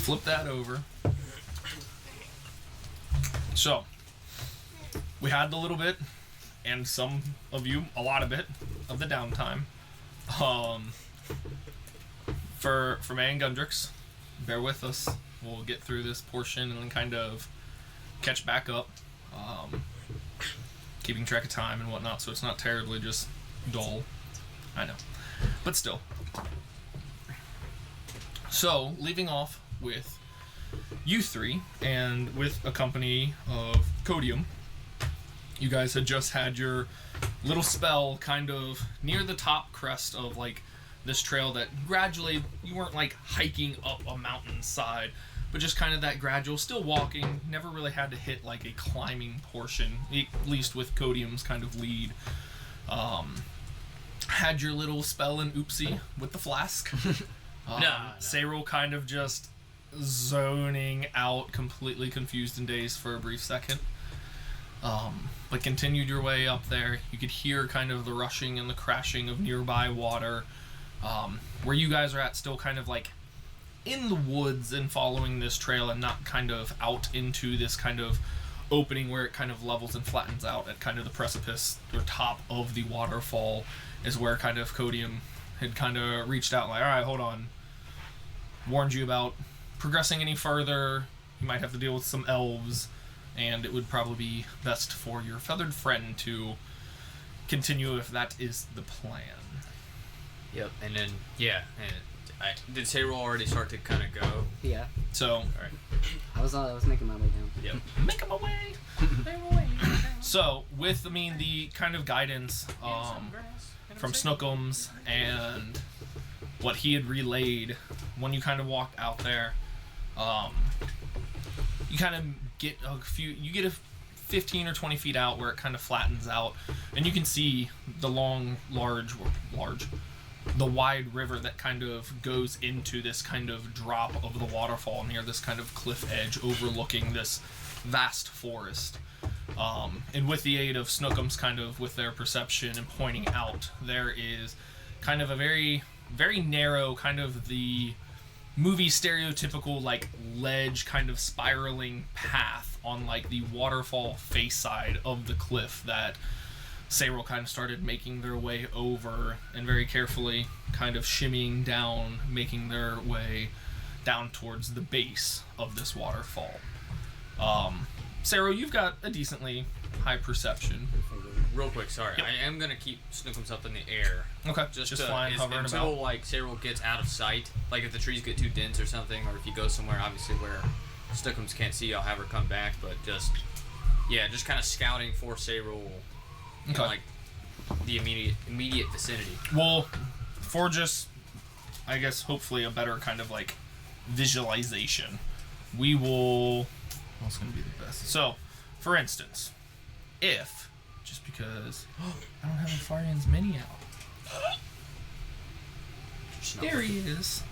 flip that over. So, we had the little bit, and some of you, a lot of it, of the downtime. For May and Gundrix, bear with us. We'll get through this portion and then kind of catch back up. Keeping track of time and whatnot, so it's not terribly just dull. I know. But still. So, leaving off with you three, and with a company of Codium, you guys had just had your little spell kind of near the top crest of, like, this trail that gradually, you weren't, like, hiking up a mountainside, but just kind of that gradual, still walking, never really had to hit, like, a climbing portion, at least with Codium's kind of lead. Had your little spell in Oopsie with the flask. Cyril kind of just zoning out, completely confused and dazed for a brief second. But continued your way up there. You could hear kind of the rushing and the crashing of nearby water. Where you guys are at, still kind of like in the woods and following this trail, and not kind of out into this kind of opening where it kind of levels and flattens out at kind of the precipice or top of the waterfall, is where kind of Codium had kind of reached out like, all right, hold on. Warned you about progressing any further. You might have to deal with some elves, and it would probably be best for your feathered friend to continue if that is the plan. Yep, and then, yeah, did Cyril already start to kind of go? Yeah. So, all right. I was making my way down. Yep. Make my way. So, with, the kind of guidance from Snookums and what he had relayed, when you kind of walked out there, you kind of get you get a 15 or 20 feet out where it kind of flattens out, and you can see the the wide river that kind of goes into this kind of drop of the waterfall near this kind of cliff edge overlooking this vast forest. And with the aid of Snookums kind of with their perception and pointing out, there is kind of a very, very narrow kind of the movie stereotypical like ledge kind of spiraling path on like the waterfall face side of the cliff that Cyril kind of started making their way over, and very carefully kind of shimmying down, making their way down towards the base of this waterfall. Cyril, you've got a decently high perception. Real quick, sorry. Yep. I am going to keep Snookums up in the air. Okay, just flying, hovering until, about. Like, Cyril gets out of sight. Like, if the trees get too dense or something, or if you go somewhere, obviously, where Snookums can't see, I'll have her come back, but just kind of scouting for Cyril. Okay. In, like, the immediate vicinity. Well, for just, I guess, hopefully a better kind of, like, visualization, we will... What's going to be the best? So, for instance, if, just because... I don't have a Farian's mini out. There he is.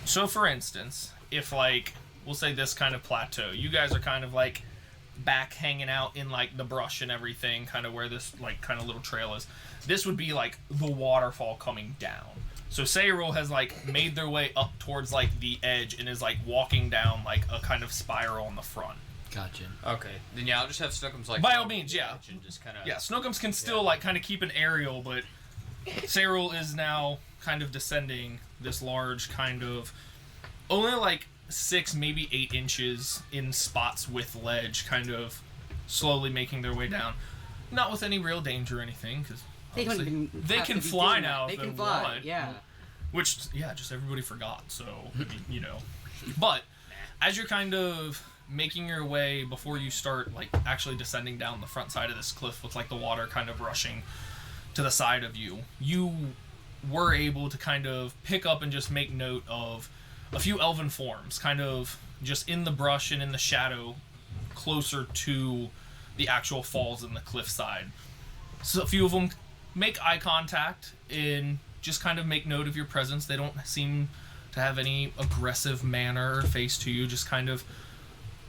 So, for instance, if, like, we'll say this kind of plateau, you guys are kind of, like, back hanging out in like the brush and everything, kind of where this like kind of little trail is. This would be like the waterfall coming down. So Cyril has like made their way up towards like the edge and is like walking down like a kind of spiral in the front. Gotcha. Okay, then yeah, I'll just have Snookums like by all means, yeah. And just kind of Snookums can still like kind of keep an aerial, but Cyril is now kind of descending this large kind of only like 6, maybe 8 inches in spots with ledge, kind of slowly making their way down. Not with any real danger or anything, because they can fly now. They can fly, want. Yeah. Which, just everybody forgot, so, But, as you're kind of making your way, before you start, like, actually descending down the front side of this cliff with, like, the water kind of rushing to the side of you, you were able to kind of pick up and just make note of a few elven forms, kind of just in the brush and in the shadow, closer to the actual falls in the cliffside. So a few of them make eye contact and just kind of make note of your presence. They don't seem to have any aggressive manner or face to you, just kind of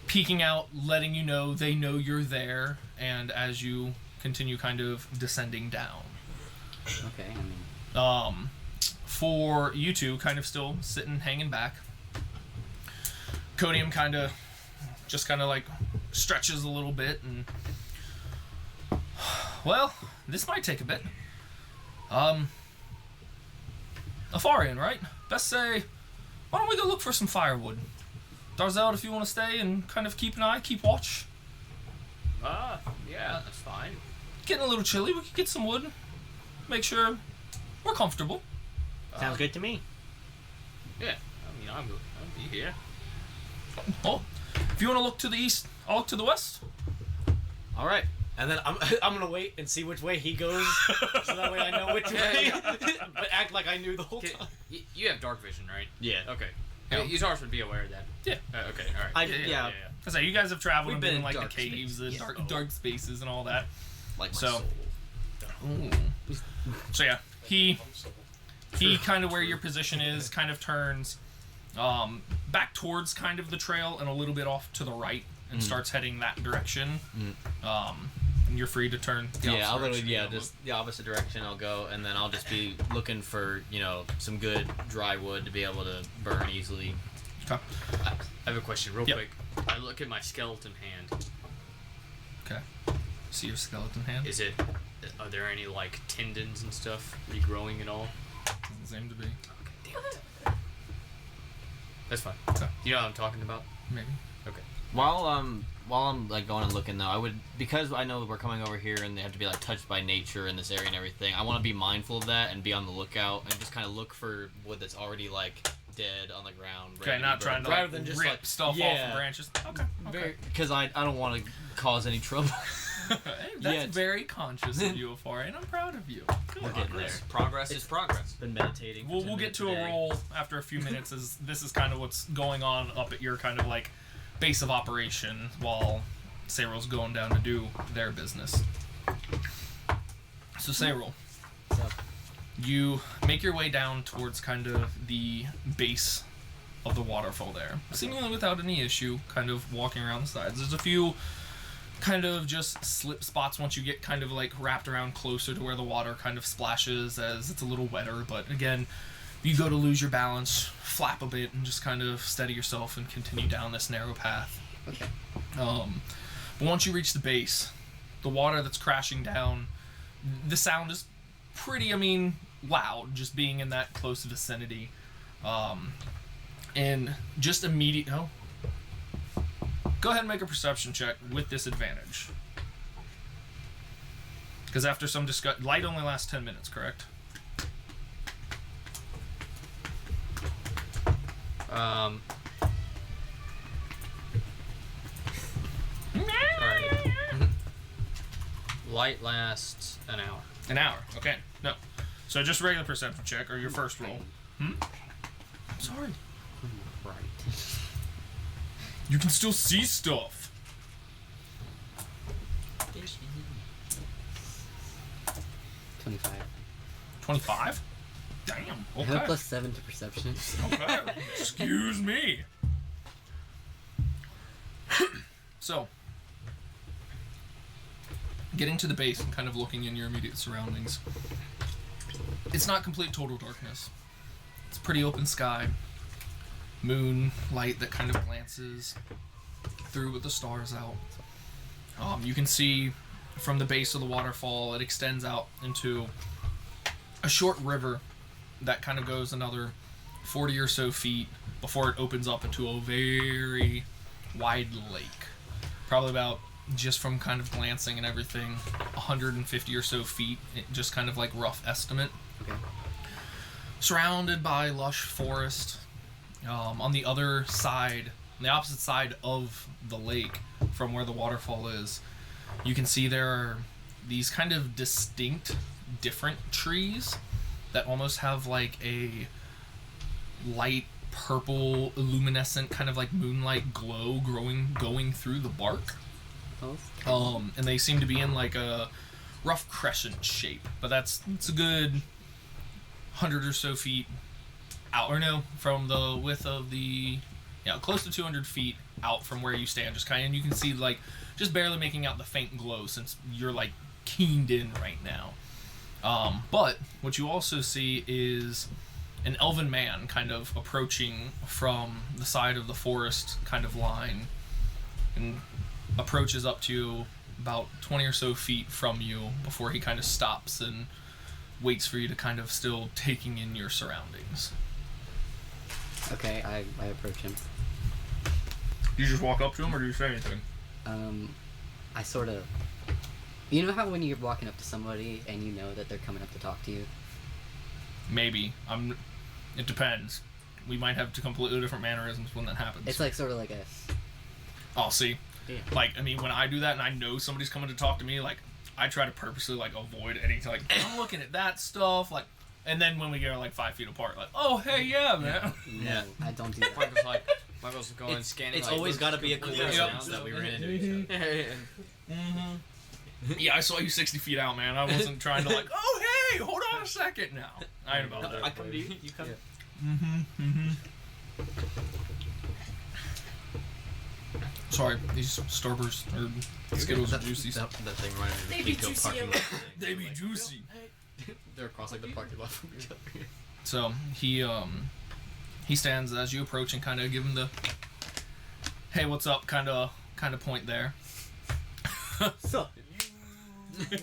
peeking out, letting you know they know you're there, and as you continue kind of descending down. Okay, For you two, kind of still sitting, hanging back, Codium kind of like stretches a little bit, and well, this might take a bit. Afarian, right? Best say, why don't we go look for some firewood? Darzel, if you want to stay and kind of keep an eye, keep watch. Yeah, that's fine. Getting a little chilly. We could get some wood. Make sure we're comfortable. Sounds good to me. Yeah, I mean, I'll be here. Well, if you want to look to the east, I'll look to the west. All right. And then I'm gonna wait and see which way he goes, so that way I know which way. But act like I knew the whole time. You have dark vision, right? Yeah. Okay. Yeah. Yuzars would be aware of that. Yeah. Okay. All right. Yeah. I say you guys have traveled We've and been been in in like the dark caves, the space. dark spaces, and all that. Like my So- soul. Ooh. So yeah, he kind of where your position is kind of turns back towards kind of the trail and a little bit off to the right and starts heading that direction. And you're free to turn. Yeah, I'll literally, direction. just the opposite direction I'll go, and then I'll just be looking for, some good dry wood to be able to burn easily. Okay. I have a question, real Yep. quick. I look at my skeleton hand. Okay. See your skeleton hand? Are there any like tendons and stuff regrowing at all? Doesn't seem to be. Okay, damn it. That's fine. Okay. You know what I'm talking about? Maybe. Okay. While I'm like going and looking though, because I know we're coming over here and they have to be like touched by nature in this area and everything. I want to be mindful of that and be on the lookout and just kind of look for wood that's already like dead on the ground. Okay, not trying to rather than just rip like stuff off of branches. Okay. Because I don't want to cause any trouble. Hey, that's Yeah. very conscious of you, Afari, and I'm proud of you. Good. We're getting there. Progress is progress. Been meditating. We'll get to a roll after a few minutes, as this is kind of what's going on up at your kind of like base of operation while Sayrol's going down to do their business. So Sayrol, you make your way down towards kind of the base of the waterfall there, seemingly without any issue, kind of walking around the sides. There's a few kind of just slip spots once you get kind of like wrapped around closer to where the water kind of splashes, as it's a little wetter, but again, you go to lose your balance, flap a bit, and just kind of steady yourself and continue down this narrow path. Okay. But once you reach the base, the water that's crashing down, the sound is pretty, loud, just being in that close vicinity. And just immediate... Oh. Go ahead and make a perception check with disadvantage. Because after some light only lasts 10 minutes, correct? Sorry. Light lasts an hour. An hour. Okay. No. So just regular perception check, or your first roll. I'm sorry. Right. You can still see stuff. 25. 25? Damn. I have a Okay. +7 to perception. Okay. Excuse me. So, getting to the base and kind of looking in your immediate surroundings, it's not complete total darkness. It's pretty open sky, moon light that kind of glances through with the stars out. You can see from the base of the waterfall, it extends out into a short river that kind of goes another 40 or so feet before it opens up into a very wide lake. Probably about, just from kind of glancing and everything, 150 or so feet, just kind of like rough estimate. Okay. Surrounded by lush forest. On the other side, on the opposite side of the lake from where the waterfall is, you can see there are these kind of distinct, different trees that almost have like a light purple, luminescent kind of like moonlight glow going through the bark. And they seem to be in like a rough crescent shape, but it's a good 100 or so feet out, or no, from the width of the, close to 200 feet out from where you stand, just kind of, and you can see like just barely making out the faint glow since you're like keened in right now. But what you also see is an elven man kind of approaching from the side of the forest kind of line and approaches up to you about 20 or so feet from you before he kind of stops and waits for you to kind of still taking in your surroundings. Okay, I approach him. Do you just walk up to him or do you say anything? I sort of... You know how when you're walking up to somebody and you know that they're coming up to talk to you? Maybe. It depends. We might have completely different mannerisms when that happens. It's like sort of like a... Oh, see? Yeah. Like, I mean, when I do that and I know somebody's coming to talk to me, like, I try to purposely, like, avoid anything. Like, I'm looking at that stuff, like... And then when we get, like, 5 feet apart, like, oh, hey, yeah, man. No, I don't do that. Michael's going scanning. It's like, always got to be a coincidence Yep. that we ran into each other. Yeah, I saw you 60 feet out, man. I wasn't trying to, like, oh, hey, hold on a second now. I ain't about that. I come to you. You come. Sorry, these Starburst or Skittles are juicy. That thing reminded me They of be the Keiko juicy parking a lot lot. thing. They be Like, juicy. they're across like the parking lot from each other. So he stands as you approach and kind of give him the hey, what's up kind of point there. So,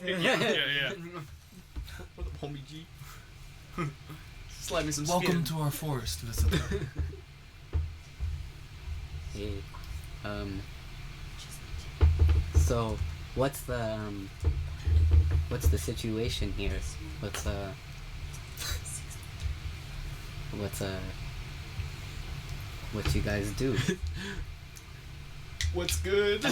yeah. Homie G. Slide me some Welcome to our forest visitor. hey, so what's the situation here? What's what you guys do? What's good?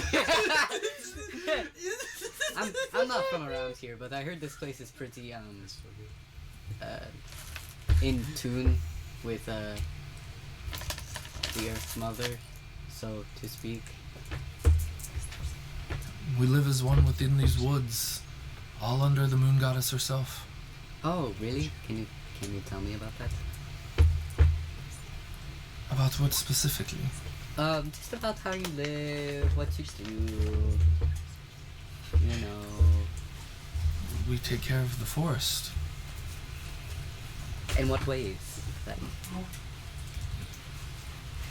I'm not from around here, but I heard this place is pretty in tune with the Earth Mother, so to speak. We live as one within these woods, all under the moon goddess herself. Oh, really? Can you tell me about that? About what specifically? Just about how you live, what you do. You know. We take care of the forest. In what ways? Then?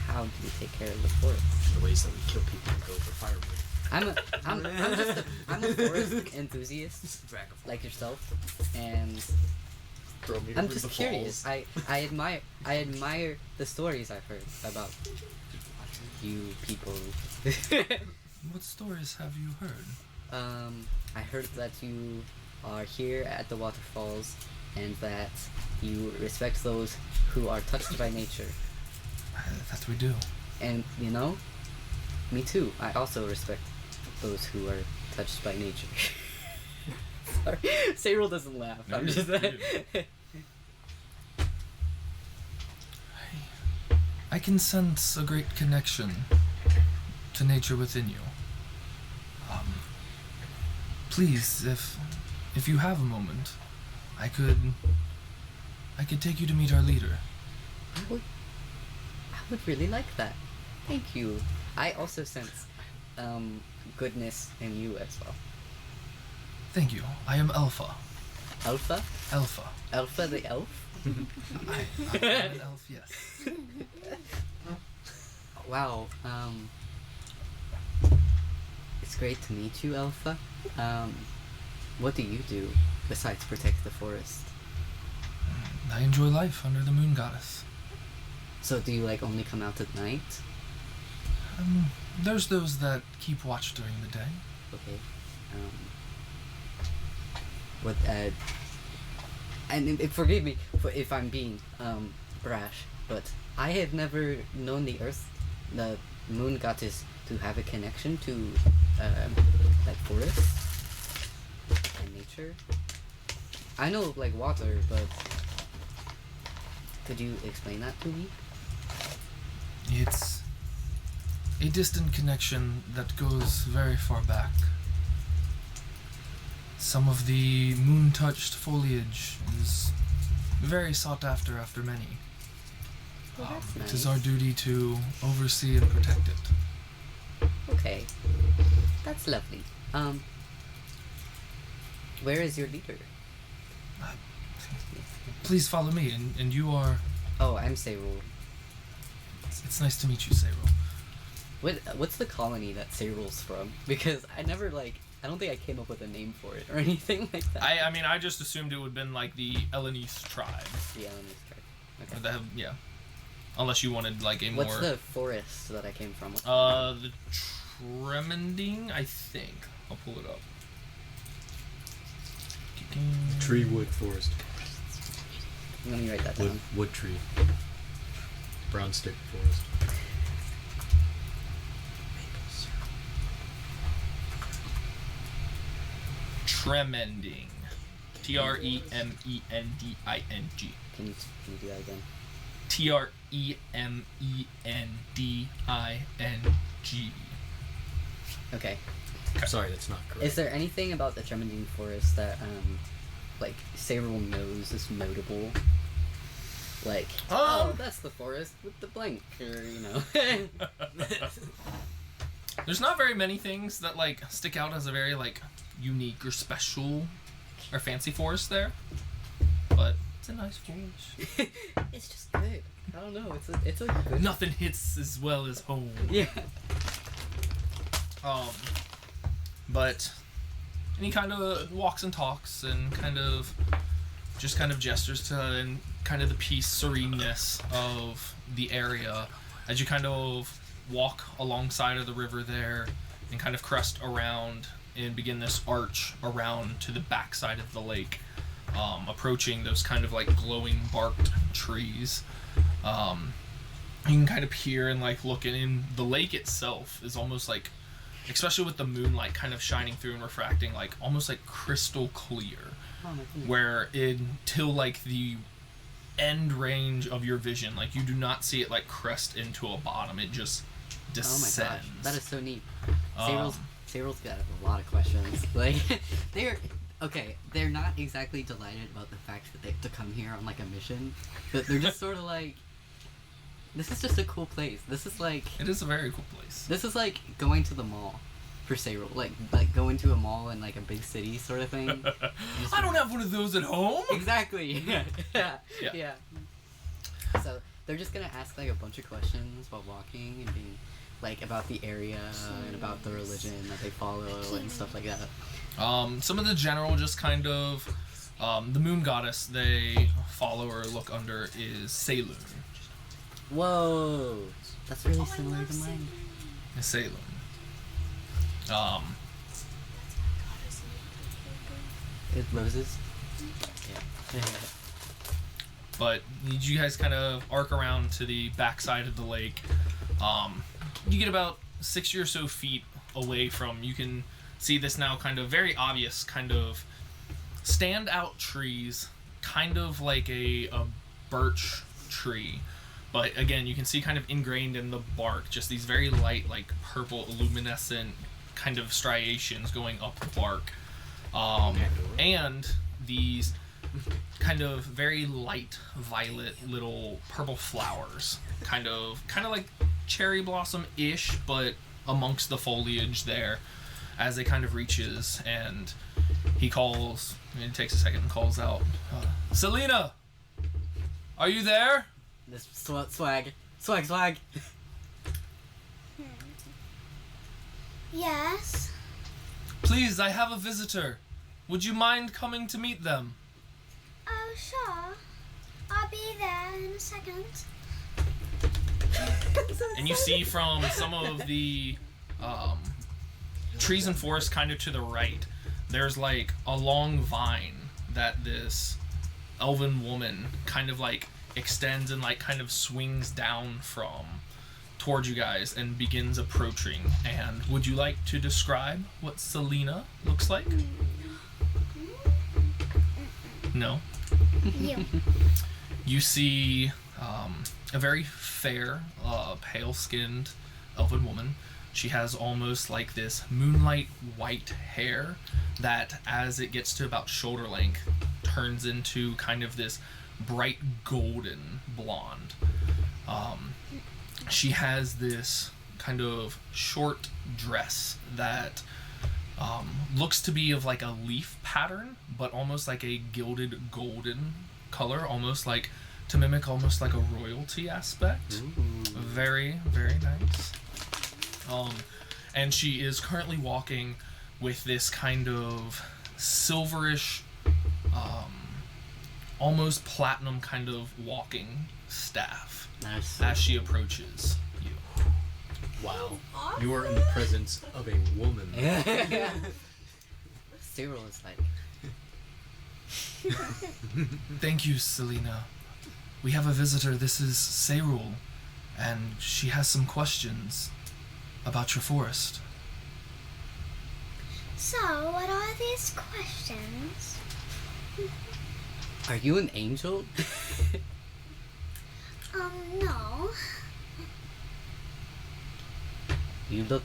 How do you take care of the forest? The ways that we kill people and go for firewood. I'm a forest enthusiast, like yourself, and I'm just curious. I admire the stories I've heard about you people. What stories have you heard? I heard that you are here at the waterfalls and that you respect those who are touched by nature. That we do. And, you know, me too. I also respect those who are touched by nature. Sorry, Cyril doesn't laugh. I'm just I can sense a great connection to nature within you. Please, if you have a moment, I could take you to meet our leader. I would really like that. Thank you. I also sense goodness in you as well. Thank you. I am Alpha. Alpha? Alpha. Alpha the elf? I'm an elf, yes. Wow. It's great to meet you, Alpha. What do you do besides protect the forest? I enjoy life under the moon goddess. So do you like only come out at night? There's those that keep watch during the day. Okay. And forgive me if I'm being brash, but I have never known the moon goddess to have a connection to like forests and nature. I know like water, but could you explain that to me? It's a distant connection that goes very far back. Some of the moon-touched foliage is very sought after many. Well, that's It is nice. our duty to oversee and protect it. Okay, that's lovely. Where is your leader? Please follow me, and you are Oh, I'm Seirul. It's nice to meet you, Cyril. What's the colony that Seirul's from? Because I never I don't think I came up with a name for it or anything like that. I mean, I just assumed it would have been like the Elenese tribe. The Elenese tribe. Okay. Yeah. Unless you wanted like a more... What's the forest that I came from? The Tremending, I think. I'll pull it up. Tree wood forest. Let me write that down. Wood tree. Brown stick forest. Tremending. Tremending. Can you do that again? Tremending. Okay. Sorry, that's not correct. Is there anything about the Tremending Forest that, Seirul knows is notable? Like, oh, that's the forest with the blank, or, you know. There's not very many things that, like, stick out as a very, like, unique or special or fancy forest there. But it's a nice forest. It's just good. I don't know. It's a good. Nothing hits as well as home. Yeah. But any kind of walks and talks and kind of gestures to and kind of the peace, sereneness of the area as you kind of walk alongside of the river there and kind of crest around and begin this arch around to the backside of the lake, approaching those kind of like glowing barked trees. You can kind of peer and like look in the lake itself is almost like, especially with the moonlight kind of shining through and refracting, like almost like crystal clear, where until like the end range of your vision, like you do not see it like crest into a bottom, it just descends. Oh my gosh, that is so neat. Seirul's got a lot of questions. Like, they're not exactly delighted about the fact that they have to come here on like a mission, but they're just sort of like, this is just a cool place. This is like... It is a very cool place. This is like going to the mall for Seirul. Like going to a mall in like a big city sort of thing. I don't have one of those at home! Exactly! Yeah. So, they're just gonna ask like a bunch of questions while walking and being like about the area and about the religion that they follow and stuff like that. Some of the general just kind of... the moon goddess they follow or look under is Saloon. Whoa, that's really similar to mine. Salem. It's roses. Yeah. But you guys kind of arc around to the backside of the lake. You get about 60 or so feet away from. You can see this now kind of very obvious kind of standout trees, kind of like a birch tree. But again, you can see kind of ingrained in the bark, just these very light, like purple, luminescent kind of striations going up the bark. And these kind of very light violet little purple flowers, kind of like cherry blossom-ish, but amongst the foliage there as it kind of reaches, and he calls, and it takes a second and calls out, Selena! Are you there? This swag. Yes. Please, I have a visitor. Would you mind coming to meet them? Oh, sure. I'll be there in a second. And you see from some of the trees and forest kind of to the right, there's like a long vine that this elven woman kind of like extends and like kind of swings down from towards you guys and begins approaching. And would you like to describe what Selena looks like? No? You. You see a very fair, pale-skinned elven woman. She has almost like this moonlight white hair that, as it gets to about shoulder length, turns into kind of this bright golden blonde. She has this kind of short dress that looks to be of like a leaf pattern, but almost like a gilded golden color, almost like to mimic almost like a royalty aspect. Ooh. Very, very nice. And she is currently walking with this kind of silverish, almost platinum kind of walking staff Nice. as she approaches you. Wow. You are in the presence of a woman. Cyril is like, Thank you, Selena. We have a visitor. This is Sayrul, and she has some questions about your forest. So, what are these questions? are you an angel? No. You look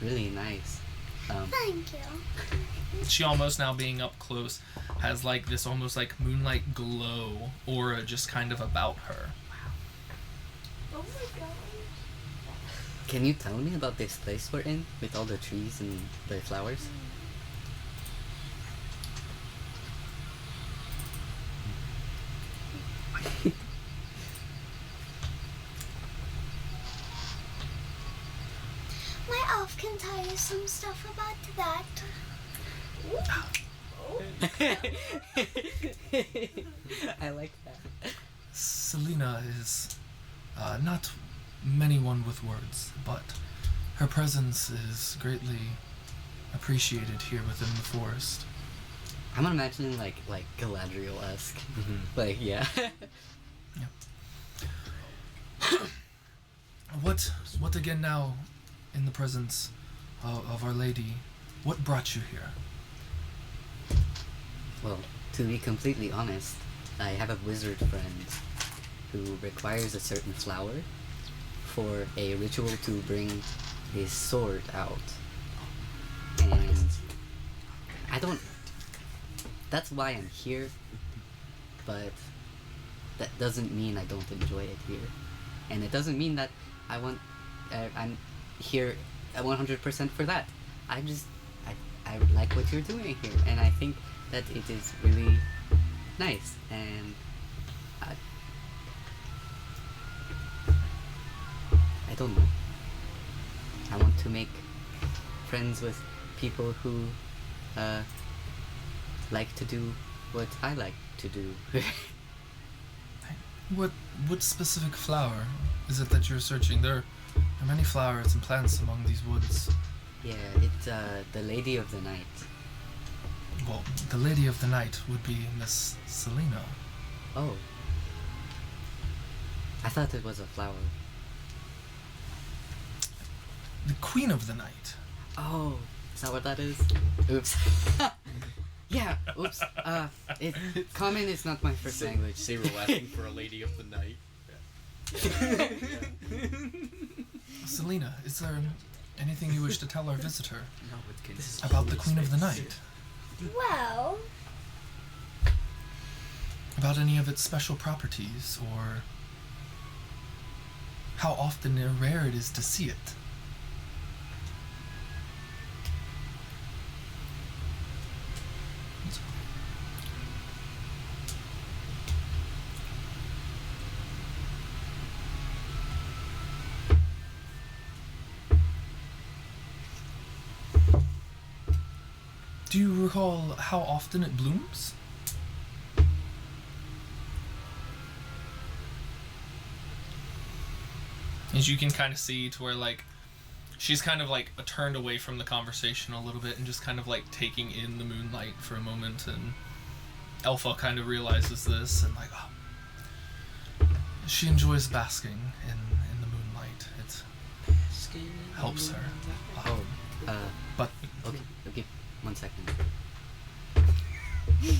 really nice. Thank you. She almost now being up close has like this almost like moonlight glow aura just kind of about her. Oh my god. Can you tell me about this place we're in with all the trees and the flowers? My elf can tell you some stuff about that. I like that. Selena is not many one with words, but her presence is greatly appreciated here within the forest. I'm imagining like Galadriel-esque. Mm-hmm. Like, yeah. What again now, in the presence of Our Lady, what brought you here? Well, to be completely honest, I have a wizard friend who requires a certain flower for a ritual to bring his sword out. And I don't... That's why I'm here, but that doesn't mean I don't enjoy it here. And it doesn't mean that I'm here 100% for that. I like what you're doing here, and I think that it is really nice, and I don't know. I want to make friends with people who like to do what I like to do. What specific flower is it that you're searching? There are many flowers and plants among these woods. Yeah, it's the Lady of the Night. Well, the Lady of the Night would be Miss Selena. Oh. I thought it was a flower. The Queen of the Night. Oh, is that what that is? Oops. Yeah, oops. Common is not my first language. Cyril asking for a lady of the night. Selena, is there anything you wish to tell our visitor Not with kids. about the Queen of the Night? Well, About any of its special properties, or how often or rare it is to see it? Do you recall how often it blooms? As you can kind of see to where, like, she's kind of, like, turned away from the conversation a little bit and just kind of, like, taking in the moonlight for a moment, and Elpha kind of realizes this, and, like, oh. She enjoys basking in the moonlight. It helps her. Oh, But okay, 1 second. you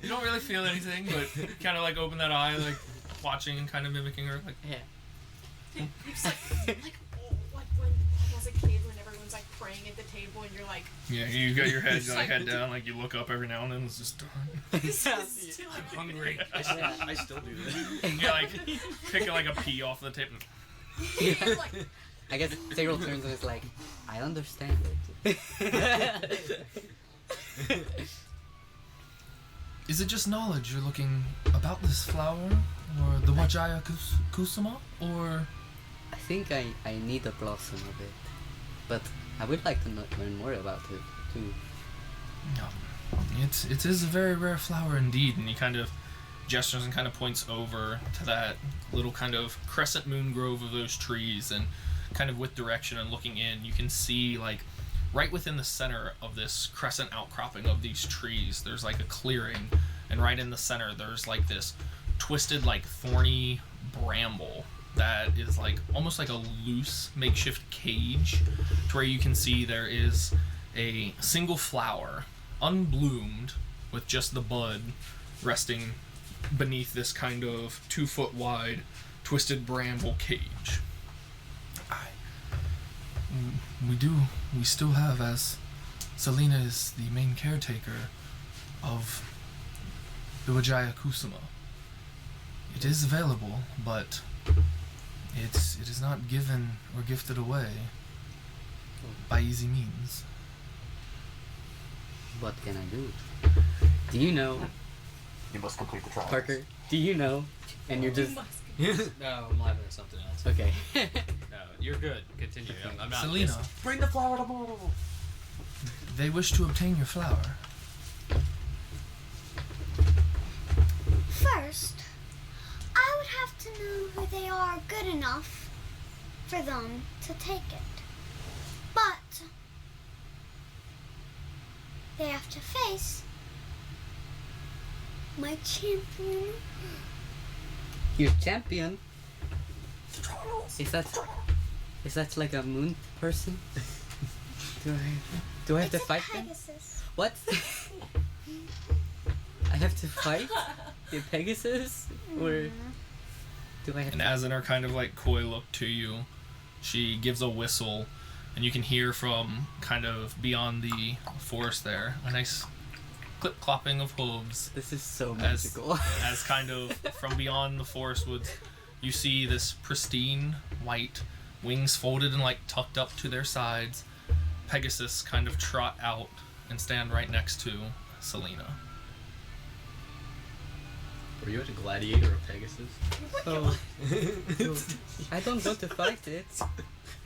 don't really feel anything, but kind of, like, open that eye, like, watching and kind of mimicking her, like, Yeah. It's like when as a kid when everyone's like praying at the table and you're like, yeah, you got your head, like, head down, like, you look up every now and then, it's just done. this is still I'm hungry. I still do that. Yeah, like, picking, like, a pea off the table. Yeah. like, I guess Cyril turns and is like, I understand it. Is it just knowledge you're looking about this flower, or the Wajaya Kusama, or? I think I need a blossom of it, but I would like to learn more about it too. It is a very rare flower indeed, and he kind of gestures and kind of points over to that little kind of crescent moon grove of those trees, and kind of with direction and looking in, you can see like right within the center of this crescent outcropping of these trees, there's like a clearing, and right in the center there's like this twisted like thorny bramble that is like almost like a loose makeshift cage, to where you can see there is a single flower unbloomed with just the bud resting beneath this kind of 2-foot wide twisted bramble cage. We still have, as Selena is the main caretaker of the Wajaya Kusama. It is available, but it is not given or gifted away by easy means. What can I do? Do you know, You must complete the trial. Parker? Do you know? And you're just No, I'm laughing at something else. okay. No, you're good. Continue. I'm not. Selena, Bring the flower to Momo. they wish to obtain your flower. First, I would have to know who they are good enough for them to take it. But they have to face my champion. Your champion. Is that like a moon person? Do I have to It's a fight them? Pegasus. What? I have to fight the Pegasus, or do I have And to? as in her kind of like coy look to you, she gives a whistle, and you can hear from kind of beyond the forest there a nice clip-clopping of hooves. This is so As, magical. as kind of from beyond the forest woods, you see this pristine white, wings folded and like tucked up to their sides, Pegasus kind of trot out and stand right next to Selena. Were you at a gladiator or Pegasus? Oh, I don't want to fight it.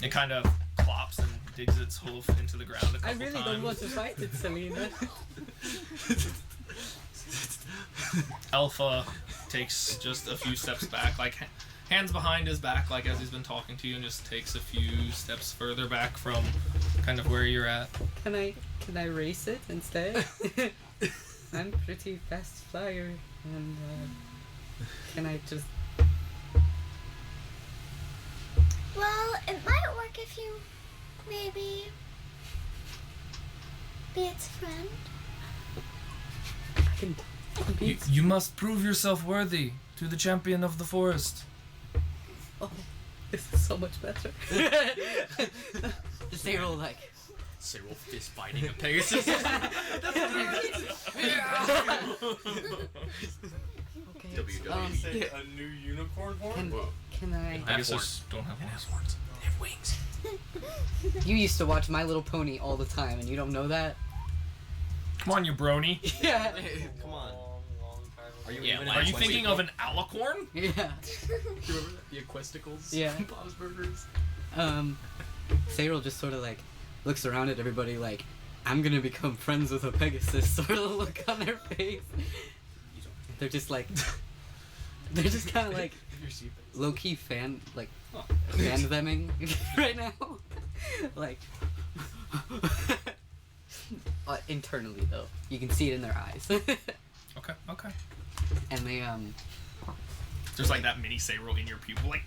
It kind of clops and digs its hoof into the ground a couple I really times. don't want to fight it, Selena. Alpha takes just a few steps back, like hands behind his back, like as he's been talking to you, and just takes a few steps further back from kind of where you're at. Can I race it instead? I'm pretty fast flyer, and can I just? Well, it might work if you maybe be its friend. I can compete. You must prove yourself worthy to the champion of the forest. Oh, this is so much better. Zero like. Cyril fist fighting a Pegasus. Okay. WWE. A new unicorn horn? Can I? Pegasus don't have horns. They have wings. You used to watch My Little Pony all the time, and you don't know that? Come on, you brony. Yeah. Come on. Long time ago. Are you Yeah, even like- Are at you Equestical. thinking of an alicorn? Yeah. Do you remember that? The Equesticles? Yeah. Bob's Burgers? Cyril just sort of like looks around at everybody like, I'm gonna become friends with a Pegasus sort of look on their face. They're just like, they're just kind of like Your sheep. low-key fan theming right now. Like, internally though, you can see it in their eyes. Okay. And they There's like that mini Sayril in your pupil, like.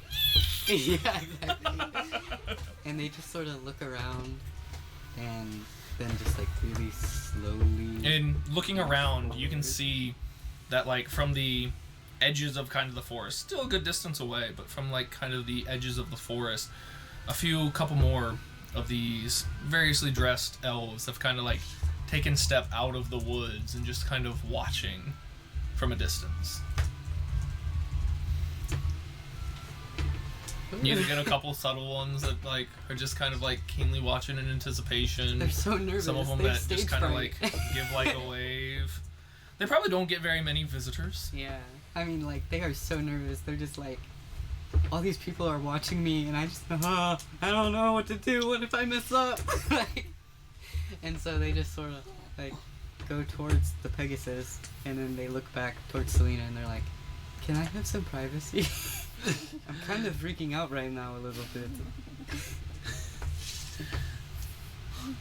yeah, exactly. And they just sort of look around and then just like really slowly. And looking around, you can see that like from the edges of kind of the forest, still a good distance away, but from like kind of the edges of the forest, a couple more of these variously dressed elves have kind of like taken step out of the woods and just kind of watching from a distance. You get a couple subtle ones that like are just kind of like keenly watching in anticipation. They're so nervous. Some of them They have that just stage kind of fright. like give like a wave. They probably don't get very many visitors. Yeah. I mean, like, they are so nervous. They're just like, all these people are watching me, and I just, I don't know what to do. What if I mess up? And so they just sort of, like, go towards the Pegasus, and then they look back towards Selena, and they're like, can I have some privacy? I'm kind of freaking out right now a little bit.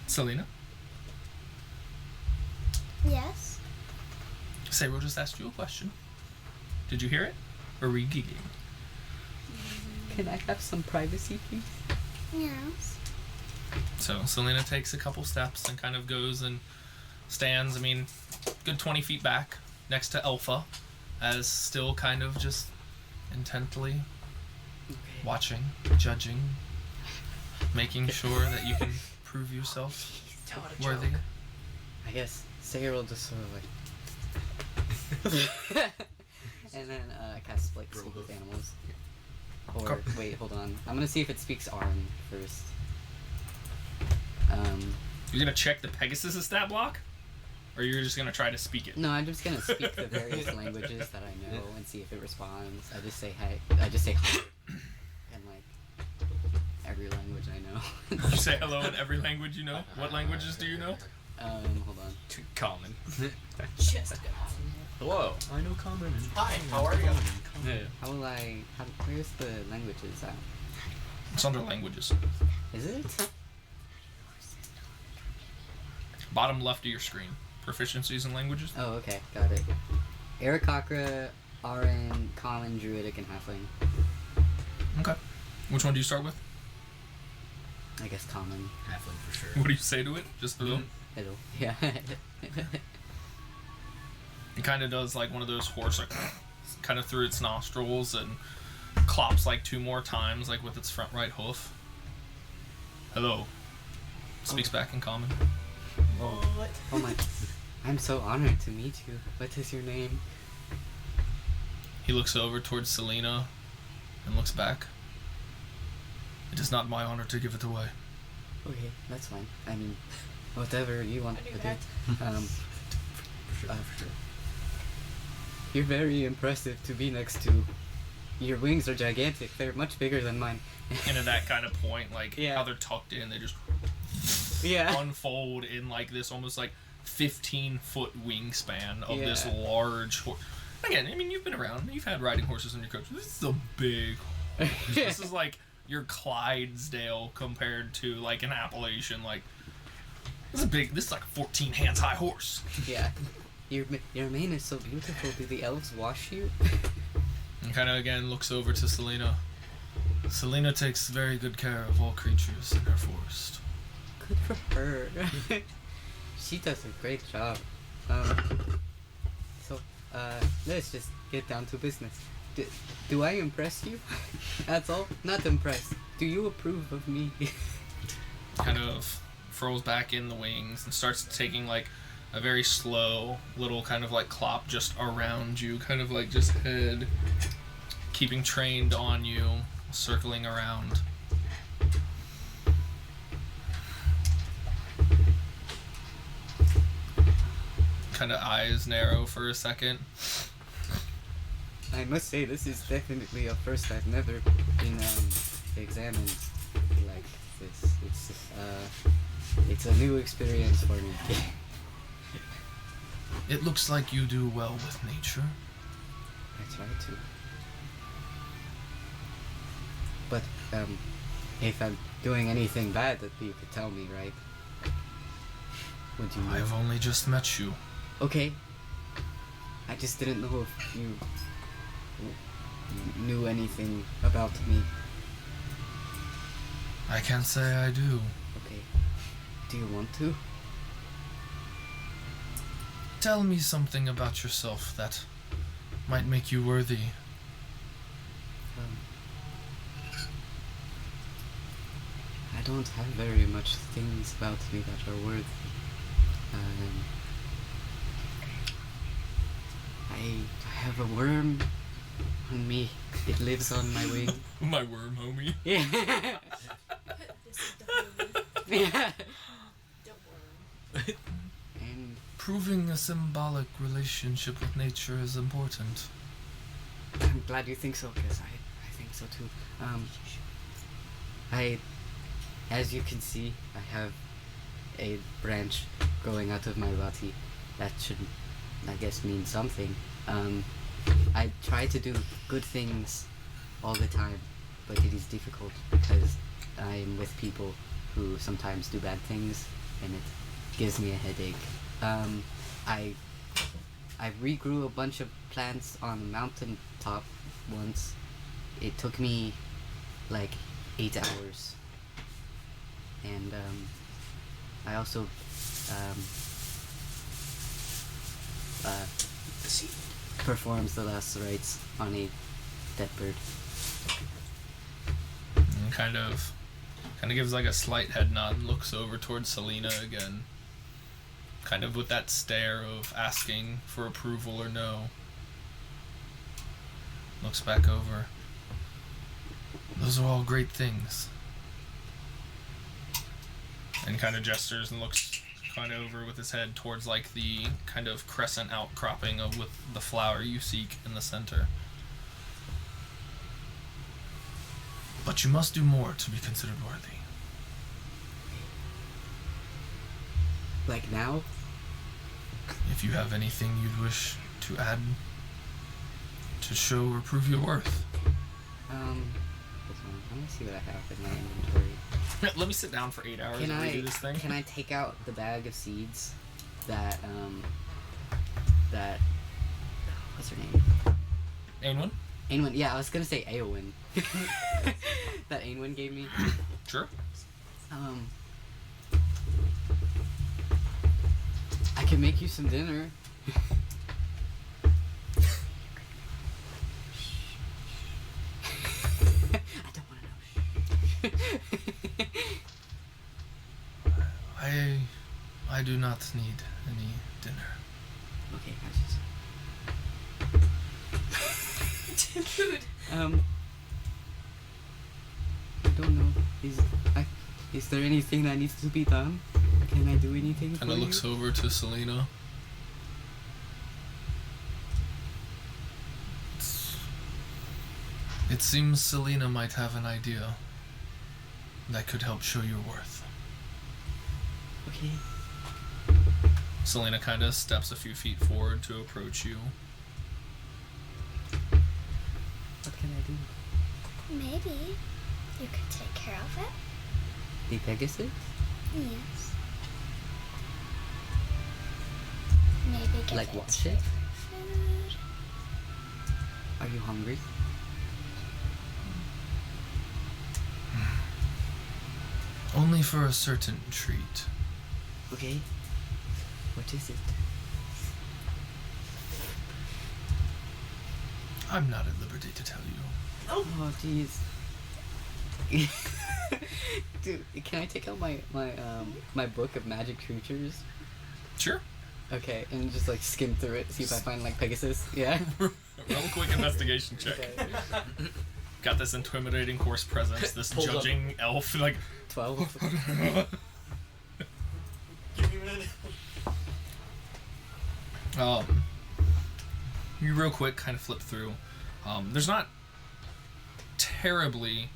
Selena? Yes. Sayro just asked you a question. Did you hear it? Or were you giggling? Can I have some privacy, please? Yes. So Selena takes a couple steps and kind of goes and stands, good 20 feet back next to Alpha, as still kind of just intently watching, judging, making sure that you can prove yourself worthy. I guess Sayro just sort of like... and then cast like speak with animals. Or wait, hold on. I'm gonna see if it speaks Arn first. You're gonna check the Pegasus stat block? Or you're just gonna try to speak it? No, I'm just gonna speak the various languages that I know and see if it responds. I just say hi. I just say hi. And like every language I know. You say hello in every language you know? What languages do you know? Hold on. Common. Just Hello. I know common. Hi, how are you? How will I? Where's the languages at? It's under languages. Is it? Bottom left of your screen. Proficiencies in languages. Oh, okay, got it. Arakakra, Aran, Common, Druidic, and Halfling. Okay. Which one do you start with? I guess Common. Halfling for sure. What do you say to it? Just hello? Hello. Yeah. It kind of does like one of those horse, like, kind of through its nostrils and clops like 2 more times, like with its front right hoof. Hello. Speaks back in common. what? Oh my. I'm so honored to meet you. What is your name? He looks over towards Selena and looks back. It is not my honor to give it away. Okay, that's fine. I mean, whatever you want I to do do. that. For sure. You're very impressive to be next to. Your wings are gigantic. They're much bigger than mine. And at that kind of point, like Yeah. how they're tucked in, they just Yeah. unfold in like this almost like 15-foot wingspan of this Yeah. large horse. Again, you've been around. You've had riding horses in your coach. This is a big horse. This is like your Clydesdale compared to like an Appalachian. Like this is like a 14 hands high horse. Yeah. Your mane is so beautiful. Do the elves wash you? And kind of again looks over to Selena. Selena takes very good care of all creatures in her forest. Good for her. She does a great job. So, let's just get down to business. Do I impress you? That's all? Not impressed. Do you approve of me? Kind of furls back in the wings and starts taking like a very slow little kind of like clop just around you, kind of like just head keeping trained on you, circling around. Kind of eyes narrow for a second. I must say, this is definitely a first. I've never been examined like this. It's a new experience for me. It looks like you do well with nature. I try to. But if I'm doing anything bad, that you could tell me, right? Would you? I've only just met you. Okay. I just didn't know if you knew anything about me. I can't say I do. Okay. Do you want to? Tell me something about yourself that might make you worthy. I don't have very much things about me that are worthy. I have a worm on me. It lives on my wing. My worm homie. Yeah. This is the homie. Yeah. The worm. And proving a symbolic relationship with nature is important. I'm glad you think so, because I think so too. As you can see, I have a branch growing out of my body. That should, I guess, mean something. I try to do good things all the time, but it is difficult because I am with people who sometimes do bad things, and it gives me a headache. I regrew a bunch of plants on a mountain top once. It took me like 8 hours. And I also performs the last rites on a dead bird. And kind of gives like a slight head nod and looks over towards Selena again. Kind of with that stare of asking for approval or no. Looks back over. Those are all great things. And kind of gestures and looks kind of over with his head towards like the kind of crescent outcropping of with the flower you seek in the center. But you must do more to be considered worthy. Like now? If you have anything you'd wish to add to show or prove your worth. Hold on. Let me see what I have in my inventory. Let me sit down for 8 hours Can and I redo this thing. Can I take out the bag of seeds that what's her name? Ainwin? Ainwin. Yeah, I was gonna say Aowen. That Ainwin gave me. Sure. I can make you some dinner. I don't want to know. I do not need any dinner. Okay, Dude. I don't know. Is there anything that needs to be done? Can I do anything for Kind of you? looks over to Selena. It seems Selena might have an idea that could help show your worth. Okay. Selena kind of steps a few feet forward to approach you. What can I do? Maybe you could take care of it. The Pegasus? Yes. Maybe give Like it wash some it? food. Are you hungry? Only for a certain treat. Okay. What is it? I'm not at liberty to tell you. Oh, jeez. Dude, can I take out my book of magic creatures? Sure. Okay, and just like skim through it, see if I find like Pegasus. Yeah. Roll a quick investigation check. Okay. Got this intimidating horse presence, this Pulls up. judging elf, like 12. You real quick kind of flip through. There's not terribly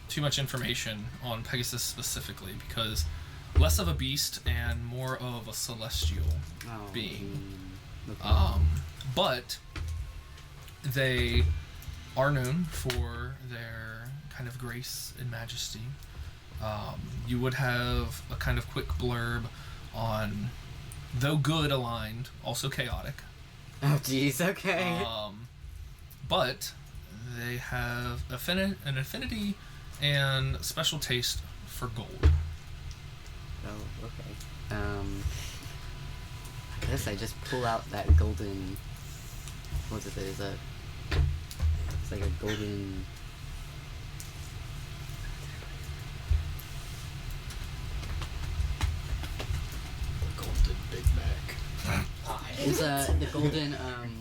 too much information on Pegasus specifically, because less of a beast and more of a celestial being. Okay. But they are known for their kind of grace and majesty. You would have a kind of quick blurb on, though good aligned, also chaotic. Oh, jeez. Okay. But they have an affinity and special taste for gold. Oh, okay. I guess I just pull out that golden. What's it? It's like a golden. Golden Big Mac. It's the golden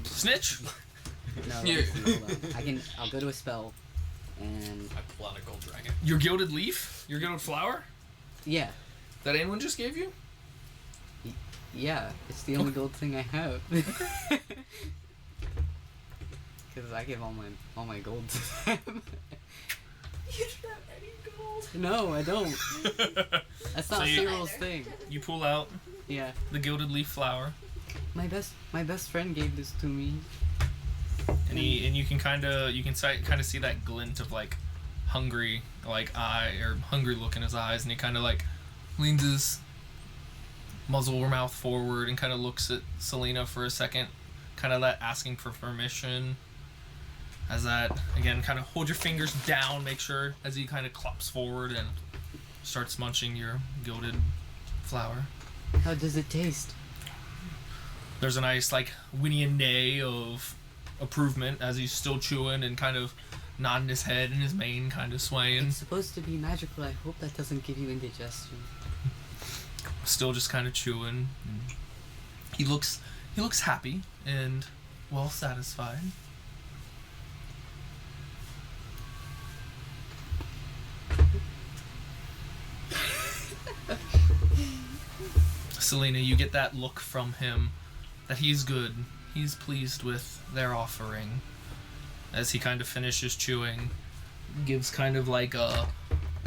Snitch? No, Yeah. hold on. I'll go to a spell, and I pull out a gold dragon. Your gilded leaf? Your gilded flower? yeah. That anyone just gave you? Yeah, it's the only gold thing I have. Because I give all my gold to them. You don't have any gold. No, I don't. That's not So you- Cyril's thing. You pull out Yeah, the gilded leaf flower, my best friend gave this to me. and you can kind of see that glint of like hungry hungry look in his eyes, and he kind of like leans his muzzle or mouth forward and kind of looks at Selena for a second, kind of that asking for permission. As that again, kind of hold your fingers down, make sure as he kind of clops forward and starts munching your gilded flower. How does it taste? There's a nice like whinny and neigh of approvement as he's still chewing and kind of nodding his head and his mane kind of swaying. It's supposed to be magical. I hope that doesn't give you indigestion. Still just kind of chewing. He looks happy and well satisfied. Selena, you get that look from him that he's good. He's pleased with their offering. As he kind of finishes chewing, gives kind of like a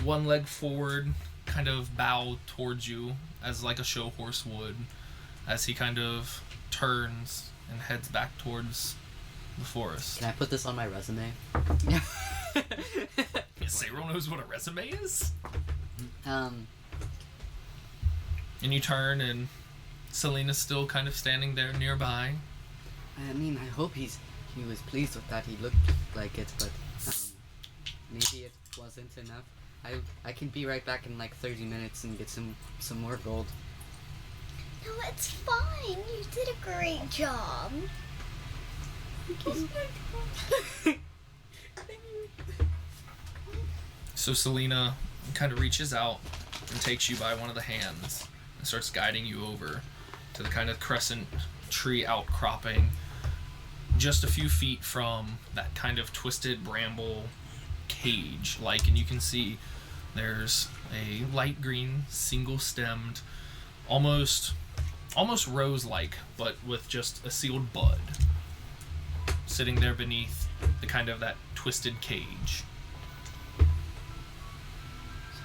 one leg forward, kind of bow towards you as like a show horse would, as he kind of turns and heads back towards the forest. Can I put this on my resume? Cyril knows what a resume is? Um, And you turn and Selena's still kind of standing there nearby. I mean, I hope he was pleased with that. He looked like it, but maybe it wasn't enough. I can be right back in like 30 minutes and get some more gold. No, it's fine. You did a great job. So Selena kind of reaches out and takes you by one of the hands and starts guiding you over to the kind of crescent tree outcropping just a few feet from that kind of twisted bramble cage and you can see there's a light green single stemmed almost rose like but with just a sealed bud sitting there beneath the kind of that twisted cage.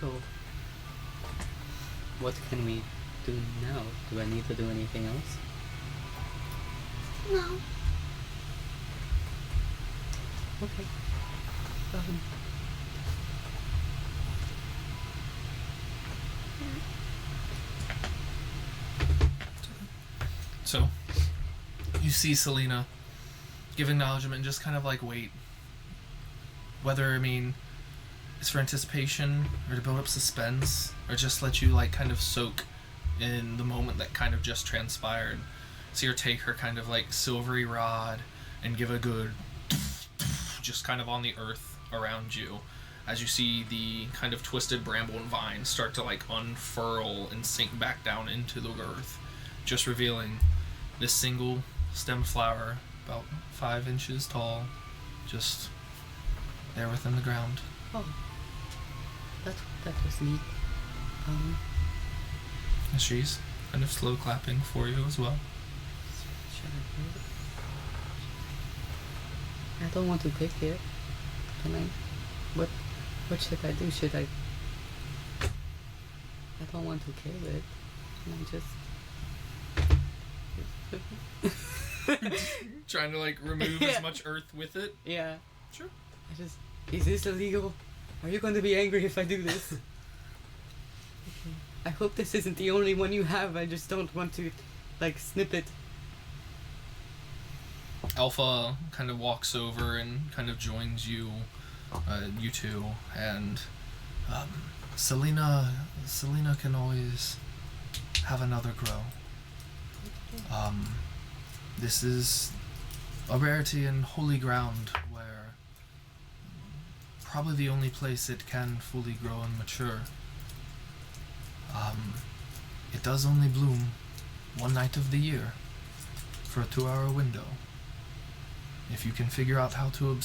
So, what can we do now? Do I need to do anything else? No. Okay. So, you see Selena give acknowledgement and just kind of like wait. Whether, it's for anticipation or to build up suspense or just let you like kind of soak in the moment that kind of just transpired. See her take her kind of like silvery rod and give a good just kind of on the earth around you as you see the kind of twisted bramble and vines start to like unfurl and sink back down into the earth, just revealing this single stem flower about 5 inches tall, just there within the ground. Oh, that was neat. And she's kind of slow clapping for you as well. Should I don't want to pick it. Can I? What should I do? Should I? I don't want to kill it. Can I just? Trying to like remove as much earth with it. Yeah. Sure. Is this illegal? Are you going to be angry if I do this? Okay. I hope this isn't the only one you have. I just don't want to, snip it. Alpha kind of walks over and kind of joins you, you two, and Selena can always have another grow. This is a rarity in holy ground where probably the only place it can fully grow and mature. It does only bloom one night of the year for a 2-hour window. If you can figure out how to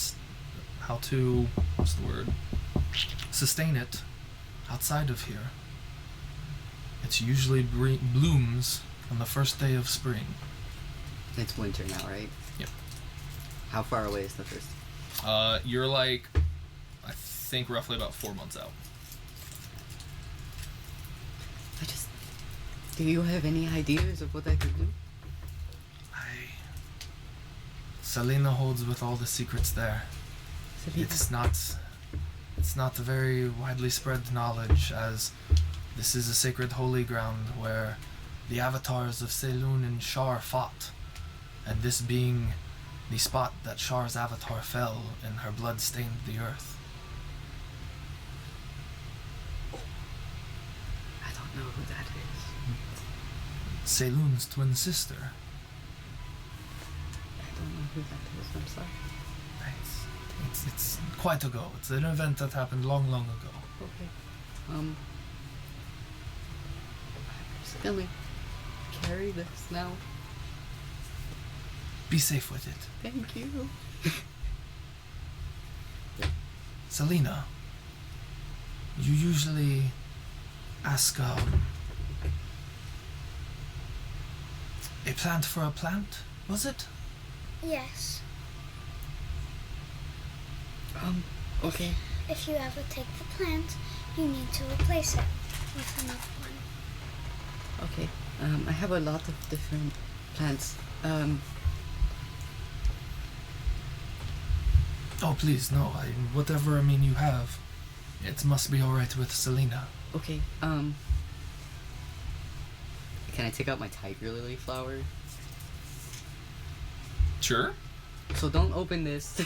sustain it outside of here, it usually blooms on the first day of spring. It's winter now, right? Yep. How far away is the first? You're like, I think roughly about 4 months out. Do you have any ideas of what I could do? Selena holds with all the secrets there. Selena. It's not very widely spread knowledge, as this is a sacred holy ground where the avatars of Selûne and Shar fought, and this being the spot that Shar's avatar fell and her blood stained the earth. I don't know who that is. Selûne's twin sister. I don't know who that is, I'm sorry. It's quite ago. It's an event that happened long, long ago. Okay. I'm just gonna carry this now. Be safe with it. Thank you. Selena, you usually ask a plant for a plant, was it? Yes. Okay. If you ever take the plant, you need to replace it with another one. Okay. I have a lot of different plants. Oh, please, no. Whatever you have, it must be alright with Selena. Okay. Can I take out my tiger lily flower? Sure. So don't open this.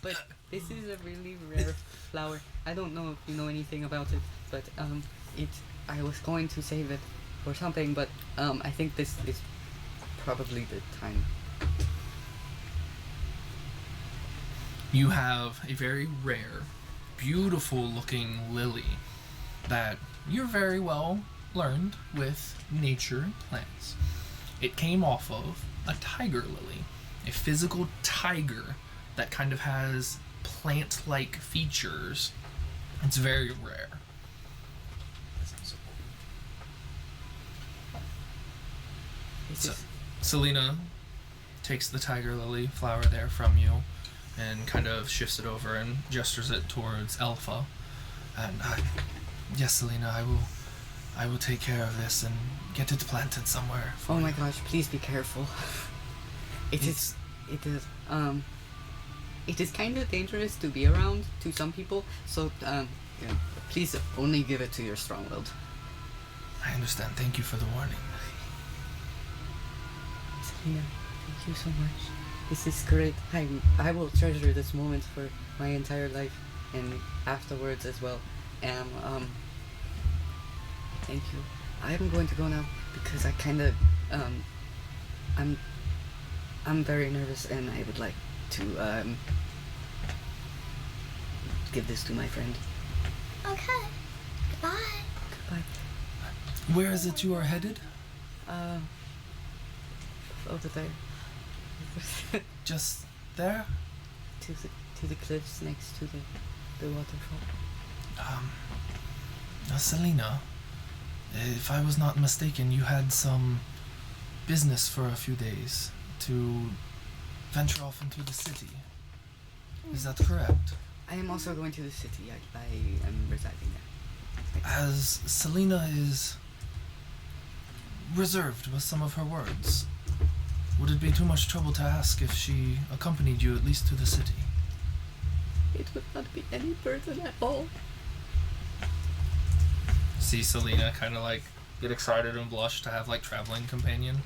But this is a really rare flower. I don't know if you know anything about it, but I was going to save it for something, but I think this is probably the time. You have a very rare, beautiful looking lily that you're very well learned with nature and plants. It came off of a tiger lily, a physical tiger that kind of has plant-like features. It's very rare. So, Selena takes the tiger lily flower there from you and kind of shifts it over and gestures it towards Alpha. And yes, Selena, I will take care of this and get it planted somewhere. Oh my gosh, please be careful. It is kind of dangerous to be around to some people, so please only give it to your strong-willed. I understand. Thank you for the warning. Selena, thank you so much. This is great. I will treasure this moment for my entire life and afterwards as well. And thank you. I'm going to go now because I kind of I'm very nervous and I would like to give this to my friend. Okay. Goodbye. Goodbye. Where is it you are headed? Over there. Just there? To the cliffs next to the waterfall. Now, Selena, if I was not mistaken, you had some business for a few days to venture off into the city. Is that correct? I am also going to the city. I am residing there. As Selena is reserved with some of her words, would it be too much trouble to ask if she accompanied you at least to the city? It would not be any burden at all. See Selena kind of get excited and blush to have traveling companion.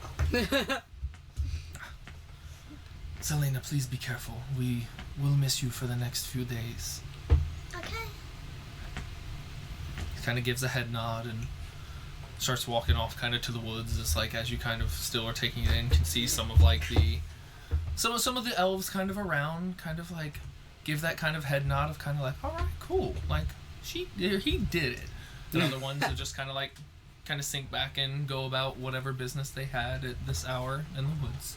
Selena, please be careful. We will miss you for the next few days. Okay. He kind of gives a head nod and starts walking off kind of to the woods. It's as you kind of still are taking it in, can see some of some of the elves kind of around, kind of give that kind of head nod of kind of all right, cool. He did it. And other ones are just kind of sink back and go about whatever business they had at this hour in the woods.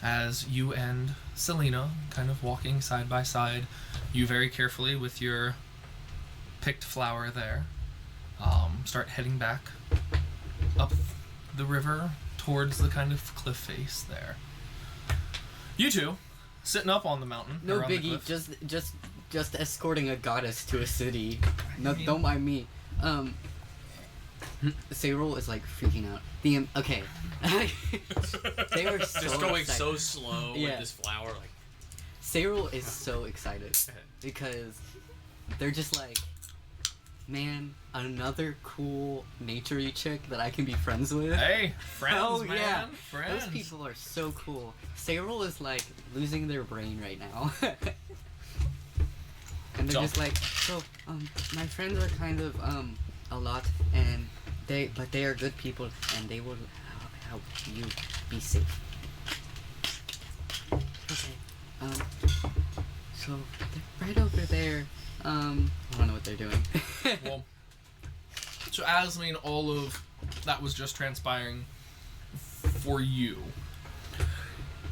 As you and Selena kind of walking side by side, you very carefully with your picked flower there, start heading back up the river towards the kind of cliff face there. You two, sitting up on the mountain. No or on the biggie, cliff. just escorting a goddess to a city. No, don't mind me. Cyril is like freaking out. Okay. They were so Just going excited. so slow Yeah. with this flower, like. Cyril is so excited because they're just like, man, another cool nature-y chick that I can be friends with. Hey, friends, Oh, man. yeah. Friends. Those people are so cool. Cyril is like losing their brain right now. And they're So- just like, so, my friends are kind of, a lot, and they are good people, and they will help you be safe. Okay, so, they're right over there, I don't know what they're doing. Well, so as all of that was just transpiring for you.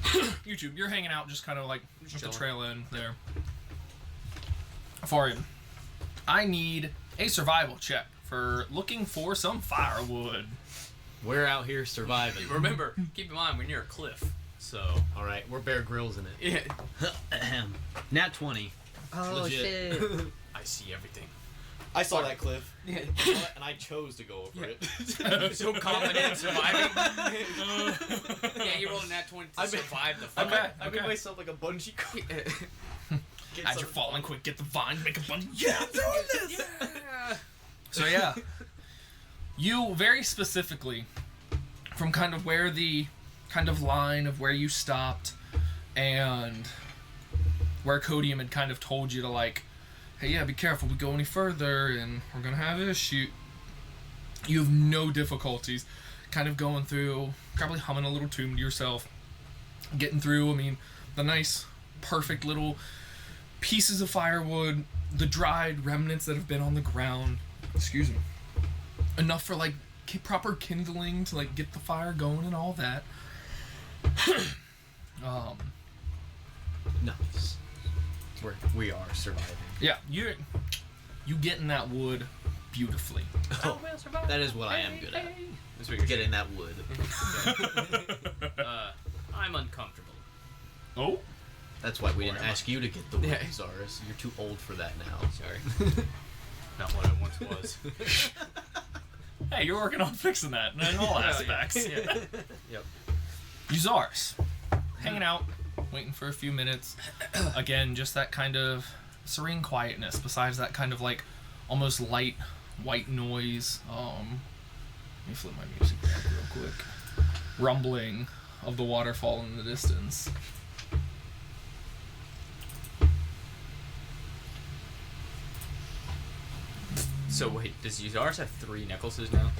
YouTube, you're hanging out just kind of like at the chilling. trail end there. Farian, I need a survival check for looking for some firewood. We're out here surviving. Remember, keep in mind, we're near a cliff, so. All right, we're Bear Grylls in it. Yeah. Nat 20. Oh, Legit. shit. I see everything. I saw that cliff, Yeah. and I chose to go over it. So confident in surviving. Yeah, he rolled a nat 20 to I made- survive the I fight. made myself like a bungee cord. As you're falling, quick, get the vine, make a bunch. Yeah, I'm doing this! So yeah, you very specifically, from kind of where the kind of line of where you stopped and where Codium had kind of told you to like, hey, yeah, be careful, we go any further and we're gonna have issue. You have no difficulties kind of going through, probably humming a little tune to yourself, getting through, the nice, perfect little pieces of firewood, the dried remnants that have been on the ground, excuse me, enough for like proper kindling to like get the fire going and all that. Nice. We are surviving. Yeah, you getting that wood beautifully. Oh, that is what I am good at. That's what you're Getting that wood. I'm uncomfortable. Oh, That's why we Or didn't am I? ask you to get the wood, Yeah. Zaris. You're too old for that now. Sorry. Not what I once was. hey, you're working on fixing that in all aspects. Yeah. Yep. Uzars, hanging out, waiting for a few minutes. Again, just that kind of serene quietness. Besides that kind of like almost light white noise. Let me flip my music back real quick. Rumbling of the waterfall in the distance. So wait, does Uzaris have 3 necklaces now?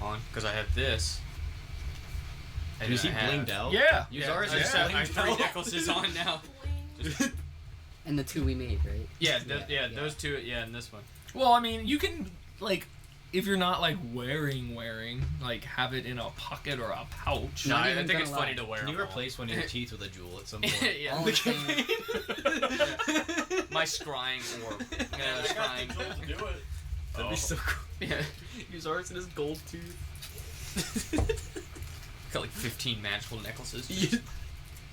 On? Because I have this. And Is then he I have- blinged out? Yeah. Uzaris I is just have blinged 3 out? necklaces on now. And the two we made, right? Yeah, those 2, and this one. Well, you can like, if you're not like wearing, like have it in a pocket or a pouch. No, Not I even think gonna it's lie. funny to wear Can you them all. replace one of your teeth with a jewel at some point? Yeah. All I'm saying- My scrying orb. I'm gonna have a scrying. to do it. That'd be so cool. Yeah. Uzaris and his gold tooth. Got like 15 magical necklaces. Yeah.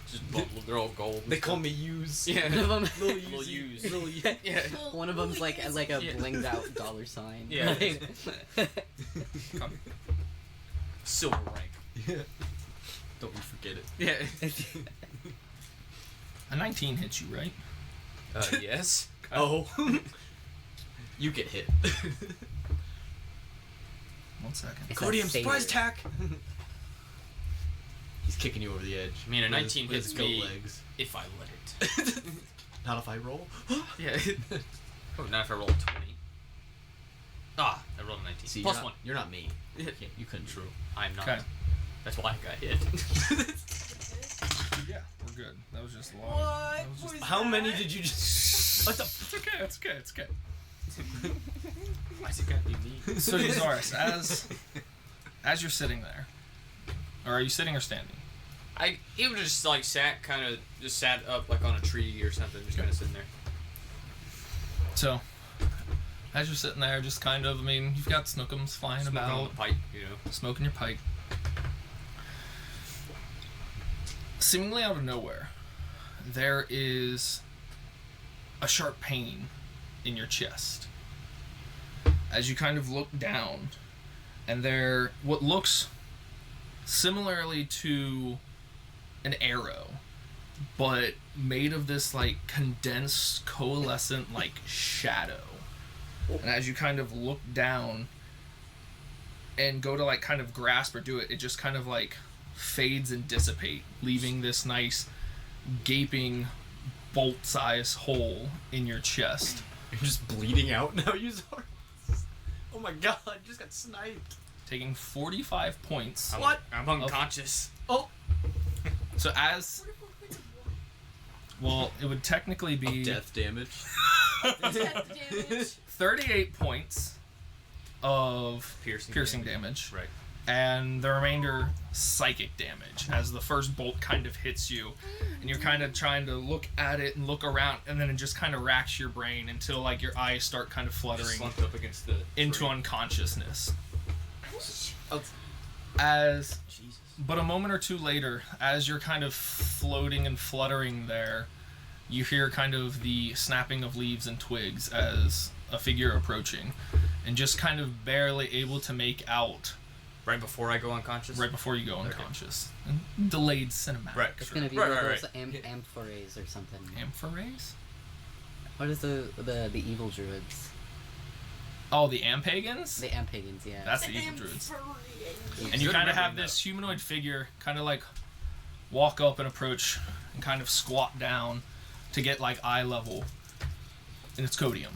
Just bundled. They're all gold. and They call stuff. me Use. Yeah. One of them, Little U's. Little Use. Yeah. one of them's like a Yeah. blinged out dollar sign. Yeah. Like- Silver rank. Yeah. Don't you forget it. Yeah. A 19 hits you, right? Yes. Oh. You get hit. 1 second. It's Codium, a surprise satyr. attack! He's kicking you over the edge. I mean, a with his- 19 with his hits goat me. legs. If I let it. Not if I roll. Yeah. Oh, not if I roll a 20. Ah, I rolled a 19. See, Plus you're not, 1. You're not me. Yeah. You couldn't. True. I'm not. Okay. That's why I got hit. Yeah, we're good. That was just long. What That was just, How many did you just? What the? it's okay. It's okay. It's okay. Why's it gotta be me? So Uzaris, as you're sitting there, or are you sitting or standing? I even just like sat up like on a tree or something, just kind of sitting there. So, as you're sitting there, just kind of, I mean, you've got Snookums flying Smoking on about, the pipe, you know. smoking your pipe. Seemingly out of nowhere, there is a sharp pain in your chest. As you kind of look down, and there, what looks similarly to an arrow, but made of this like condensed, coalescent like shadow. And as you kind of look down and go to like kind of grasp or do it, it just kind of like fades and dissipate, leaving this nice gaping bolt-sized hole in your chest. You're just bleeding out now, Uzor. Oh my god, you just got sniped. Taking 45 points. What? I'm unconscious. Oh. So as... Well, it would technically be... Death damage. Death damage. 38 points of piercing damage. Right. And the remainder psychic damage as the first bolt kind of hits you, and you're kind of trying to look at it and look around, and then it just kind of racks your brain until like your eyes start kind of fluttering Slumped up against the into tree. unconsciousness. Oh. As Jesus. but a moment or two later, as you're kind of floating and fluttering there, you hear kind of the snapping of leaves and twigs as a figure approaching, and just kind of barely able to make out Right before I go unconscious? right before you go unconscious. And delayed cinematic. Right. It's gonna be Right, one of right, those amphorays or something. Amphorays? What is the evil druids? Oh, the Ampagans? The ampagans, yeah. That's the evil druids. Amphorays. And you Good kind of have remembering this humanoid figure kind of like walk up and approach and kind of squat down to get like eye level. And it's Codium.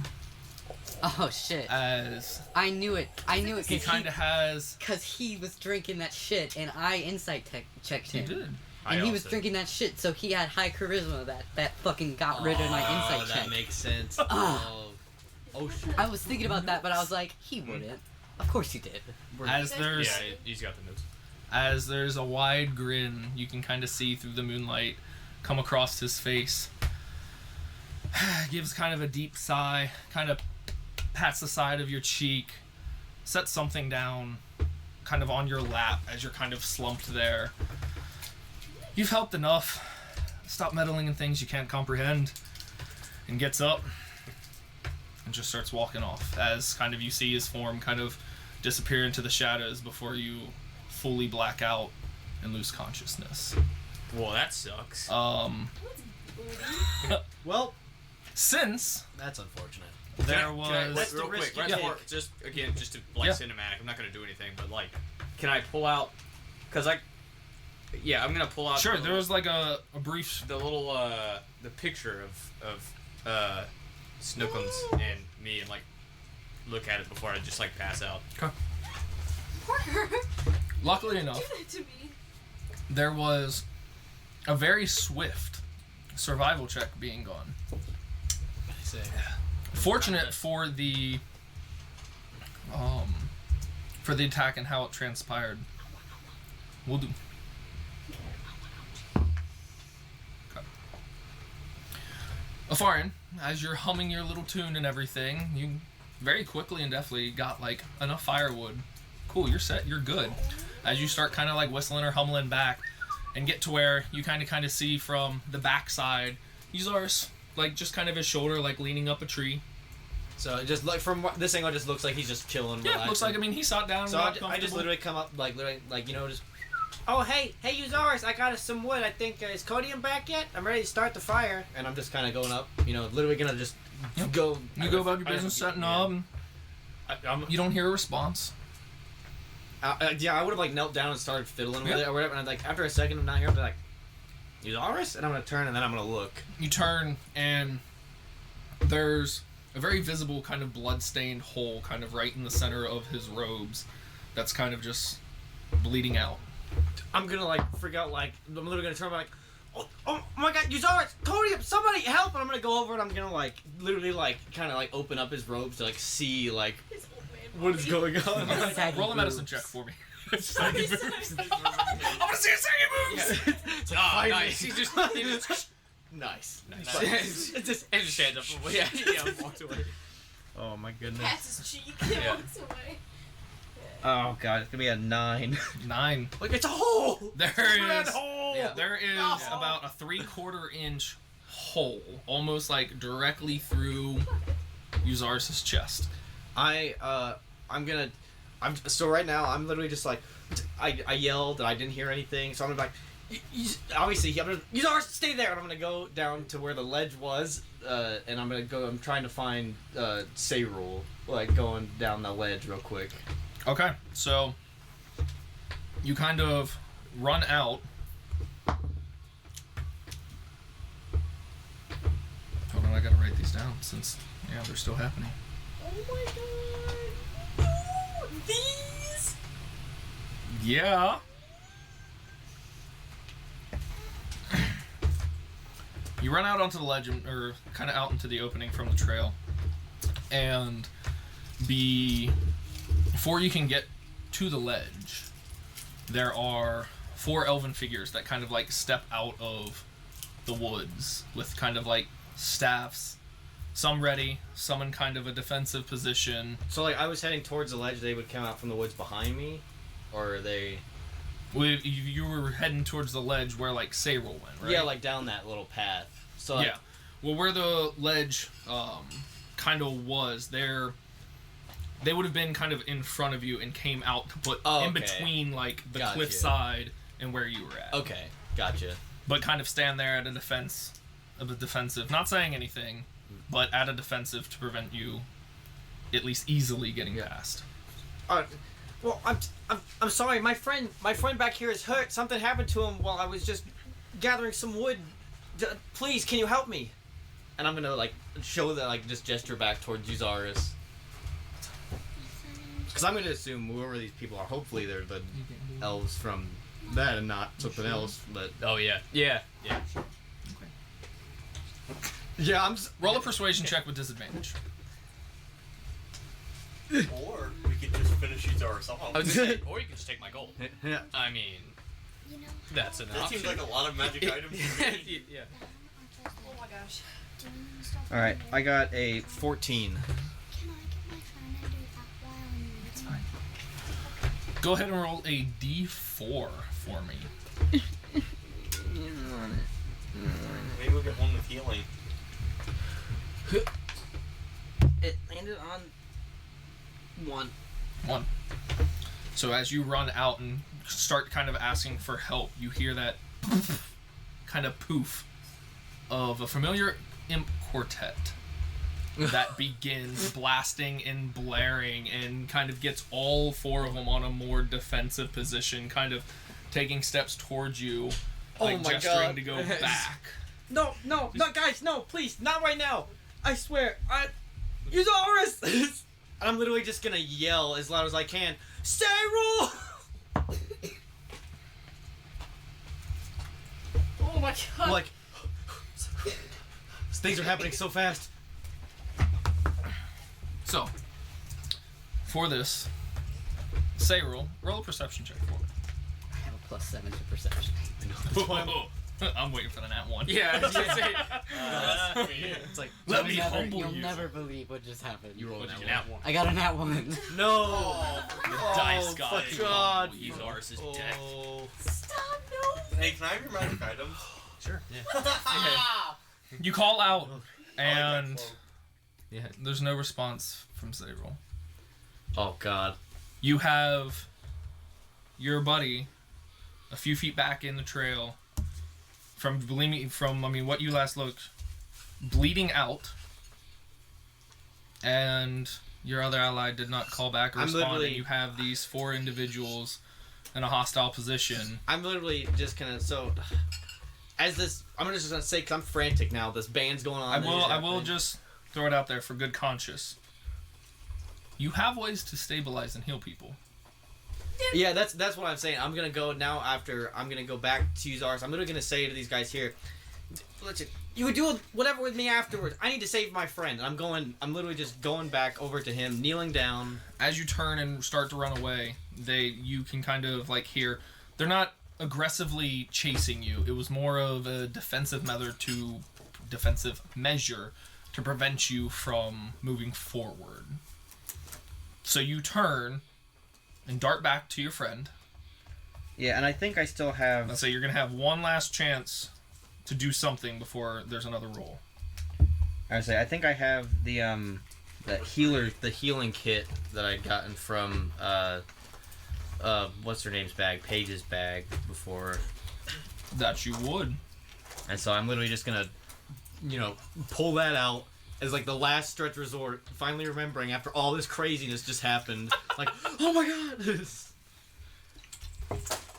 Oh shit! As I knew it. I knew it he because kind of has... because he was drinking that shit, and I insight checked He him. did. And he was drinking that shit, so he had high charisma. That fucking got rid of my insight check. That makes sense. Ah. Oh shit. I was thinking about that, but I was like, he wouldn't. Of course he did. As there's... Yeah, he's got the notes. As there's a wide grin you can kind of see through the moonlight come across his face. Gives kind of a deep sigh, kind of pats the side of your cheek, sets something down kind of on your lap as you're kind of slumped there. You've helped enough. Stop meddling in things you can't comprehend. And gets up and just starts walking off as kind of you see his form kind of disappear into the shadows before you fully black out and lose consciousness. Well, that sucks. Well, Since that's unfortunate. there was... Let's real quick, right before, just to like Yeah. cinematic. I'm not gonna do anything, but like, can I pull out? Cause I'm gonna pull out. Sure, the there was like a brief... the little the picture of Snookums and me, and like look at it before I just like pass out. Poor her. Luckily Do enough, that to me. there was a very swift survival check being gone. I say. Fortunate for the attack and how it transpired. We'll do. Okay. Afarian, as you're humming your little tune and everything, you very quickly and deftly got like enough firewood. Cool, you're set, you're good. As you start kind of like whistling or humming back and get to where you kind of see from the backside, Uzar's like just kind of his shoulder like leaning up a tree. So it just like from this angle, it just looks like he's just chilling. Yeah, relaxing. looks like, I mean, he sat down. So got I just comfortable. literally come up, like just. Oh hey Uzaris, I got us some wood. I think is Codium back yet? I'm ready to start the fire. And I'm just kind of going up, literally gonna just go. You go about your business, setting up. And I'm, you don't hear a response. yeah, I would have like knelt down and started fiddling with Yeah. it or whatever. And I'm like, after a second of not hearing, I'll be like, Uzaris, and I'm gonna turn and then I'm gonna look. You turn and there's a very visible kind of blood-stained hole kind of right in the center of his robes that's kind of just bleeding out. I'm gonna like freak out, like I'm literally gonna turn and be like, oh my god, Uzaris, Codium, somebody help! And I'm gonna go over and I'm gonna like literally like kind of like open up his robes to like see like His old man what is body. going on. Saggy Roll a medicine boobs. check for me. Sorry, sorry. I want to see a saggy boobs! It's Oh, finally- nice. He just nice. Nice. It's just and just hands up. Yeah, walked away. Oh my goodness. Pats his cheek and Yeah. walks away. Oh god, it's gonna be a 9. 9. Like it's a hole. There Red is. hole. Yeah. There is about a 3/4 inch hole, almost like directly through Uzaris' chest. So right now I'm literally just like, I yelled and I didn't hear anything, so I'm gonna be like, obviously I'm gonna, Uzaris, stay there, and I'm gonna go down to where the ledge was, and I'm trying to find Sayrul, like going down the ledge real quick. Okay, so you kind of run out. Hold on, I gotta write these down since they're still happening. Oh my god. Ooh, these. Yeah. You run out onto the ledge, or kind of out into the opening from the trail, and before you can get to the ledge, there are 4 elven figures that kind of like step out of the woods with kind of like staffs, some ready, some in kind of a defensive position. So like I was heading towards the ledge, they would come out from the woods behind me, or are they? You were heading towards the ledge where like Sayrul went, right? Yeah, like down that little path. So like, Yeah. Well, where the ledge kind of was, they would have been kind of in front of you and came out to put in between like the Gotcha. cliffside and where you were at. Okay, gotcha. But kind of stand there at a defensive, not saying anything, but at a defensive to prevent you at least easily getting past. Well, I'm sorry. My friend back here is hurt. Something happened to him while I was just gathering some wood. Please, can you help me? And I'm gonna like show that, like just gesture back towards Uzaris. Because I'm gonna assume whoever these people are, hopefully they're the elves from that and not something else. But Oh yeah. Yeah. yeah, Roll a persuasion check with disadvantage. Or we could just finish Uzaris off. I was gonna say, or you can just take my gold. yeah. I mean, You know, that's an That option. seems like a lot of magic items. Yeah. Oh my gosh. doing stuff. All right, over I got a 14. Can I get my phone and do that while I'm It's fine. Go ahead and roll a d4 for me. Maybe we'll get one with healing. It landed on 1. 1. So as you run out and start kind of asking for help, you hear that kind of poof of a familiar imp quartet that begins blasting and blaring and kind of gets all 4 of them on a more defensive position, kind of taking steps towards you, like Oh my gesturing God. to go back. No, guys, no, please, not right now. I swear, Uzaris! And I'm literally just gonna yell as loud as I can, Sayrul! Oh my god. Like, things are happening so fast. So, for this, Sayrul, roll a perception check for me. I have a +7 to perception. I'm waiting for the nat 1. Yeah. I was gonna say, It's like, Let me You'll never, humble you'll you. never believe what just happened. you rolled What'd you that get? one. I got a nat 1. no! Dice god. fuck God. Uzaris is dead. Oh. Stop, no. Hey, can I have your magic items? Sure. You call out, I and like that quote. there's no response from Sayrul. Oh, God. You have your buddy a few feet back in the trail from what you last looked, bleeding out, and your other ally did not call back or I'm respond, literally- and you have these 4 individuals in a hostile position. I'm literally just gonna, I'm just gonna say, because I'm frantic now, this band's going on. I will just throw it out there for good conscience. You have ways to stabilize and heal people. Yeah, that's what I'm saying. I'm gonna go now after. I'm gonna go back to Uzaris. I'm literally gonna say to these guys here, listen, you would do whatever with me afterwards. I need to save my friend. And I'm literally just going back over to him, kneeling down. As you turn and start to run away, you can kind of like hear, they're not aggressively chasing you. It was more of a defensive measure to prevent you from moving forward. So you turn and dart back to your friend. Yeah, and I think I still have... Let's say you're going to have one last chance to do something before there's another roll. I think I have the healing kit that I'd gotten from what's her name's bag, Paige's bag before. That you would. And so I'm literally just gonna, pull that out as like the last stretch resort. Finally remembering after all this craziness just happened, like, oh my god.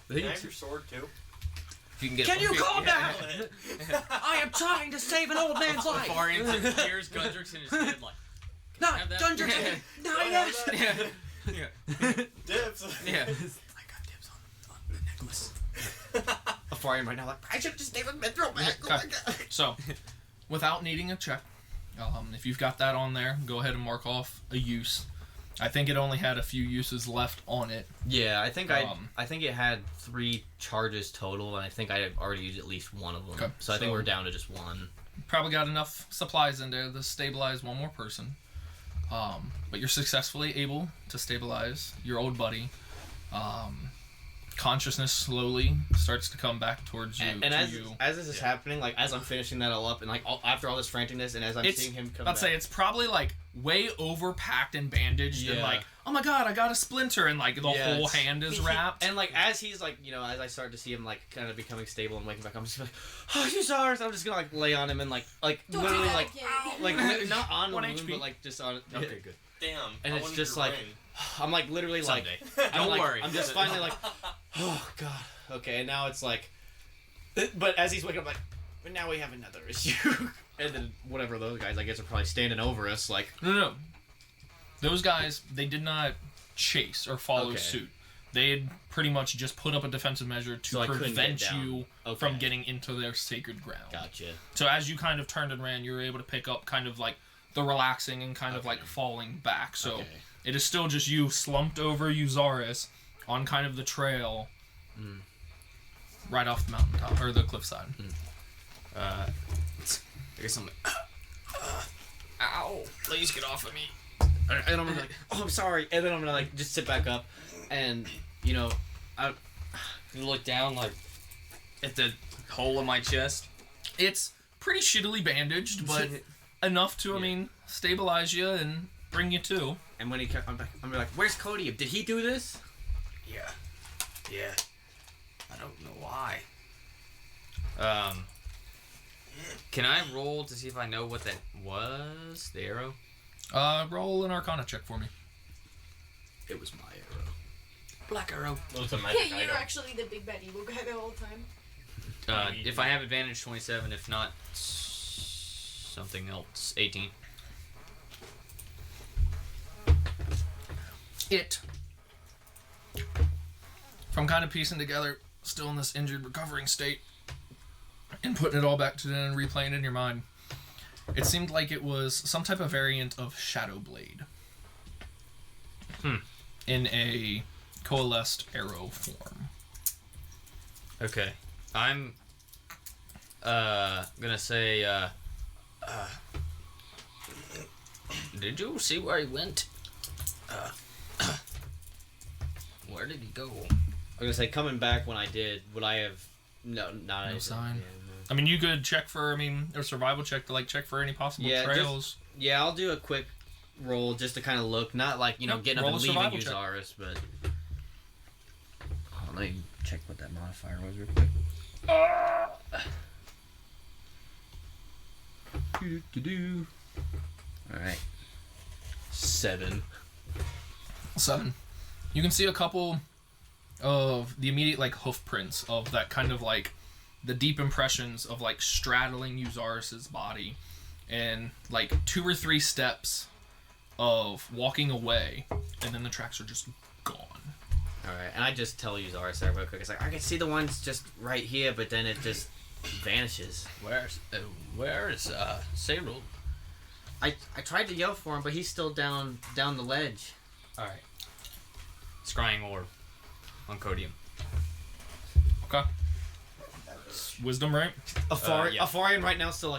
Can I have your sword too? If you can get Can you calm down? Yeah. I am trying to save an old man's life. Barbarians in tears, Gundrix in his head, like, No, have that? Dungeon. No, yes. yeah. Dips. Yeah. I got dibs on the necklace. Afarian right now, like, I should just name a mithril back. Oh my god. So, without needing a check, if you've got that on there, go ahead and mark off a use. I think it only had a few uses left on it. Yeah, I think I think it had 3 charges total, and I think I had already used at least one of them. Okay, So I think we're down to just one. Probably got enough supplies in there to stabilize one more person. But you're successfully able to stabilize your old buddy. Consciousness slowly starts to come back towards you. And as this is happening, like as I'm finishing that all up, and like after all this franticness, and as I'm seeing him come back, I'd say it's probably like way overpacked and bandaged, and like, oh my god, I got a splinter, and like the whole hand is wrapped. And like as he's like, as I start to see him like kind of becoming stable and waking back, I'm just like, oh, you sorry. I'm just gonna like lay on him and like Don't literally do that like again. like not on the 1 wound, HP. but like just on. Okay, good. Damn. And I it's wanted just your like, ring. I'm like literally like, Someday. I'm Don't like, worry. I'm just finally like, oh god, okay. And now it's like, but as he's waking up, like, but now we have another issue. And then whatever those guys, I guess, are probably standing over us, like, No. Those guys, they did not chase or follow Okay. suit. They had pretty much just put up a defensive measure to So I couldn't prevent get down. you Okay. from getting into their sacred ground. gotcha. So as you kind of turned and ran, you were able to pick up kind of like the relaxing and kind of like falling back. So Okay. it is still just you slumped over Euzaris on kind of the trail right off the mountaintop or the cliffside. I guess I'm like, ow, please get off of me. And I'm like, oh, I'm sorry. And then I'm gonna like just sit back up, and I You look down like at the hole in my chest. It's pretty shittily bandaged, but enough to, I mean, stabilize you and bring you to. and when I'm like, where's Cody? Did he do this? Yeah. I don't know why. Can I roll to see if I know what that was? The arrow? Roll an Arcana check for me. It was my arrow. Black arrow. Well, it's a magic Yeah, item. you're actually the big bad evil guy the whole time. If I have advantage, 27. If not, something else, 18. It, from kind of piecing together, still in this injured, recovering state, and putting it all back to and replaying it in your mind, it seemed like it was some type of variant of Shadow Blade. In a coalesced arrow form. Okay. I'm gonna say, did you see where he went? Where did he go? I was gonna say, coming back when I did, would I have no sign. Yeah, I mean, you could check for, a survival check to, check for any possible trails. yeah, I'll do a quick roll just to kind of look, not like, Yep, getting up roll and a leaving survival check. Euzaris, but... Let me check what that modifier was real quick. Alright. 7. 7. You can see a couple of the immediate hoof prints of that kind of the deep impressions of straddling Euzaris's body, and 2 or 3 steps of walking away, and then the tracks are just gone. Alright, and I just tell Euzaris that real quick. It's like, I can see the ones just right here, but then it just vanishes. Where is Cyril? I tried to yell for him, but he's still down the ledge. All right. Scrying orb on Codium. Okay. Wisdom, right? Afarian, yeah. Afarian right now still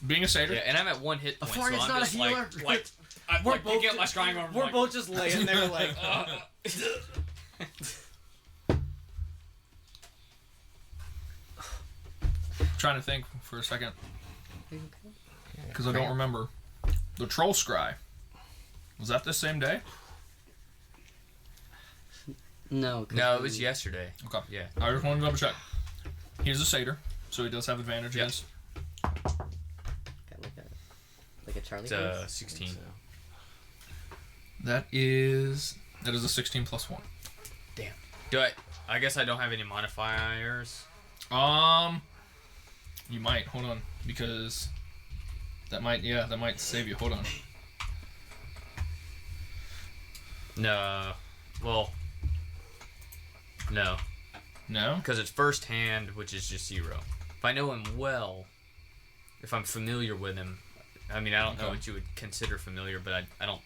Being a satyr. Yeah, and I'm at 1 hit point, so Afarian's I'm not just a healer. I'm We're like both picking up ju- my scrying arm. We're like, both just laying there like. Trying to think for a second. Because I don't remember. The troll scry. Was that the same day? No. 'cause No, it was yesterday. Okay. Yeah. I just wanted to double check. He's a satyr, so he does have advantage. Yep. Yes. Got like a Charlie It's horse? 16. That is a 16 plus 1. Do I guess I don't have any modifiers. You might. Hold on, because that might save you. Hold on. No. Well. No. No. Because it's first hand, which is just 0. If I know him well, if I'm familiar with him, I mean, I don't know Okay. what you would consider familiar, but I don't.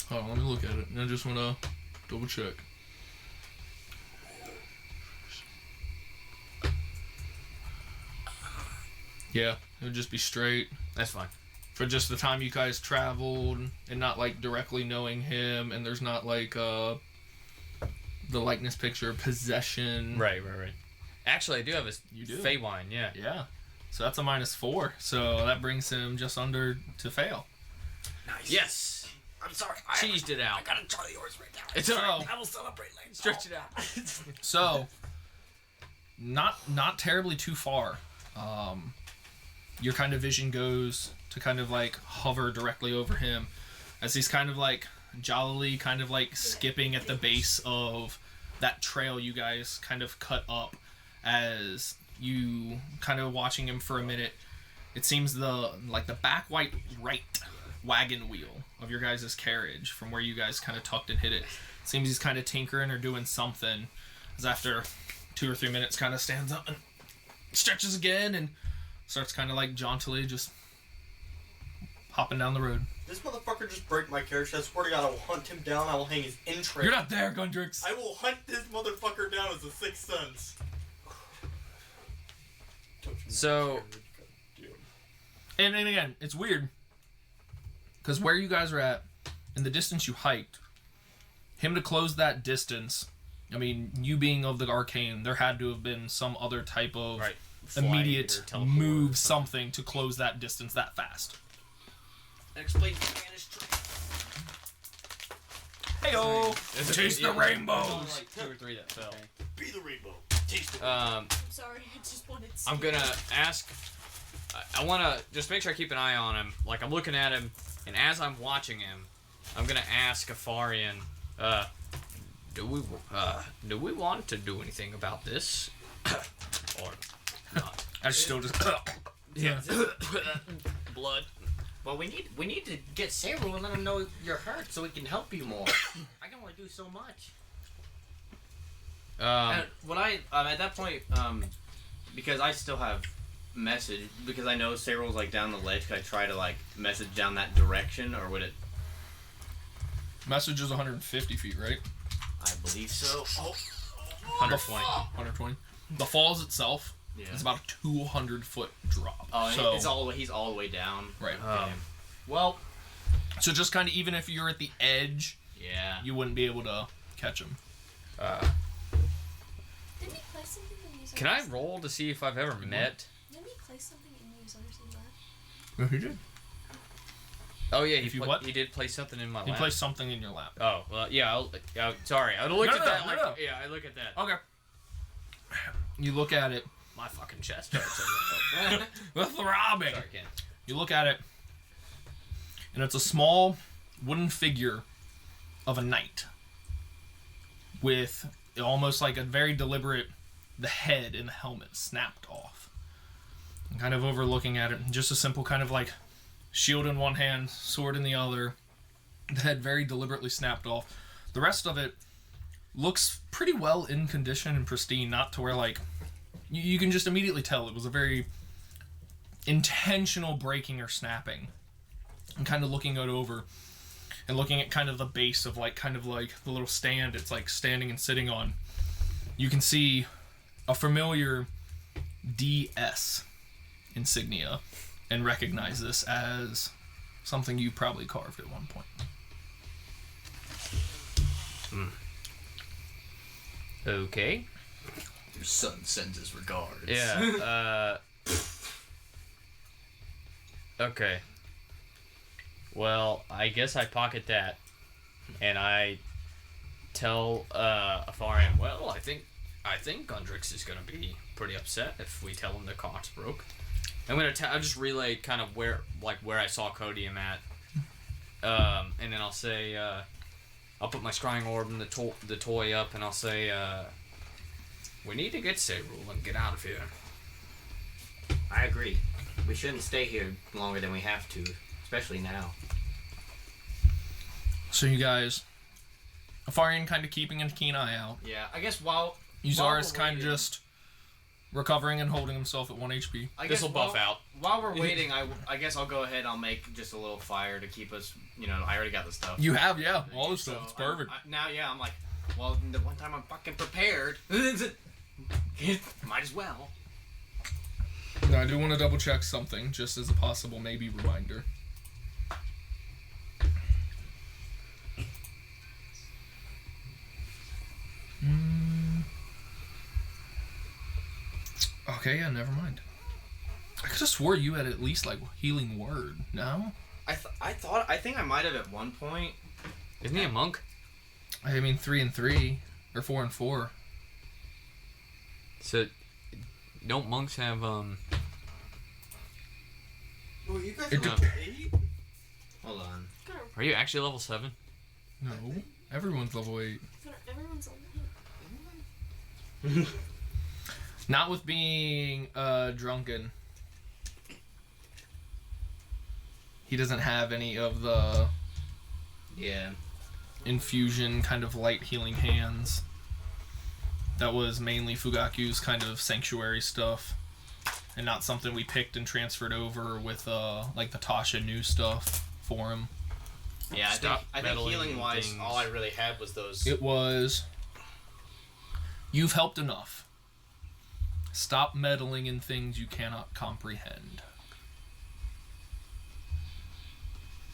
Hold on, let me look at it. I just want to double check. Yeah, it would just be straight. That's fine. For just the time you guys traveled and not like directly knowing him, and there's not like the likeness picture possession. Right. Actually, I do have a You do? Feywine, yeah. Yeah. So that's a -4. So that brings him just under to fail. Nice. Yes! I'm sorry. Cheesed it out. I got a Charlie horse right now. It's alright. I will celebrate later. Stretch it out. So not terribly too far. Your kind of vision goes to kind of like hover directly over him as he's kind of like jollily kind of like skipping at the base of that trail you guys kind of cut up. As you kind of watching him for a minute, it seems the back right wagon wheel of your guys' carriage from where you guys kind of tucked and hid it, seems he's kind of tinkering or doing something, as after 2 or 3 minutes kind of stands up and stretches again and starts kind of like jauntily just hopping down the road. This motherfucker just break my character. I swear to God, I will hunt him down. I will hang his entrails. You're not there, Gundrix. I will hunt this motherfucker down as a sixth sense. So- And again, it's weird because where you guys are at and the distance you hiked, him to close that distance, I mean, you being of the arcane, there had to have been some other type of Right. immediate Flight or teleport or move, something to close that distance that fast. Explain Spanish. Heyo! It's Chase the rainbows! Like 2 or 3 that fell. Be the rainbow. Taste it. I'm sorry, I just wanted to I'm gonna ask. I want to just make sure I keep an eye on him. Like I'm looking at him, and as I'm watching him, I'm gonna ask Afarian, do we want to do anything about this, or not? I still just Yeah. Blood. Well, we need to get Saru and let him know you're hurt so we can help you more. I can only do so much. And when at that point, because I still have message, because I know Saryl's like down the ledge, could I try to like message down that direction, or would it? Message is 150 feet, right? I believe so. Oh, 120. 120. The falls itself yeah. is about a 200-foot drop. Oh, so, he's all the way down. right. Okay. Well, So just kind of, even if you're at the edge, yeah. you wouldn't be able to catch him. Didn't he play something in User's Can I roll to see if I've ever met? Didn't he play something in User's lab? Yeah, he did. Oh yeah, If you he what? he did play something in my He lap. placed something in your lap. Oh well, yeah. Sorry, I looked No, at that. no, Like, no. Yeah, I look at that. Okay. You look at it. My fucking chest hurts. The throbbing. Sorry, Ken. You look at it, and it's a small wooden figure of a knight with almost like a very deliberate, the head and the helmet snapped off. And kind of overlooking at it, just a simple kind of like shield in one hand, sword in the other, the head very deliberately snapped off. The rest of it looks pretty well in condition and pristine, not to where like you can just immediately tell it was a very intentional breaking or snapping. And kind of looking it over and looking at kind of the base of like kind of like the little stand it's like standing and sitting on, you can see a familiar DS insignia and recognize this as something you probably carved at one point. Okay. Your son sends his regards. Yeah. Okay. Well, I guess I pocket that, and I tell Afarian, well, I think Gundrix is gonna be pretty upset if we tell him the cart's broke. I'll just relay kind of where I saw Codium at, and then I'll say, I'll put my scrying orb and the toy up, and I'll say, we need to get Sayrul and get out of here. I agree. We shouldn't stay here longer than we have to, especially now. So you guys, Afarian kind of keeping a keen eye out. Yeah, I guess while Uzaris we're kind of waiting- just recovering and holding himself at 1 HP. I This guess will buff out. While we're waiting, I guess I'll go ahead. I'll make just a little fire to keep us. I already got the stuff. You have, yeah, all this So stuff. It's perfect. I'm like, well, the one time I'm fucking prepared, might as well. Now, I do want to double check something, just as a possible maybe reminder. Okay, yeah, never mind. I could have swore you had at least, healing word, no? I think I might have at one point. Isn't he a monk? I mean, 3 and 3, or 4 and 4. So, don't monks have, Oh, you guys It are dep- 8? Hold on. are you actually level 7? No, everyone's level 8. Everyone's on Not with being drunken. He doesn't have any of the Yeah. infusion kind of light healing hands. That was mainly Fugaku's kind of sanctuary stuff, and not something we picked and transferred over with the Tasha new stuff for him. Yeah, Stop I think meddling healing wise, things. all I really had was those. It was, you've helped enough. Stop meddling in things you cannot comprehend.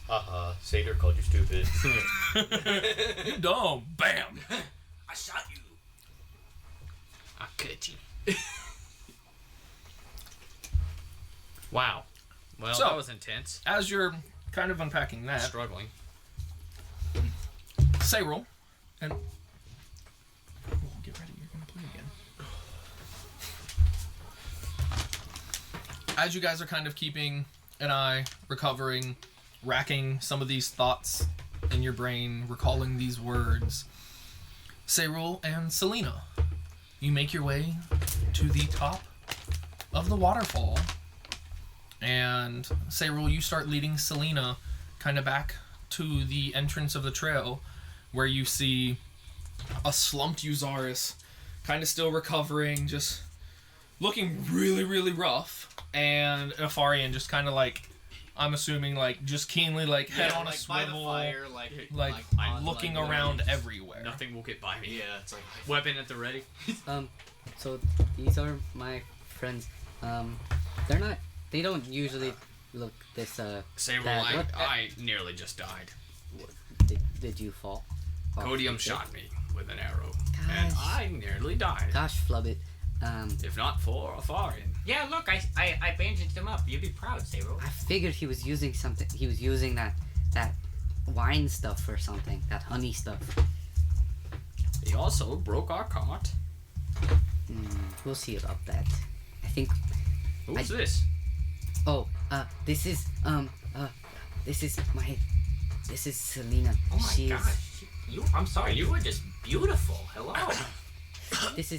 Haha, Seder called you stupid. You dumb. Bam. I shot you. I cut you. Wow. Well, So- that was intense. As you're kind of unpacking that, Struggling. Sayrul, and get ready, you're gonna play again. As you guys are kind of keeping an eye, recovering, racking some of these thoughts in your brain, recalling these words, Sayrul and Selena, you make your way to the top of the waterfall, and Sayrul, you start leading Selena kind of back to the entrance of the trail, where you see a slumped Uzaris, kind of still recovering, just looking really, really rough, and Afarian just kind of I'm assuming just keenly head on a by the swivel, fire, I'm looking like, around everywhere. Nothing will get by me. Yeah, it's like Weapon at the ready. So these are my friends. They don't usually look this, Say, bad. well, What- I nearly just died. did you fall? Codium shot me with an arrow, and Gosh. I nearly died. Gosh, Flubbit. If not for Afarian. Yeah, look, I bandaged him up. You'd be proud, Sero. I figured he was using something. He was using that wine stuff or something. That honey stuff. He also broke our cart. We'll see about that. I think. Who's this? Oh, this is Selena. Oh my She gosh. I'm sorry, you were just beautiful. Hello. This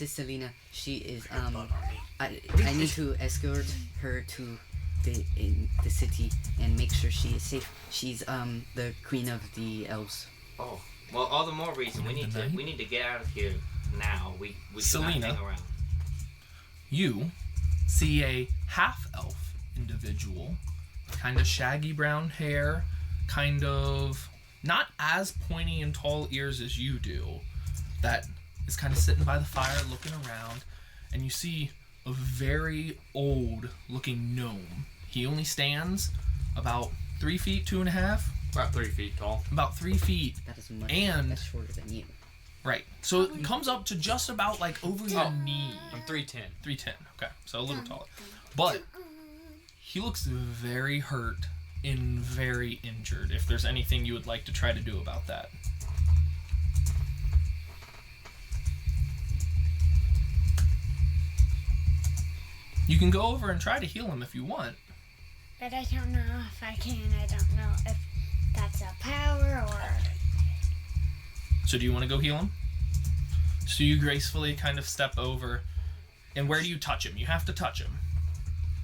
is Selena. She is I need to escort her to the city and make sure she is safe. She's the queen of the elves. Oh, well, all the more reason we need to get out of here now. We cannot Selena. hang around. You see a half-elf individual, kind of shaggy brown hair, kind of not as pointy and tall ears as you do, that is kind of sitting by the fire looking around, and you see a very old looking gnome. He only stands about 3 feet, 2.5. About 3 feet tall. About 3 feet. That is much And- shorter than you. Right. So it comes up to just about like over your knee. I'm 3'10". 310. Okay. So a little taller. But he looks very hurt and very injured. If there's anything you would like to try to do about that. You can go over and try to heal him if you want. But I don't know if I can. I don't know if that's a power or. So do you want to go heal him? So you gracefully kind of step over. And where do you touch him? You have to touch him.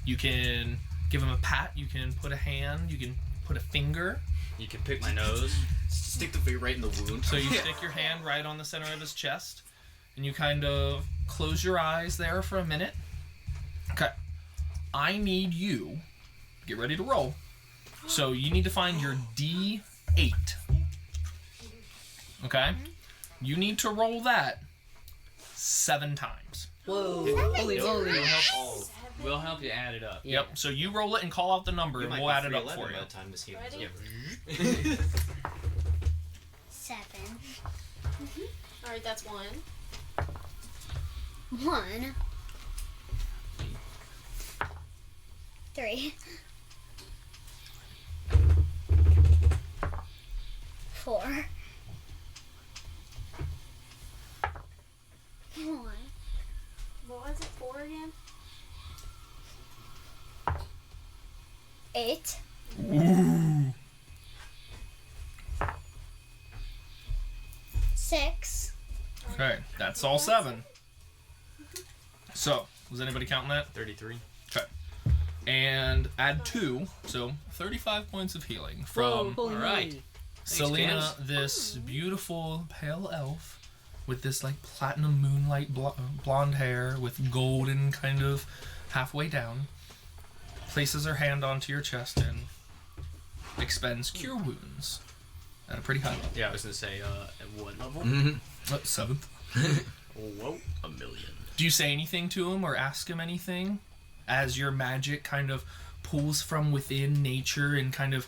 You can give him a pat. You can put a hand. You can put a finger. You can pick my nose. Stick the finger right in the wound. So you stick your hand right on the center of his chest. And you kind of close your eyes there for a minute. Okay. I need you. Get ready to roll. So you need to find your D8. Okay? You need to roll that 7 times. Whoa! Holy moly! We'll help you add it up. Yeah. Yep. So you roll it and call out the number, and we'll add it up for you. By the time this heals. Ready? Yeah. 7. Alright, that's 1. 1. 3. 4. 1. What was it, 4 again? 8. Ooh. 6. Okay, that's all 7. So, was anybody counting that? 33. Okay. And add 2, so 35 points of healing from Holy Alright. moly. Selena, this beautiful pale elf with this like platinum moonlight blonde hair with golden kind of halfway down, places her hand onto your chest and expends cure wounds at a pretty high level. Yeah, I was gonna say, at what level? 7th. Whoa. 1,000,000. Do you say anything to him or ask him anything as your magic kind of pulls from within nature and kind of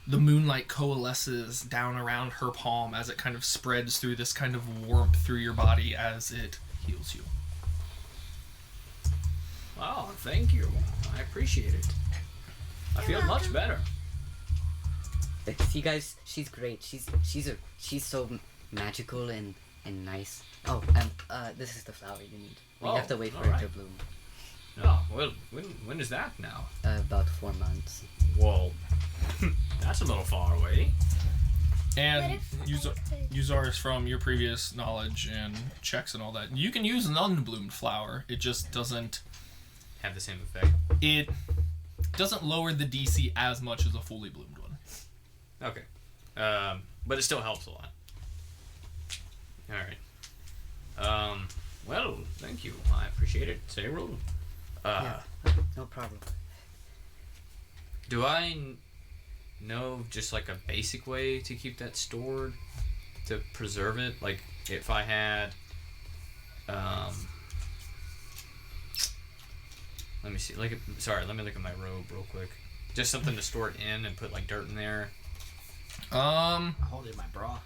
the moonlight coalesces down around her palm as it kind of spreads through this kind of warmth through your body as it heals you? Wow, thank you. I appreciate it. I feel much better. See, guys, she's great. She's so magical and nice. Oh, this is the flower you need. We Oh, have to wait for alright. it to bloom. Oh, well, when is that now? About 4 months. Whoa. That's a little far away. And Uzaris, from your previous knowledge and checks and all that, you can use an unbloomed flower. It just doesn't... Have the same effect. It doesn't lower the DC as much as a fully bloomed one. Okay. But it still helps a lot. Alright. Well, thank you. I appreciate it. Cyril. Yeah, no problem. Do I know just like a basic way to keep that stored? To preserve it? Like, if I had... Let me see. Let me look at my robe real quick. Just something to store it in and put like dirt in there. I hold it in my bra.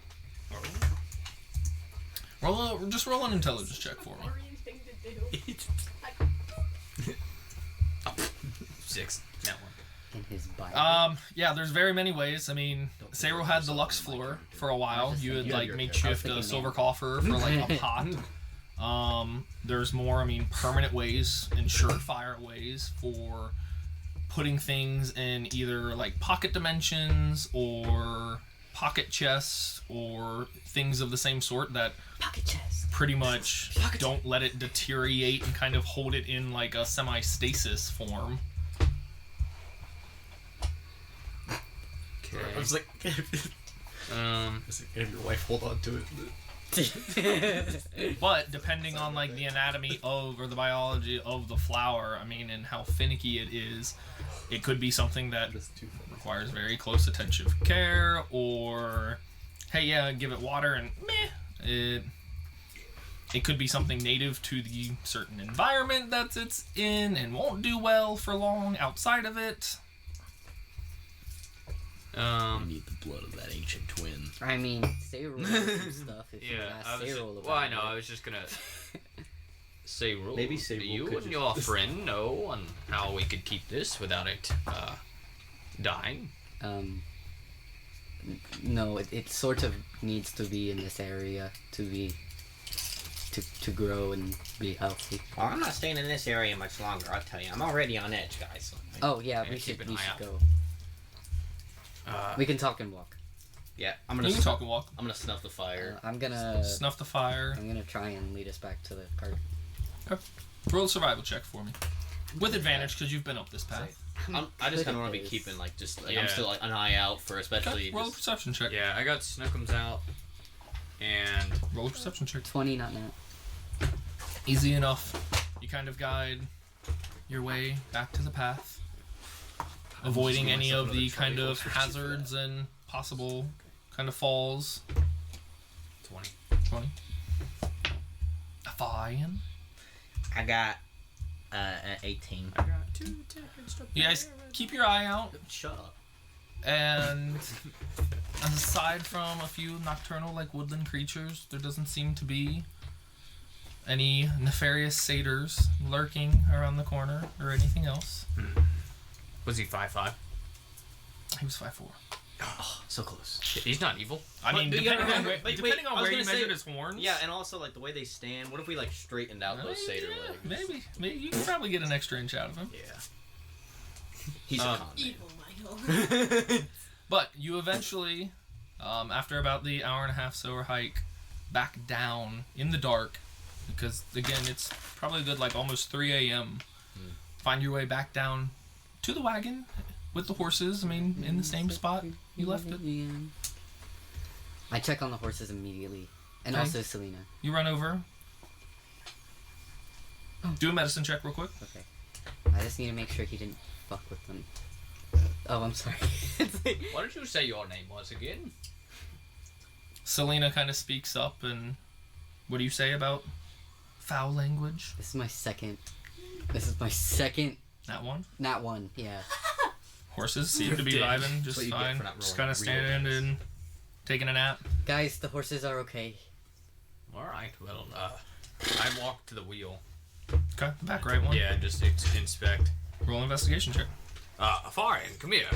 Just roll an intelligence check for me. Boring thing to do. 6. That one. In his Bible. Yeah, there's very many ways. I mean, Cyril had the Lux floor for a while. You would like makeshift a silver coffer for like a pot. There's more, I mean, permanent ways and surefire ways for putting things in either like pocket dimensions or pocket chests or things of the same sort that Pocket chest. pretty much don't let it deteriorate and kind of hold it in like a semi-stasis form. Okay. I was like, have your wife hold on to it. But depending on like the anatomy of or the biology of the flower, I mean, and how finicky it is, it could be something that requires very close attention care, or hey, yeah, give it water and meh, It could be something native to the certain environment that it's in and won't do well for long outside of it. We need the blood of that ancient twin. I mean, say roll some stuff if you ask say roll about well, I know. it. I was just gonna say roll. Maybe say Do roll you could and just- your friend know on how we could keep this without it dying? No, it sort of needs to be in this area to be to grow and be healthy. Well, I'm not staying in this area much longer, I'll tell you. I'm already on edge, guys. Oh yeah, Yeah, we keep should an eye out. go. Uh, We can talk and walk. Yeah, I'm You gonna can talk and walk. I'm gonna snuff the fire. I'm gonna Snuff the fire. try and lead us back to the cart. Roll a survival check for me. With advantage, because you've been up this path. I just kind of want to be Goodness. keeping like just like Yeah. I'm still like an eye out for especially. Okay, roll a Just, perception check. yeah, I got Snookums out, and Roll a perception check. 20, not nat. Easy enough. You kind of guide your way back to the path, avoiding any of the kind of hazards and possible kind of falls. 20. 20. Fine. I got an 18. I got 2 seconds to You guys keep your eye out, shut up. and aside from a few nocturnal, like woodland creatures, there doesn't seem to be any nefarious satyrs lurking around the corner or anything else. Was he 5'5"? He was 5'4". So close. He's not evil. I mean, But you gotta depending on remember- where, wait, depending I on was where you gonna say- measured his horns. Yeah, and also like the way they stand. What if we like straightened out those satyr legs? Maybe you can probably get an extra inch out of him. Yeah. He's a con man. Evil Michael. But you eventually, after about the hour and a half so hike, back down in the dark, because again it's probably a good like almost 3 a.m. Find your way back down to the wagon with the horses. I mean, in the same spot you left it. I check on the horses immediately, and Okay. also Selena. You run over. Do a medicine check real quick. Okay. I just need to make sure he didn't fuck with them. Oh, I'm sorry. It's like- What did you say your name was again? Selena kind of speaks up, and what do you say about foul language? This is my second. That one. Not one. Yeah. Horses seem to be Dick. vibing That's just what you get fine. for not Just rolling kind of real standing dice. and taking a nap. Guys, the horses are okay. All right. Well, I walk to the wheel. Okay, the back right one. Yeah, just inspect. Roll an investigation check. Afarian, come here.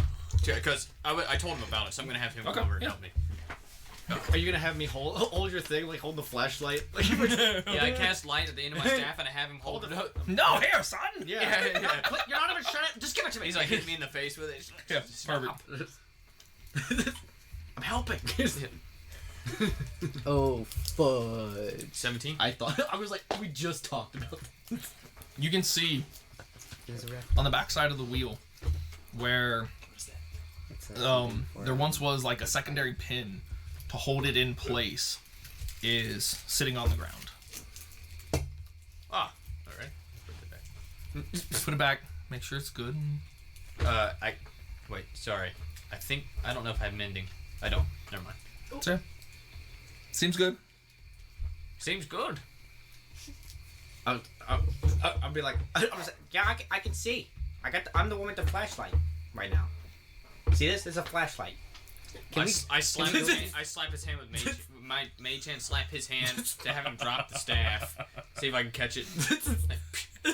Because I told him about it, so I'm gonna have him Okay, come over and yeah. help me. Are you gonna have me hold your thing, like hold the flashlight? Like, Yeah, I cast light at the end of my staff, and I have him hold it up. No, here, son! yeah. Yeah. You're not even trying to. Just give it to me. He's like hitting me in the face with it. Yeah, Stop. perfect. I'm helping. Oh, fudge. 17. I thought I was like, we just talked about. You can see There's a rep. on the back side of the wheel where It's a there once was like a secondary pin to hold it in place is sitting on the ground. Ah, all right. Put it back. Just put it back, make sure it's good. Wait, sorry. I don't know if I have mending. I don't. Never mind. So, seems good. Seems good. I'll be like, I'm just, yeah, I can see. I'm the one with the flashlight right now. See this? This is a flashlight. I slap his hand, I slap his hand with my mage hand. Slap his hand to have him drop the staff. See if I can catch it.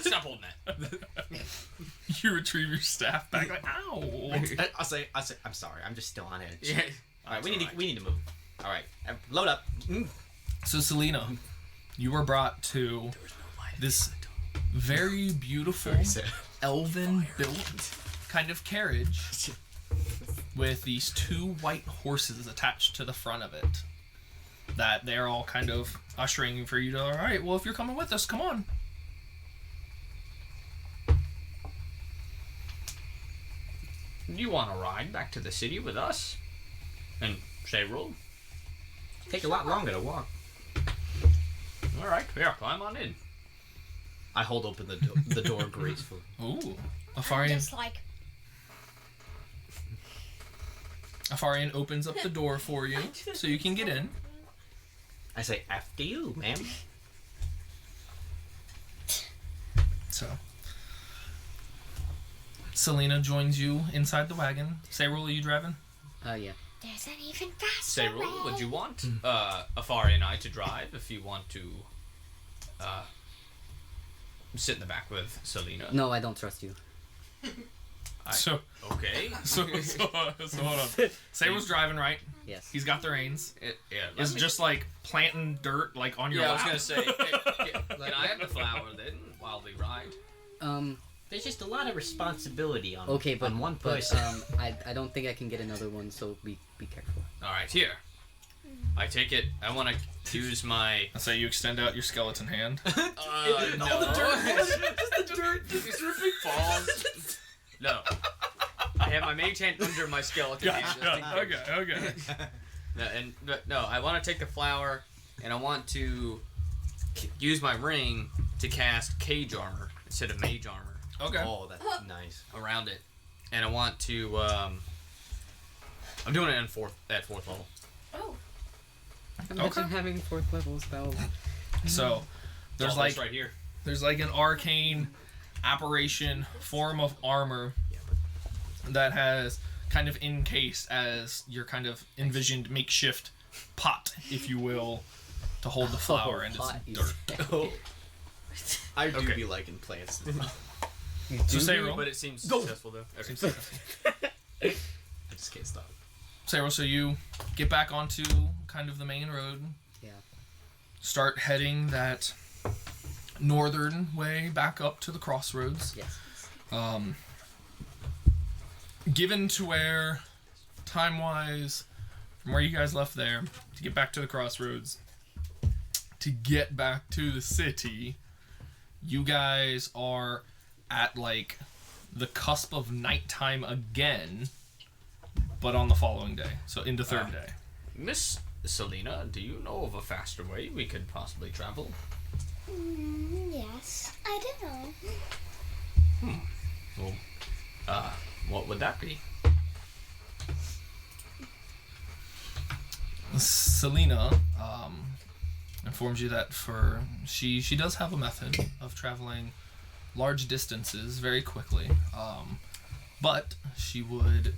Stop holding that. You retrieve your staff back like, ow! I'll say, I'm sorry. I'm just still on edge. Yeah. All right, we need to move. All right, load up. So, Selena, you were brought to this very beautiful, elven built kind of carriage with these 2 white horses attached to the front of it. That they're all kind of ushering for you to, all right, well, if you're coming with us, come on. Do you want to ride back to the city with us? And say roll? Take a lot longer to walk. All right, here, climb on in. I hold open the door gracefully. Ooh. I'm Afarian, just like, Afarian opens up the door for you so you can get in. I say, after you, ma'am. So, Selena joins you inside the wagon. Sayrul, are you driving? Yeah. There's an even faster Say, way. would you want Afari and I to drive if you want to sit in the back with Selena? No, I don't trust you. So Okay. hold on. Sayrul's driving, right? Yes. He's got the reins. Yeah. It's just like planting dirt like on your Yeah, I lap. was gonna say. Can I have the flower then while we ride? There's just a lot of responsibility on Okay, but on one person. I don't think I can get another one, so be careful. All right, here. I take it. I want to use my. I say you extend out your skeleton hand. No. the dirt. Just dripping balls. No. I have my mage hand under my skeleton hand. just in case. Okay. No, I want to take the flower, and I want to use my ring to cast cage armor instead of mage armor Okay. Oh, that's nice. around it, and I want to. I'm doing it at fourth level. Oh. Imagine having 4th level spells. So there's All like this right here. there's like an arcane apparition form of armor that has kind of encased as your kind of envisioned makeshift pot, if you will, to hold the flower and pot, its you dirt. Oh. I do Okay. be liking plants. So Sayrul, But it seems successful though. Okay. I just can't stop. Sayrul, so you get back onto kind of the main road. Yeah. Start heading that northern way back up to the crossroads. Yes. Given to where, time-wise, from where you guys left there, to get back to the crossroads, to get back to the city, you guys are at, like, the cusp of nighttime again, but on the following day. So into third day. Miss Selena, do you know of a faster way we could possibly travel? Yes, I do know. Well, what would that be? Selena informs you that she does have a method of traveling large distances very quickly, but she would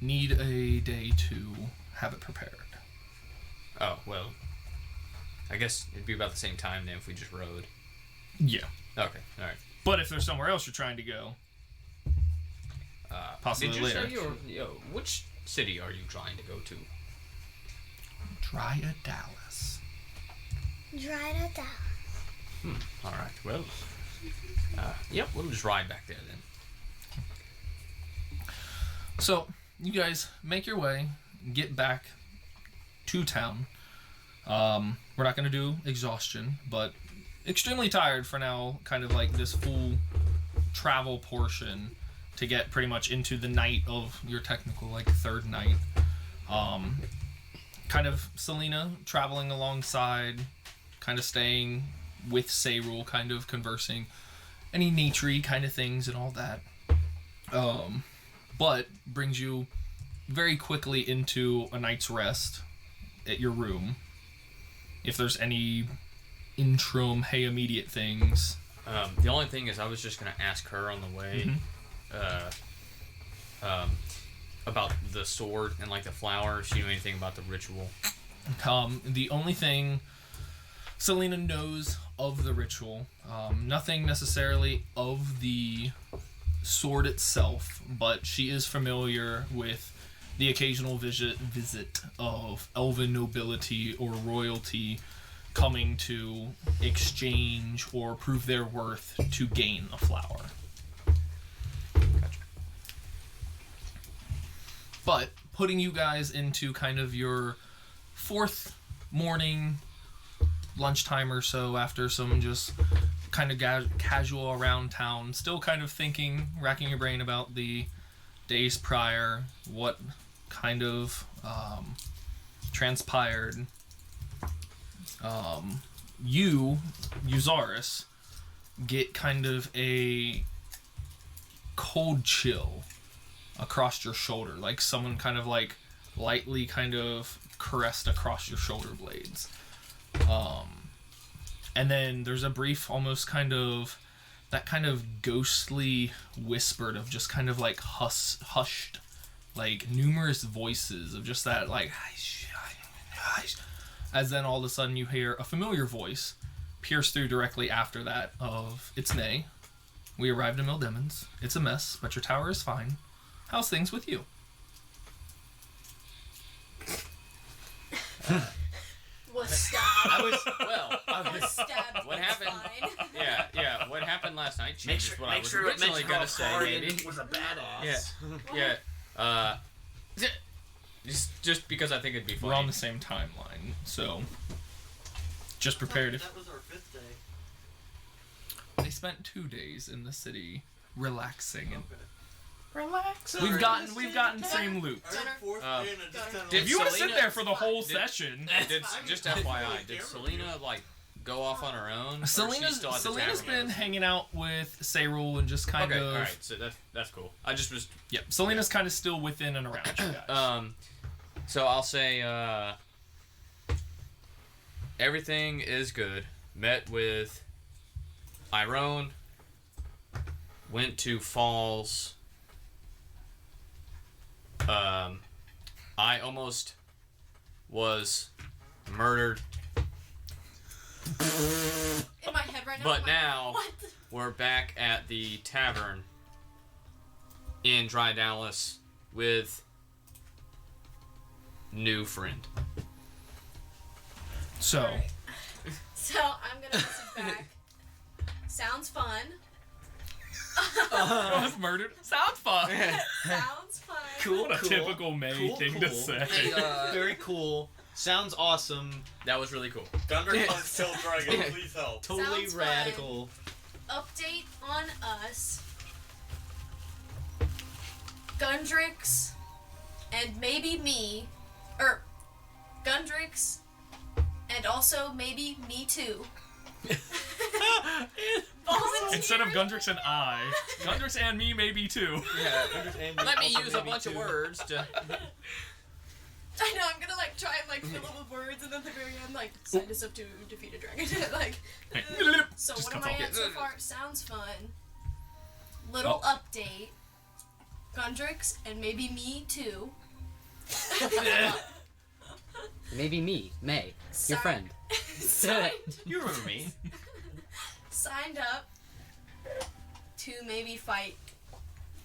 need a day to have it prepared. Oh, well, I guess it'd be about the same time then if we just rode. Yeah, Okay, alright. but if there's somewhere else you're trying to go, possibly Did you later. say which city are you trying to go to? Dryad Dallas. Dryad down. Alright, well, yep, we'll just ride back there then. So you guys make your way, get back to town. We're not going to do exhaustion, but extremely tired for now, kind of like this full travel portion to get pretty much into the night of your technical, like, third night. Kind of Selena traveling alongside, kind of staying with Sayrul, kind of conversing, any nature-y kind of things and all that. But brings you very quickly into a night's rest at your room. If there's any interim, hey, immediate things. The only thing is I was just going to ask her on the way about the sword and like the flower, if she knew anything about the ritual. The only thing Selena knows of the ritual, nothing necessarily of the sword itself, but she is familiar with the occasional visit of elven nobility or royalty coming to exchange or prove their worth to gain a flower. Gotcha. But putting you guys into kind of your fourth morning, lunchtime or so, after some just kind of casual around town, still kind of thinking, racking your brain about the days prior, what kind of transpired. You, Euzaris, get kind of a cold chill across your shoulder, like someone kind of like lightly kind of caressed across your shoulder blades. And then there's a brief, almost kind of that kind of ghostly whispered of just kind of like hushed, like numerous voices of just that like, as then all of a sudden you hear a familiar voice pierce through directly after that of, "It's Nay. We arrived in Mildemons. It's a mess, but your tower is fine. How's things with you?" Was stabbed. I was Stabbed. What happened? Fine. yeah. What happened last night? Make changes sure, what I make was sure it originally mentions how gonna say. Florian Maybe. was a badass. Yeah. Just because I think it'd be funny. We're on the same timeline, so just prepared. That was our 5th day. They spent 2 days in the city relaxing, and Relax. Sorry. we've gotten same loot. Our 4th day and I just kinda did If you want to sit Selena- there for the whole did- session, Just FYI, did Selena like go off on her own? Or is she Selena's still at the Selena's tavern? been hanging out with Sayrul and just kind Okay, of. all right. So that's cool. I just was Yep, Selena's kind of still within and around you guys. So I'll say everything is good. Met with Iron. Went to Falls. I almost was murdered, In my head right now. but I'm like, now What? we're back at the tavern in Dry Dallas with new friend. So, Alright. So I'm gonna message back. Sounds fun. I was murdered. Sounds fun. Sounds fun. Cool, What a cool. typical May thing to say. Very cool. Sounds awesome. That was really cool. Thunder Clones kill dragon, please help. Totally Sounds radical. Update on us. Gundrix and maybe me, or Gundrix and also maybe me too. Instead of Gundrix and I, Gundrix and me maybe too. Yeah. Let me use a bunch of words to. I know, I'm gonna like try and like fill it with words and then at the very end like sign us up to defeat a dragon. Like Hey. so Just what am cuts I off. at so far? Sounds fun. Little update. Gundrix and maybe me too. Maybe me, May, your Sorry. friend. signed, You remember me. signed up to maybe fight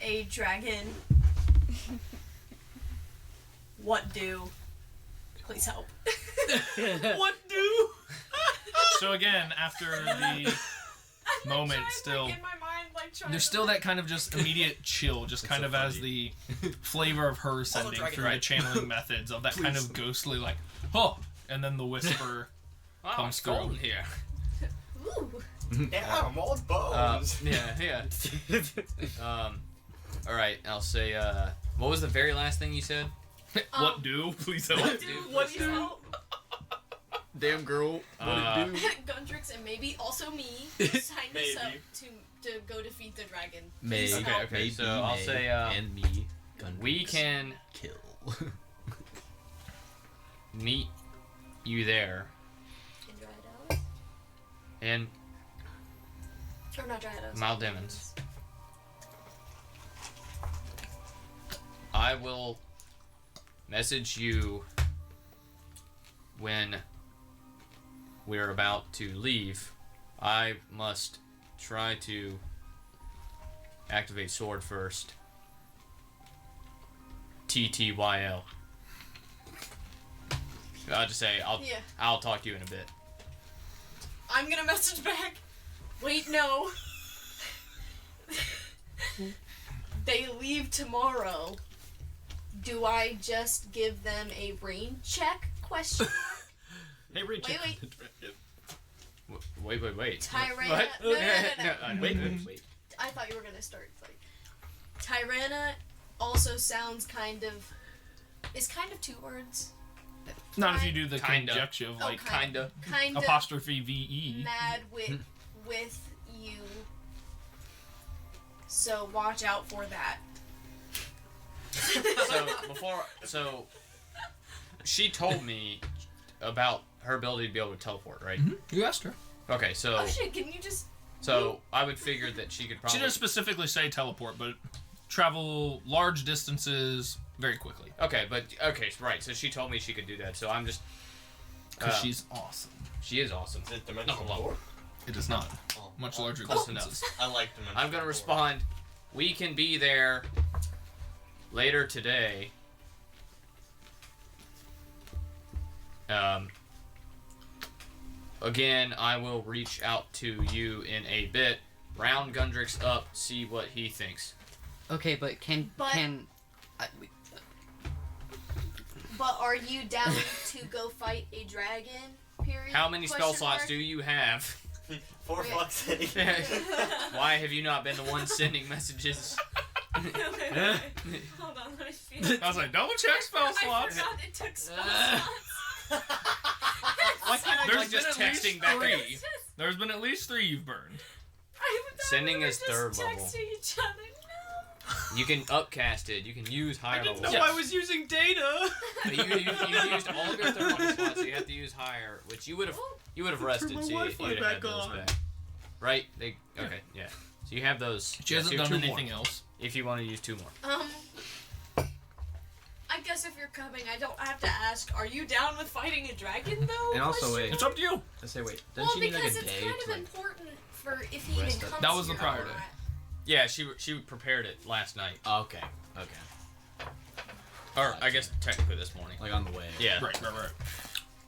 a dragon. What do? Please help. What do? So again, after the moment, Trying, still, like, in my mind, like, trying there's to, still that kind of just immediate chill, just kind so of as the flavor of her sending dragon, through the right. channeling methods of that kind of ghostly like, oh, and then the whisper Wow, comes it's through. golden here. Ooh. Yeah, I'm all bones. Yeah. All right. I'll say. What was the very last thing you said? What do? Please help. What do? What Please do? help. Damn girl. What it do? Gundrix and maybe also me signed us up Maybe. to go defeat the dragon. May. Please Okay, help. okay. Maybe So I'll May say, and me. We can kill. meet you there, In Dry Dallas? and Or not Dry Dallas. Mildemons. I will message you when we're about to leave. I must try to activate sword first. TTYL. I'll just say Yeah. I'll talk to you in a bit. I'm gonna message back. Wait, no. They leave tomorrow. Do I just give them a brain check? Question. Hey, Rich. Wait. Wait. Tyranna. What? No. Wait. I thought you were gonna start. Like, Tyranna also sounds kind of. Is kind of 2 words. Not if you do the Kinda. conjecture of Oh, like Kinda. Kind of apostrophe VE. mad with you. So watch out for that. So she told me about her ability to be able to teleport, right? You asked her. Okay, so Oh shit! Can you just So I would figure that she could probably. She didn't specifically say teleport, but travel large distances very quickly. Okay, right. So she told me she could do that. So I'm just. Because she's awesome. She is awesome. Is it dimensional Oh, door? It is not. Oh, Much larger Close distances. I like dimensional I'm gonna door. respond. We can be there later today. Again, I will reach out to you in a bit. Round Gundrix up, see what he thinks. Okay, but But are you down to go fight a dragon? Period. How many spell Question slots mark? do you have? 4 fuck's sake. Why have you not been the one sending messages? Wait. Hold on, let me feel. I was like, double check spell I slots. forgot it took spell slots. Why can't I There's like just been at least texting back? three. There's been at least 3 you've burned. I thought Sending we were is just third level. texting each other. No. You can upcast it. You can use higher didn't levels. know I was using data. But you used all of your third level slots, so you have to use higher, which you would have rested, my so Wi-Fi you'd have had back those on. back. Right? Okay, yeah. So you have those. She yeah, hasn't so done 2 more, anything else. if you want to use 2 more. I guess if you're coming, I don't have to ask. Are you down with fighting a dragon, though? And also, Question wait. It's up to you. I say, wait. Well, Doesn't she need because like a it's day kind to of like? important for if he even rest up? comes. That was the here prior or day. not. Yeah, she prepared it last night. Oh, okay. Or, I guess, technically this morning. Like on the way. Yeah. Right.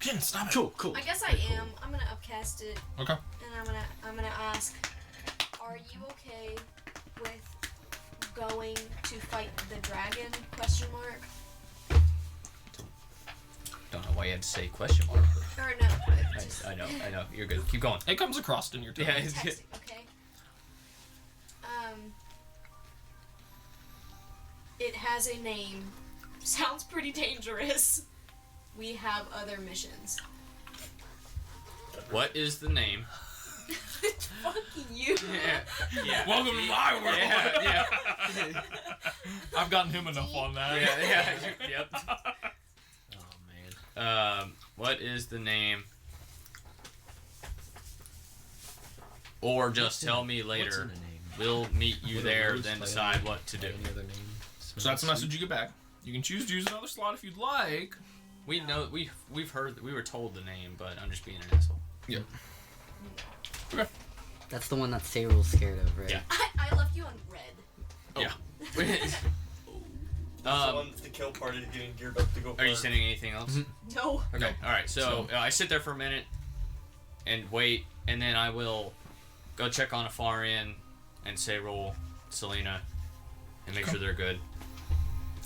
Ken, stop it. Cool. I guess I am. I'm gonna upcast it, Okay. and I'm gonna ask. Are you okay with going to fight the dragon? Question mark. Don't know why you had to say question mark. Or no, but just I know. You're good. Keep going. It comes across in your tone. Yeah, it's good. texting, okay? It has a name. Sounds pretty dangerous. We have other missions. What is the name? Fuck you. Yeah. Welcome to my world. Yeah. I've gotten him enough on that. Yep. Oh man. What is the name? Or just tell me What's in later. the name? We'll meet you What are there, those then playing? decide what to do. Any other names? So that's the message you get back. You can choose to use another slot if you'd like. We know we've heard, we were told the name, but I'm just being an asshole. Yeah. that's the one that Sayrul's scared of, right? Yeah. I left you on red. Yeah. That's the one that the kill party is getting geared up to go. Are you first. sending anything else? No. Okay. All right. So I sit there for a minute and wait, and then I will go check on Afarian and say roll Selena and make sure they're good.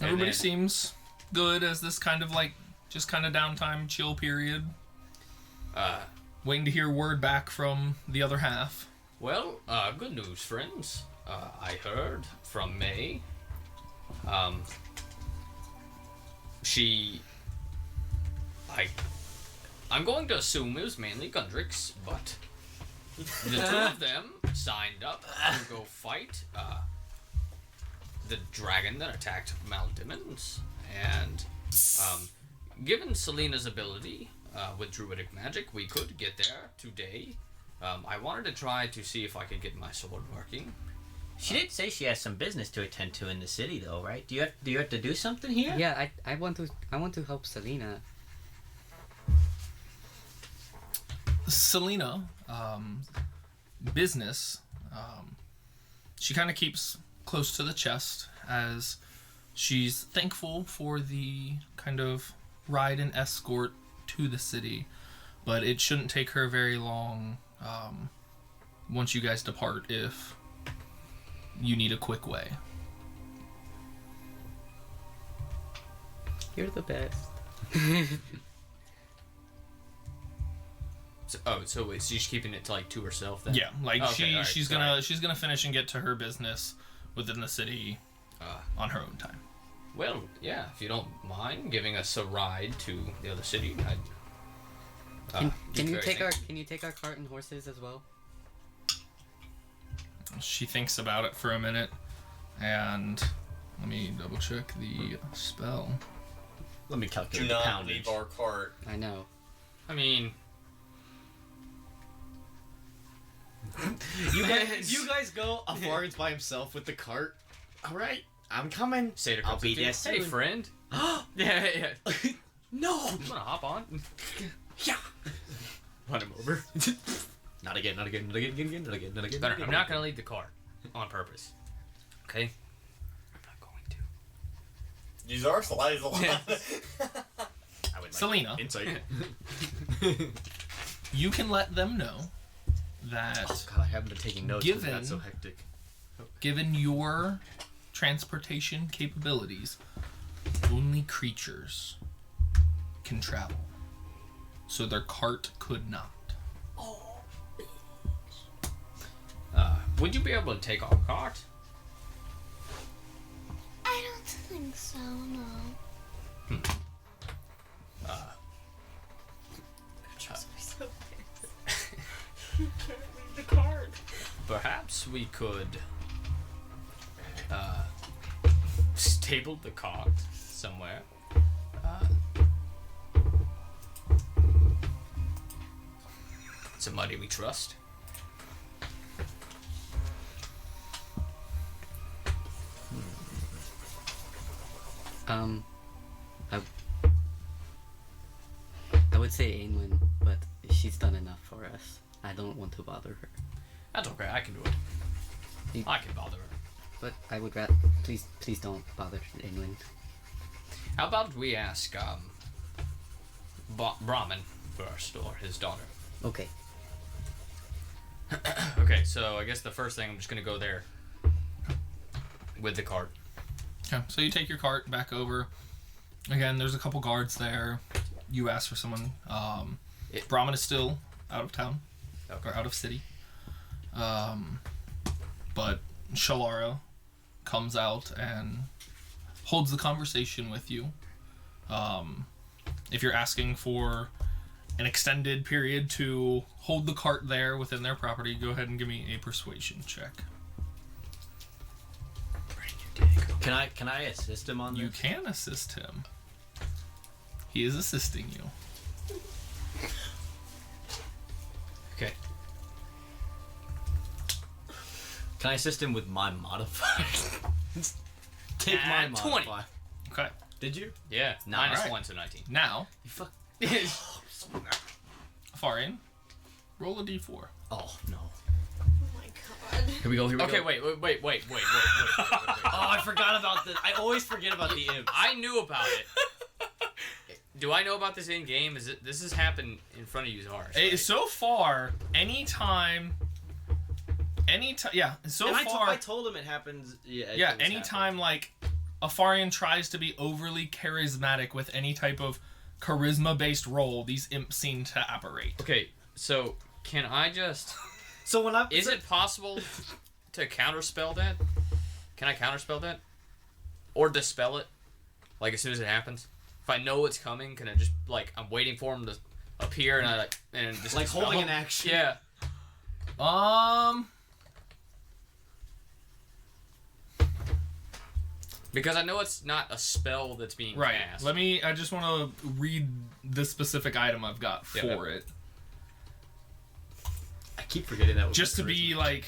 And Everybody then- seems good as this kind of like just kind of downtime, chill period. Waiting to hear word back from the other half. Well, good news, friends. I heard from May. I'm going to assume it was mainly Gundrix, but the 2 of them signed up to go fight the dragon that attacked Maldimens, and given Selena's ability with druidic magic, we could get there today. I wanted to try to see if I could get my sword working. She did say she has some business to attend to in the city, though, right? Do you have to do something here? Yeah, I want to help Selena. Selena, business, she kind of keeps close to the chest as she's thankful for the kind of ride and escort to the city, but it shouldn't take her very long once you guys depart if you need a quick way. You're the best. So wait, so she's keeping it to like to herself then? Yeah, like Okay, alright, she's sorry. gonna finish and get to her business within the city on her own time. Well, yeah, if you don't mind giving us a ride to the other city, I'd. Can you take our cart and horses as well? She thinks about it for a minute, and let me double check the spell. Let me Do calculate the not poundage. leave our cart. I know. I mean, You guys go. Alvarin's by himself with the cart. All right, I'm coming. Seder I'll comes be up to you. there soon. Hey, friend. yeah. No. You wanna hop on? Yeah. Run him over. Not again. Not again. Not again. Not again. Not again. Not again. Better. I'm not gonna leave the car on purpose. Okay. I'm not going to. These are slides a lot. I would like Selena. Insight. You can let them know that God, I haven't been taking notes. 'Cause it got Given- so hectic. given your transportation capabilities, only creatures can travel. So their cart could not. Would you be able to take our cart? I don't think so, no. Perhaps we could stable the cart somewhere. Somebody we trust. I would say Ainwin, but she's done enough for us. I don't want to bother her. That's okay, I can do it. You- I can bother her. But I would rather please don't bother Ainwin. How about we ask Brahmin first, or his daughter? Okay. Okay, so I guess the first thing, I'm just gonna go there with the cart. Okay, so you take your cart back over. Again, there's a couple guards there. You ask for someone. Brahmin is still out of town, or out of city. But Shalara comes out and holds the conversation with you. If you're asking for an extended period to hold the cart there within their property, go ahead and give me a persuasion check. Can I assist him on this? You can assist him. He is assisting you. Okay. Can I assist him with my modifier? Take my 20. modifier. Okay. Did you? Yeah, No, minus alright. 1, so 19. Now, You fuck. Farian, roll a d4. Oh no. Oh my god. Here we go. Here we Okay, go. wait. Oh, I forgot about this. I always forget about the imps. I knew about it. Do I know about this in game? This has happened in front of you, Zars? Hey, so far, anytime, yeah, so And far, I told him it happens. Yeah. yeah, it was anytime like a Farian tries to be overly charismatic with any type of charisma-based role, these imps seem to apparate. Okay, so can I just? So when I Is it possible to counterspell that? Can I counterspell that, or dispel it? Like as soon as it happens, if I know it's coming, can I just I'm waiting for him to appear and just like dispel holding him? an action? Yeah. Because I know it's not a spell that's being Right. cast. I just want to read the specific item I've got for it. I keep forgetting that. Was Just to charisma. be like,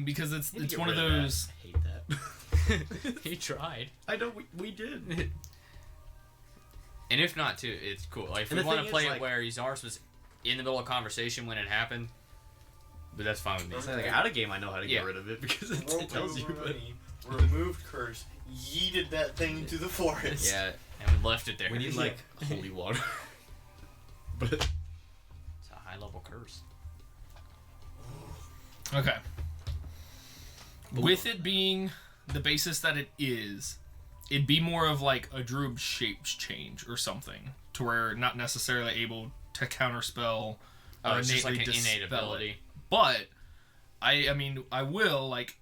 because it's Need to get one of rid that. those. I hate that. He tried. I know we did. And if not, too, it's cool. Like, if And we the want thing to play is, it like- where Izars was in the middle of conversation when it happened, but that's fine with me. It's like out of game, I know how to Yeah. get rid of it because it Rolled tells you. over But money, removed curse, yeeted that thing into the forest. Yeah, and we left it there. we need like holy water. But It's a high-level curse. Okay. With it being the basis that it is, it'd be more of like a druid shape change or something, to where not necessarily able to counterspell or It's just innately like an innate dispel ability. it. But I mean, I will, like,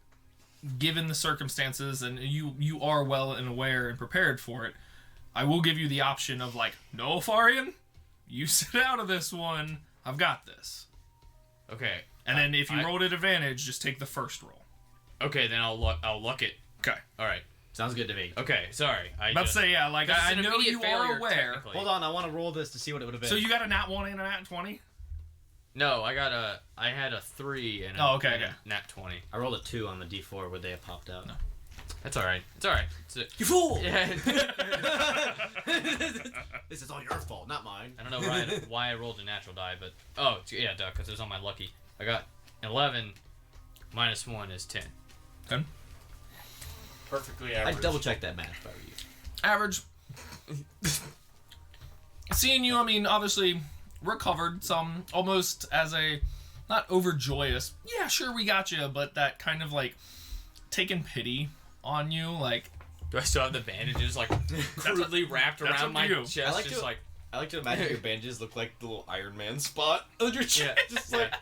given the circumstances, and you are well and aware and prepared for it, I will give you the option of like, no, Farian, you sit out of this one. I've got this. Okay. And then if you I- rolled at advantage, just take the first roll. Okay, then I'll luck it. Okay. All right. sounds good to me. Okay, sorry. Let's say, yeah, like, This is I an know immediate you failure, are aware. technically. Hold on, I want to roll this to see what it would have been. So you got a nat 1 and a nat 20? No, I had a 3 and Oh, okay, and okay. a nat 20. I rolled a 2 on the D4 where they have popped out. No. That's all right. It's all right. You fool! Yeah. This is all your fault, not mine. I don't know why I rolled a natural die, but yeah, duh, because it was on my lucky. I got 11 minus 1 is 10. 10. Perfectly I average. double checked that math if I were you. Average. Seeing you, I mean, obviously recovered some, almost as a, not overjoyous, yeah, sure, we got you, but that kind of like taking pity on you, like, Do I still have the bandages like crudely wrapped that's around up my to you. chest? I like just to- like I like to imagine your bandages look like the little Iron Man spot on your chest. yeah, Just like,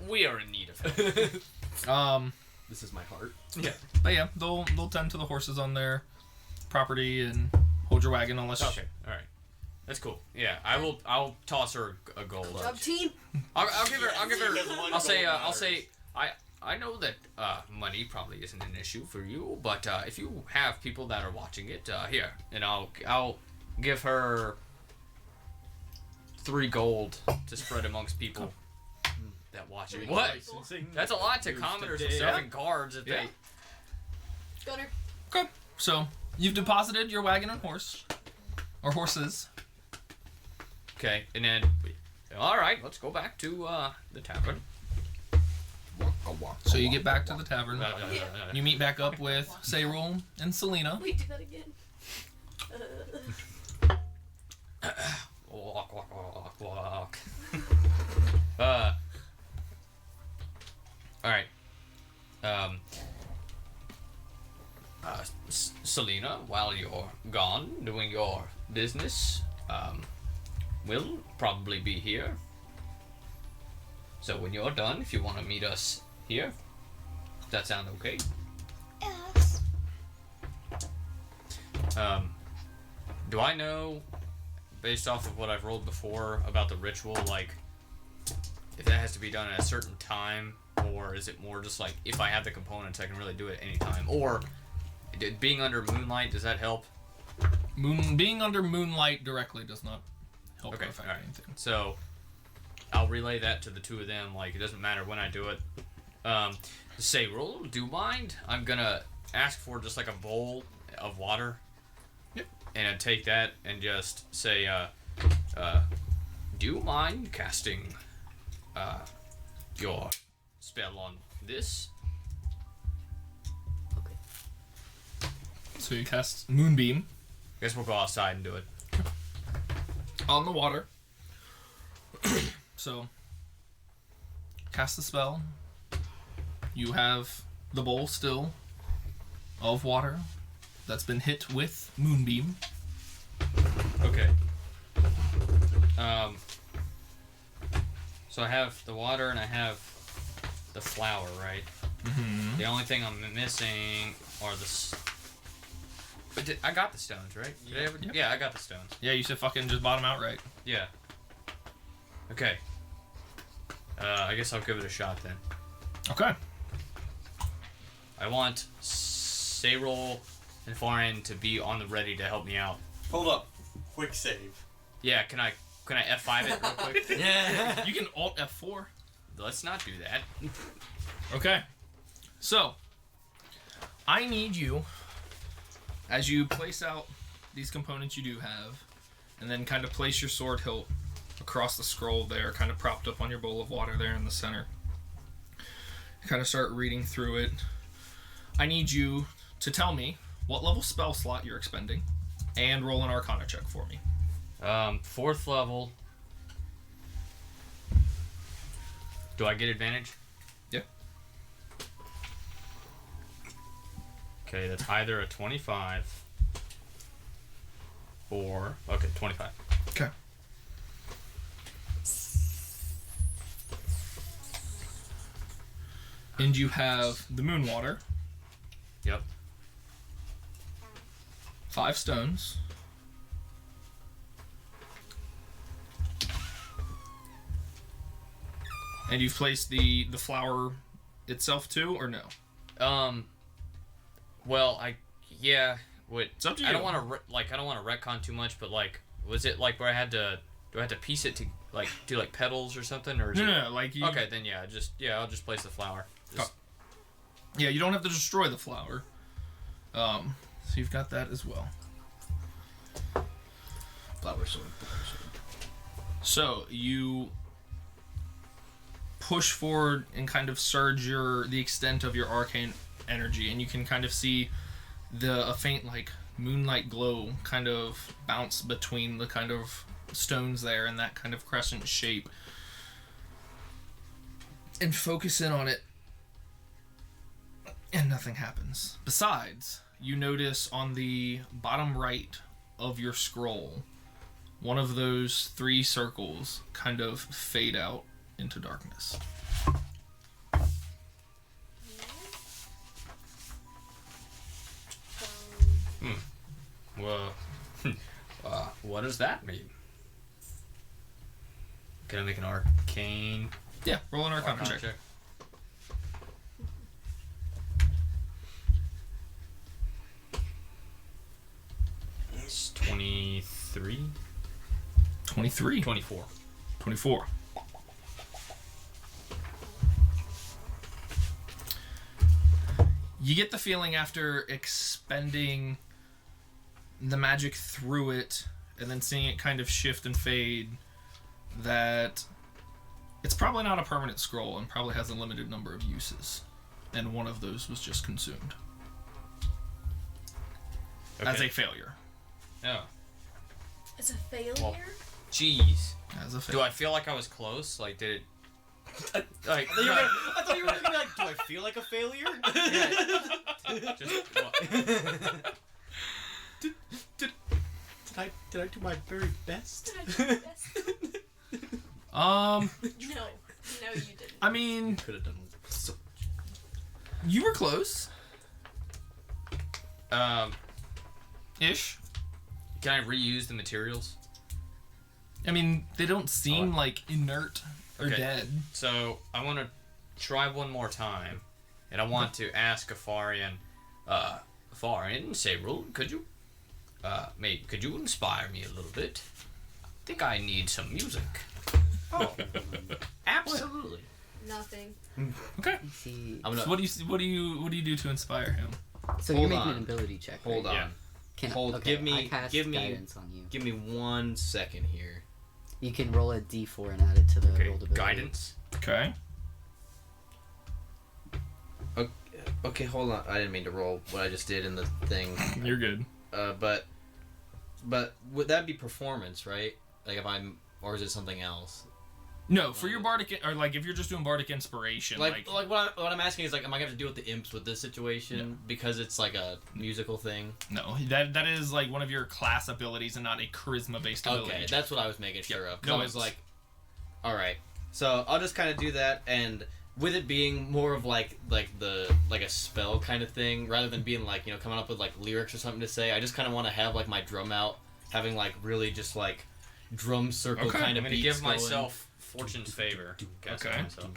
we are in need of help. this is my heart. Yeah. But yeah, they'll tend to the horses on their property and hold your wagon unless. Okay. All right. That's cool. Yeah, I'll toss her a gold. Good job, team. I'll give her. Because one I'll say. gold I'll matters. say. I know that money probably isn't an issue for you, but if you have people that are watching it, here, and I'll give her 3 gold to spread amongst people that watch it. What? That's a lot to commoners and stuff and guards if Yeah. they. Gunner. Okay. So you've deposited your wagon and horse, or horses. Okay, and then. All right, let's go back to the tavern. So you get back to the tavern. Yeah. You meet back up with Sayrul and Selena. Wait, do that again. Walk, walk, walk, walk. All right. Selena, while you're gone doing your business, we'll probably be here. So when you're done, if you want to meet us here, does that sound okay? Yes. Do I know, based off of what I've rolled before, about the ritual, like, if that has to be done at a certain time, or is it more just like, if I have the components, I can really do it anytime? Or, being under moonlight, does that help? Being under moonlight directly does not help Okay, or affect alright. anything. So, I'll relay that to the two of them, like, it doesn't matter when I do it. Say, roll, do you mind? I'm gonna ask for just like a bowl of water. Yep. And I'd take that and just say, do you mind casting your spell on this? Okay. So you cast Moonbeam Guess we'll go outside and do it. on the water. So, cast the spell. You have the bowl still of water that's been hit with Moonbeam. Okay. So I have the water and I have the flour, right? Mm-hmm. The only thing I'm missing are the. But I got the stones, right? Did I ever? Yep. Yeah, I got the stones. Yeah, you said fucking just bottom out right. Yeah. Okay. I guess I'll give it a shot then. Okay. I want Sayrol and Foreign to be on the ready to help me out. Hold up. Quick save. Yeah, can I F5 it real quick? Yeah. You can Alt F4. Let's not do that. Okay. So, I need you, as you place out these components you do have, and then kind of place your sword hilt across the scroll there, kind of propped up on your bowl of water there in the center. Kind of start reading through it. I need you to tell me what level spell slot you're expending, and roll an Arcana check for me. 4th level. Do I get advantage? Yeah. Okay, that's either a 25 or... Okay, 25. Okay. And you have the moon water, Yep. 5 stones, and you've placed the flower itself too, or no? Well, wait. It's up to I don't you. want to I don't want to retcon too much, but like, was it like where do I have to piece it do like petals or something, or is No, like you. Okay, then I'll just place the flower. Yeah, you don't have to destroy the flower. So you've got that as well. Flower sword. So you push forward and kind of surge the extent of your arcane energy, and you can kind of see a faint like moonlight glow kind of bounce between the kind of stones there in that kind of crescent shape, and focus in on it, and nothing happens. Besides, you notice on the bottom right of your scroll, one of those 3 circles kind of fade out into darkness. Well, what does that mean? Can I make an arcane? Yeah, roll an Arcana check. It's 23. 23. 24. 24. You get the feeling after expending the magic through it and then seeing it kind of shift and fade that it's probably not a permanent scroll and probably has a limited number of uses. And one of those was just consumed. Okay. As a failure. Oh. It's a failure? Well, jeez. As a failure. Do I feel like I was close? Like, did it... Like, I thought you were gonna be like, do I feel like a failure? just, what? Did I do my very best? Did I do this? Um, No, you didn't. I mean, Could have done so. you were close. Ish. Can I reuse the materials? I mean, they don't seem like inert or Okay. dead. So I want to try one more time, and I want to ask Afarian, Sayrul, could you inspire me a little bit? I think I need some music. Oh, absolutely. Nothing. Okay. Let's see. I'm gonna So what do you do to inspire him? So Hold you're making on. an ability check. hold right? on. Yeah. Can, Hold. okay, Give me. I cast Give me. guidance on you. Give me 1 second here. You can roll a d4 and add it to the Okay, rolled ability. guidance. Okay. Okay, hold on. I didn't mean to roll what I just did in the thing. You're good. But would that be performance, right? Like if I'm, or is it something else? No, for your bardic, or like if you're just doing bardic inspiration, Like what I'm asking is like, am I gonna have to deal with the imps with this situation because it's like a musical thing? no, that is like one of your class abilities and not a charisma based ability. Okay, that's what I was making sure of. 'Cause No I was imps. like, all right, so I'll just kind of do that, and with it being more of like a spell kind of thing, rather than being like, you know, coming up with like lyrics or something to say, I just kind of want to have like my drum out, having like really just like drum circle Okay, kind I'm of going to beats give going. myself Fortune's favor. Guess Okay. myself.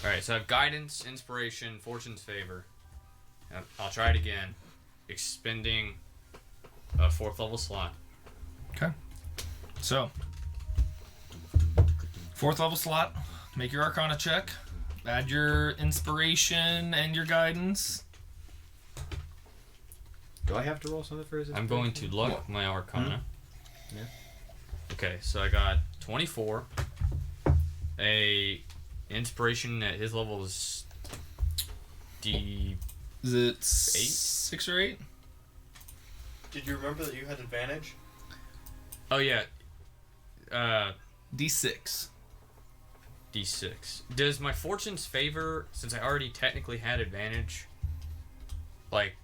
Alright, so I have guidance, inspiration, Fortune's favor. I'll try it again. Expending a 4th level slot. Okay. So, 4th level slot. Make your Arcana check. Add your inspiration and your guidance. Do I have to roll something for his? I'm going to look my Arcana. Yeah. Okay, so I got 24. A inspiration at his level is D. Is it 8? 6 or 8? Did you remember that you had advantage? Oh yeah. D6. D6. Does my Fortune's favor, since I already technically had advantage, like,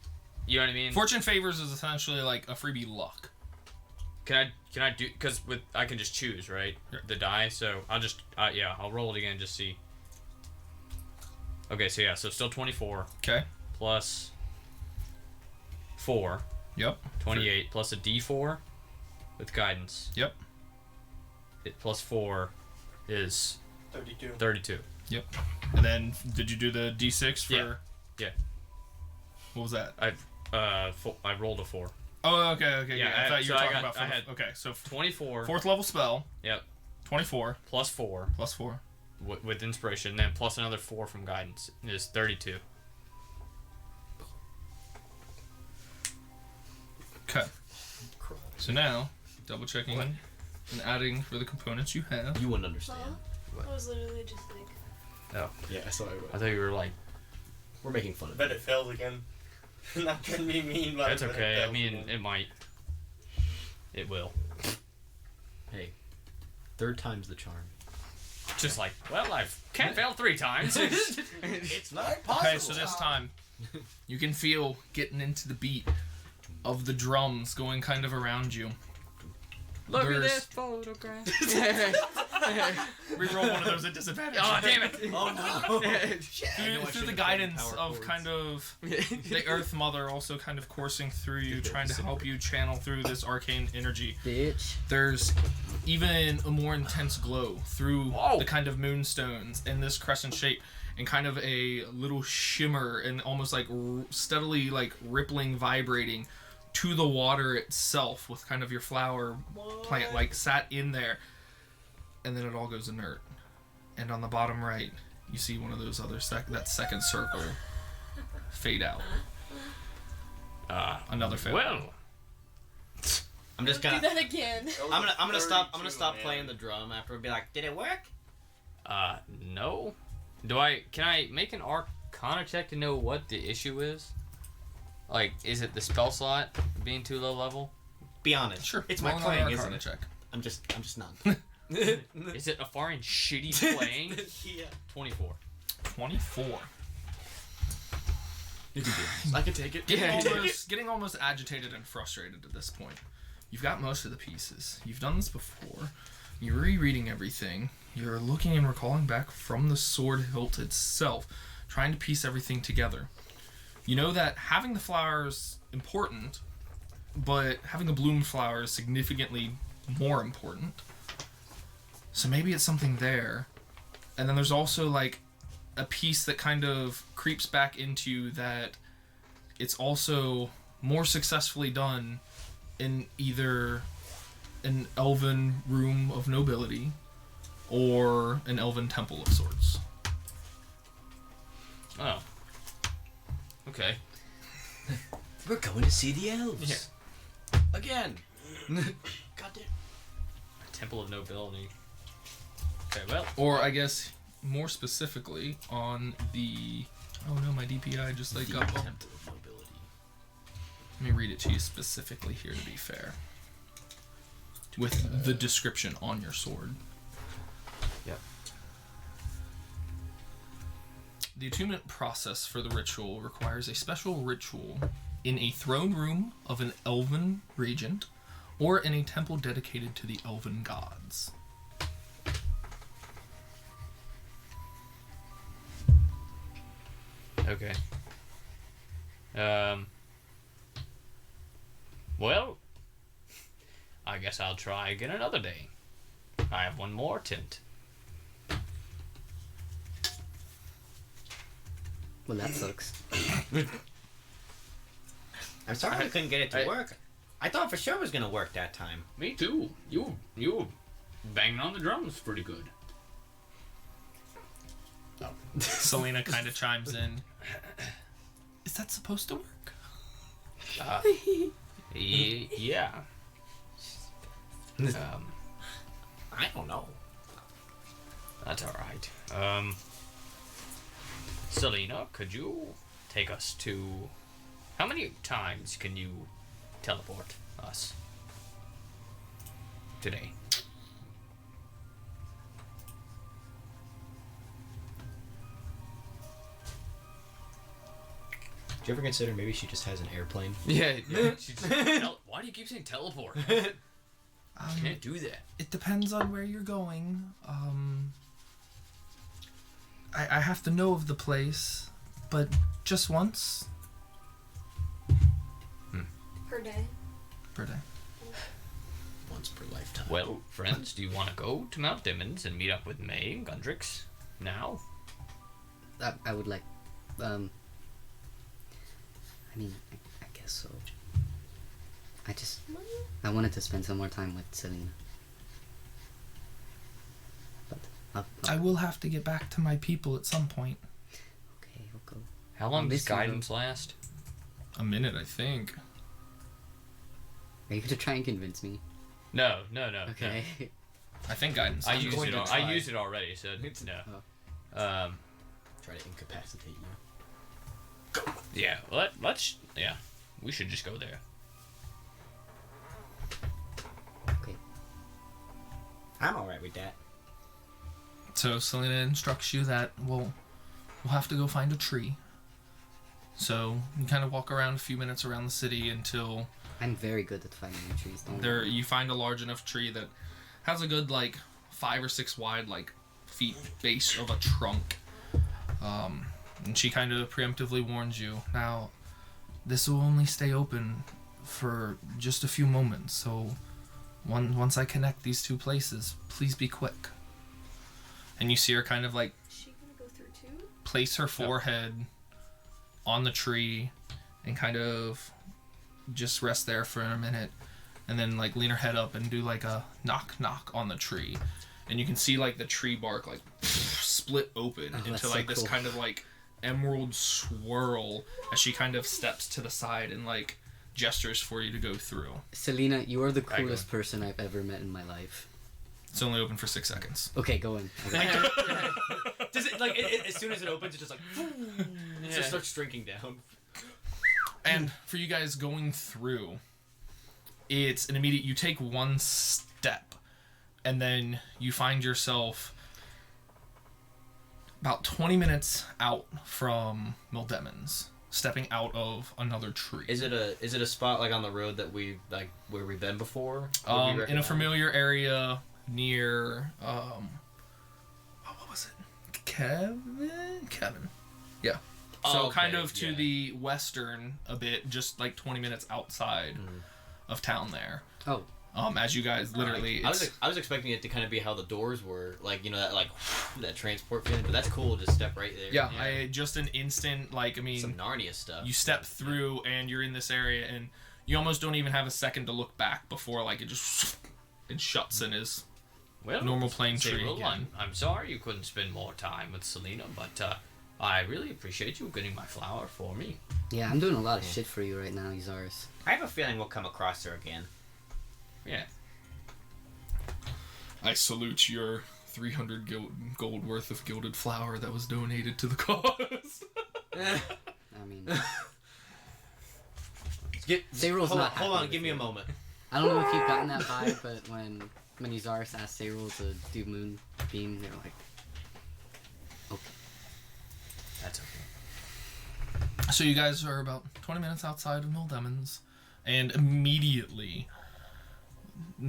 you know what I mean? Fortune favors is essentially like a freebie luck. Can I do, because I can just choose, right? The die, so I'll just, I'll roll it again, just see. Okay, so yeah, so still 24 Okay. plus 4, Yep. 28, plus a D4 with guidance. Yep. It plus 4 is 32. 32. Yep. And then did you do the D6 for? Yeah. Yeah. What was that? I rolled a 4. Oh, okay. Yeah, I thought you were so I talking got- about. I had Okay, so 24. 4th level spell. Yep. 24 Plus 4 plus 4. with inspiration, then plus another 4 from guidance is 32. Okay. So now, double checking and adding for the components you have. You wouldn't understand. I was literally just like, Yeah, I saw it. I thought you were like, We're making fun I of bet it. it fails again. Not gonna be mean, but that's I bet it okay. I fails mean, again. it might. It will. Hey, 3rd time's the charm. Just like, well, I've can't fail 3 times. It's not possible. Okay, so this time, you can feel getting into the beat of the drums going kind of around you. Look at There's- this photograph. Reroll one of those at disadvantage. Oh, damn it. Oh no! Through the guidance of kind of the Earth Mother also kind of coursing through you, trying to help you channel through this arcane energy. Bitch. There's even a more intense glow through Whoa. the kind of moonstones in this crescent shape, and kind of a little shimmer and almost like steadily like rippling, vibrating to the water itself, with kind of your flower plant like sat in there, and then it all goes inert. And on the bottom right, you see one of those other that second circle fade out. Another fail. Well, I'm just do gonna. that again. I'm gonna stop. I'm 32, gonna stop man. playing the drum after and be like, did it work? no. Can I make an Arcana check to know what the issue is? Like, is it the spell slot being too low level? Be honest. Sure, It's my roll playing, another isn't Arcana it? check. I'm just not. Is it Afarian shitty playing? Yeah. 24. 24. You can do this. I can take it. Getting almost agitated and frustrated at this point. You've got most of the pieces. You've done this before. You're rereading everything. You're looking and recalling back from the sword hilt itself, trying to piece everything together. You know that having the flowers important, but having a bloomed flower is significantly more important. So maybe it's something there. And then there's also like a piece that kind of creeps back into you that it's also more successfully done in either an elven room of nobility or an elven temple of sorts. Oh. Okay. We're going to see the elves. Again. Goddamn. Temple of Nobility. Okay, well. Or I guess more specifically on the... Oh no, my DPI just like got bumped. Temple of Nobility. Let me read it to you specifically here to be fair. With the description on your sword. Yep. The attunement process for the ritual requires a special ritual in a throne room of an elven regent or in a temple dedicated to the elven gods. Okay. Well, I guess I'll try again another day. I have one more attempt. Well, that sucks. I'm sorry I couldn't get it to work. I thought for sure it was gonna work that time. Me too. You banging on the drums pretty good. Selena kind of chimes in. Is that supposed to work? Yeah. I don't know. That's all right. Selena, could you take us to... How many times can you teleport us today? Did you ever consider maybe she just has an airplane? Yeah. She just, why do you keep saying teleport? Can't do that. It depends on where you're going. I have to know of the place, but just once Per day. per day. Once per lifetime. Well, friends, do you want to go to Mount Dimmons and meet up with May and Gundrix now? I would like, I mean, I guess so. I wanted to spend some more time with Selena. But I will have to get back to my people at some point. okay, I'll go. How long does Miss you, guidance last? A minute, I think. Are you gonna try and convince me? No. Okay. I think guidance. I I'm used going it. to I try. used it already, so it's no. Try to incapacitate you. Yeah. Let's. Yeah. We should just go there. Okay. I'm alright with that. So Selena instructs you that we'll have to go find a tree. So you kind of walk around a few minutes around the city until I'm very good at finding new trees. Don't there worry. you find a large enough tree that has a good 5 or 6 wide feet base of a trunk. And she kind of preemptively warns you. Now, this will only stay open for just a few moments. So once I connect these 2 places, please be quick. And you see her kind of Is she gonna go through too? place her forehead on the tree and kind of just rest there for a minute and then lean her head up and do a knock on the tree, and you can see the tree bark split open into that's so this cool. kind of emerald swirl as she kind of steps to the side and gestures for you to go through. Selena, you are the go. coolest person I've ever met in my life. It's only open for 6 seconds. Okay, go in. Okay. Does it as soon as it opens, it just it just starts shrinking down. And for you guys going through, it's an immediate, you take 1 step and then you find yourself about 20 minutes out from Mildemons, stepping out of another tree. Is it a spot on the road that we where we've been before? In a familiar area near what was it? Kevin. Yeah. So kind of to the western a bit, just 20 minutes outside of town there. Oh. As you guys literally, I was expecting it to kind of be how the doors were, that transport feeling, but that's cool. Just step right there. yeah, I just an instant, Some Narnia stuff. you step through and you're in this area and you almost don't even have a second to look back before it shuts and is normal plain tree Cyril, again. I'm sorry you couldn't spend more time with Selena, but I really appreciate you getting my flower for me. Yeah, I'm doing a lot of shit for you right now, Izaris. I have a feeling we'll come across her again. Yeah. I salute your 300 gold worth of gilded flour that was donated to the cause. I mean, Cyril's not happy Hold on, with give me you. a moment. I don't know if you've gotten that vibe, but when Izaris asked Cyril to do Moonbeam, they were like, okay. That's okay. So you guys are about 20 minutes outside of Mildemons, and immediately,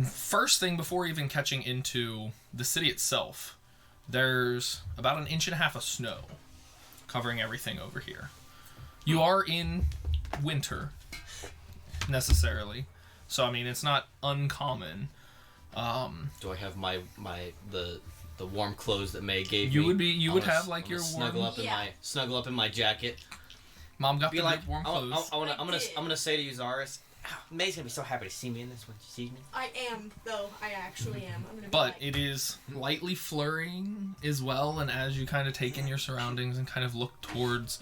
first thing before even catching into the city itself, there's about 1.5 inches of snow covering everything over here. You are in winter, necessarily, so I mean it's not uncommon. Do I have the warm clothes that May gave You me? would be. You would have I'm your snuggle warm. up snuggle up in my jacket. Mom got Be the like, good warm clothes. I'm gonna say to you, Zaris, May's gonna be so happy to see me in this when she sees me. I am, though. I actually am. I'm gonna be But like, it is lightly flurrying as well, and as you kind of take in your surroundings and kind of look towards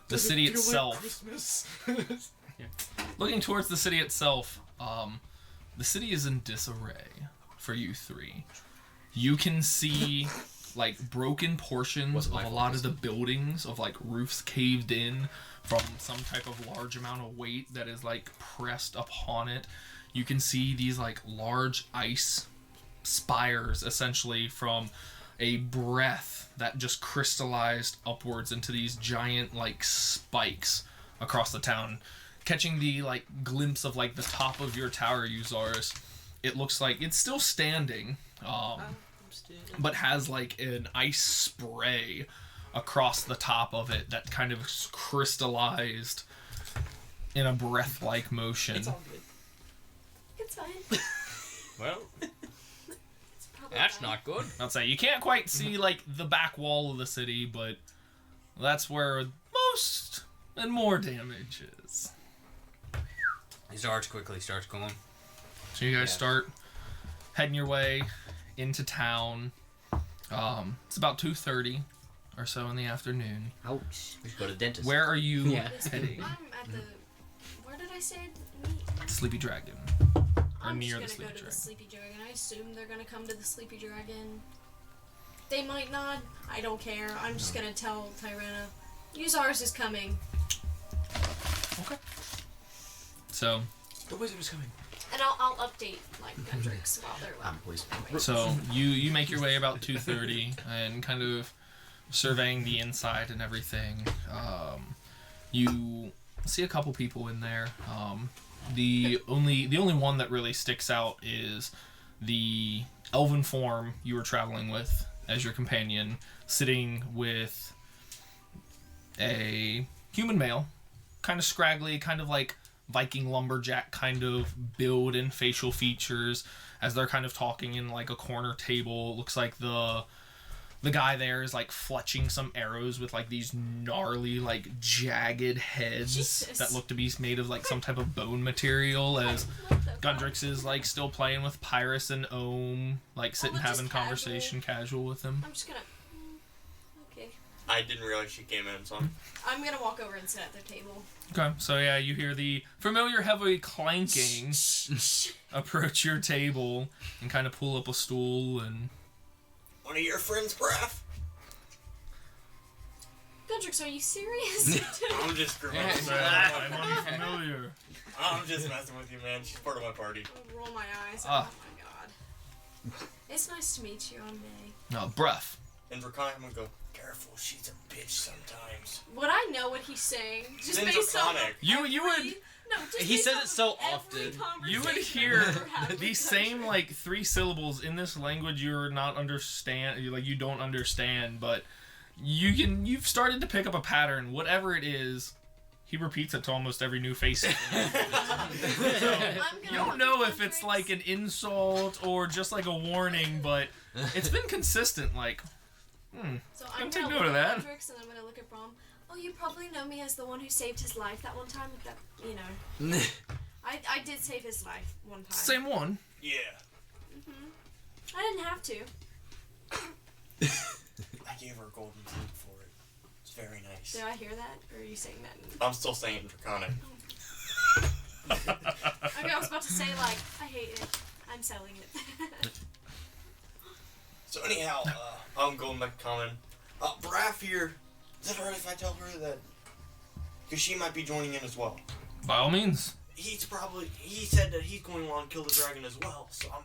the city itself, looking towards the city itself, the city is in disarray for you 3. You can see broken portions of a lot of the buildings, of roofs caved in from some type of large amount of weight that is pressed upon it. You can see these large ice spires essentially from a breath that just crystallized upwards into these giant spikes across the town. Catching the glimpse of the top of your tower, Euzaris, it looks like it's still standing, but has an ice spray across the top of it that kind of crystallized in a breath-like motion. It's all good. it's fine. Well, It's probably that's fine. not good. I'd say you can't quite see the back wall of the city, but that's where most and more damage is. Zarge quickly starts going. So you guys start heading your way into town. It's about 2:30 or so in the afternoon. Ouch. We should go to the dentist. Where are you Yeah. heading? I'm at the. Where did I say meet? Sleepy Dragon. Or I'm near just the gonna Sleepy go to the Dragon. Sleepy Dragon. I assume they're gonna come to the Sleepy Dragon. They might not. I don't care. I'm just gonna tell Tyrana, Uzars is coming. Okay. So, The wizard is coming. And I'll update like Gundrix while they're please. so you make your way about 2:30 and kind of surveying the inside and everything. You see a couple people in there. The only one that really sticks out is the elven form you were traveling with as your companion, sitting with a human male, kind of scraggly, kind of like Viking lumberjack kind of build and facial features as they're kind of talking in like a corner table. It looks like the guy there is like fletching some arrows with like these gnarly like jagged heads Jesus. that look to be made of like some type of bone material, as Gundrix is like still playing with Pyrus and Ohm, like sitting just having conversation casual with him. I'm just gonna. Okay. I didn't realize she came in, so I'm gonna walk over and sit at their table. Okay, so yeah, you hear the familiar heavy clanking approach your table and kind of pull up a stool and... one of your friends, Braf? Gundrix, are you serious? I'm just grimacing. I'm unfamiliar. I'm just messing with you, man. She's part of my party. I'll roll my eyes. Ah. Oh my god. It's nice to meet you. I'm May. No, breath. And Draconic, I'm gonna go, careful, she's a bitch sometimes. Would I know what he's saying? Just Then based on Draconic. You would No, just He based says on it so every often. you would conversation hear I've ever had with these Gundrix. same like 3 syllables in this language you're not understand, you don't understand, but you've started to pick up a pattern. Whatever it is, he repeats it to almost every new face. I'm gonna You don't look know at if it's Gundrix. like an insult or just like a warning, but it's been consistent. Like, So Don't I'm take gonna note look of at that. Gundrix and I'm gonna look at Brom. Oh, you probably know me as the one who saved his life that one time. That I did save his life one time. same one. Yeah. I didn't have to. I gave her a golden flute for it. It's very nice. Did I hear that, or are you saying that? I'm still saying Draconic. Okay, I was about to say like I hate it. I'm selling it. So anyhow, I'm going back to common. Braf here. Is it alright if I tell her that? Because she might be joining in as well. By all means. He said that he's going along to kill the dragon as well, so I'm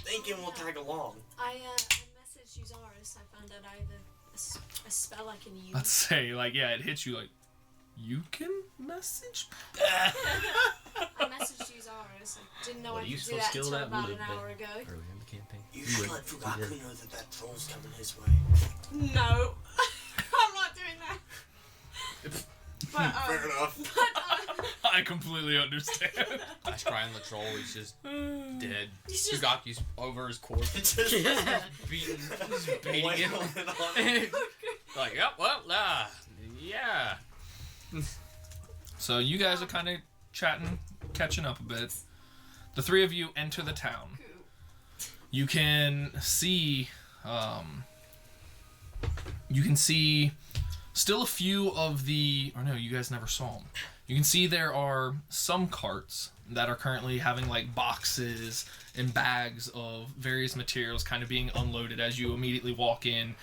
thinking we'll tag along. I messaged Uzars. I found out I have a spell I can use. Let's say, like, yeah, it hits you like, you can message? I messaged Uzars. I didn't know What I a could do useful that skill until that about would an have been. hour ago. Early in the campaign. You You should would. let You Fugaku did. know that troll's coming his way. No, I'm not doing that. But Fair enough. I completely understand. Ice crying the troll is just dead. He's just- Fugaku's over his corpse. Just beating him. wailing on it. Like, yep, well, yeah. So you guys are kind of chatting, catching up a bit. The 3 of you enter the town. You can see, still a few of the, or no, you guys never saw them. You can see there are some carts that are currently having like boxes and bags of various materials kind of being unloaded as you immediately walk in.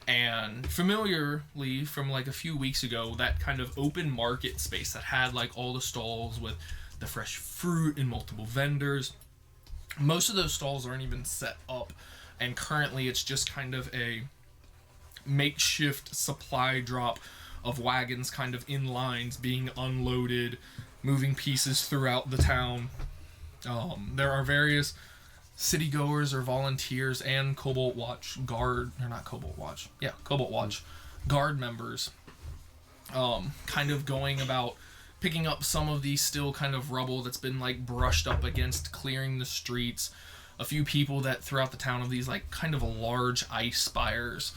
And familiarly from like a few weeks ago, that kind of open market space that had like all the stalls with the fresh fruit and multiple vendors. Most of those stalls aren't even set up, and currently it's just kind of a makeshift supply drop of wagons kind of in lines being unloaded, moving pieces throughout the town. There are various city goers or volunteers and Cobalt Watch guard, or not Cobalt Watch, yeah, Cobalt Watch guard members kind of going about picking up some of the still kind of rubble that's been like brushed up against, clearing the streets. A few people that throughout the town of these like kind of large ice spires,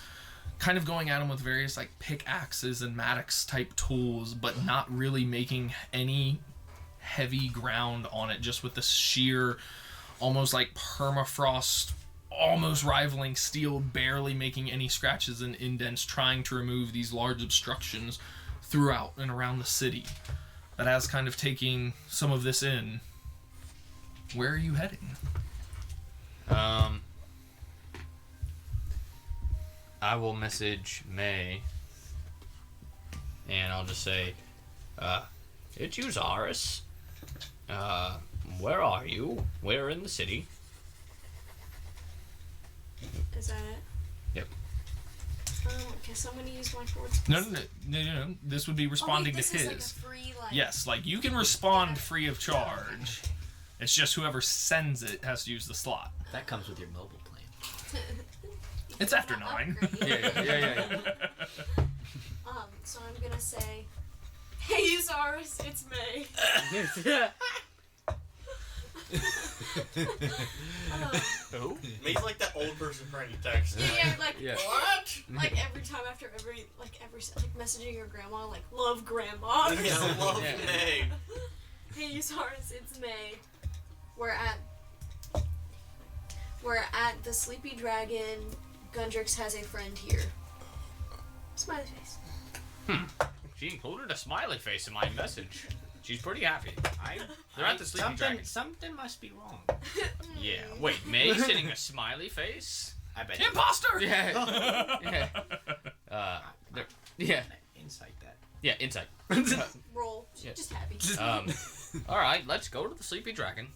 kind of going at them with various like pickaxes and mattocks type tools, but not really making any heavy ground on it, just with the sheer, almost like permafrost, almost rivaling steel, barely making any scratches and indents, trying to remove these large obstructions throughout and around the city. But as kind of taking some of this in, where are you heading? I will message May, and I'll just say, it's you, Zaris. Where are you? Where in the city? Is that it? Yep. Okay, so I'm gonna use my forward space. No. This would be responding this to is his. like a free, like... Yes, like you can respond free of charge. It's just whoever sends it has to use the slot. That comes with your mobile plan. It's after 9. Yeah. So I'm gonna say, hey, Usaris, it's May. Who? May's like that old person trying to text. Yeah, like, Yeah. What? like every time after every messaging your grandma, like, love grandma. Yeah, love Yeah. May. Hey, Usaris, it's May. We're at the Sleepy Dragon. Gundrix has a friend here. Smiley face. She included a smiley face in my message. She's pretty happy. They're at the Sleepy Dragon. Something must be wrong. Yeah. Wait, May sending a smiley face? I bet. Imposter! Yeah. Yeah. Insight that. Yeah, insight. Roll. Yeah. Just happy. Alright, let's go to the Sleepy Dragon.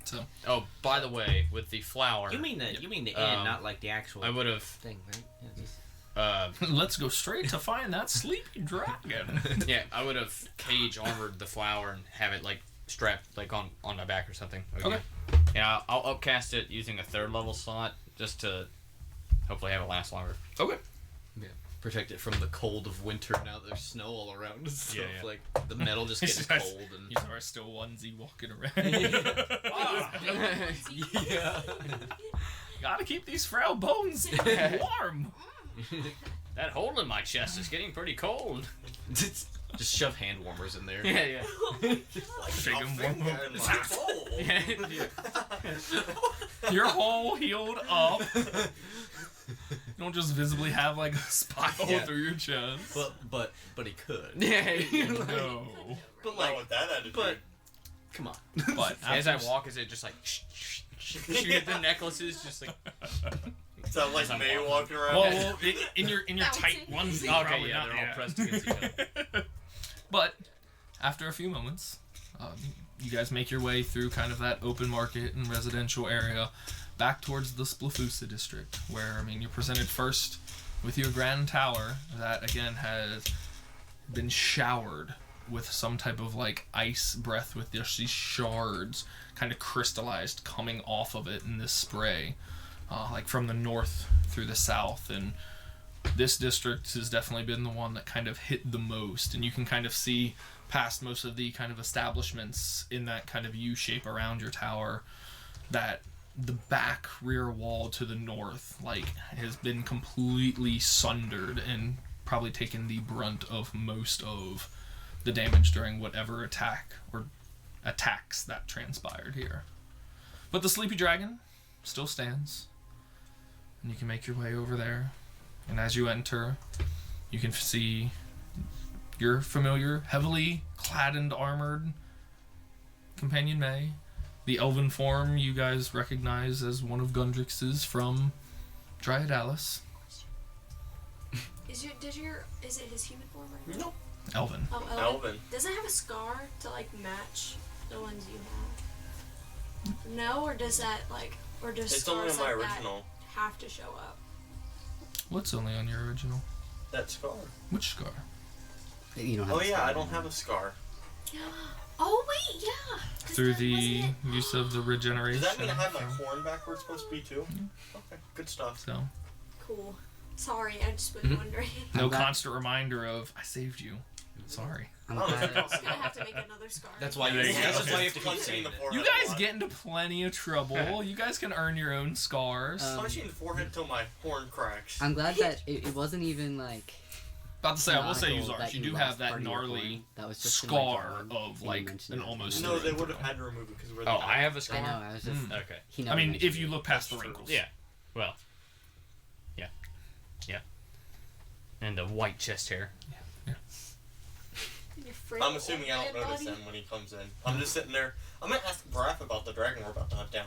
So, Oh, by the way, with the flower... You mean the inn, not like the actual I would have... thing, right? Yeah, just... let's go straight to find that sleepy dragon. Yeah, I would have cage armored the flower and have it, like, strapped, like, on my back or something. Okay. Yeah, I'll upcast it using a 3rd level slot, just to hopefully have it last longer. Okay. Yeah. Protect it from the cold of winter now that there's snow all around and stuff. Yeah. Like, the metal just gets cold and... You are still onesie walking around. Yeah. Gotta keep these frail bones warm. That hole in my chest is getting pretty cold. Just shove hand warmers in there. Yeah. Shake 'em warm Finger up. in my soul. Your hole healed up. You don't just visibly have like a spot hole Yeah. through your chest. But he could. No. But Not with that attitude. but come on. But As I after- walk, is it just like... shoot the necklaces, just like... Sound like As I'm May walking. walking around. well, in your Bouncing. tight onesie. Okay, probably yeah, not, they're all pressed against each other. But after a few moments, you guys make your way through kind of that open market and residential area back towards the Splafusa district, where, I mean, you're presented first with your grand tower that, again, has been showered with some type of, like, ice breath with just these shards kind of crystallized coming off of it in this spray, like from the north through the south. And this district has definitely been the one that kind of hit the most, and you can kind of see past most of the kind of establishments in that kind of U shape around your tower that the back rear wall to the north like has been completely sundered and probably taken the brunt of most of the damage during whatever attack or attacks that transpired here. But the Sleepy Dragon still stands, and you can make your way over there. And as you enter, you can see your familiar, heavily clad and armored companion May. The elven form you guys recognize as one of Gundrix's from Dryad Alice. Is it his human form right now? Nope. Elven. Oh, Elven. Does it have a scar to like match the ones you have? No, or does that like, or does It's only scars on my like original. that have to show up? What's only on your original? That scar. Which scar? You don't have Oh a yeah, scar I don't anymore. have a scar. Oh wait, yeah. 'Cause Through that- the wasn't it- use of the regeneration. Does that mean I have my from- horn back where it's supposed to be too? Okay, good stuff. So, Cool. Sorry, I just was Mhm. wondering. no I'm glad- constant reminder of, I saved you. Sorry. I'm Oh, glad. I'm gonna have to make another scar. That's why There you go. that's why you have to keep Punching saying the it. forehead You a guys lot. get into plenty of trouble. You guys can earn your own scars. Um, Punching the forehead till my horn cracks. I'm glad that it wasn't even like About to say, I will say, Chronicle Uzars, that you do lost have that part of your gnarly horn. That was just in my scar drawing, of and you like mentioned an it. almost. No, they would have had to remove it because we're. Oh, I have a I scar. know. I was just. Okay. He I never mean, mentioned if you it. look past the That's true. wrinkles. Yeah. Well. Yeah. And the white chest hair. I'm assuming I don't notice him when he comes in. I'm just sitting there. I'm gonna ask Braff about the dragon we're about to hunt down.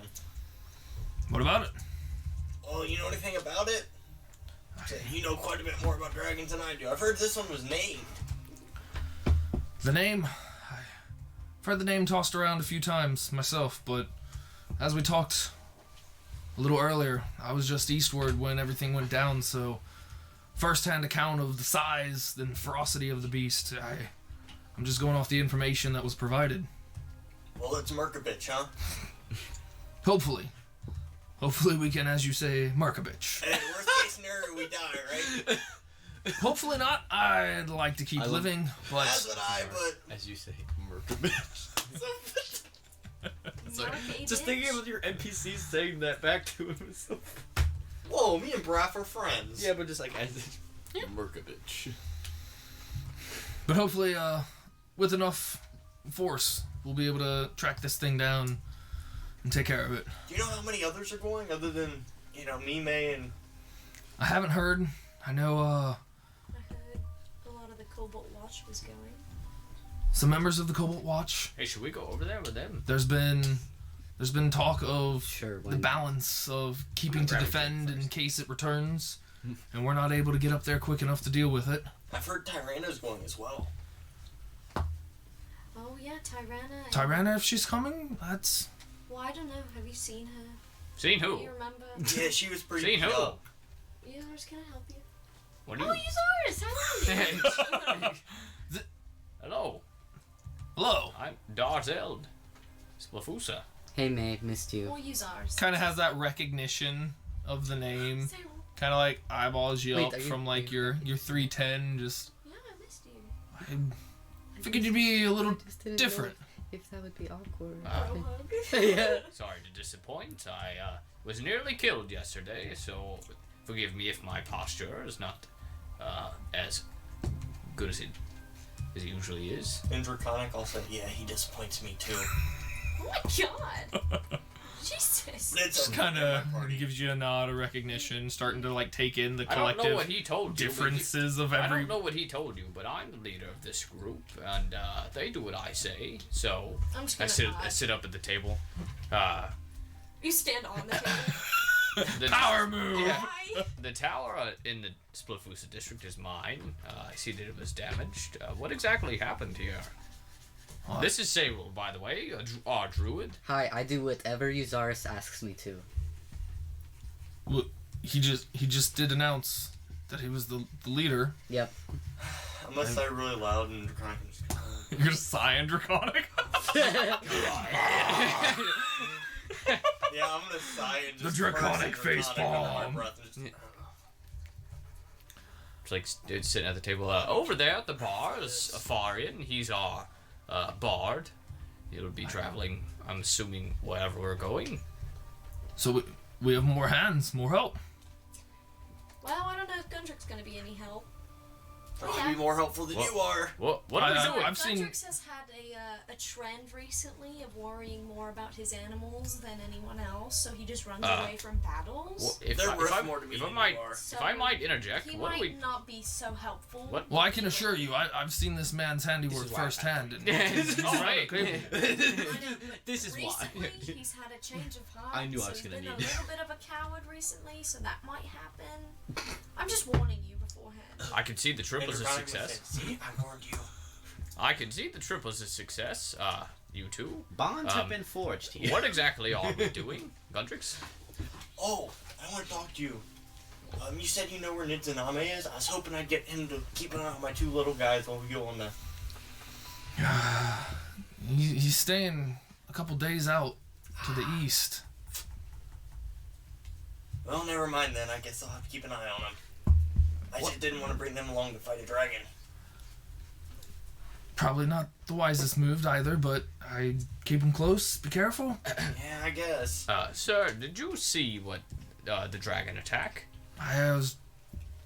What about it? Oh, you know anything about it? You know quite a bit more about dragons than I do. I've heard this one was named. The name, I've heard the name tossed around a few times myself, but as we talked a little earlier, I was just eastward when everything went down, so first-hand account of the size and ferocity of the beast, I'm just going off the information that was provided. Well, it's Merkabitch, huh? Hopefully we can, as you say, mark a bitch. Hey, worst case scenario, we die, right? Hopefully not. I'd like to keep I love- living, but That's what I, but... As you say, Merkabitch. Just thinking of your NPCs saying that back to him is so... Whoa, me and Braff are friends. Yeah, but just like as Merkabitch. But hopefully, with enough force, we'll be able to track this thing down and take care of it. Do you know how many others are going other than, Mime and... I haven't heard. I know, I heard a lot of the Cobalt Watch was going. some members of the Cobalt Watch. Hey, should we go over there with them? There's been talk of Sure. the balance of keeping to Grab it defend in first. case it returns, and we're not able to get up there quick enough to deal with it. I've heard Tyranno's going as well. Oh yeah, Tirana. and- Tirana, if she's coming, that's... Well, I don't know. Have you seen her? Seen Do who? you remember? Yeah, she was pretty Seen beat who? up. Yours, can I help you? What do Oh, you... Yours, how are you? Hello, Hello. I'm Darzeld. Splafusa. Hey, May, missed you. Well, Yours. Kind of has that recognition of the name. Say, Kind of like eyeballs you Wait, up are you- from like your 310. Just yeah, I missed you. I figured you'd be a little Just didn't know different. If that would be awkward. Uh, Bro hug. Yeah. Sorry to disappoint. I was nearly killed yesterday, so forgive me if my posture is not as good as it usually is. In Draconic, I'll say, yeah, he disappoints me too. Oh my god. Jesus. It's Just okay, kind my of party. gives you a nod of recognition, starting to like take in the I don't know collective what he told you. but differences of I every. don't know what he told you, but I'm the leader of this group, and they do what I say. So I'm just I gonna sit, I nod. sit up at the table. You stand on the table. The Power move. Yeah. Hi. The tower in the Splafusa district is mine. I see that it was damaged. What exactly happened here? What? This is Sayrul, by the way, our druid. Hi, I do whatever Uzaris asks me to. Well, he just did announce that he was the leader. Yep. Unless I really loud and Draconic can just go. You're just sighing draconic. Yeah, I'm gonna sigh and The just draconic burst in face Draconic under my bomb. breath and just- It's like it's sitting at the table. Over there at the bar is Afarian. He's our bard. He'll be traveling, I'm assuming, wherever we're going. So we have more hands, more help. Well, I don't know if Gundrick's gonna be any help. I'll be more helpful than What? you are. What are we doing? I've seen- Gundrix has had a trend recently of worrying more about his animals than anyone else, so he just runs away from battles. Well, if They're I, worth if I, more to me if I than might, you are. if I might interject, He what might do we? not be so helpful. What? Well, I can assure you, I've seen this man's handiwork This is why I- firsthand. And This is he's right. rather capable. I know, but This is why. recently he's had a change of heart. I knew I so was he's gonna been need- a little bit of a coward recently, so that might happen. I'm just warning you beforehand. I can see the trip And was a Draconic will success. say, see, I warned you. I can see the trip was a success. You two. Bonds have Um, been forged here. What exactly are we doing, Gundrix? Oh, I want to talk to you. You said you know where Nizaname is? I was hoping I'd get him to keep an eye on my two little guys while we go on the... He's staying a couple days out to the east. Well, never mind then. I guess I'll have to keep an eye on him. I just didn't want to bring them along to fight a dragon. Probably not the wisest move either, but I keep him close. Be careful. Yeah, I guess. Sir, did you see what the dragon attack? I was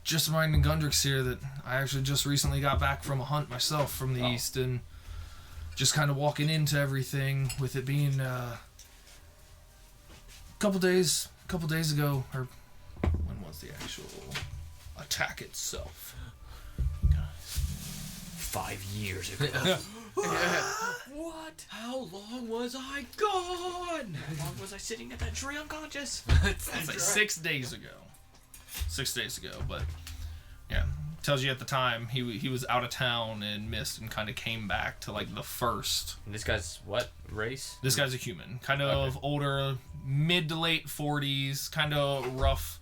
just reminding Gundrix here that I actually just recently got back from a hunt myself from the east, and just kind of walking into everything with it being a couple days ago, or when was the actual attack itself? 5 years ago. What? How long was I gone? How long was I sitting at that tree unconscious? It's like 6 days ago. 6 days ago, but yeah, tells you at the time he was out of town and missed and kind of came back to like the first. And this guy's what race? This guy's a human, kind of older, mid to late 40s, kind of rough,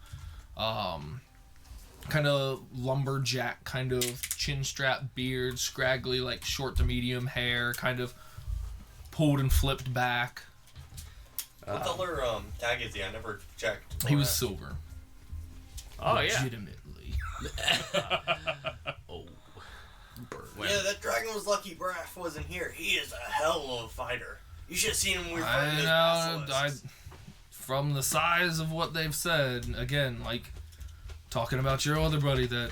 kind of lumberjack, kind of chin strap beard, scraggly, like short to medium hair, kind of pulled and flipped back. What color tag is he? I never checked. He was silver. Oh Legitimately. Oh. Yeah, that dragon was lucky Braff wasn't here. He is a hell of a fighter. You should have seen him when we were fighting those basilisks. From the size of what they've said, again, like talking about your other buddy that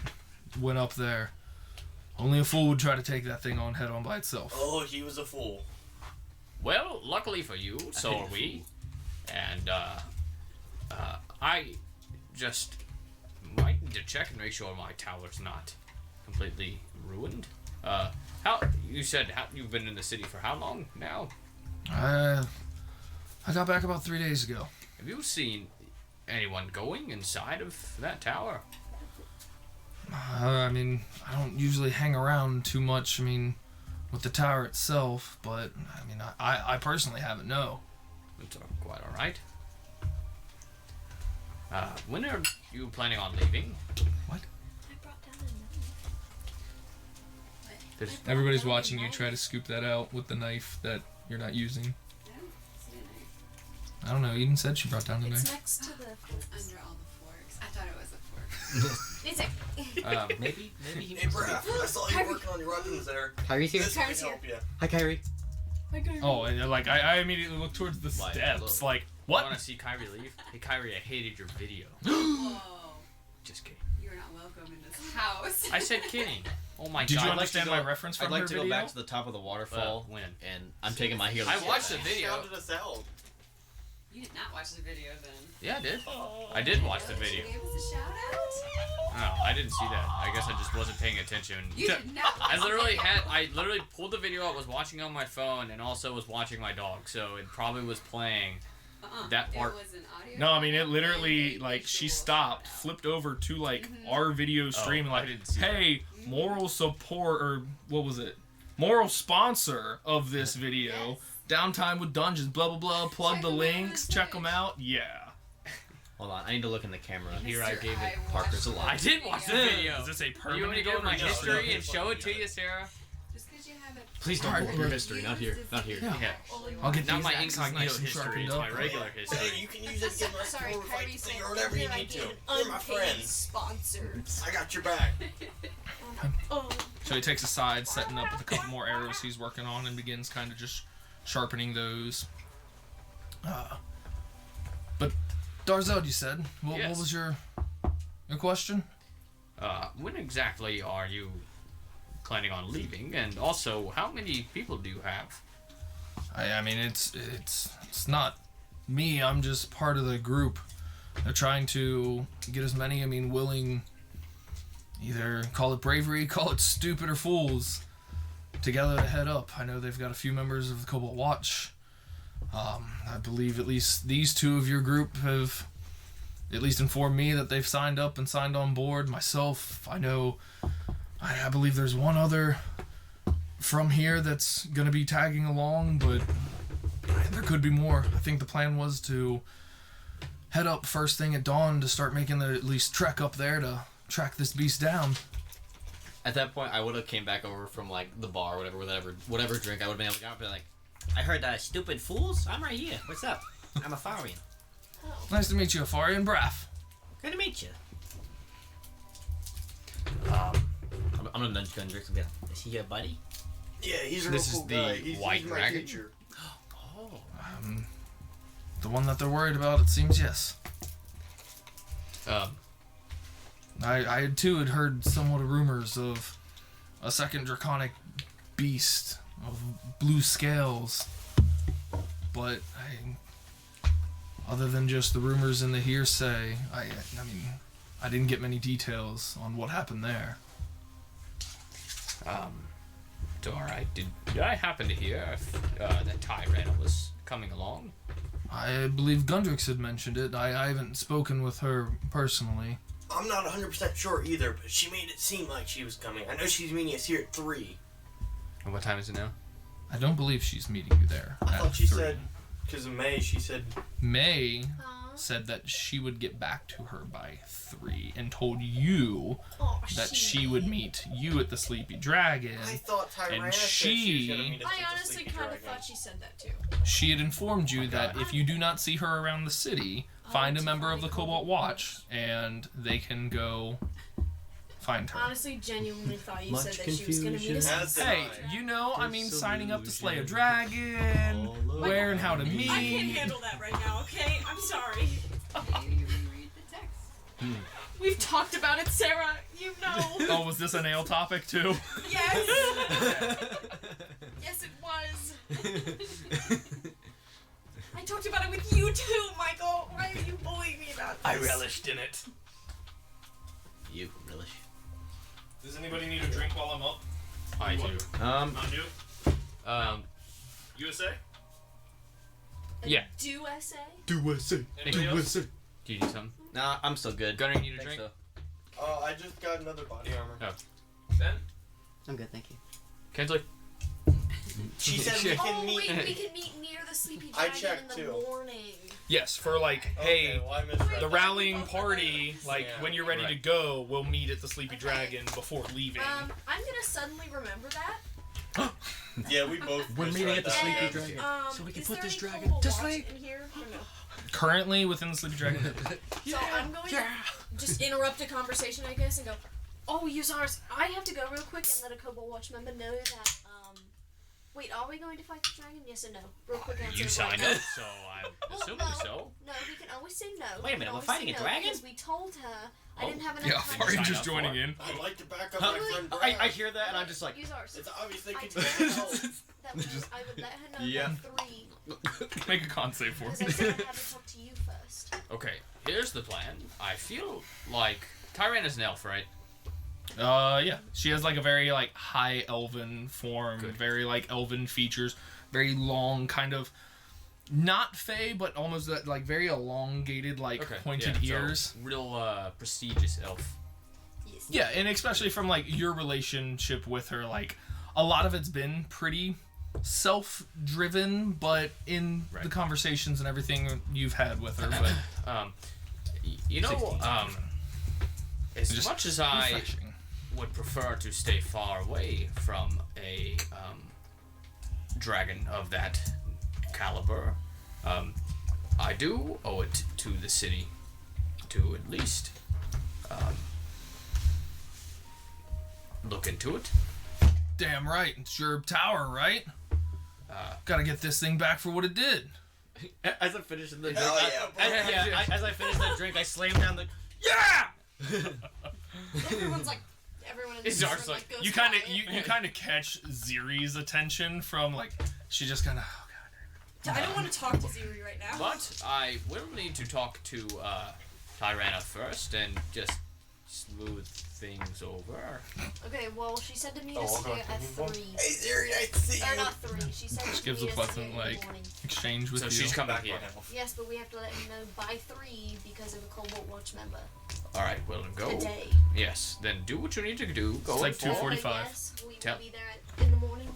went up there. Only a fool would try to take that thing on head on by itself. Oh, he was a fool. Well, luckily for you, so are we. And I just might need to check and make sure my tower's not completely ruined. How you said you've been in the city for how long now? I got back about 3 days ago. Have you seen anyone going inside of that tower? I mean, I don't usually hang around too much, with the tower itself, but, I personally haven't, no. It's quite alright. When are you planning on leaving? What? I brought down a knife. Everybody's watching you try to scoop that out with the knife that you're not using. I don't know, Eden said she brought down the It's knife. next to the Under all the forks. I thought it was a fork. It's a Maybe he Hey, Braff, I saw you working on your weapons there. Kyrie's here. This might help you. Hi, Kyrie. Oh, and I immediately look towards the Like, steps, look. like, I what? want to see Kyrie leave. Hey Kyrie, I hated your video. Whoa. Just kidding. You're not welcome in this house. I said kidding. Oh my Did god. you I'd like understand to my go- reference from I'd like her to video? go back to the top of the waterfall When? and I'm taking my healing. I watched the She video. shouted us out. You did not watch the video then. Yeah, I did. I did watch the video. You gave us a shout out? Oh, I didn't see that. I guess I just wasn't paying attention. You did not I literally pulled the video out, was watching on my phone, and also was watching my dog, so it probably was playing. that part- It was an audio. No, it file literally, and a like, she visual stopped, file. flipped over to, our video stream, I didn't see hey, moral support, or what was it? Moral sponsor of this video. Yes. Downtime with Dungeons, blah, blah, blah. Plug Check the 'em out on links, the check them page. out. Yeah. Hold on, I need to look in the camera. Here I Mr. gave I it Parker's watched alive. I did watch the video. Is this a You permanent want me to go in my gift or just- history and show it to you, Sarah? Just because you have it. Please don't pull up your history. Not here. Not here. Yeah. Yeah. I'll get Not these my axes incognito nice and history, sharpened it's my up. regular Hey, history. you can use it to get my Sorry, sword fight Kyrie thing said or whatever you here I need to. give You're my unpaid friend. sponsors. I got your back. Oh. So he takes a side, setting up with a couple more arrows he's working on, and begins kind of just sharpening those. But Darzeld, you said, what Yes. was your question? When exactly are you planning on leaving? And also, how many people do you have? I mean, it's not me. I'm just part of the group. They're trying to get as many, willing, either call it bravery, call it stupid, or fools, together to head up. I know they've got a few members of the Cobalt Watch. I believe at least these two of your group have at least informed me that they've signed up and signed on board. Myself, I know, I believe there's one other from here that's going to be tagging along, but there could be more. I think the plan was to head up first thing at dawn to start making the at least trek up there to track this beast down. At that point, I would have came back over from the bar, whatever drink. I would have been able to go up and be like, I heard stupid fools. I'm right here. What's up? I'm a Farian. Nice to meet you, Afari and Braff. Good to meet you. I'm gonna nudge Gundrix and be like, is he your buddy? Yeah, he's a This real is cool the guy. He's white my dragon? teacher. Oh. The one that they're worried about, it seems, yes. Um, I too had heard somewhat of rumors of a second draconic beast of blue scales, but other than just the rumors and the hearsay, I mean, I didn't get many details on what happened there. Alright, did I happen to hear if that Tyrell was coming along? I believe Gundrix had mentioned it. I haven't spoken with her personally. I'm not 100% sure either, but she made it seem like she was coming. I know she's meeting us here at 3. And what time is it now? I don't believe she's meeting you there. I at thought she 3. said, because of May, she said... May said that she would get back to her by 3 and told you that she would meet you at the Sleepy Dragon. I thought Tyrannus and said she was going to meet us I at the honestly Sleepy kind of Dragon. thought she said that too. She had informed you that if you do not see her around the city, find a member of the Cobalt Watch and they can go find her. Honestly, genuinely thought you Much said that she was going to meet us. As did Hey, I. you know, I mean, signing up to slay a dragon, where and how to meet. I can't handle that right now, okay? I'm sorry. Maybe you reread the text. We've talked about it, Sarah. You know. Oh, was this a nail topic too? Yes. Yes, it was. I talked about it with you too, Michael. Why are you bullying me about this? I relished in it. You relish. Does anybody need a drink while I'm up? I do. Not you? USA? Yeah. Do essay? Do I say? Anybody else? Do you need something? Nah, I'm still good. Gunner, you need a Thanks, drink? though. I just got another body armor. Ben? I'm good, thank you. Kensley? She said we Oh can meet... wait, we can meet near the Sleepy I Dragon checked, in the too. morning. Yes, for like, Okay, hey, well, I misread the that. rallying party, like Yeah. when you're ready to Right. go, we'll meet at the Sleepy Dragon before leaving. I'm gonna suddenly remember that. Yeah, we both We're meeting misread at the that. Sleepy And, Dragon. so we can is put there this any dragon Cobalt to Watch sleep. in here or no? Currently within the Sleepy Dragon. So I'm going to just interrupt a conversation, I guess, and go, oh, Yuzars, I have to go real quick and let a Cobalt Watch member know that, wait, are we going to fight the dragon? Yes or no? Real quick answer. You right signed now. up, so I'm Well, assuming no, so. No, we can always say no. Wait a We minute, can we're always fighting say a no dragon? Because we told her I didn't have enough Yeah, time Fari to sign just up joining for it. in. I'd like to back up my friend I Brad. hear that and I'm just like, Yuzars. It's obvious they I could told use her help. that I would let her know Yeah. by 3 Make a con save for because I me. said I had to talk to you first. Okay, here's the plan. I feel like Tyran is an elf, right? Yeah. She has like a very like high elven form, Good. very like elven features, very long kind of not fey, but almost that like very elongated like Okay. pointed yeah, ears. So, real prestigious elf. Yes. Yeah, and especially from like your relationship with her, like a lot of it's been pretty self-driven, but in Right. the conversations and everything you've had with her, but You know, 16's as just much as I refreshing. would prefer to stay far away from a dragon of that caliber, I do owe it to the city to at least look into it. Damn right, it's your tower, right? Gotta get this thing back for what it did. as I finish the drink, Hell yeah, bro. as I finish that drink, I slam down the. Yeah. Everyone's like, everyone in the It's room Dark's like goes You kind of quiet. you kind of catch Ziri's attention from like she just kind of. I don't want to talk to Ziri right now. But I will need to talk to Tyrana first and just smooth things over. Okay, well, she said to meet Oh, us I'll go here to at the phone. 3. Hey, Ziri, nice to see Or you. not 3. She said Just she'd gives a meet us here pleasant in the like morning. exchange with So you. she's coming Back here. on health. Yes, but we have to let him know by 3 because of a Cobalt Watch member. Alright, well then go. Today. Yes, then do what you need to do. Go It's like and follow- 2:45. Yes, we will Tell- be there in the morning.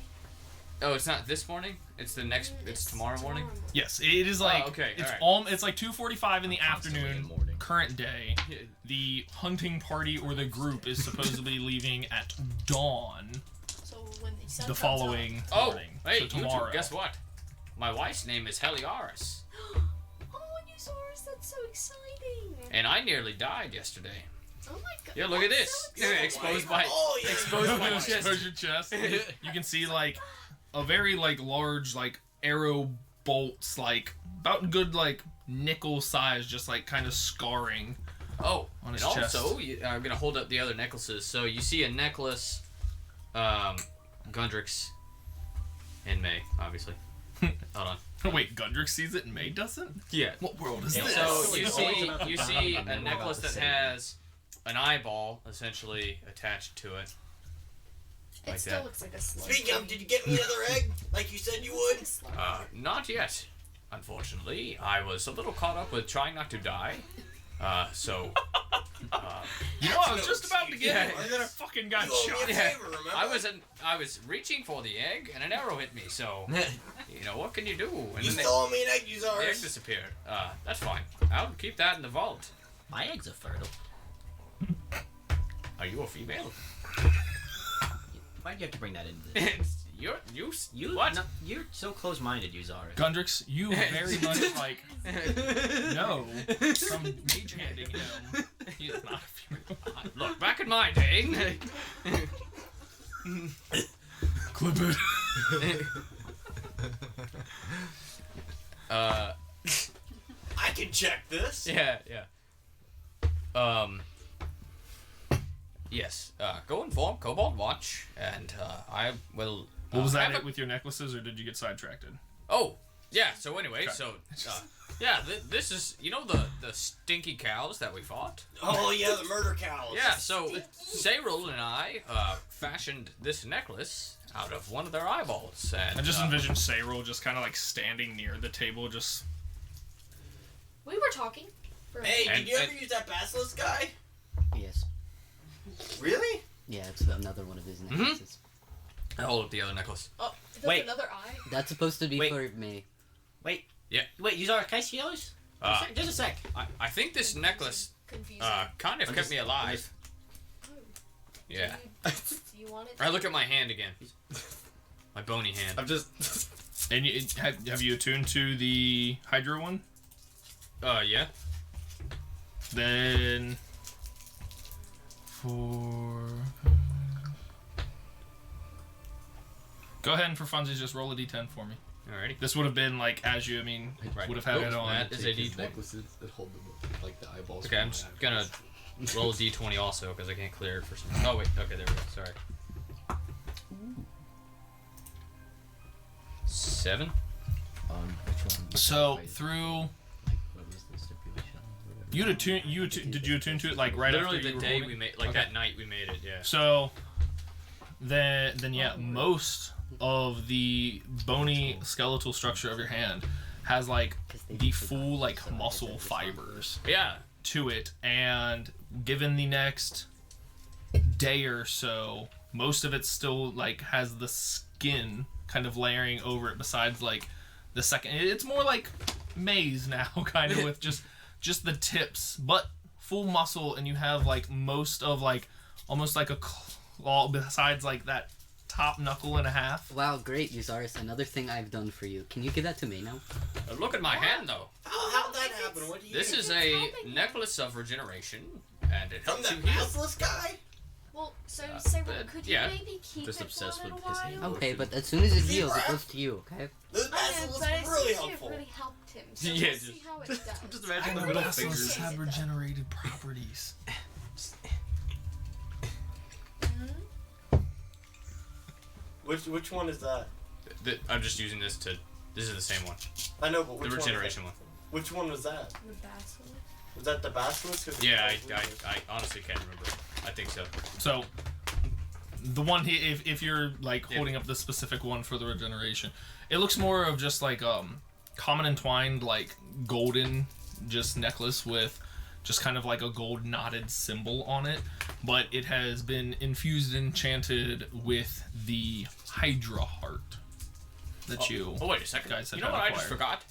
Oh, it's not this morning? It's the next. It's tomorrow morning? Yes, it is like okay, it's alright. it's like 2:45 in the Constantly afternoon, in the morning. current day. The hunting party or the group is supposedly leaving at dawn So when the sun the comes following Oh, morning. hey, so you two, tomorrow. guess what? My wife's name is Heliaris, up. Oh, Yuzars, that's so exciting. and I nearly died yesterday. Oh my god. Yeah, look at that's this. so exciting. Exposed by Oh, yeah. exposed by chest. Expose your chest. You can see like a very like large like arrow bolts like about good like nickel size, just like kind of scarring Oh, On his and chest. also, I'm gonna hold up the other necklaces. So you see a necklace, Gundrix, and May, obviously. Hold on. Wait, Gundrix sees it and May doesn't? Yeah. What world is So this? you see a necklace that has an eyeball essentially attached to it. It Like still that. looks like a slug. Speaking of, did you get me another egg like you said you would? Not yet. Unfortunately, I was a little caught up with trying not to die. So. You know, I was just about to get it, Yeah. and then I fucking got You owe me shot. a Yeah, favor, remember? I was reaching for the egg, and an arrow hit me. So, you know, what can you do? And You then still owe me an egg, you the egg Zars. disappeared. That's fine. I'll keep that in the vault. My eggs are fertile. Are you a female? Why'd you have to bring that into this? You what? No, you're so close-minded, you Zara. Gundrix, you very much like know from mage handing him. He is not a female. Look, back in my day. Clip it. I can check this. Yeah. Yes. Go inform Cobalt Watch, and I will. Was that have it with your necklaces, or did you get sidetracked? Oh, yeah. So anyway, Okay. this is the stinky cows that we fought. Oh yeah, the murder cows. Yeah. So Cyril and I fashioned this necklace out of one of their eyeballs, and I just envisioned Cyril just kind of like standing near the table, just. We were talking. For a Hey, minute. did you ever use that basilisk guy? Yes. Really? Yeah, it's another one of his necklaces. I hold up the other necklace. Oh, that's Wait. another eye. That's supposed to be Wait. for May. Wait, Yeah. you Zara, can I see yours? Just a sec. I think this necklace Confusing. kind of kept me alive. Oh. Yeah. Do you want it? I look at my hand again. My bony hand. I'm just. And have you attuned to the Hydra one? Yeah. Then. Go ahead and for funsies, just roll a d10 for me. Alrighty. This would have been like as you, Right. would have had it Oh, on. that is a Take his D20. necklaces and hold them up, like the eyeballs. Okay, I'm just gonna roll a D20 also because I can't clear it for some. Oh wait. Okay, there we go. Sorry. 7. Which one? So through What was the stipulation? did you attune to it like right Literally after you the were day holding? we made, like Okay. that night we made it. Yeah. So then yeah, most of the bony skeletal structure of your hand has like the full like muscle fibers Yeah. to it, and given the next day or so, most of it still like has the skin kind of layering over it, besides like the second. It's more like maze now, kind of with just the tips, but full muscle, and you have like most of like almost like a claw besides like that top knuckle and a half. Wow, great, Uzaris. Another thing I've done for you. Can you give that to me now? Look at my hand though. How'd that happen? What do you This do? is a necklace of regeneration, and it From helps that you heal. basilisk guy? Well, so Cyril, but, could you yeah. maybe keep Just it obsessed for a with little his while? Okay, but as soon as it heals, it goes to you, okay? Those I know, basilisks but it were really seems to have helpful. really helped him. So Yeah, we'll see how it does. Just I imagine know the little basilisks fingers. have regenerated properties. Which one is that? I'm just using this to. This is the same one. I know, but The which regeneration one? one. Which one was that? The basilisk. Was that the basilisk? or the Yeah, basilisk? I honestly can't remember. I think so. So the one if you're like Yeah. holding up the specific one for the regeneration, it looks more of just like common entwined like golden just necklace with just kind of like a gold knotted symbol on it, but it has been infused and enchanted with the Hydra heart that you Oh wait a second. guys had You know what I just acquired. forgot?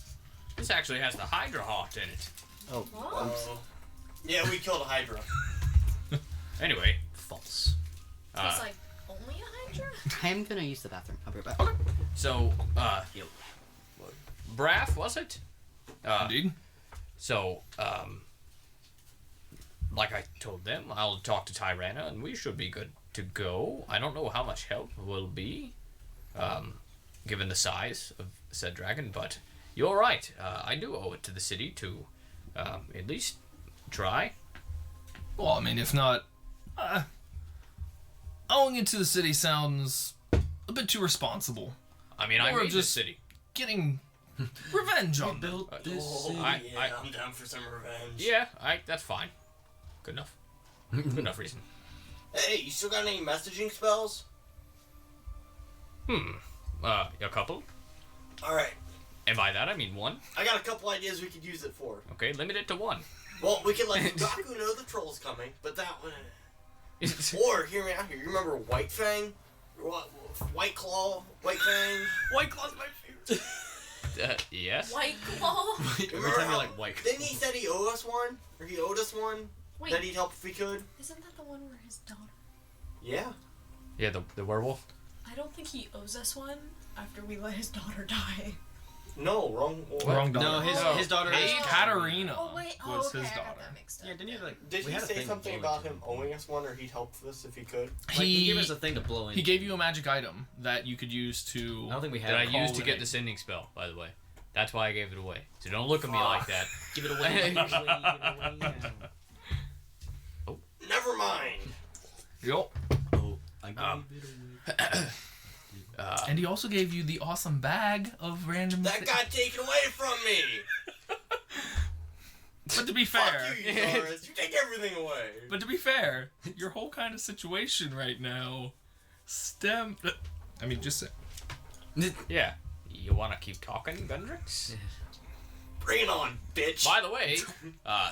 This actually has the Hydra heart in it. Oh, Oh. Yeah, we killed a Hydra. Anyway, False. So it's like only a Hydra? I'm gonna use the bathroom. I'll be right back. so Braff was it? indeed. So like I told them, I'll talk to Tyrana and we should be good to go. I don't know how much help will be, given the size of said dragon, but you're right. I do owe it to the city to at least try. Well, I mean, if not, owing it to the city sounds a bit too responsible. I mean, I Or made just- the city. Getting revenge on them. Oh, yeah, I'm down for some revenge. Yeah, that's fine. Good enough. Good enough reason. Hey, you still got any messaging spells? A couple. Alright, And by that, I mean one. I got a couple ideas we could use it for. Okay, limit it to one. Well, we could let Gaku know the troll's coming, but that one... Or, hear me out here, you remember White Fang? White Claw? White Fang? White Claw's my favorite. Yes. White Claw. Every Remember time how- you're like white. Didn't he said he owed us one? Or he owed us one? Wait, That he'd help if we could? isn't that the one where his daughter? Yeah. Yeah, the werewolf. I don't think he owes us one after we let his daughter die. No, wrong. Wrong daughter. No, his daughter is. Katarina Oh wait, was okay, his I got daughter. that mixed up. Yeah, didn't you like? Did we he had a say thing something that about gave it him to owing us one, or he'd help us if he could? Like, he gave us a thing to blow in. He gave you a magic item that you could use to. I don't think we had. That I it. used to Call get it. the sending spell, by the way. That's why I gave it away. So don't look at me like that. Give it away. Give it away. Never mind. Yup. Oh, I gave it away. And he also gave you the awesome bag of random. That got taken away from me. But to be fair, Fuck you, Doris. You take everything away. but to be fair, your whole kind of situation right now I mean, just say. Yeah. You want to keep talking, Gendrix? Bring it on, bitch. By the way,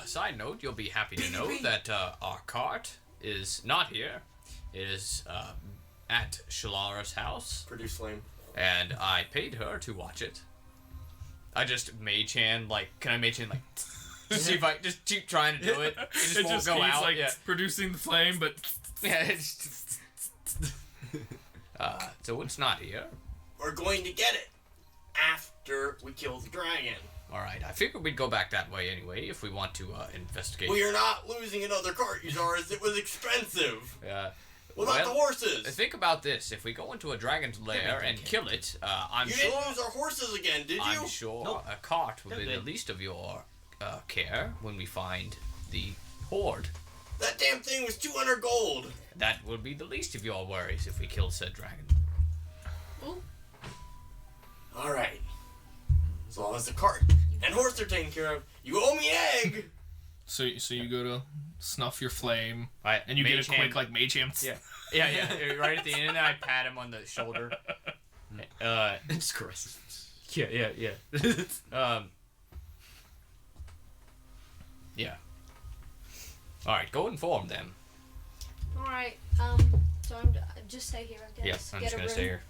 side note, you'll be happy to know that our cart is not here. It is at Shalara's house, Produce flame. and I paid her to watch it. I just mage hand, like, can I mage hand, like, see if I just keep trying to do it. It just won't go keeps out. like Yeah. producing the flame, but Yeah, it's so it's not here. We're going to get it after we kill the dragon. Alright, I figured we'd go back that way anyway if we want to investigate. We are not losing another cart, Uzaris. It was expensive. Without the horses. Think about this. If we go into a dragon's lair and kill it, I'm You sure... didn't use our horses again, did you? I'm sure a cart will be the did. least of your care when we find the hoard. That damn thing was 200 gold. That will be the least of your worries if we kill said dragon. All right. As long as the cart and horse are taken care of, you owe me an egg. so you go to snuff your flame, Right, and you get a mage quick hand. like mage hand. Yeah, right at the end, and I pat him on the shoulder. Just caress. Yeah. Yeah. Alright, go inform them. Alright, so just stay here, I guess. Yes, I'm Get just a gonna room. stay here.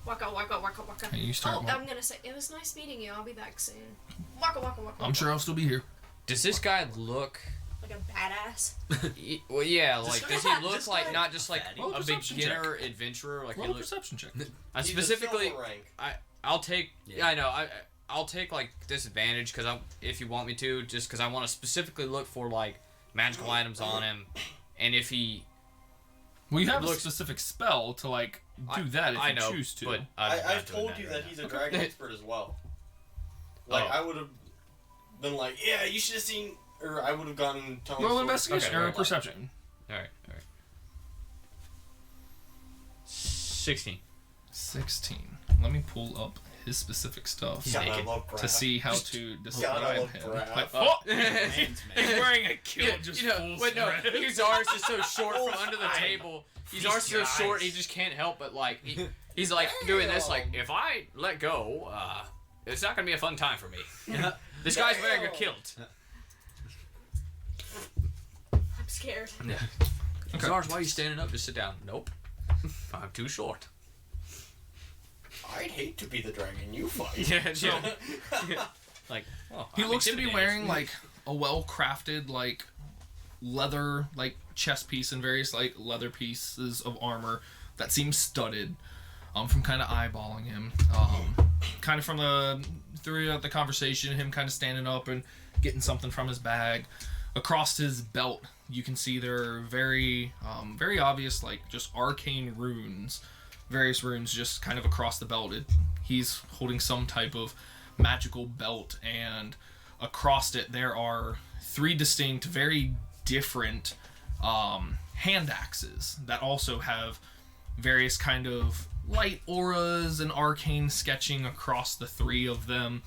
Waka waka waka waka. And you start. I'm gonna say it was nice meeting you. I'll be back soon. Waka waka waka. I'm sure I'll still be here. Does this guy look... Like a badass. Well, yeah, like, does he look This like guy- not just like Roll a a perception beginner adventurer? Like, he Roll a looks... perception check. I He's a specifically... silver rank. I'll take... Yeah, I know. I'll take, like, disadvantage, because if you want me to, just because I want to specifically look for, like, magical items on him, and if he... Well, you have a looks- specific spell to like do that if I you know, choose to. but I'm not I've doing told you right that now. he's a dragon expert as well. Like, Oh. I would have been like, yeah, you should have seen, or I would have gone telling Roll stories. investigation Okay, or right. perception. Alright. 16. 16. Let me pull up his specific stuff He's God, I naked. love to Brad. see how to God, I describe love him. Brad. Like, Oh. he's wearing a kilt, just full wait, no, spread. Uzars is so short from under the Bullseye. table. Uzars is so short, he just can't help but, like, he's like doing this, like, if I let go, it's not gonna be a fun time for me. This guy's wearing a kilt. I'm scared. Okay. Uzars, why are you standing up? Just sit down. Nope. I'm too short. I'd hate to be the dragon you fight. Yeah. Like, well, He I'm looks to be intimidated. wearing like a well-crafted like leather like chest piece and various like leather pieces of armor that seem studded. From kind of eyeballing him, kind of from throughout the conversation, him kind of standing up and getting something from his bag. Across his belt, you can see there are very obvious like just arcane runes, various runes just kind of across the belt. He's holding some type of magical belt, and across it there are 3 distinct, very different hand axes that also have various kind of light auras and arcane sketching across the 3 of them.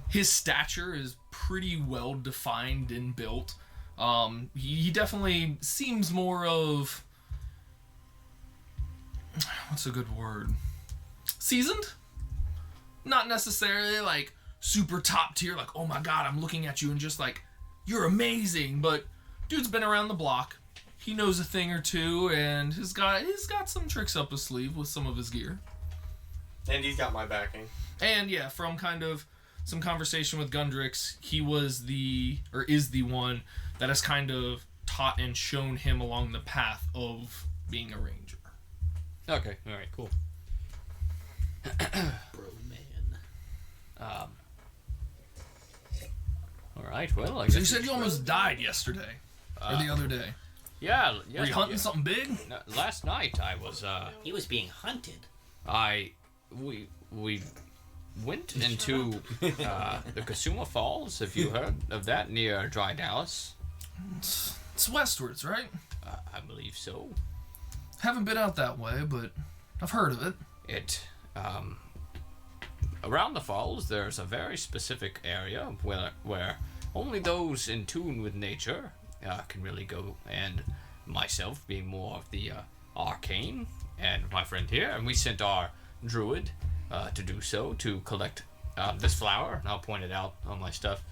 His stature is pretty well defined and built. He definitely seems more of... What's a good word? Seasoned? Not necessarily like super top tier, like, oh my god, I'm looking at you and just like, you're amazing, but dude's been around the block. He knows a thing or two, and he's got some tricks up his sleeve with some of his gear. And he's got my backing. And yeah, from kind of some conversation with Gundrix, he was is the one that has kind of taught and shown him along the path of being a ranger. Okay, alright, cool. Bro, man. Alright, well, I So guess... you said you almost died yesterday. Or the other day. Yeah. Were you hunting something big? No, last night I was, He was being hunted. We went into the Kasuma Falls. Have you heard of that near Dry Dallas? It's westwards, right? I believe so. Haven't been out that way, but I've heard of it. Around the falls, there's a very specific area where only those in tune with nature can really go, and myself being more of the arcane, and my friend here, and we sent our druid to do so, to collect this flower, and I'll point it out on my stuff,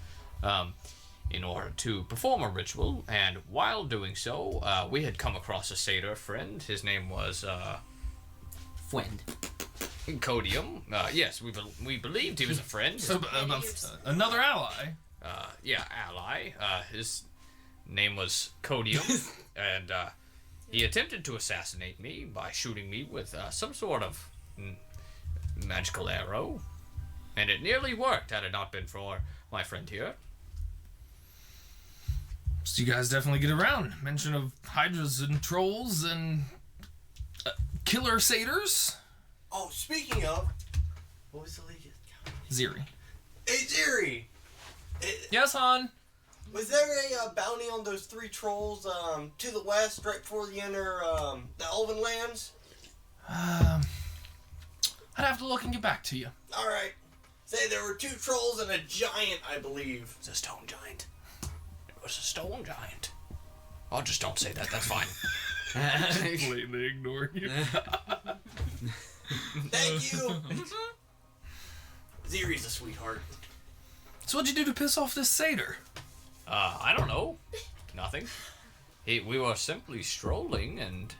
in order to perform a ritual. And while doing so, we had come across a satyr friend. His name was Friend. Codium. Yes, we believed he was a friend. Another ally. Ally. His name was Codium, and he attempted to assassinate me by shooting me with some sort of magical arrow, and it nearly worked had it not been for my friend here. So you guys definitely get around. Mention of hydras and trolls and killer satyrs. Oh, speaking of, what was the league? Ziri. Hey, Ziri! Yes, Han? Was there a bounty on those 3 trolls to the west, right before you enter the Elven Lands? I'd have to look and get back to you. Alright. Say there were 2 trolls and a giant, I believe. It's a stone giant. It was a stone giant. Oh, just don't say that. That's fine. Completely ignoring you. Thank you! Ziri's a sweetheart. So what'd you do to piss off this satyr? I don't know. Nothing. We were simply strolling, and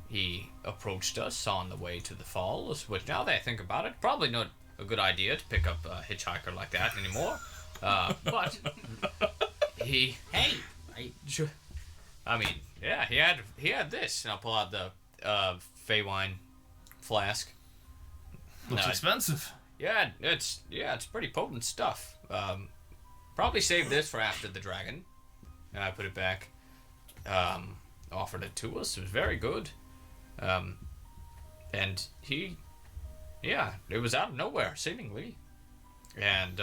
he approached us on the way to the falls, which, now that I think about it, probably not a good idea to pick up a hitchhiker like that anymore. But he... Hey! I mean, yeah, he had this, and I'll pull out the Fey-wine flask. Looks expensive. Yeah, it's pretty potent stuff. Probably save this for after the dragon. And I put it back. Offered it to us. It was very good. And he, it was out of nowhere, seemingly. And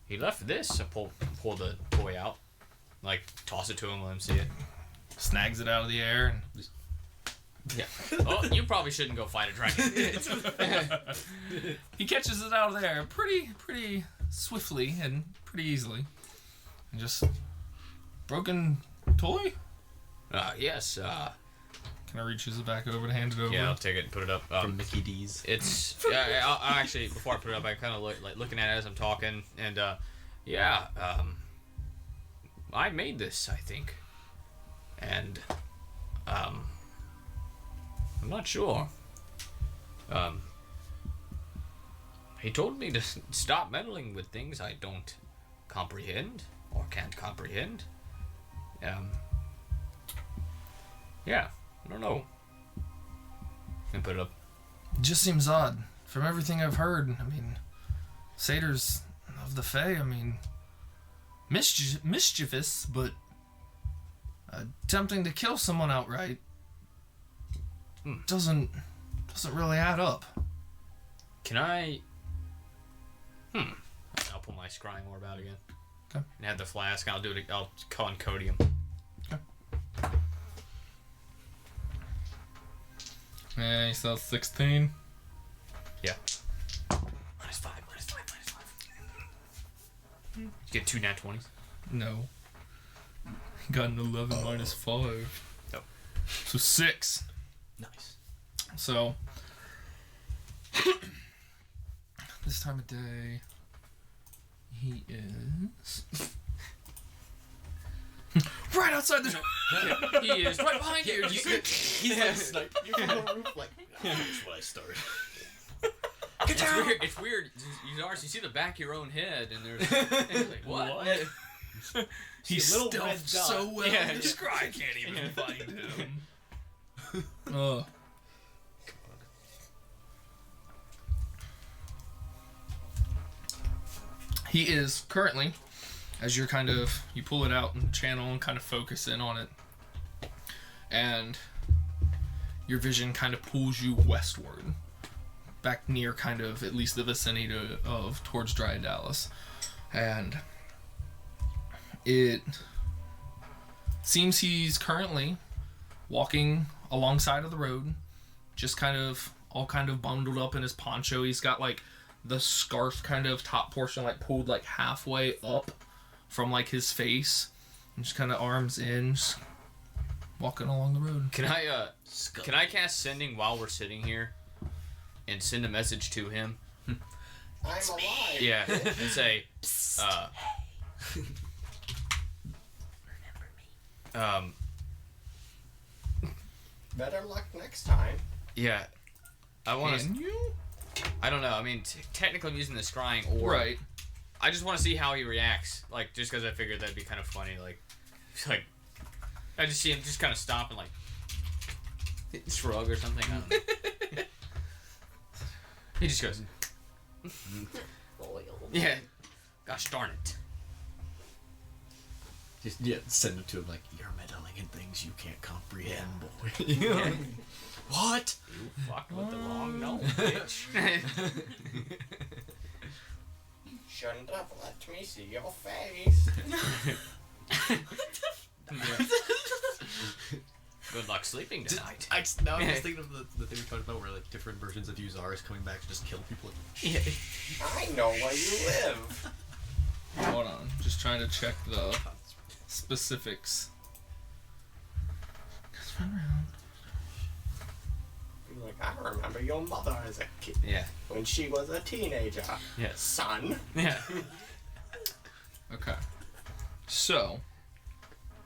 he left this. I pull the toy out, like toss it to him, let him see it. Snags it out of the air and just... Yeah. Oh, you probably shouldn't go fight a dragon. He catches it out of there pretty swiftly and pretty easily. And just broken toy? Yes. Can I reach his back over to hand it over? Yeah, I'll take it and put it up. From Mickey D's. It's I'll actually, before I put it up, I kind of looking at it as I'm talking, and I made this, I think, and I'm not sure. He told me to stop meddling with things I don't comprehend or can't comprehend. Yeah, I don't know. And put it up. It just seems odd. From everything I've heard, I mean, satyrs of the Fae, I mean, mischievous, but attempting to kill someone outright doesn't really add up. Can I... I'll pull my scrying orb out again. Okay. And have the flask. I'll do it. I'll call on Codium. And he sells 16. Yeah. -5. You get 2 nat 20s. No. He got an 11 -5. Nope. So 6. Nice. So this time of day, he is right outside the door. He is right behind you. He's like snipe. You're on the roof like, here's what I started. Get down! It's weird. You see the back of your own head, and there's like, what? He's See a little stealthed red dot. so well. Yeah, This guy can't even find him. Oh. He is currently, as you're you pull it out and channel and kind of focus in on it, and your vision kind of pulls you westward, back near at least the vicinity of towards Dryadalis, and it seems he's currently walking alongside of the road, just all bundled up in his poncho. He's got the scarf top portion pulled halfway up from his face, and just arms in, just walking along the road. Can I cast sending while we're sitting here, and send a message to him? I'm alive. Yeah, and say, Better luck next time. yeah, I want to. Can you? I don't know. I mean, technically I'm using the scrying, or Right. I just want to see how he reacts. Just because I figured that'd be kind of funny. I just see him just kind of stop and shrug or something. I don't know. He just goes, yeah. Gosh darn it. Just send it to him you're meddling in things you can't comprehend, boy. What? You fucked with the wrong note, bitch. Shouldn't have let me see your face. Good luck sleeping tonight. Now I'm just thinking of the thing we talked about where different versions of Uzar is coming back to just kill people. Yeah. I know where you live. Hold on. Just trying to check the specifics. I remember your mother as a kid. Yeah. When she was a teenager. Yes. Son. Yeah. Okay. So,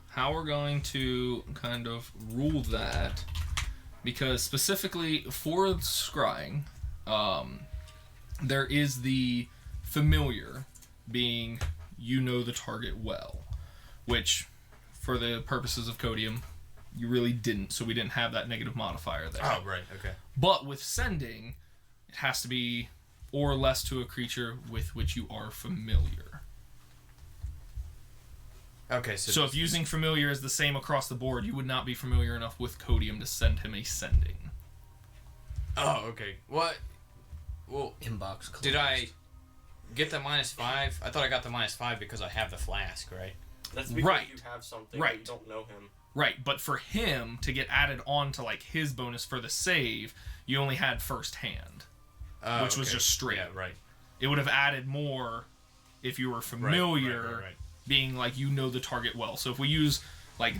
how we're going to rule that, because specifically for scrying, there is the familiar being the target well, which for the purposes of Codium, you really didn't, so we didn't have that negative modifier there. Oh, right, okay. But with sending, it has to be or less to a creature with which you are familiar. Okay, So if using familiar is the same across the board, you would not be familiar enough with Codium to send him a sending. Oh, okay. What? Well, Inbox closed. did I get the -5? I thought I got the -5 because I have the flask, right? That's because Right. you have something Right. but you don't know him. Right, but for him to get added on to his bonus for the save, you only had first hand, which was just straight. Yeah, right. It would have added more if you were familiar, Right. being the target well. So if we use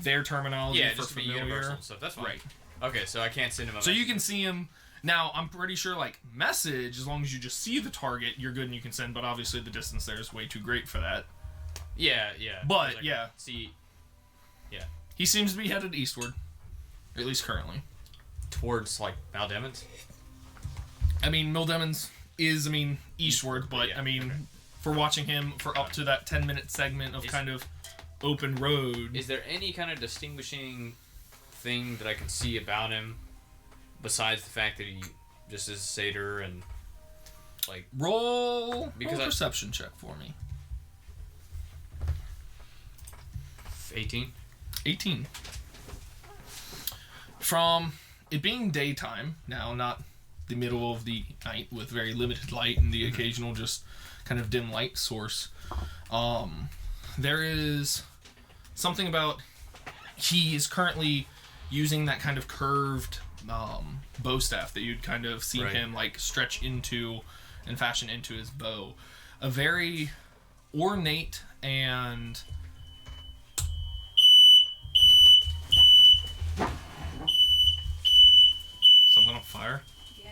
their terminology Yeah, for just to be familiar, universal and stuff. That's fine. right? Okay, so I can't send him a So you message. can see him. Now, I'm pretty sure, message, as long as you just see the target, you're good and you can send, but obviously the distance there is way too great for that. Yeah. But, 'Cause I yeah. can see. He seems to be headed eastward, at least currently. Towards, Maldemons? I mean, Mildemons is, eastward, but, Yeah, okay. okay. For watching him for up to that 10-minute segment of open road... Is there any kind of distinguishing thing that I can see about him besides the fact that he just is a satyr and Roll Because a I- perception check for me. 18? 18. From it being daytime, now not the middle of the night with very limited light and the occasional just dim light source, there is something about he is currently using that curved bow staff that you'd kind of seen Right. him like stretch into and fashion into his bow. A very ornate and something on fire. Yeah.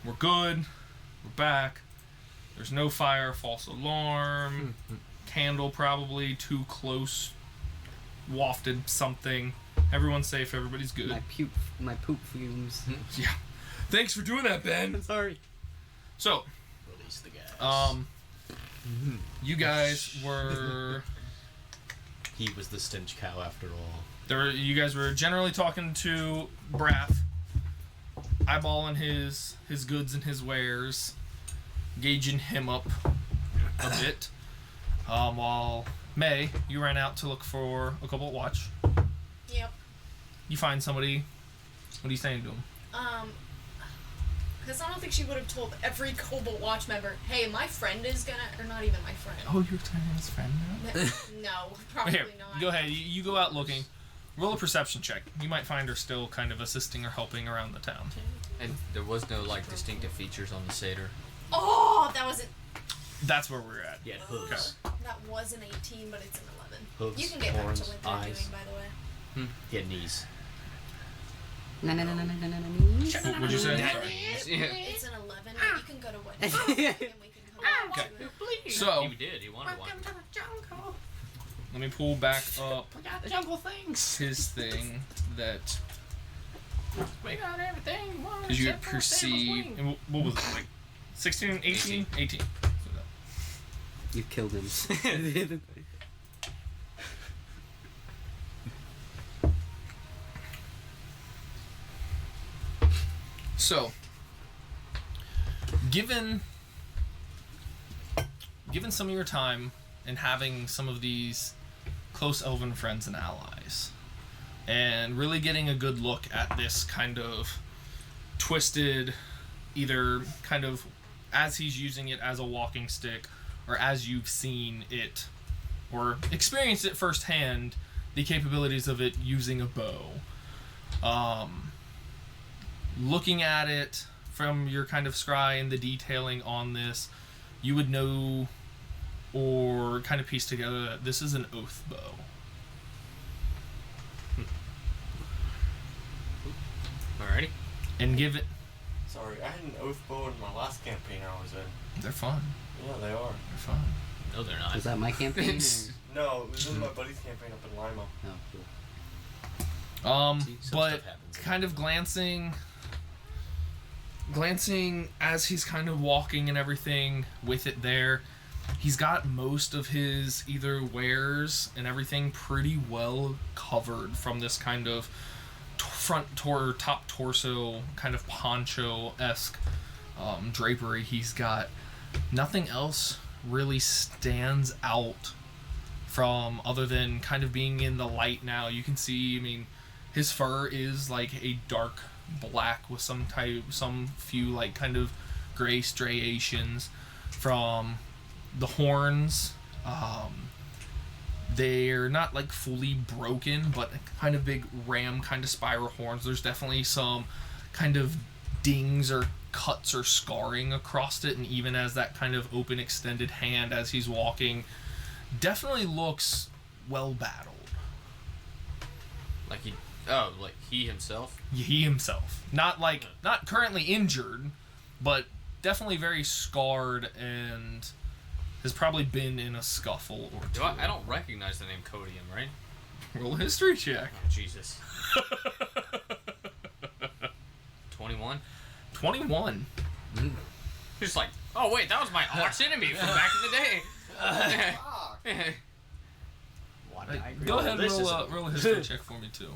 we're good. We're back. There's no fire, false alarm, candle probably too close, wafted something. Everyone's safe. Everybody's good. My poop fumes. Yeah. Thanks for doing that, Ben. Sorry. So, Release the gas. you guys were. He was the stench cow after all. You guys were generally talking to Braff, eyeballing his goods and his wares, gauging him up a bit. While May, you ran out to look for a Cobalt watch. Yep. You find somebody. What are you saying to him? Because I don't think she would have told every Cobalt Watch member, hey, my friend is gonna, or not even my friend. Oh, you're telling his friend now? No, probably Here, not. go ahead. You go out looking. Roll a perception check. You might find her still kind of assisting or helping around the town. And there was no like distinctive features on the satyr. Oh, that wasn't. That's where we're at. Yeah, hooves. That was an 18, but it's an 11. Hooves, You can get horns, back to what they're eyes. doing, by the way. He had knees. What'd you say? Sorry. Yeah. It's an 11, but you can go to what you're doing, and we can come back to it. So, He did. He wanted one. let me pull back up We got jungle things. his thing that We got everything. because you had perceived. And what was it, like 16, 18? 18. You killed him. So, given some of your time and having some of these close elven friends and allies, and really getting a good look at this kind of twisted, either kind of as he's using it as a walking stick, or as you've seen it, or experienced it firsthand, the capabilities of it using a bow. Looking at it from your kind of scry and the detailing on this, you would know or kind of piece together that this is an oath bow. Alrighty. And give it... Sorry, I had an oath bow in my last campaign I was in. They're fun. Yeah, they are. They're fun. No, they're not. Was that my campaign? No, it was in my buddy's campaign up in Lima. Oh, cool. See, some But stuff happens. kind of glancing as he's kind of walking and everything with it there, he's got most of his either wares and everything pretty well covered from this kind of top torso kind of poncho-esque drapery he's got. Nothing else really stands out from other than kind of being in the light now. You can see, I mean, his fur is like a dark black with some few like kind of gray striations from the horns. They're not like fully broken, but kind of big ram kind of spiral horns. There's definitely some kind of dings or cuts or scarring across it, and even as that kind of open extended hand as he's walking, definitely looks well battled. Like he himself. He himself, not currently injured, but definitely very scarred and has probably been in a scuffle or two. I don't recognize the name Codium, right? Roll a history check. Oh, Jesus. 21. 21. Just like, oh wait, that was my arch enemy from back in the day. Go ahead and roll a history check for me too.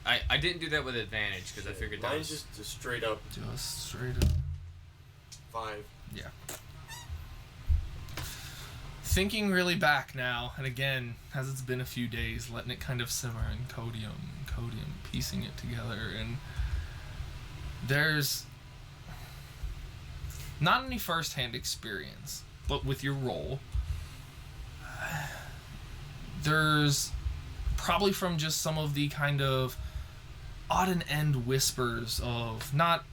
I didn't do that with advantage because I figured that Mine's was... just a straight up Just straight up. 5. Yeah. Thinking really back now, and again, as it's been a few days, letting it kind of simmer, and Codium, piecing it together, and there's not any first-hand experience, but with your role, there's probably from just some of the kind of odd and end whispers of not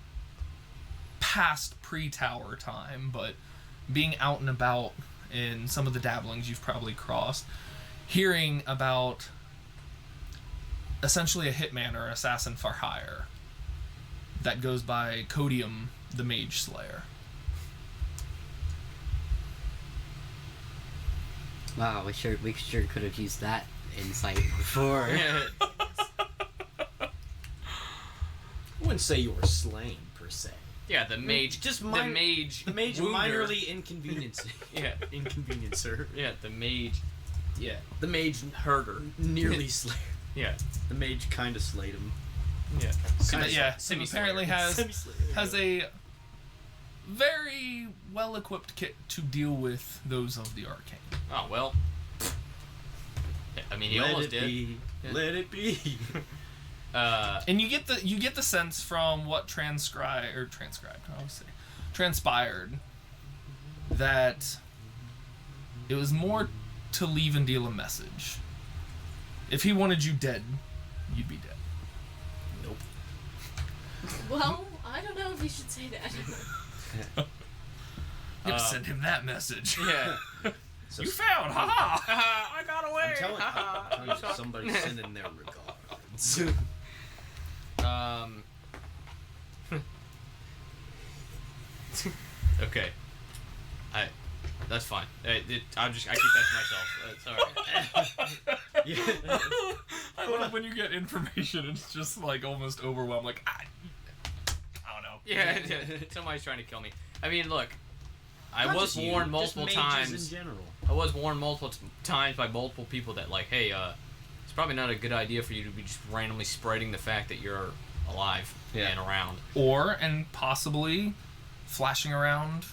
past pre-tower time, but being out and about in some of the dabblings you've probably crossed, hearing about essentially a hitman or assassin for hire that goes by Codium the Mage Slayer. Wow, we sure could have used that insight before. I wouldn't say you were slain per se. Yeah, the mage. Just the min- mage. The mage wounder. minorly inconveniencing. Yeah, Inconveniencer. yeah, the mage. Yeah. The mage Herder. nearly slayed. Yeah, The mage kind of slayed him. yeah. But yeah, semi- apparently semi-slayer. has a very well-equipped kit to deal with those of the arcane. Oh well. Yeah, I mean, he Let almost it did. be. Yeah. Let it be. And you get the sense from what transpired that it was more to leave and deal a message. If he wanted you dead, you'd be dead. Nope. Well, I don't know if you should say that. Send him that message. Yeah. So You found, haha! I got away. I'm telling you, somebody's sending their regards. Okay. That's fine. I keep that to myself. Sorry. I love when you get information, it's just like almost overwhelmed. Like, I don't know. Yeah, somebody's trying to kill me. I mean, look. I Not was just you, warned just multiple mages times. in general. I was warned multiple times by multiple people that, like, hey, it's probably not a good idea for you to be just randomly spreading the fact that you're alive and around. And possibly flashing around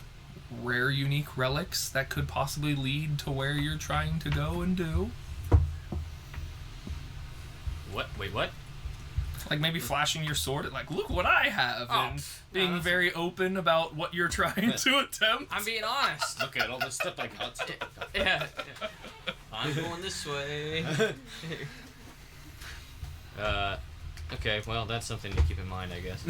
rare, unique relics that could possibly lead to where you're trying to go and do. What? Wait, what? Like maybe flashing your sword at like, look what I have, Oh, and no, being that's- very open about what you're trying to attempt. I'm being honest. Look at all the stuff I got. Yeah. I'm going this way. Okay, well, that's something to keep in mind, I guess.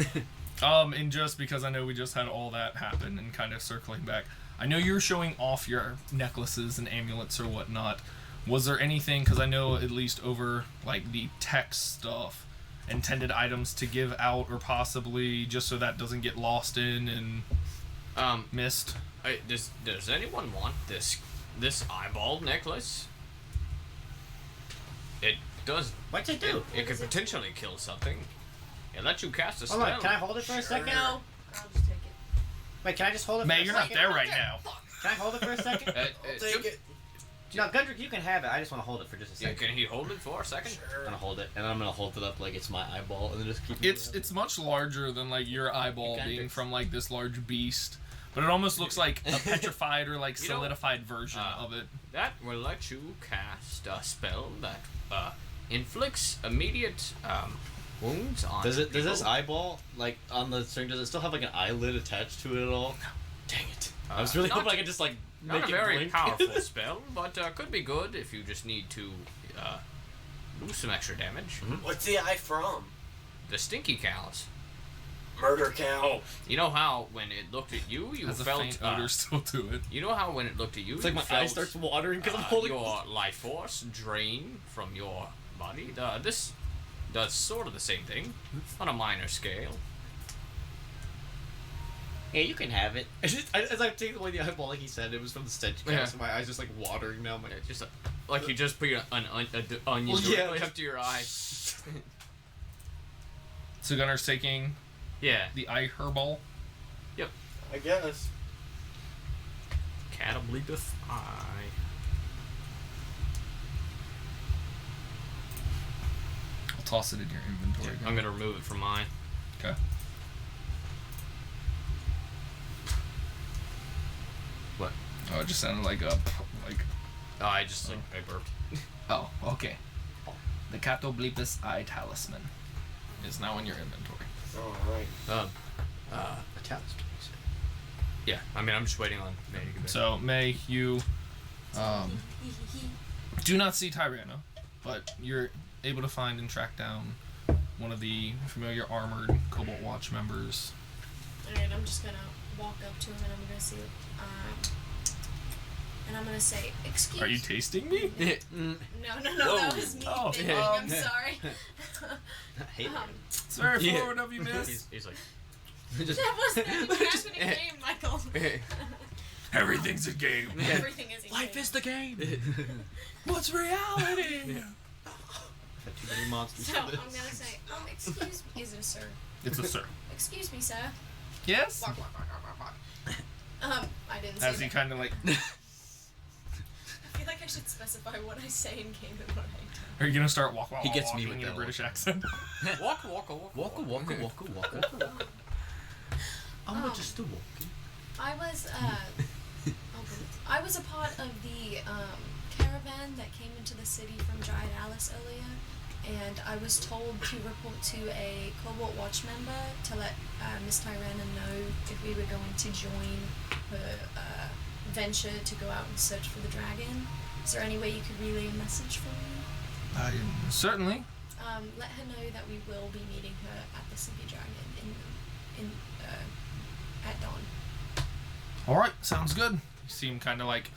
And just because I know we just had all that happen and kind of circling back, I know you're showing off your necklaces and amulets or whatnot. Was there anything, because I know at least over like the text stuff, intended items to give out or possibly just so that doesn't get lost in and missed? Does anyone want this eyeball necklace? It does. What's it do? It could potentially kill something. It lets you cast a spell. Hold on, can I hold it for a second? No, I'll just take it. Wait, can I just hold it May, for a you're second? not there right now. Can I hold it for a second? Take it. No, Gundrick, you can have it. I just want to hold it for just a Yeah, second. can he hold it for a second? I'm gonna hold it, and I'm gonna hold it up like it's my eyeball, and then just keep. It's much larger than like your eyeball Okay. being from like this large beast, but it almost looks like a petrified or like You know, solidified version of it. That will let you cast a spell that inflicts immediate wounds on Does people. this eyeball, like on the string, does it still have like an eyelid attached to it at all? Dang it! I was really not- hoping I could just like Not make a it very blink. powerful spell, but could be good if you just need to do some extra damage. What's the eye from? The stinky cows. Murder cow. You know how when it looked at you, you Has a felt. faint odor still to it. You know how when it looked at you, It's like you my felt, eye starts watering because I'm holding. your life force drain from your body. This does sort of the same thing on a minor scale. Yeah, you can have it. As I take away the eyeball, like he said, it was from the stench Yeah. gas, so my eyes just like watering now. My Just like you just put an onion Well, yeah, directly just- up to your eye. So Gunnar's taking Yeah. the eye herbal. I guess. Catableepeth eye. I'll toss it in your inventory. I'm gonna remove it from mine. Okay. What? Oh, it just sounded like a Oh, I burped. Oh, okay. The Catobleepus Eye Talisman is now in your inventory. Alright. a talisman. Yeah, I mean, I'm just waiting on May to get back. So, May, you do not see Tyrana, but you're able to find and track down one of the familiar armored Cobalt Watch members. Alright, I'm just gonna walk up to him and I'm gonna see, and I'm gonna say, excuse Are you tasting me? No, that Whoa. was me Oh, thinking, I'm sorry. Hey, Um, It's very Yeah. forward of you, miss. He's like, Just That wasn't even happening in game, Michael. Everything's a game. Everything is a life game. is the game. What's reality? I've had too many monsters So for I'm this. gonna say, excuse me. Is it a sir? It's a sir. Excuse me, sir. Yes? Walk, walk, walk, walk, walk, walk. I didn't say As he that. kind of like, I feel like I should specify what I say in game and what I don't. are you gonna start walking? He gets me walking with in a that British accent? Walk, walk, walk, Walk, walk, walk, walk. I'm just a walking. I was I was a part of the caravan that came into the city from Giant Alice earlier, and I was told to report to a Cobalt Watch member to let Miss Tyrana know if we were going to join her venture to go out and search for the dragon. Is there any way you could relay a message for me? Certainly. Let her know that we will be meeting her at the City Dragon at dawn. All right, sounds good. You see him kind of like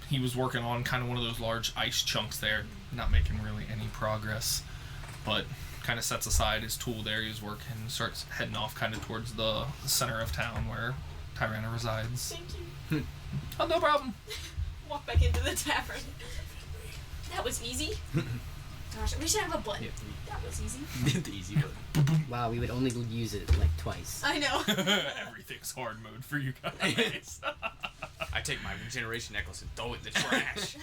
he was working on kind of one of those large ice chunks there, not making really any progress, but kind of sets aside his tool there he's working and starts heading off kind of towards the center of town where Tyrana resides. Thank you. Oh, no problem. Walk back into the tavern. That was easy. Gosh, we should have a button. That was easy. The easy button. Wow, we would only use it like twice. I know. Everything's hard mode for you guys. I take my regeneration necklace and throw it in the trash.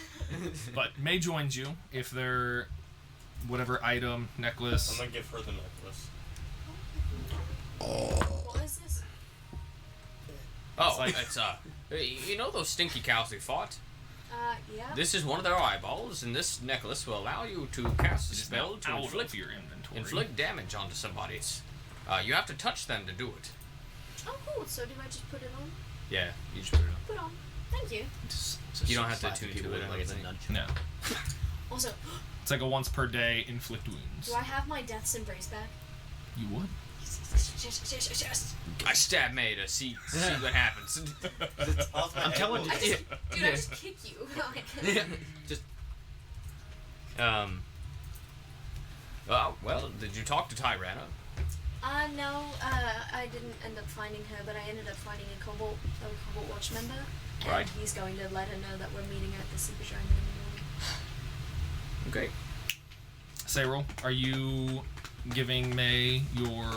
But May joins you if they're whatever item, necklace. I'm gonna give her the necklace. What is this? Oh, it's you know those stinky cows we fought? Yeah. This is one of their eyeballs, and this necklace will allow you to cast a It is spell now to out inflict of your inventory. inflict damage onto somebody. You have to touch them to do it. Oh, cool. So do I just put it on? Yeah, you just put it on. Put on. Thank you. You don't have to Slapping tune people to it. with like it's a or nudge. No. Also, It's like a once per day inflict wounds. do I have my Death's Embrace back? You would. Yes. I stab May to see what happens. I'm telling you. I just, dude, I just kick you. Just. Well, did you talk to Tyrana? No, I didn't end up finding her, but I ended up finding a Cobalt Watch member. And Right. he's going to let her know that we're meeting her at the Super Dragon in the morning. Okay. Cyril, are you giving May your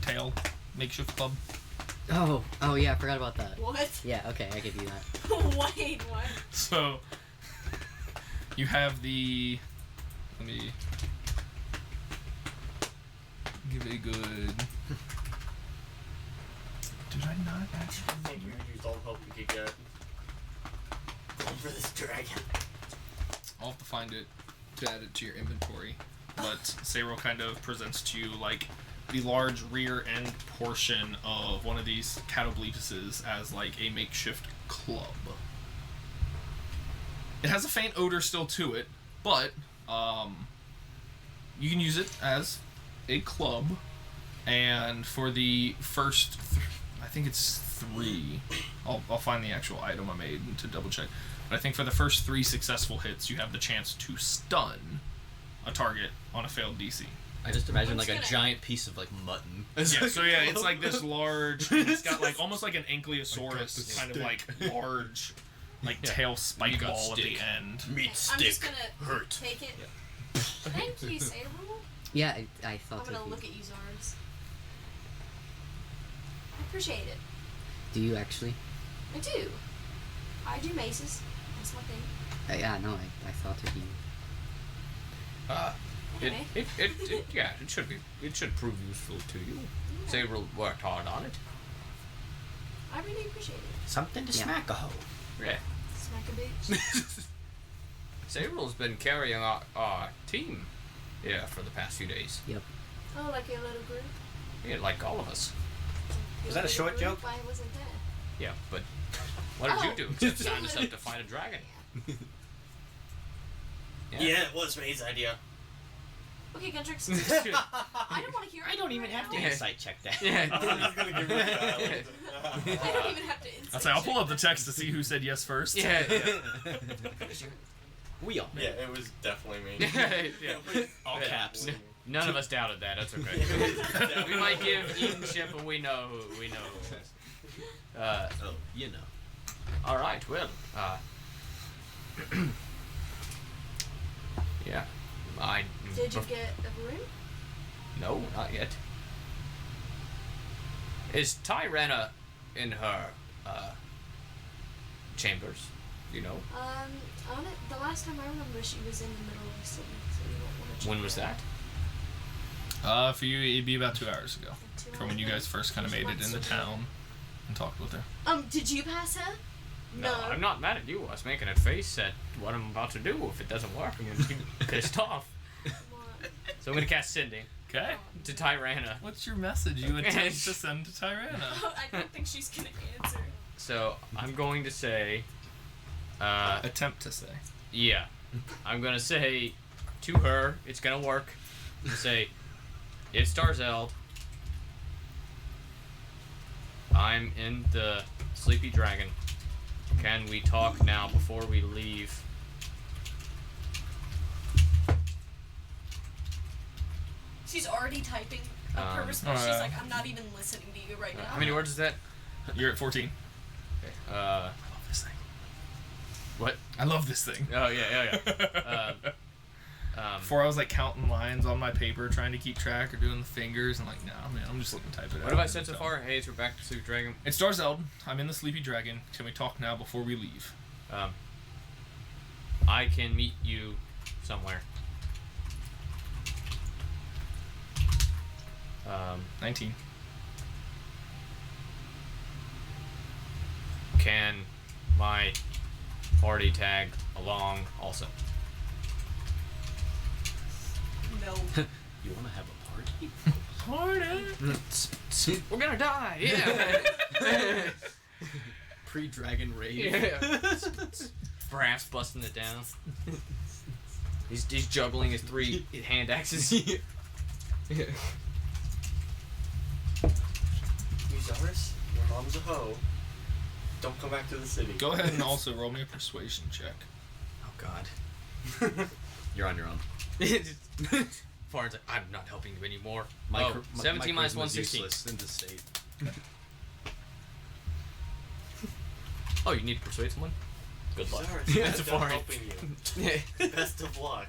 tail makeshift club? Oh yeah, I forgot about that. What? Yeah, okay, I give you that. Wait, what? So you have the. Let me give a good. Did I not actually? I think you used all the help you could get. Going for this dragon. I'll have to find it to add it to your inventory. But Cyril kind of presents to you like the large rear end portion of one of these catoblepuses as like a makeshift club. It has a faint odor still to it, but you can use it as a club. And for the first, I think it's 3. I'll find the actual item I made to double check. But I think for the first 3 successful hits, you have the chance to stun a target on a failed DC. I just imagine I'm like just a gonna- giant piece of like mutton. Yeah, so yeah, it's like this large. It's got like almost like an ankylosaurus kind of like large, like tail spike got ball at the stick. end. Meat I'm just gonna hurt. take it. Thank you, Sable. Yeah, I I'm thought gonna it'd be- look at you, Zars. I appreciate it. Do you actually? I do. I do maces. That's my thing. Yeah, no, I thought it'd be. Anyway. It should be. It should prove useful to you. Sabril worked hard on it. I really appreciate it. Something to Yeah. smack a hoe. Yeah. Smack a bitch. Sabril's been carrying our team, for the past few days. Oh, like your little group? Yeah, like all of us. Your that a little short group? joke? I wasn't there. Yeah, but what did you do? Just sign us up to fight a dragon. Yeah, it was May's idea. Okay, Guntrix. I don't want to hear it. I don't even have to right insight check that. Yeah. I was gonna give her that. now. I don't even have to insight I'll say I'll pull up the check. text to see who said yes first. Yeah. We all. Yeah, it was definitely me. Yeah. All caps. None of us doubted that. That's okay. We might give Eden shit, but we know who it is. Oh, you know. All right. Well. Yeah. Did you get a room? No, not yet. Is Tyrena in her chambers? You know. On it, the last time I remember, she was in the middle of the city. So you won't want to. When was that? For you, it'd be about 2 hours ago. 2 From when you guys first kind of made it into town and talked with her. Did you pass her? No, I'm not mad at you. I was making a face at what I'm about to do. If it doesn't work, I'm gonna be pissed off. So I'm gonna cast Sending. Okay. To Tyrena. What's your message you attempt to send to Tyrena? I don't think she's gonna answer. So I'm going to say. Attempt to say. Yeah. I'm gonna say to her, it's gonna work. To say, it's Starzeld. I'm in the Sleepy Dragon. Can we talk now before we leave? She's already typing a purpose. She's like, I'm not even listening to you right now. How many words is that? You're at 14. Okay. I love this thing. What? I love this thing. Oh, yeah. Before I was like counting lines on my paper, trying to keep track or doing the fingers, and like, nah, man, I'm just looking to type it out. What have I said so far? Hey, we're back to Sleepy Dragon. It's Starzeld. I'm in the Sleepy Dragon. Can we talk now before we leave? I can meet you somewhere. 19. Can my party tag along also? No. You want to have a party? Party! We're gonna die! Yeah! Pre-dragon raid. Yeah. Brass busting it down. He's juggling his 3 hand axes. Uzaris, your mom's a hoe. Don't come back to the city. Go ahead and also roll me a persuasion check. Oh God. You're on your own. Farn's like, I'm not helping you anymore. 17 minus 116. In the state. Oh, you need to persuade someone? Good luck. Uzaris, That's I'm a foreign. helping you. Best of luck.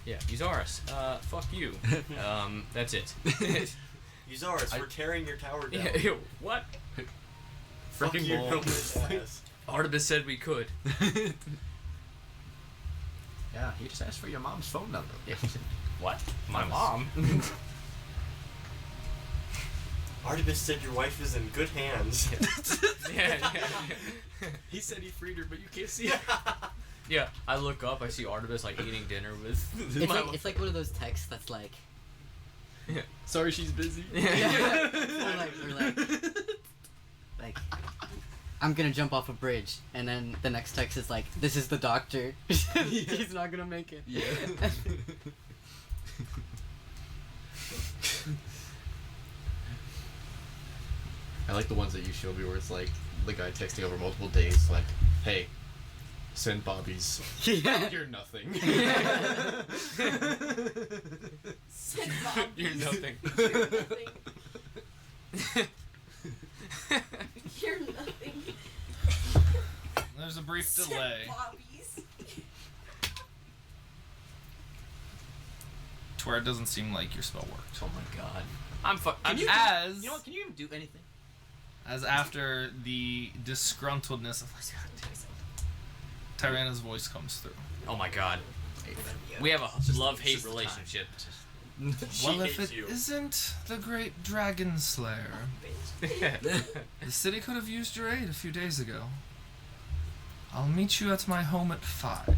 Yeah, Uzaris, fuck you. That's it. Uzaris, we're tearing your tower down. Yeah, what? Fuck Freaking you, ball. Roman's ass. Artemis said we could. Yeah, he just asked for your mom's phone number. What? My mom? Artemis said your wife is in good hands. Yeah. He said he freed her, but you can't see it. Yeah, I look up, I see Artemis like eating dinner with It's like one of those texts that's like, Sorry, she's busy. or like, I'm gonna jump off a bridge, and then the next text is like, this is the doctor. He's not gonna make it. Yeah. I like the ones that you showed me where it's like the guy texting over multiple days, like, hey, send Bobby's. Yeah. You're nothing. Send Bobby. You're nothing. You're nothing. You're nothing. There's a brief Send delay. Bobby's. To where it doesn't seem like your spell worked. Oh my God. I'm As You know what? Can you even do anything? as after the disgruntledness of Tyrena's voice comes through. Oh my God. We have a love-hate relationship. Well, if it isn't the great Dragon Slayer, the city could have used your aid a few days ago. I'll meet you at my home at 5.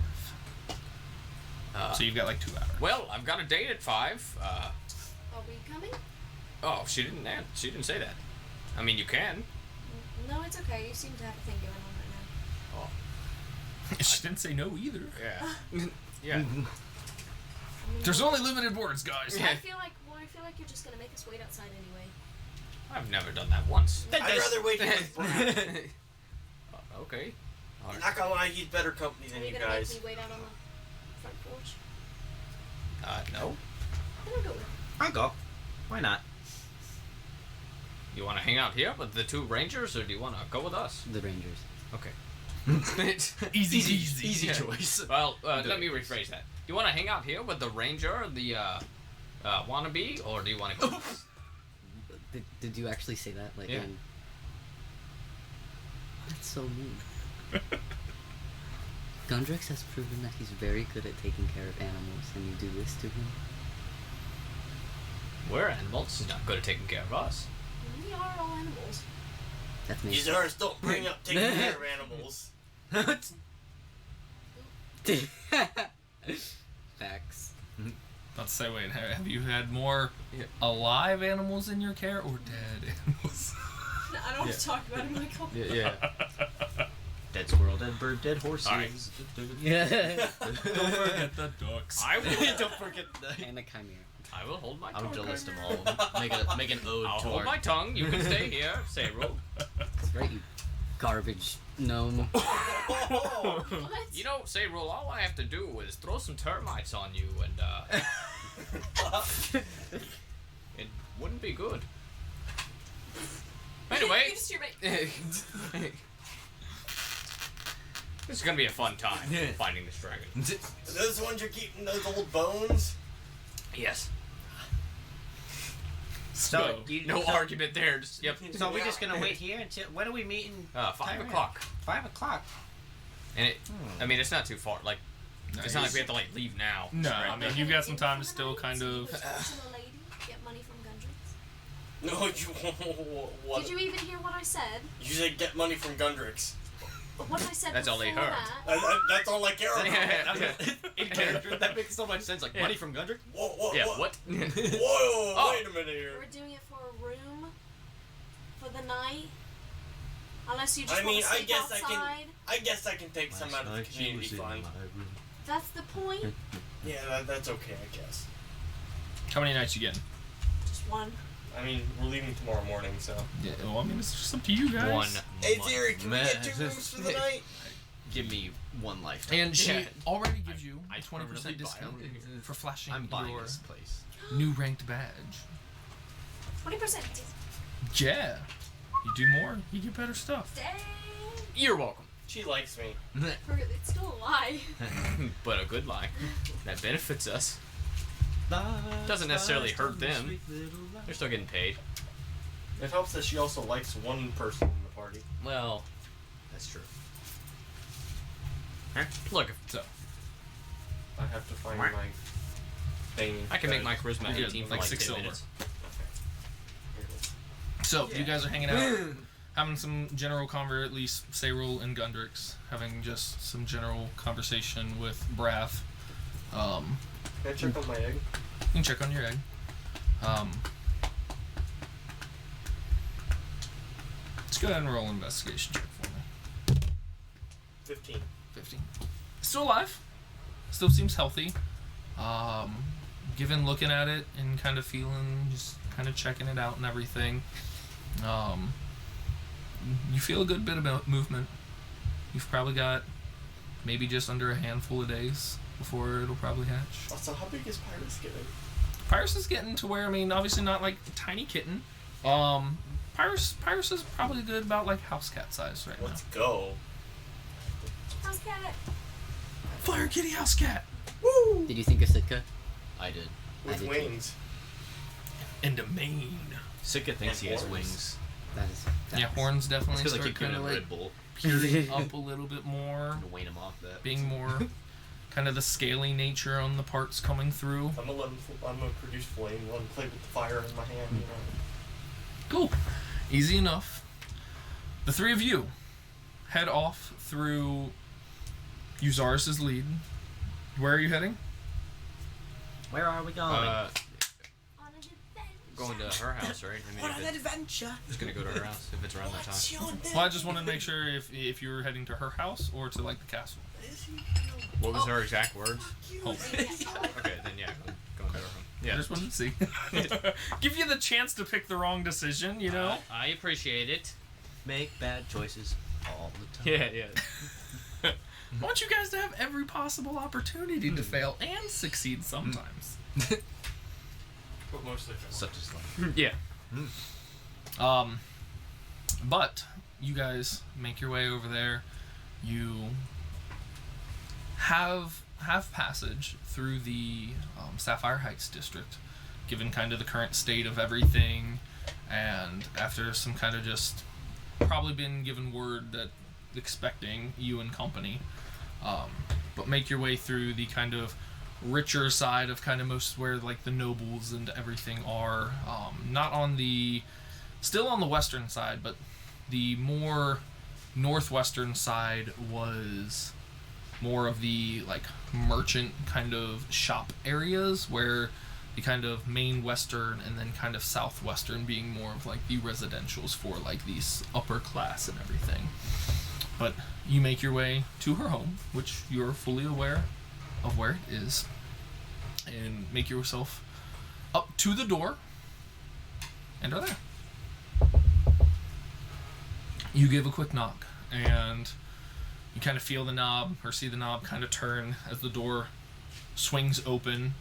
So you've got like 2 hours. Well, I've got a date at 5. Are we coming? Oh, she didn't say that. I mean, you can. No, it's okay. You seem to have a thing going on right now. She didn't say no either. Yeah. Yeah. There's only limited words, guys. Yeah. I feel like you're just gonna make us wait outside anyway. I've never done that once. I'd rather wait here with Brad. Okay. I'm not gonna lie, he's better company Are than you you gonna guys. make me wait out on the front porch? No. Then I'll go with. I'll go. Why not? You want to hang out here with the two rangers, or do you want to go with us? The Rangers. Okay. Easy Yeah. choice. Well, let me rephrase that. Do you want to hang out here with the ranger, the wannabe, or do you want to go with us? Did you actually say that? Like, Yeah. That's so mean. Gundrix has proven that he's very good at taking care of animals, and you do this to him. We're animals. He's not good at taking care of us. We are all animals. That's me. These ours don't bring up taking care of animals. Facts. About to say, wait, have you had more alive animals in your care or dead animals? No, I don't want to talk about it, Michael. Yeah. Dead squirrel, dead bird, dead horses. Alright. Yeah. Don't forget the ducks. I will. Don't forget the. And the Chimera. I will hold my I tongue. would list them all. Make an ode I'll to hold our. my tongue. You can stay here. Cyril. That's right, you garbage gnome. What? You know, Cyril, all I have to do is throw some termites on you, and it wouldn't be good. Anyway, You just hear me. this is gonna be a fun time finding this dragon. Are those the ones you're keeping, those old bones? Yes. So, No argument there. Just, yep. So we're just gonna wait here until when are we meeting? 5 o'clock. 5 o'clock. And it, I mean, it's not too far. Like, it's not like we have to like leave now. No, I mean, you've got some time to still kind So you of... go to the lady, get money from Gundrix. No, you what? Did you even hear what I said? You said get money from Gundrix. What I said That's all they before heard. that? That's all I care about. In character, that makes so much sense. Like money from Gundrix. Whoa, Yeah. What? Whoa, wait a minute here. We're doing it for a room for the night. Unless you just I mean, want to I sleep guess outside. I guess I can take some out of the community fund. That's the point. Yeah, that's okay, I guess. How many nights you getting? Just one. I mean, we're leaving tomorrow morning, so. Yeah, well, I mean, it's just up to you guys. One. Hey, Theory, can we get 2 rooms for the night? Give me one lifetime. And she Yeah. already gives you I a 20% permanently buy discount them. for flashing I'm buying your this place. new ranked badge. 20%. Yeah. You do more, you get better stuff. Dang. You're welcome. She likes me. It's still a lie. But a good lie that benefits us. Doesn't necessarily hurt them. They're still getting paid. It helps that she also likes one person in the party. Well, that's true. Look, So, I have to find my thing. I can make my charisma Yeah, 18 for like like 6 10 silver. minutes. so you guys are hanging out, having some general at least Cyril and Gundrix, having just some general conversation with Braff. Can I check on my egg? You can check on your egg. Let's go ahead and roll an investigation check for me. 15. 15. Still alive. Still seems healthy. Given looking at it and kind of feeling, just kind of checking it out and everything. You feel a good bit of movement. You've probably got maybe just under a handful of days before it'll probably hatch. So how big is Pyrus getting? Pyrus is getting to where, I mean, obviously not like a tiny kitten. Pyrus is probably good about like house cat size right Let's go. How's cat? now. Fire kitty house cat. Woo! Did you think of Sitka? I did. With did too. wings. And a mane. Sika thinks he has horns. wings. That is. Yeah, horns definitely Because I start keep giving kind him of like Red Bull peering up a little bit more, to wane him off that. being more kind of the scaly nature on the parts coming through. I'm gonna produce flame. Let him play with the fire in my hand. You know. Cool. Easy enough. The three of you head off through Uzaris' lead. Where are you heading? Where are we going? On an adventure. Going to her house, right? I mean, if adventure? it's gonna go to her house if it's around that time. Well, I just wanted to make sure if you were heading to her house or to like the castle. What was her exact words? Home. Okay, then yeah, going to her home. I Yeah, just wanted to see. Give you the chance to pick the wrong decision, you know? I appreciate it. Make bad choices all the time. Yeah, yeah. I want you guys to have every possible opportunity to fail and succeed sometimes. But mostly for Such is life. Yeah. But you guys make your way over there. You have passage through the Sapphire Heights district, given kind of the current state of everything, and after some kind of just probably been given word that expecting you and company, but make your way through the kind of richer side of kind of most where like the nobles and everything are, not on the still on the western side, but the more northwestern side was more of the like merchant kind of shop areas, where the kind of main western and then kind of southwestern being more of like the residentials for like these upper class and everything. But you make your way to her home, which you're fully aware of where it is, and make yourself up to the door and are there. You give a quick knock, and you kind of feel the knob, or see the knob kind of turn as the door swings open.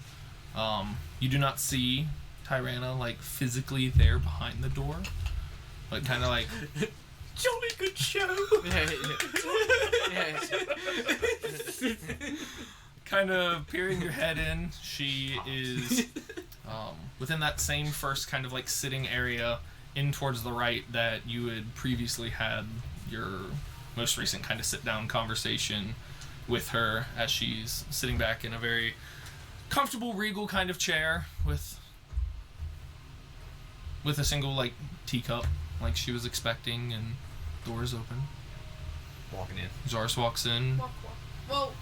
You do not see Tyrana, like, physically there behind the door, but kind of like, jolly good show. kind of peering your head in. She is within that same first kind of like sitting area in towards the right that you had previously had your most recent kind of sit-down conversation with her, as she's sitting back in a very comfortable, regal kind of chair with a single like teacup like she was expecting, and doors open. Walking in. Zaris walks in. Walk. Well,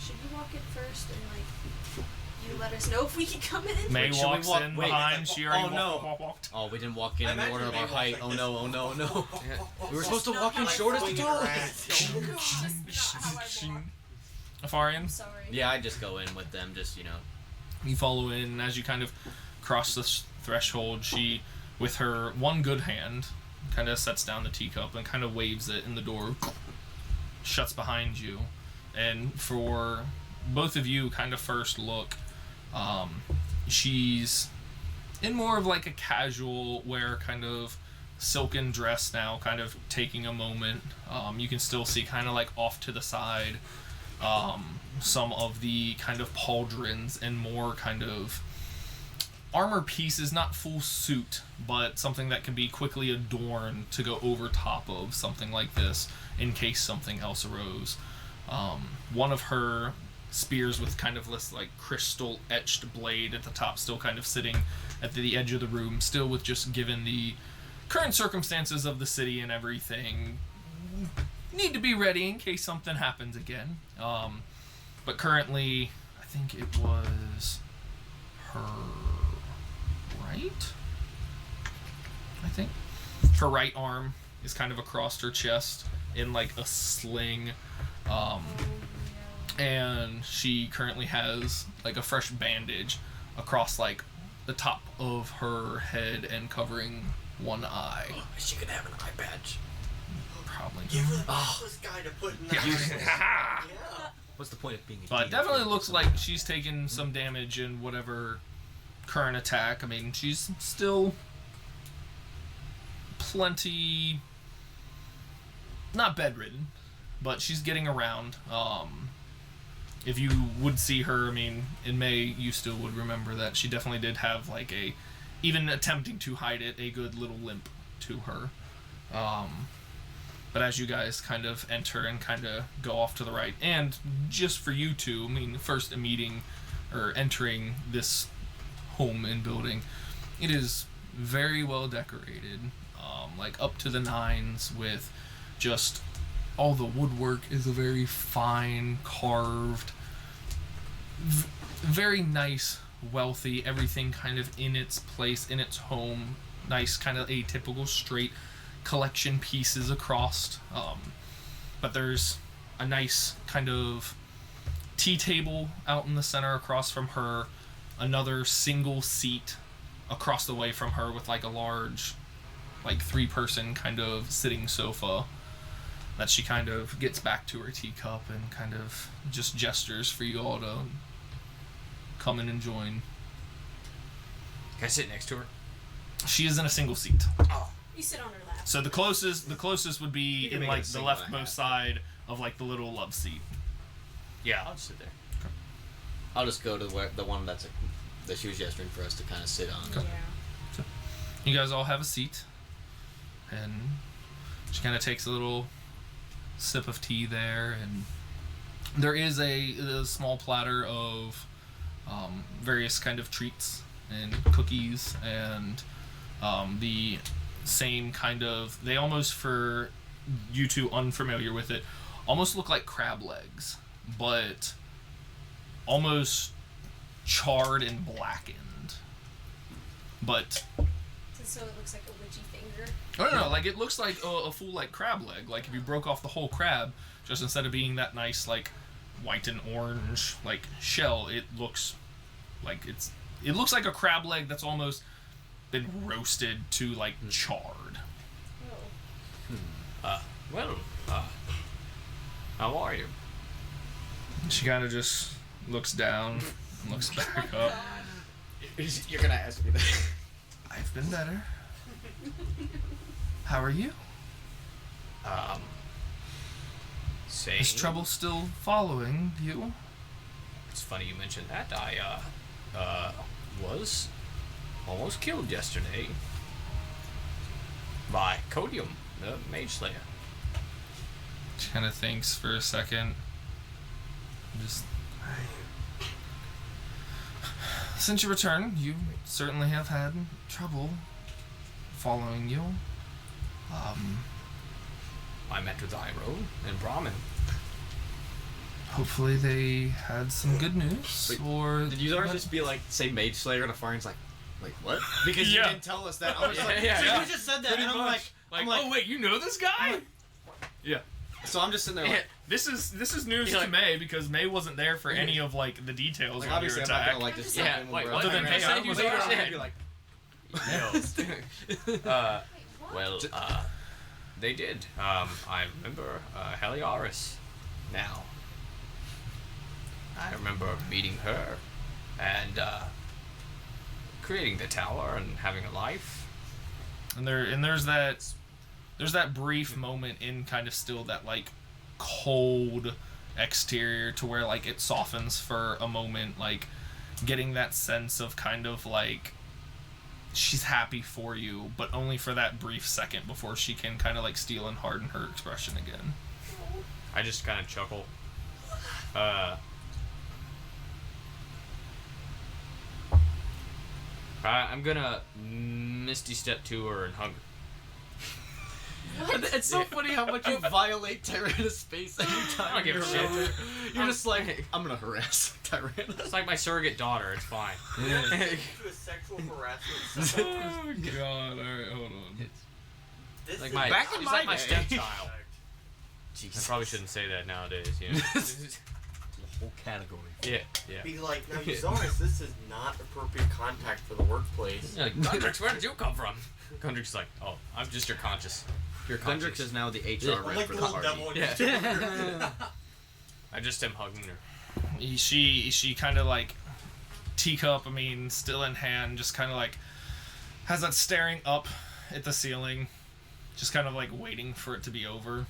should you walk in first and like you let us know if we can come in? May Should we walks walk- in wait, behind. She already no. walked. Oh, we didn't walk in I in the imagine order of May our walks height. like Oh this. no, oh no, oh no. Yeah. We were supposed to That's walk in not shortest how of I tallest. That's not how I walk. Afarian, Sorry. Yeah, I just go in with them, just, you know. you follow in, and as you kind of cross the threshold, she, with her one good hand, kind of sets down the teacup and kind of waves it, and the door shuts behind you. And for both of you, kind of first look, she's in more of like a casual wear, kind of silken dress now, kind of taking a moment. You can still see kind of like off to the side some of the kind of pauldrons and more kind of armor pieces, not full suit, but something that can be quickly adorned to go over top of something like this in case something else arose. One of her spears with kind of this like crystal etched blade at the top, still kind of sitting at the edge of the room, still with just given the current circumstances of the city and everything, need to be ready in case something happens again. But currently, I think it was her right? I think. Her right arm is kind of across her chest in like a sling. And she currently has like a fresh bandage across like the top of her head and covering one eye. Is she gonna have an eye patch? Probably. You really want this guy to put in that. Yeah. What's the point of being a But demon? definitely looks like she's taken some damage in whatever current attack. I mean, she's still plenty, not bedridden, but she's getting around. If you would see her, I mean, in May, you still would remember that she definitely did have like a, even attempting to hide it, a good little limp to her. But as you guys kind of enter and kind of go off to the right, and just for you two, I mean, first meeting or entering this home and building, it is very well decorated, like up to the nines, with just all the woodwork is a very fine carved, very nice, wealthy, everything kind of in its place, in its home, nice kind of atypical straight collection pieces across, but there's a nice kind of tea table out in the center across from her, another single seat across the way from her with like a large like 3-person kind of sitting sofa that she kind of gets back to her teacup and kind of just gestures for you all to come in and join. Can I sit next to her? She is in a single seat. Oh. You sit on her lap. So the closest would be You can in make it like a the single and a leftmost half. side of like the little love seat. Yeah, I'll just sit there. I'll just go to the one that she was gesturing for us to kind of sit on. Okay. Yeah. You guys all have a seat, and she kind of takes a little sip of tea there, and there is a small platter of various kind of treats and cookies, and the same kind of, they almost, for you two unfamiliar with it, almost look like crab legs, but almost charred and blackened. But So it looks like a witchy finger. no, like it looks like a full like crab leg. Like if you broke off the whole crab, just instead of being that nice like white and orange like shell, it looks like it looks like a crab leg that's almost been roasted to like charred. Oh. How are you? She kind of just looks down, looks back up. You're gonna ask me that. I've been better. How are you? Same. Is trouble still following you? It's funny you mentioned that. I was almost killed yesterday by Codium, the Mage Slayer. She kind of thinks for a second. Just. Since your return, you certainly have had trouble following you. I met with Iroh and Brahmin. Hopefully they had some good news. Wait, or Did you ever just be like, say Mage Slayer and Afarian's like what? Because you Yeah. didn't tell us that. I was like, Yeah, so yeah. you just said that, Pretty and I'm much. I'm like, oh wait, you know this guy? so I'm just sitting there like, This is news You're to like- May because May wasn't there for any of like the details like of your obviously I'm not attack. gonna like just Yeah, step in wait, when what? we're Other than, out. hey, I said you was Later were on, dead. I'll be like, They did. I remember Heliaris now. I remember meeting her and creating the tower and having a life. And there's that brief moment in kind of still that like cold exterior to where like it softens for a moment, like getting that sense of kind of like she's happy for you, but only for that brief second before she can kind of like steel and harden her expression again. I just kind of chuckle. I'm gonna Misty Step to her and hug her. It's so funny how much you violate Tyrannus' space every time I don't give you're a shit. around her. You're just like, I'm gonna harass Tyrannus. It's like my surrogate daughter. It's fine. To a sexual harassment. Oh god, alright, hold on. This Like is my, Back in she's my like my day. stepchild. I probably shouldn't say that nowadays. You know? Whole category. Yeah, yeah. be like, now Uzaris, this is not appropriate contact for the workplace. Like, Gundrix, where did you come from? Gundrix's like, oh, I'm just your conscious. Your Gundrix conscious. is now the HR I'm rep like for the the little party. devil in Yeah. I just am hugging her. She kind of like teacup, I mean, still in hand, just kind of like has that staring up at the ceiling, just kind of like waiting for it to be over.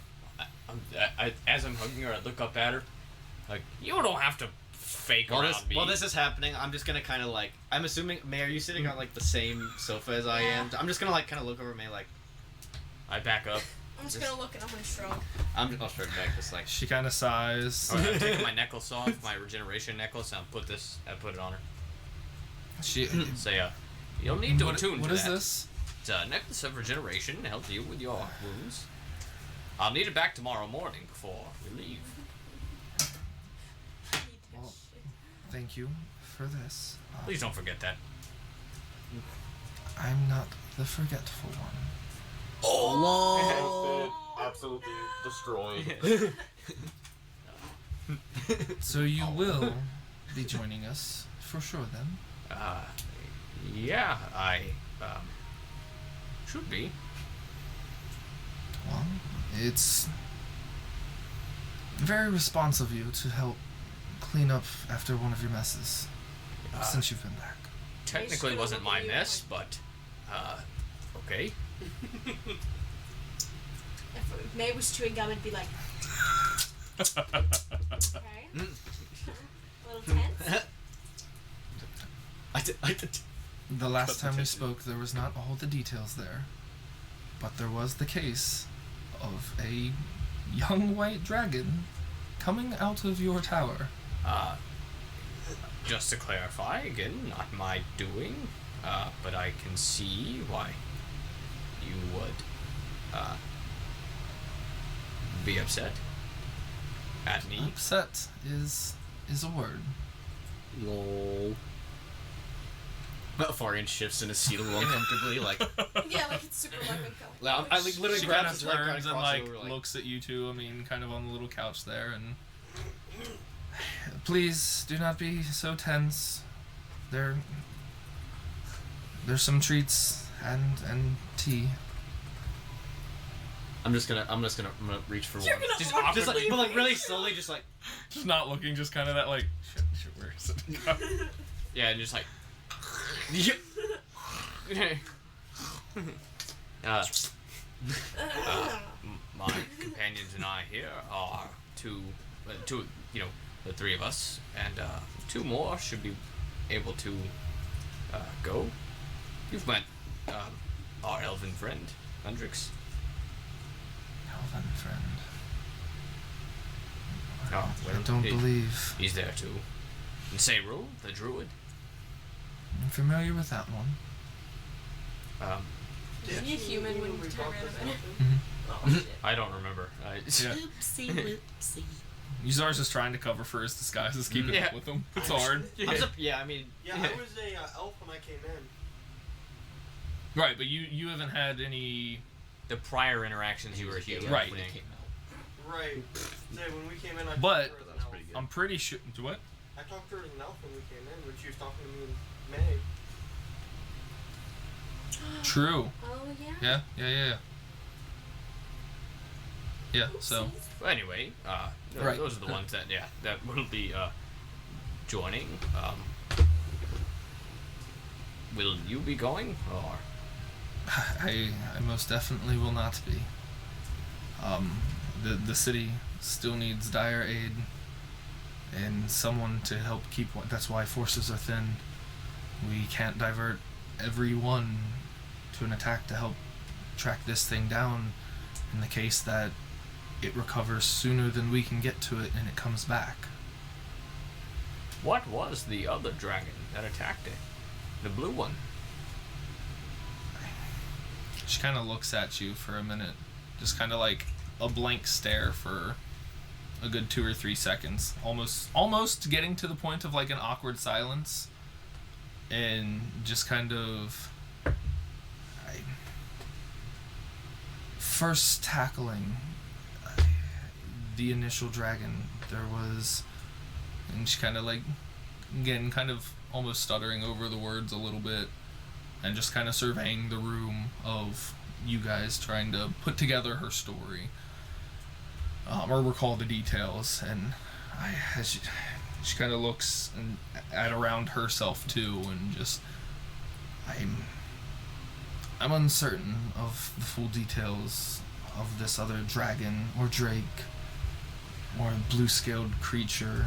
As I'm hugging her, I look up at her. Like, you don't have to fake While around this, me. while this is happening, I'm just gonna kind of like, I'm assuming, May, are you sitting on like the same sofa as I am? I'm just gonna like kind of look over May like, I back up. I'm just gonna look and I'm gonna shrug. I'll straight back just like, She kind of sighs. Alright, I'm taking my necklace off, my regeneration necklace, and I put it on her. She. Say, you'll need to what, attune what to is that. this? It's a necklace of regeneration to help deal with your wounds. I'll need it back tomorrow morning before we leave. Well, thank you for this. Please don't forget that. I'm not the forgetful one. Absolutely destroyed. So you will be joining us for sure then. Yeah, I should be. Well, it's very responsive of you to help clean up after one of your messes since you've been back. technically gonna wasn't look my at you mess, but okay. If May was chewing gum, it'd be like, okay. A little tense. The last time we spoke, there was not all the details there, but there was the case of a young white dragon coming out of your tower. Just to clarify, again, not my doing, but I can see why you would be upset at me. Upset is a word. Lol. Farian shifts in his seat a little uncomfortably, like. Yeah, like it's super like uncomfortable. I like literally She grab kind of his leg, turns and crosses like over, looks at you two. I mean, kind of on the little couch there, and please do not be so tense. There's some treats and tea. I'm gonna reach for one. Just Just like, awkwardly. but like really slowly, just like. Just not looking, just kind of that like shit. Where is it? Yeah, and just like. My companions and I here are two, the three of us, and two more should be able to go. You've met our elven friend, Hendrix. Elven friend. Oh, well, I don't believe. he's there too. And Seirul, the druid. I'm familiar with that one. Isn't he a human when you turn around a minute? Mm-hmm. Oh, shit. I don't remember. Yeah. Oopsie whoopsie. Uzar's just trying to cover for his disguises, keeping Yeah. up with him. It's hard. Yeah, I mean. Yeah, I was a elf when I came in. Right, but you haven't had any. The prior interactions you were a human. Right. Nick. Right. Say, when we came in, I But- talked to her as an elf. I'm pretty sure. What? I talked to her as an elf when we came in, when she was talking to me and May. True. Oh, yeah? Yeah. Yeah. So. Well, anyway, Right. those are the ones that will be joining. Will you be going, or I most definitely will not be. The city still needs dire aid and someone to help keep. That's why forces are thin. We can't divert everyone to an attack to help track this thing down. In the case that it recovers sooner than we can get to it and it comes back. what was the other dragon that attacked it? The blue one. She kind of looks at you for a minute, just kind of like a blank stare for a good 2 or 3 seconds, almost getting to the point of like an awkward silence, and just kind of first tackling the initial dragon. There was, and she kind of like again kind of almost stuttering over the words a little bit, and just kind of surveying the room of you guys trying to put together her story, or recall the details. And she kind of looks at around herself too, and just I'm uncertain of the full details of this other dragon or drake or blue-scaled creature.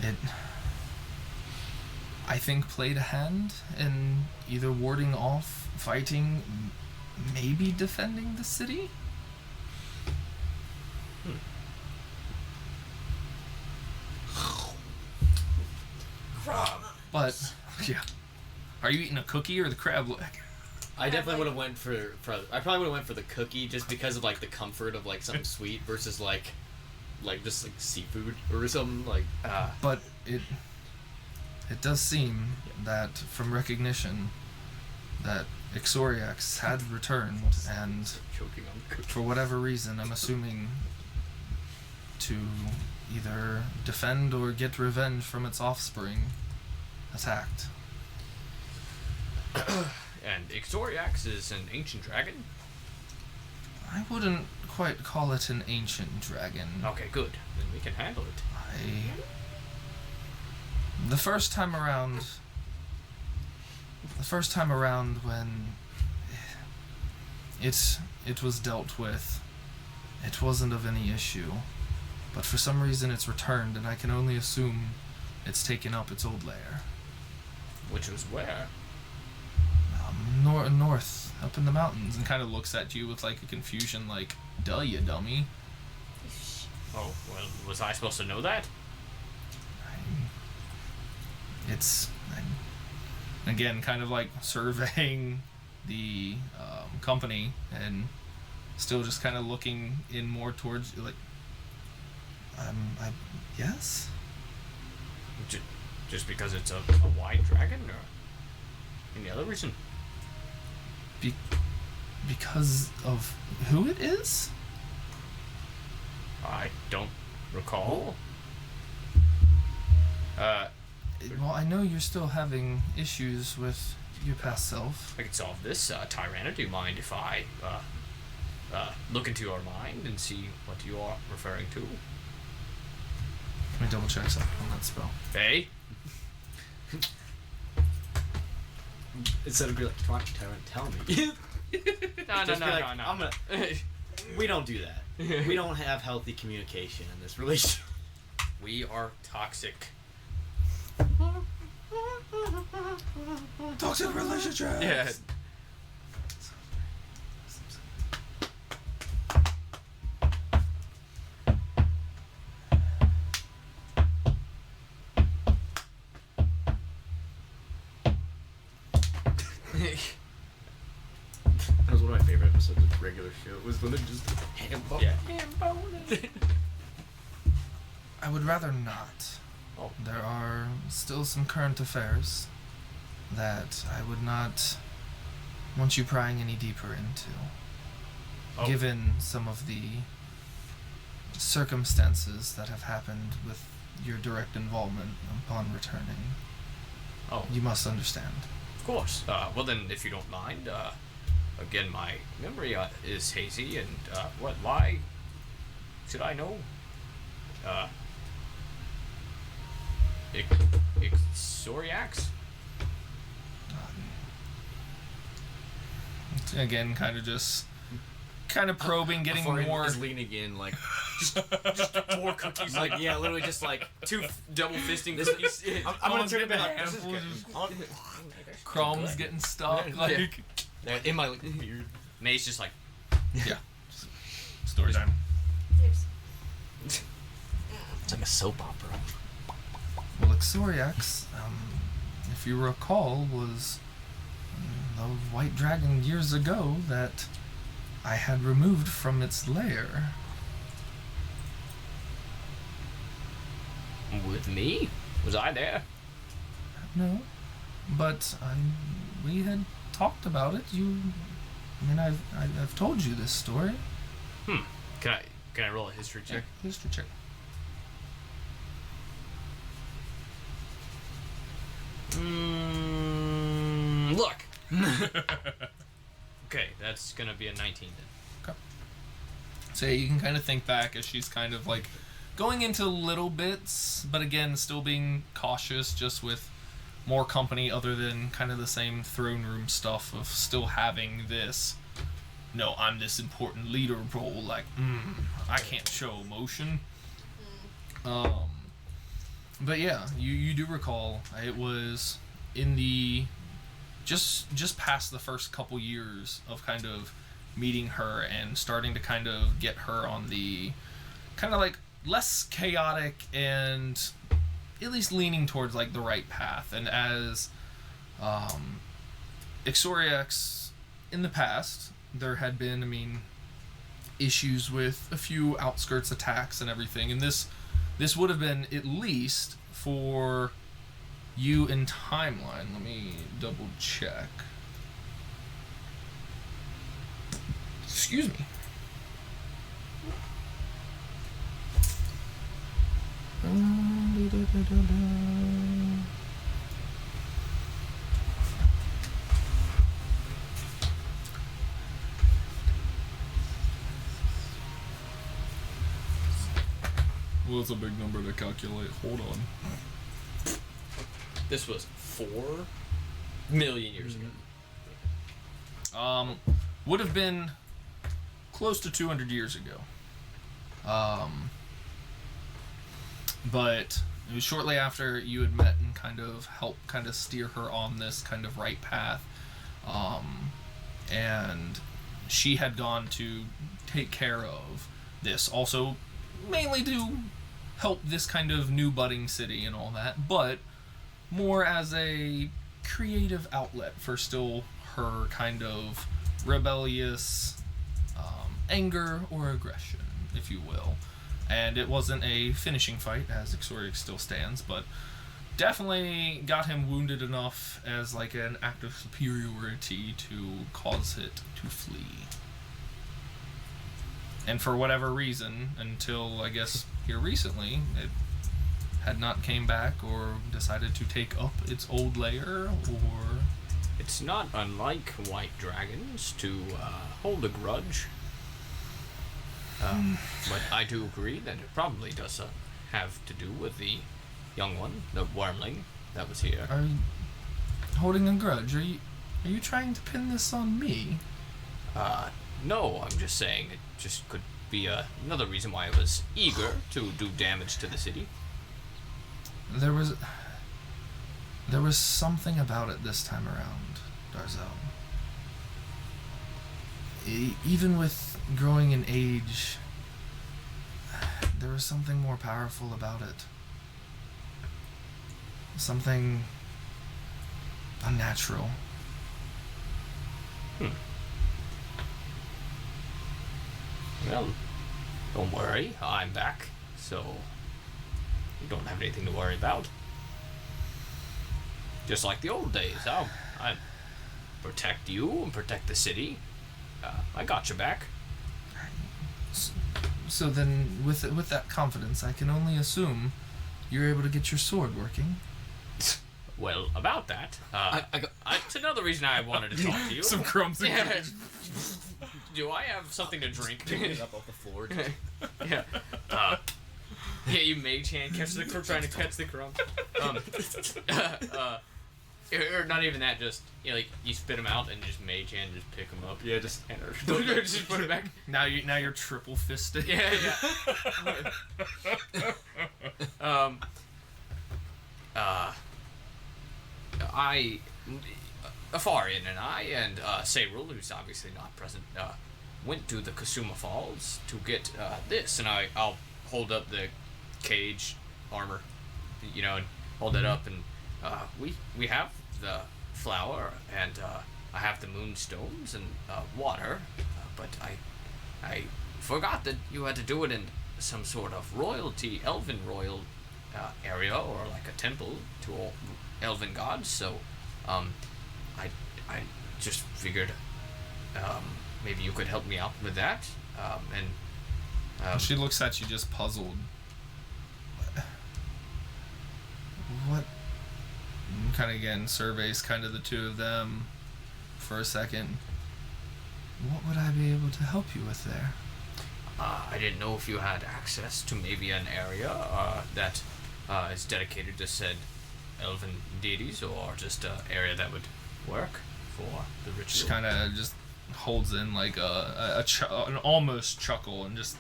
It, I think, played a hand in either warding off, fighting, maybe defending the city? But, yeah. Are you eating a cookie or the crab leg? I definitely would have went for I probably would have went for the cookie just because of like the comfort of like something sweet versus like just like seafood or something like. But it does seem that from recognition that Ixoriax had returned, and Choking on cookie. for whatever reason, I'm assuming to either defend or get revenge from its offspring, attacked. And Ixoriax is an ancient dragon. I wouldn't quite call it an ancient dragon. Okay, good. Then we can handle it. The first time around when it was dealt with, it wasn't of any issue. But for some reason it's returned, and I can only assume it's taken up its old lair. Which was where? North, up in the mountains, and kind of looks at you with like a confusion, like, duh, you dummy. Oh, well, was I supposed to know that? Again, kind of like surveying the company, and still just kind of looking in more towards, like, yes? Just because it's a white dragon, or any other reason? Because of who it is? I don't recall. Well, I know you're still having issues with your past self. I can solve this. Tyranna, do you mind if I look into your mind and see what you are referring to? Let me double check something on that spell. Hey? Instead of be like, Tyrant, tell me. No. I'm gonna. We don't do that. We don't have healthy communication in this relationship. We are toxic. Toxic relationships! Yeah. That was one of my favorite episodes of regular show. It was when they're just Yeah. I would rather not. Oh. There are still some current affairs that I would not want you prying any deeper into. Oh. Given some of the circumstances that have happened with your direct involvement upon returning. Oh. You must understand. Of course. Well then, if you don't mind, again, my memory is hazy, and why should I know? Ixoriax? Again, kind of probing, getting more. is leaning in, like, Just more cookies. like yeah, literally just like Two double fisting This- cookies. I'm gonna turn it back. This is Handful good. of crumbs getting stuck. Like, they're in my beard. May's just like, yeah. Story time. There's It's like a soap opera. Well, Ixoriax, if you recall, was the white dragon years ago that I had removed from its lair. with me? Was I there? No, but we had talked about it. I've told you this story. Can I roll a history check? History check. Look. Okay, that's gonna be a 19 then. So yeah, you can kind of think back as she's kind of like going into little bits, but again, still being cautious, just with more company other than kind of the same throne room stuff of still having this. No, I'm this important leader role. Like, I can't show emotion. But yeah, you do recall it was in the just past the first couple years of kind of meeting her and starting to kind of get her on the kind of like less chaotic and at least leaning towards like the right path. And as Ixoriax in the past, there had been, issues with a few outskirts attacks and everything, and this would have been at least for you in timeline. Let me double check. Excuse me. Well, it's a big number to calculate. Hold on. This was 4 million years ago. Would have been close to 200 years ago. But it was shortly after you had met and kind of helped kind of steer her on this kind of right path. And she had gone to take care of this. Also, mainly to help this kind of new budding city and all that, but more as a creative outlet for still her kind of rebellious anger or aggression, if you will. And it wasn't a finishing fight, as Ixorix still stands, but definitely got him wounded enough as like an act of superiority to cause it to flee. And for whatever reason, until I guess here recently, it had not came back or decided to take up its old lair, or... It's not unlike white dragons to hold a grudge. But I do agree that it probably does have to do with the young one, the wormling that was here. Are you holding a grudge? Are you trying to pin this on me? No, I'm just saying it just could be another reason why I was eager to do damage to the city. There was something about it this time around, Darzel. Even with growing in age, there was something more powerful about it. Something unnatural. Well, don't worry, I'm back, so you don't have anything to worry about. Just like the old days, I protect you and protect the city. I got your back. So then, with that confidence, I can only assume you're able to get your sword working. Well, about that, it's another reason I wanted to talk to you. Some crumbs. Yeah. Do I have something to drink? Picking it up off the floor. Yeah. Yeah, you mage hand trying to catch the crumb. Or not even that, just like you spit them out and just mage hand just pick them up. Yeah, just just put it back. Now you're triple fisted. Yeah. Afarian and I and Sayrul, who's obviously not present, went to the Kasuma Falls to get this, and I'll hold up the cage armor, and hold it up, and we have the flour, and I have the moonstones and water, but I forgot that you had to do it in some sort of royalty, elven royal area, or like a temple to all elven gods. So, I just figured maybe you could help me out with that. She looks at you just puzzled. What? Kind of again surveys kind of the two of them for a second. What would I be able to help you with there? I didn't know if you had access to maybe an area that is dedicated to said elven deities, or just an area that would work for the ritual. She kind of just holds in like an almost chuckle and just,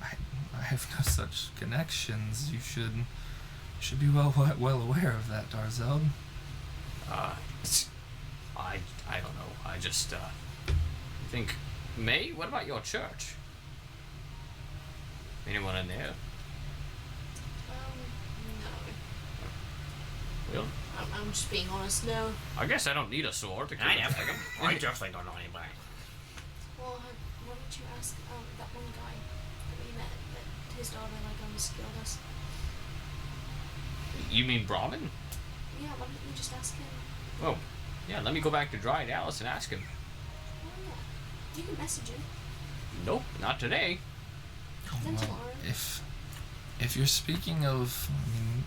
I have no such connections. You should be well aware of that, Darzel. I don't know. I just think. May, what about your church? Anyone in there? No. Well, I'm just being honest, no. I guess I don't need a sword to kill I a dragon. definitely don't know anybody. Well, why don't you ask that one guy that we met, that his daughter almost killed us? You mean Brahmin? Yeah, why don't you just ask him? Oh, yeah, let me go back to Dry Dallas and ask him. Oh, yeah. You can message him. Nope, not today. Then Well, tomorrow. if you're speaking of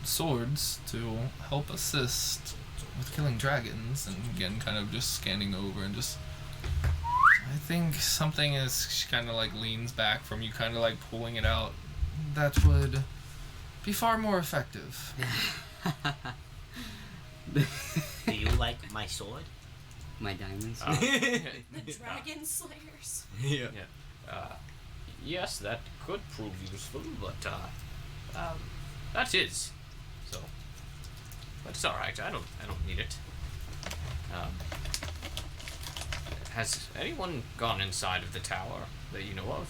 swords to help assist with killing dragons, and again kind of just scanning over and just, I think something is, she kind of like leans back from you, kind of like pulling it out, that would be far more effective. Do you like my sword? My diamonds. The Dragon Slayers. Yeah. Yes, that could prove useful, but that is. So, but it's all right. I don't need it. Has anyone gone inside of the tower that you know of?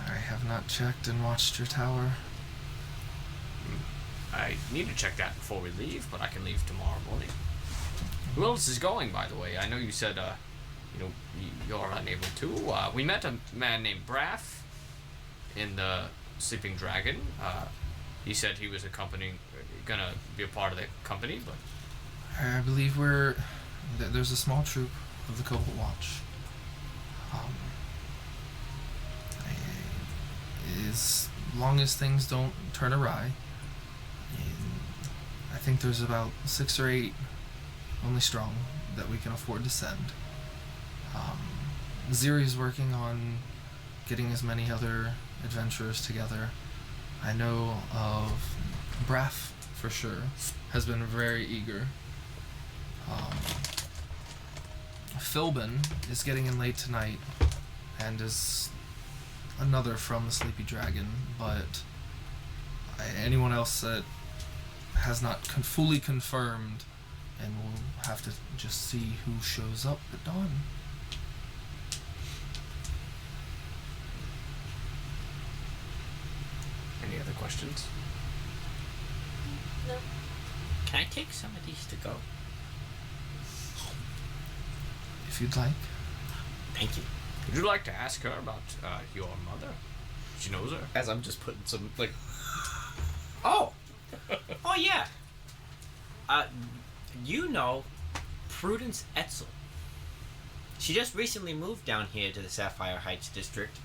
I have not checked and watched your tower. I need to check that before we leave, but I can leave tomorrow morning. Who else is going, by the way? I know you said, you're unable to. We met a man named Braff in the Sleeping Dragon. He said he was gonna be a part of the company, but... I believe there's a small troop of the Cobalt Watch. As long as things don't turn awry, I think there's about 6 or 8 only strong that we can afford to send. Ziri's working on getting as many other adventurers together. I know of Braff for sure has been very eager. Philbin is getting in late tonight and is another from the Sleepy Dragon, but anyone else that has not fully confirmed, and we'll have to just see who shows up at dawn. Any other questions? No. Can I take some of these to go? If you'd like. Thank you. Would you like to ask her about your mother? She knows her. As I'm just putting some, like... Oh! Oh, yeah. You know Prudence Etzel. She just recently moved down here to the Sapphire Heights district.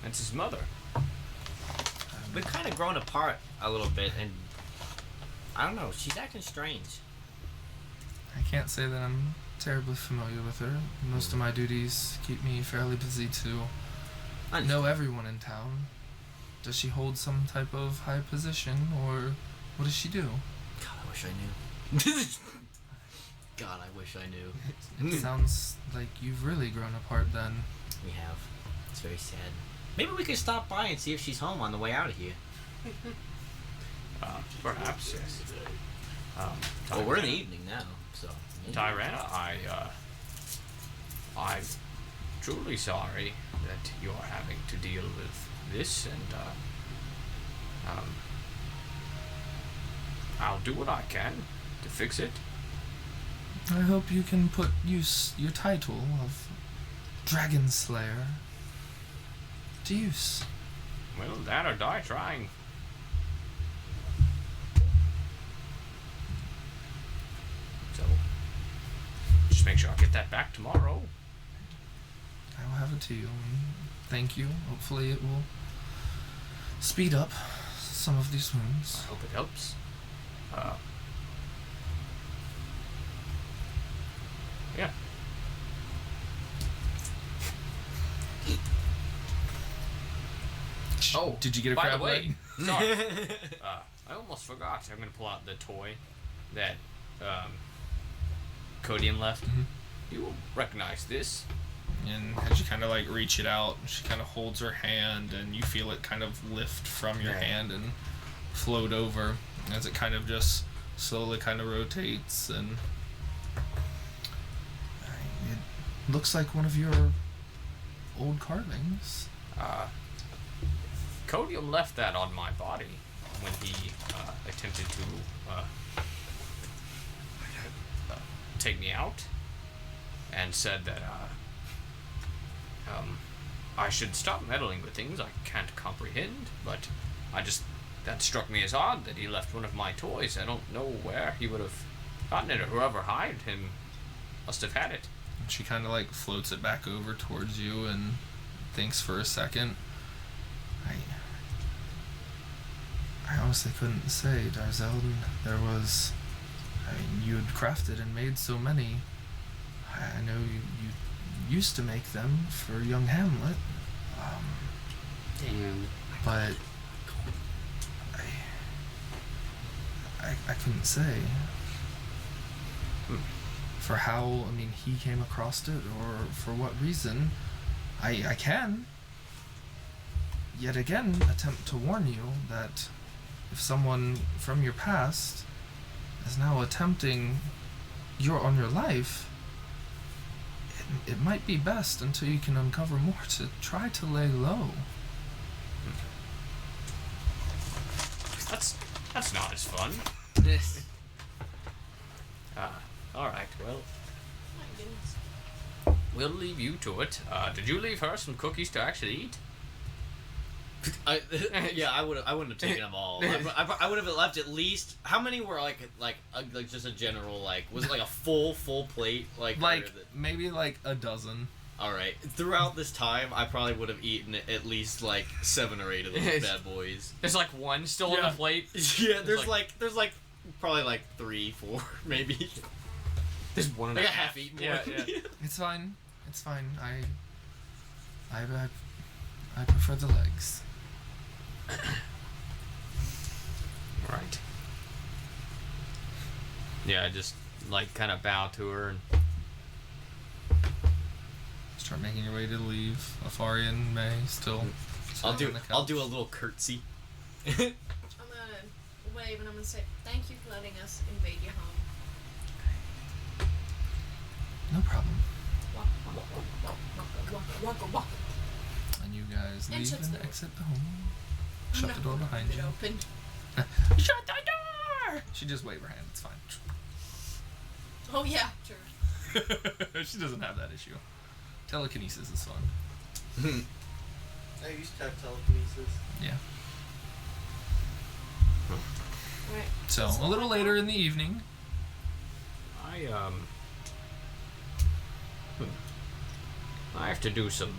That's his mother. We've kind of grown apart a little bit, and I don't know, she's acting strange. I can't say that I'm terribly familiar with her. Most of my duties keep me fairly busy to know everyone in town. Does she hold some type of high position, or what does she do? God, I wish I knew. God, I wish I knew. It sounds like you've really grown apart then. We have. It's very sad. Maybe we could stop by and see if she's home on the way out of here. Perhaps, yes. Well, we're in the evening now, so... Tyrana, I'm truly sorry that you're having to deal with this, and I'll do what I can to fix it. I hope you can put your title of Dragon Slayer to use. Well, that or die trying. So, just make sure I get that back tomorrow. I will have it to you. Thank you. Hopefully it will speed up some of these wounds. I hope it helps. Yeah. Oh, did you get a by crab the way, leg? sorry. I almost forgot. I'm gonna pull out the toy that Codium left. Mm-hmm. You will recognize this. And as you kind of like reach it out, she kind of holds her hand, and you feel it kind of lift from your hand and float over as it kind of just slowly kind of rotates, and it looks like one of your old carvings. Codium left that on my body when he attempted to take me out, and said that I should stop meddling with things I can't comprehend, but that struck me as odd that he left one of my toys. I don't know where he would have gotten it, or whoever hired him must have had it. And she kind of like floats it back over towards you and thinks for a second. I honestly couldn't say, Darzel. There was... you had crafted and made so many. I know you used to make them for young Hamlet. But I couldn't say. For how, he came across it, or for what reason, I can, yet again, attempt to warn you that if someone from your past is now attempting on your life, it might be best, until you can uncover more, to try to lay low. That's not as fun. Alright, well, My goodness. we'll leave you to it. Did you leave her some cookies to actually eat? Yeah, I wouldn't have taken them all. I would have left at least. How many were like just a general, like, was it like a full plate, like Maybe like a dozen. All right. Throughout this time, I probably would have eaten at least like 7 or 8 of those bad boys. There's like one still on the plate. Yeah, there's like probably like 3, 4, maybe. There's one and like a a half eaten one. Yeah. It's fine. I prefer the legs. Right. Yeah, I just like kind of bow to her and Start making your way to leave. Afarian may still. I'll do a little curtsy. I'm gonna wave and I'm gonna say, thank you for letting us invade your home. No problem. Walk, walk, walk, walk, walk, walk, walk. And you guys And leave shuts and the door. exit the home. Shut the door behind Leave you. it open. Shut the door! She just waved her hand. It's fine. Oh yeah, sure. She doesn't have that issue. Telekinesis is fun. I used to have telekinesis. Yeah. Alright. So, a little later in the evening. I have to do some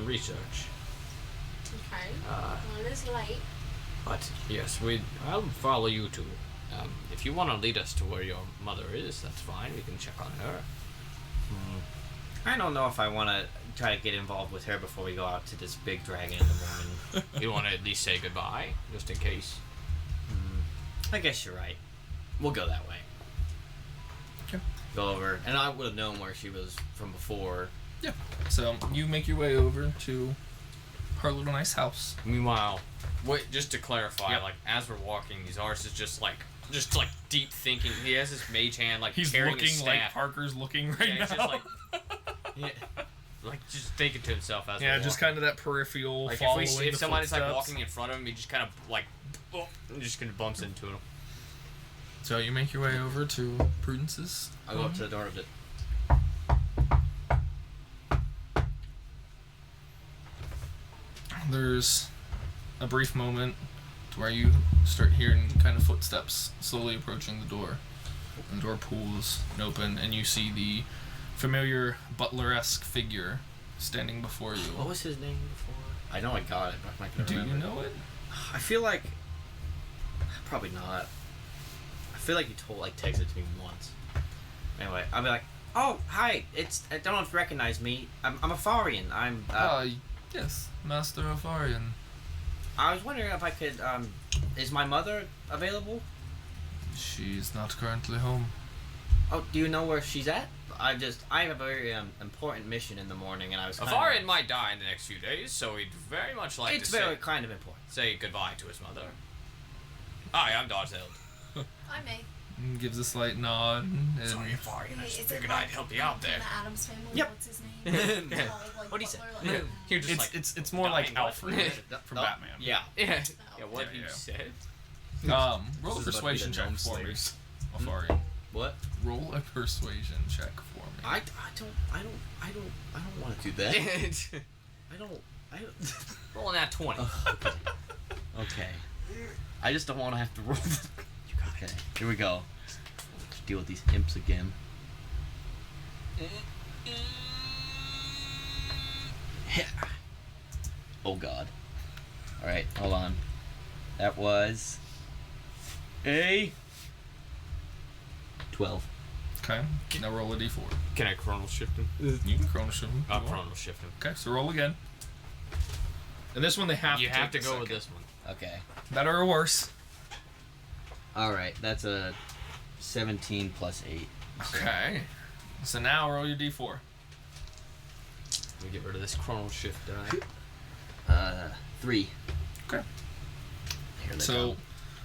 research. Okay. Well, it is late. But yes, I'll follow you too. If you want to lead us to where your mother is, that's fine. We can check on her. I don't know if I want to try to get involved with her before we go out to this big dragon in the morning. You want to at least say goodbye, just in case. I guess you're right. We'll go that way. Okay. Go over, and I would have known where she was from before. Yeah. So, you make your way over to her little nice house. Meanwhile, just to clarify, Yep. like as we're walking, Zars is just like deep thinking. He has his mage hand like He's carrying looking his like staff. Parker's looking right Yeah, now. he's just like just thinking to himself as yeah, we're just walking. kind of that peripheral Like following if the somebody's like footsteps. walking in front of him, he just kind of like just kind of bumps into him. So you make your way over to Prudence's. I'll go up to the door of it. There's a brief moment to where you start hearing kind of footsteps slowly approaching the door. And the door pulls open, and you see the familiar butler-esque figure standing before you. What was his name before? I know I got it, but I'm not gonna Do remember. you know it? I feel like Probably not. I feel like you texted it to me once. anyway. I'll be like, oh hi, I don't know if you recognize me. I'm a Farian. Yes, Master Afarian. I was wondering if I could. Is my mother available? She's not currently home. Oh, do you know where she's at? I have a very important mission in the morning, and I was. Afarian might die in the next few days, so we'd very much like It's to very kind of important. say goodbye to his mother. Hi, I'm Darzeld. I may. And gives a slight nod. And Sorry, Afarian. I just Is it figured like I'd help you out there. from the Adams family? Yep. What's his name? Yeah. What'd he say? Butler, You're just it's more like dying. Alfred from Batman. Yeah. Yeah. Yeah. What Yeah, you yeah. said. Roll a This is about to be persuasion the check gnome for me. slayers. Afarian. What? Roll a persuasion check for me. I don't want to do that. I don't. Rolling that 20. Okay. I just don't want to have to roll. Okay. Here we go. Deal with these imps again. Oh God. All right. Hold on. That was a 12. Okay. Now roll a d4. Can I chronal shift him? You can chrono shift him. I'll chronal shift him. Okay, so roll again. And this one they have You to have take to a go with second. this one. Okay. Better or worse? All right, that's a 17 plus 8. Okay. So now roll your d4. Let me get rid of this chrono shift die. 3. Okay. Here they So, come.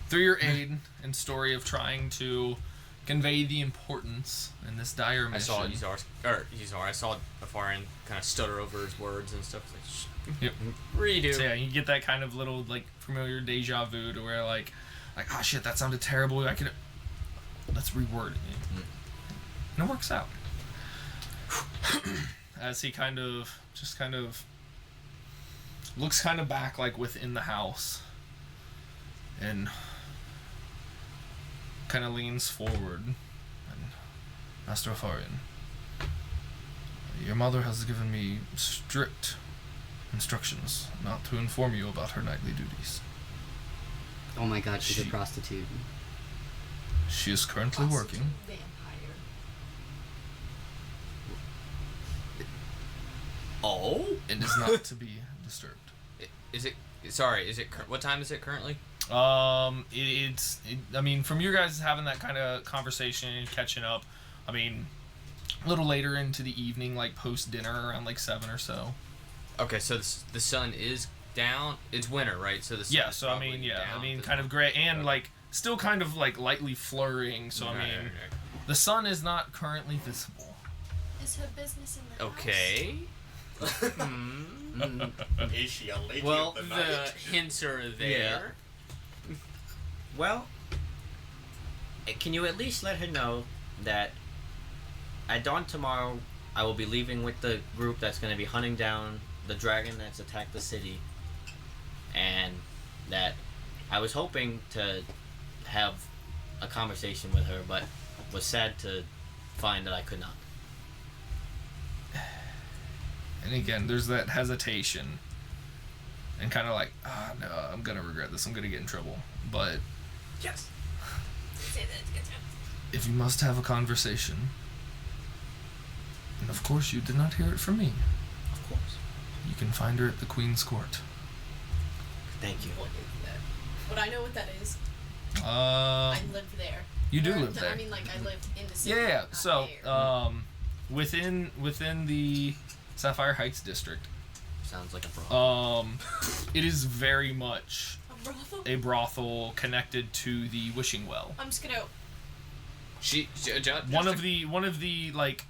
through your aid and story of trying to convey the importance in this dire mission. I saw I saw Afarian kind of stutter over his words and stuff. Like, Yep. Redo. So yeah, you get that kind of little like familiar deja vu to where like oh shit, that sounded terrible. Let's reword it. And it works out. As he kind of looks kind of back like within the house and kind of leans forward and Master Afarian, your mother has given me strict instructions not to inform you about her nightly duties. Oh my god, she's a prostitute. She is currently working. Vampire. Oh? And is not to be disturbed. Is it? Sorry. Is it? What time is it currently? I mean, from you guys having that kind of conversation and catching up, I mean, a little later into the evening, like post dinner, around like 7 or so. Okay, so the sun is down. It's winter, right? So the sun is So I probably mean, down I mean, at this kind of point. gray and like still kind of like lightly flurrying. So I Right, mean, right. the sun is not currently visible. Is her business in the house? Okay. Is she a lady Well, of the The night? hints are there. Well, can you at least let her know that at dawn tomorrow I will be leaving with the group that's going to be hunting down the dragon that's attacked the city, and that I was hoping to have a conversation with her, but was sad to find that I could not. And again, there's that hesitation and kind of like, no, I'm gonna regret this. I'm gonna get in trouble. But Yes. Say that to get to. if you must have a conversation, and of course you did not hear it from me, Of course. you can find her at the Queen's Court. Thank you. What is that? But I know what that is. Uh, I live there. you do Or, live there. I mean, like, I live in the city. Yeah. not So, there. within the Sapphire Heights district, Sounds like a problem. it is very much A brothel? a brothel connected to the Wishing Well. I'm just gonna. One of the like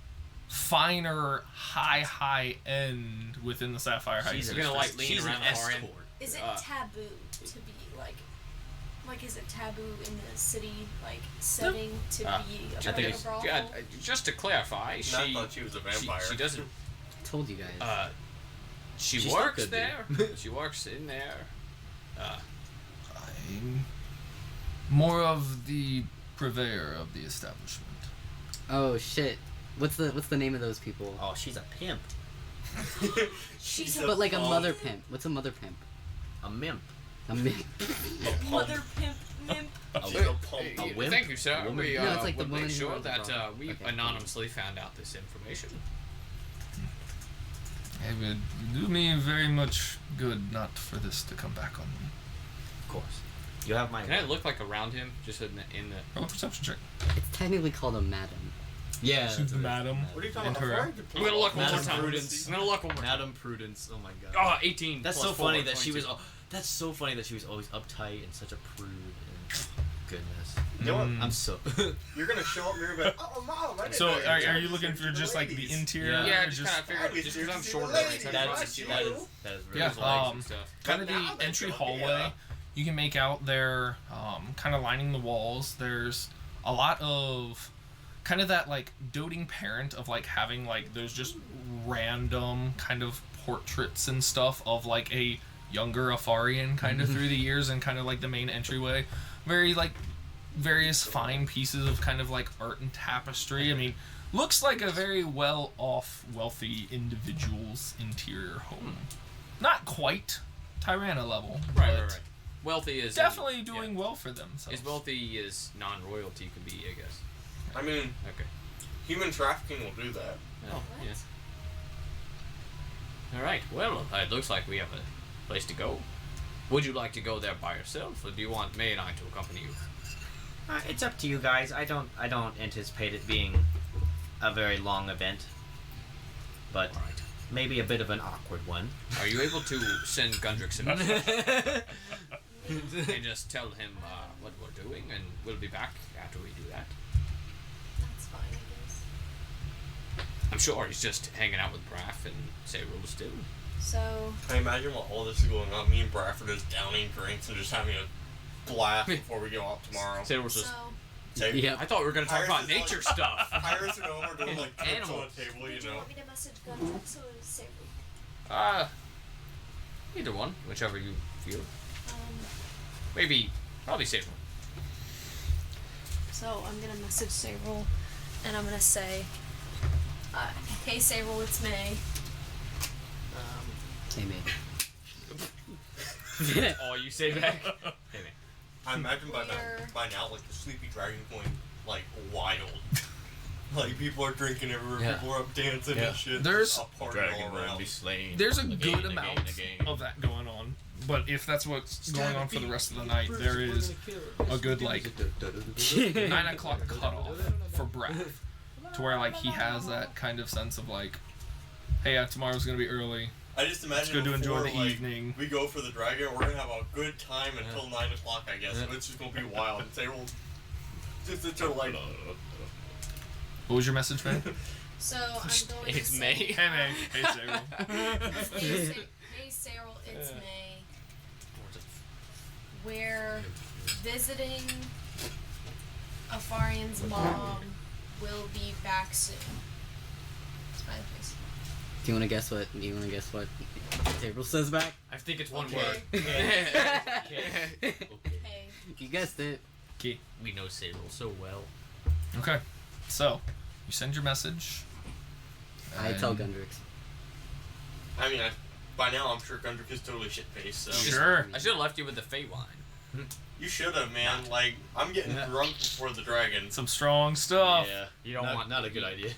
finer high end within the Sapphire Heights. She's gonna like lean She's around an Afarian. escort. Is it taboo to be like, is it taboo in the city, like, setting to be a I part think of a brothel? just to clarify, I she thought she was a vampire. she doesn't. I told you guys. She She works still there. could She works in there. I'm more of the purveyor of the establishment. Oh shit. What's the name of those people? Oh, she's a pimp. She's But like a punk. mother pimp. What's a mother pimp? A mimp. A mimp. Mother pimp nymph. She's a punk. A wimp? Thank you, sir. Woman? We No, it's like the would woman make who sure runs the that brothel. we Okay, anonymously found out this information. It would do me very much good not for this to come back on me. Of course. You have my. Can I look like around him, just in the? Roll a perception check. It's technically called a madam. Yeah. She's the madam. What are you talking And about? her- I'm gonna look one more Madam time. Prudence. I'm gonna look one more time. Madam Prudence. Oh my god. Oh, 18. That's plus so 4, funny that she was. 22. That's so funny that she was always uptight and such a prude. And goodness. You know what? Mm. I'm so. You're gonna show up and you're gonna be like, oh, mom, I didn't So know you are were you looking for just like the ladies." interior? Yeah. Yeah, or I just kind of figured Obviously, just because I'm she's shorter a than lady. I That Right, is you that is know? that is really Yeah, his legs um, and stuff. kind of But now the they're entry showing, hallway. yeah. You can make out there, kind of lining the walls. There's a lot of kind of that like doting parent of like having like those just random kind of portraits and stuff of like a younger Afarian kind of through the years and kind of like the main entryway. Very like various fine pieces of kind of like art and tapestry. I mean, looks like a very well off, wealthy individual's interior home. Not quite Tyranna level, Right, but right, right. Wealthy is definitely doing well for themselves. As wealthy as non-royalty could be, I guess. I mean, Okay. human trafficking will do that. Oh, yeah. All right. Well, it looks like we have a place to go. Would you like to go there by yourself, or do you want May and I to accompany you? It's up to you guys. I don't anticipate it being a very long event, but maybe a bit of an awkward one. Are you able to send Gundrix a message and just tell him what we're doing, and we'll be back after we do that? That's fine, I guess. I'm sure he's just hanging out with Braff and Sayrul still. So. I imagine while all this is going on, me and Bradford is downing drinks and just having a blast before we go out tomorrow. Sayrul's just. Yep. I thought we were going to talk about nature stuff. Iris and Omer doing like tricks on Animals. the table, Did you you know. want me to message Gundrix or Sayrul? Either one, whichever you feel. Um, Probably Sayrul. so I'm gonna message Sayrul, and I'm gonna say, "Hey Sayrul, it's May. Hey, man. Oh, you say back? Hey, man. I imagine by now, like the sleepy dragon going like wild. Like people are drinking everywhere, Yeah. people are up dancing Yeah. and shit. There's- a party all around. slain. There's a good amount of that going on, but if that's what's going on for the rest of the night, there is a good like 9 o'clock cutoff for Braff, to where like he has that kind of sense of like, hey, tomorrow's gonna be early. I just imagine It's good to enjoy before, the like, evening. we go for the dragon, we're gonna have a good time until 9 o'clock, I guess. So it's just gonna be wild. And say, well, just until like. What was your message, man? So I'm going It's to May. say, Hey, May. Hey, Sarah. Hey Sayrul, it's May. We're visiting Afarian's mom. Will be back soon. Smiley face. Do you want to guess what? Sayrul says back? I think it's one Okay. word. Hey. You guessed it. Key. We know Sayrul so well. Okay. So, you send your message. I tell and- Gundrix. I mean, by now I'm sure Gundrick is totally shit faced. So Sure. I should have left you with the Fey wine. you should have, man. Like I'm getting drunk before the dragon. Some strong stuff. Yeah. You don't want not a good idea.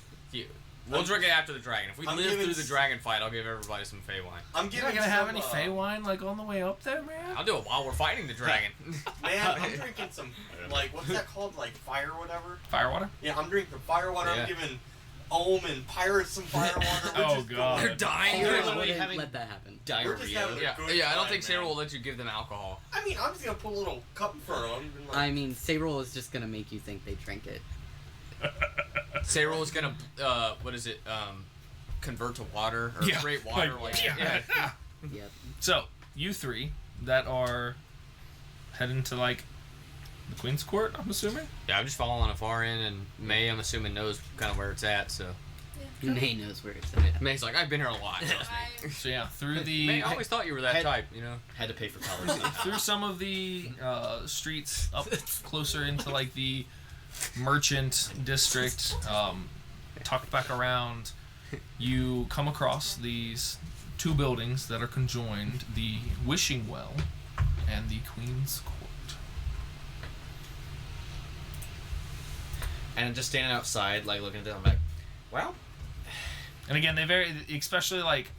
We'll drink it after the dragon. If we I'm live giving through the dragon fight, I'll give everybody some Fey wine. I'm You're giving not gonna have some, any Fey wine like on the way up there, man? I'll do it while we're fighting the dragon. Man, I'm drinking some like what's that called? Like fire whatever. Firewater? Yeah, I'm drinking fire water. Yeah. I'm giving Ohm and Pirates some fire water. We're Oh, just God. going- They're dying. I literally wouldn't having let that happen. We're just having a Yeah, good I don't time, think Sarah man. will let you give them alcohol. I mean, I'm just gonna put a little cup in front of them. And like, I mean, Sayrul is just gonna make you think they drink it. Sarah is gonna, convert to water or Yeah, create water. like, Like, yeah. Yep. So, you three that are heading to, like, the Queen's Court, I'm assuming? Yeah, I'm just following Afarian, and May, I'm assuming, knows kind of where it's at. So May knows where it's at. May's like, I've been here a lot. Trust me. So, yeah, through the... May, I always thought you were that Head- type. You know. Had to pay for college. through some of the streets up closer into, like, the merchant district, tucked back around, you come across these two buildings that are conjoined, the Wishing Well and the Queen's Court. And just standing outside, like looking at them, I'm like, well, And again, they vary, especially like,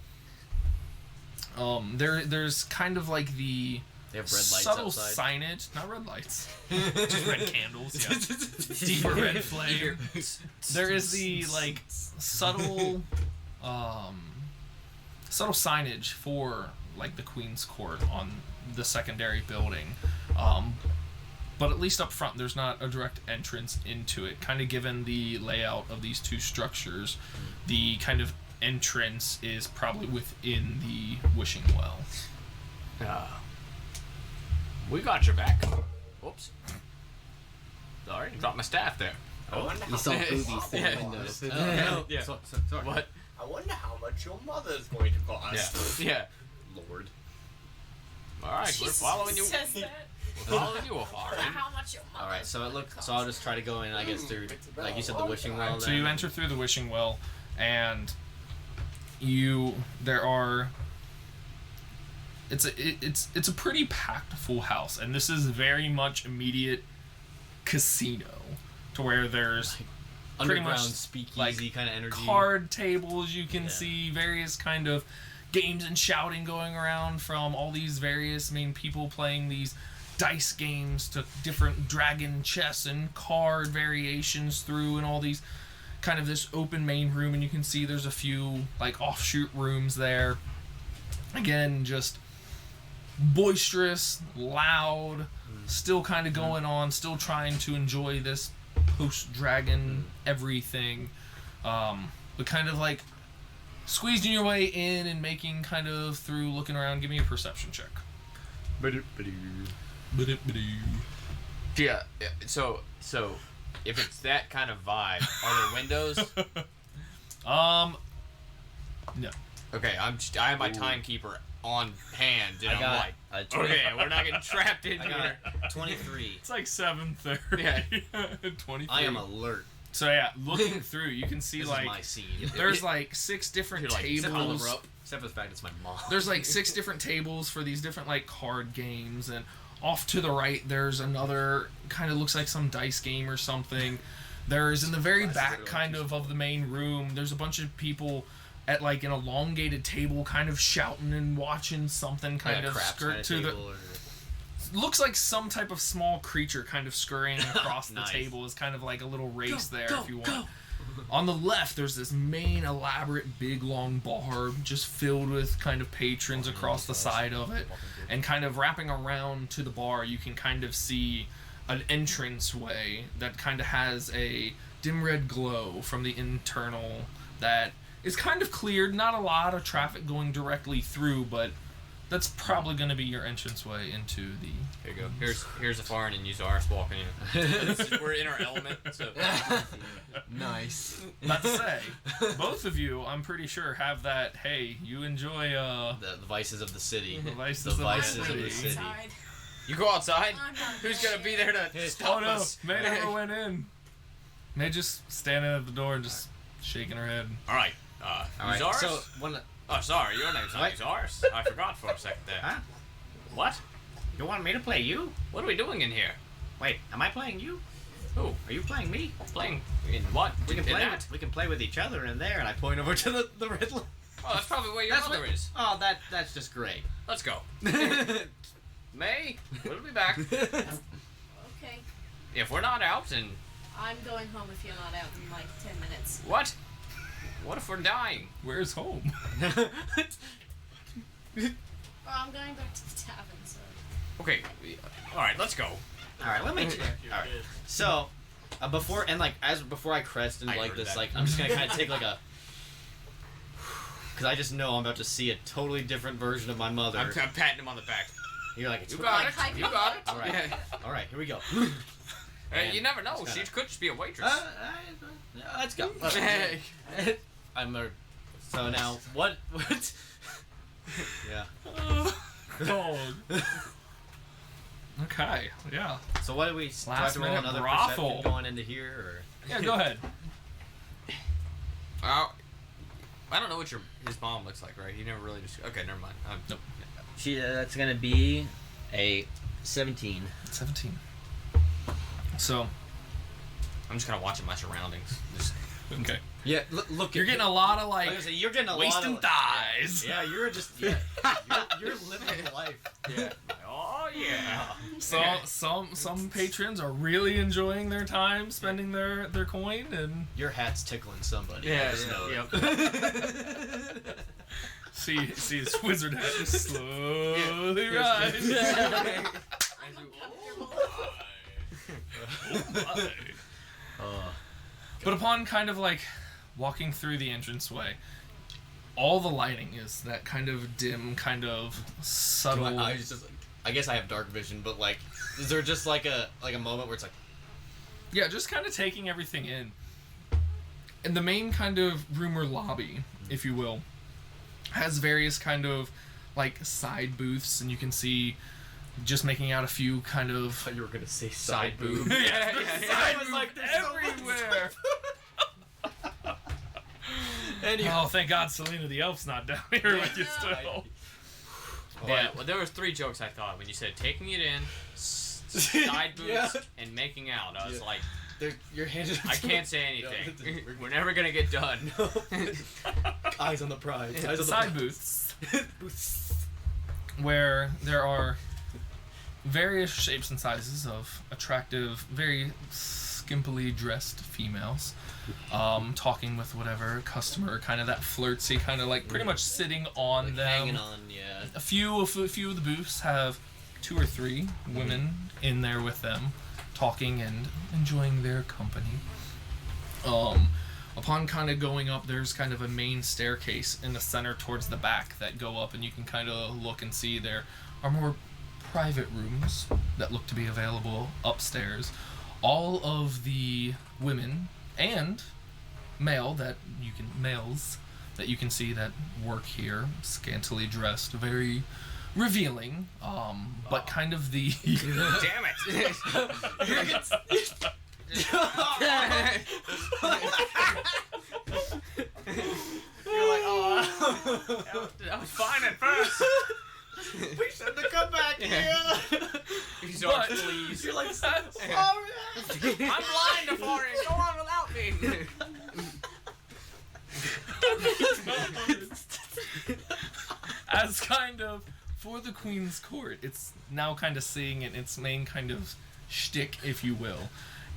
there's kind of like the they have red lights subtle outside. signage, not red lights, just red candles, yeah, deeper red flame. There is the like subtle signage for like the Queen's Court on the secondary building, but at least up front there's not a direct entrance into it. Kind of given the layout of these two structures, the kind of entrance is probably within the Wishing Well. We got your back. Whoops. Sorry, dropped my staff there. I wonder You how saw boobies through Yeah. the windows. Yeah. Sorry. What? I wonder how much your mother's going to cost. Yeah. Yeah. Lord. All right, we're following you. Says that. We're following you, Afarian. How much your mother All right, so it looks. So I'll just try to go in. I guess through, like you said, the wishing well. So then. you enter through the Wishing Well, and it's a pretty packed full house, and this is very much immediate casino, to where there's pretty Underground much speakeasy like kind of energy. card tables. You can Yeah. see various kind of games and shouting going around from all these various main people playing these dice games to different dragon chess and card variations through, and all these kind of this open main room, and you can see there's a few like offshoot rooms there. Again, just boisterous, loud, still kind of going on, still trying to enjoy this post-dragon everything, but kind of like squeezing your way in and making kind of through, looking around. Give me a perception check. Yeah. So if it's that kind of vibe, are there windows? No. Okay, I have my timekeeper on hand, and I I'm got like, a 20 okay, we're not getting trapped in I here. got 23. It's like 7:30. Yeah. 23. I am alert. So yeah, looking through, you can see This like is my scene. there's like 6 different You're like, tables. Except for the fact it's my mom. There's like 6 different tables for these different like card games, and off to the right there's another kind of looks like some dice game or something. There's in the very back kind of the main room, there's a bunch of people at like an elongated table kind of shouting and watching something kind of skirt to the looks like some type of small creature kind of scurrying across Nice. the table. Is kind of like a little race if you want. On the left, there's this main elaborate big long bar just filled with kind of patrons across the side of it, and kind of wrapping around to the bar, you can kind of see an entranceway that kind of has a dim red glow from the internal that is kind of cleared. Not a lot of traffic going directly through, but that's probably going to be your entranceway into the... Here you go. Here's a foreign and Yuzaris walking in. We're in our element, so... Nice. Not to say, both of you, I'm pretty sure, have that, hey, you enjoy, the vices of the city. The vices, The vices of the city. Inside. You go outside? I'm not Who's gonna gonna be there to stop Oh no, us? May never went in. May just standing at the door and just shaking her head. Alright, Alright, Yuzaris? so one. Oh, sorry, your name's not What? Yuzaris. I forgot for a second there. Huh? What? You want me to play you? What are we doing in here? Wait, am I playing you? Who? Are you playing me? Playing in what? We can In play. that? We can play with each other in there, and I point over to the red line. Oh, that's probably where your That's mother what- is. Oh, that's just great. Let's go. May, we'll be back. Okay. If we're not out, then I'm going home if you're not out in like 10 minutes. what? What if we're dying? Where's home? Well, I'm going back to the tavern, so. Okay, alright, let's go. All right, let me. All right. So, before I crest into I like heard this, that. like I'm just gonna kind of take like a, because I just know I'm about to see a totally different version of my mother. I'm patting him on the back. You're like, it's You got like, it. You got it. All right. Yeah. All right, here we go. You never know. Just She kinda- could just be a waitress. Let's go. Hey. I'm a. So now what? Yeah. Cold. Okay, yeah. So what do we? Do I have Last to roll minute another brothel. perception going into here, or? Yeah, go ahead. I don't know what his mom looks like, right? He never really just. Okay, never mind. Nope. That's gonna be a 17. 17. So, I'm just kind of watching my surroundings. Just, okay. Yeah, look. You're getting a lot of like You're getting a wasting lot of thighs. Yeah, you're just you're living life. yeah. Oh yeah. Some patrons are really enjoying their time spending their coin, and Your hat's tickling somebody. I Yeah. just know it. Yep. see his wizard hat just slowly rise. But upon kind of like walking through the entranceway, all the lighting is that kind of dim, kind of subtle. I guess I have dark vision, but like, is there just like a moment where it's like, Yeah, just kind of taking everything in. And the main kind of room or lobby, if you will, has various kind of like side booths, and you can see just making out a few kind of I thought you were gonna say Side side boob. boob. Yeah. side booths like, there's so much everywhere. Oh, thank God Selena the elf's not down here with you still. Yeah. Well, there was 3 jokes I thought when you said taking it in, side boots, Yeah. and making out. I was like, Your hand is. I can't say anything. We're never gonna get done. Eyes on the prize. Eyes on the Side prize. booths where there are various shapes and sizes of attractive, very skimpily dressed females, talking with whatever customer, kind of that flirty, kind of like pretty much sitting on Like them. hanging on, yeah. A few of the booths have 2 or 3 women in there with them, talking and enjoying their company. Upon kind of going up, there's kind of a main staircase in the center towards the back that go up, and you can kind of look and see there are more private rooms that look to be available upstairs. All of the women and males that you can see that work here, scantily dressed, very revealing, but kind of the Damn it! You're like, oh. That was fine at first. We shouldn't have come back here. These are please. You're like, I'm blind, Afari. Go on without me. as kind of for the Queen's Court, it's now kind of seeing it, its main kind of shtick, if you will,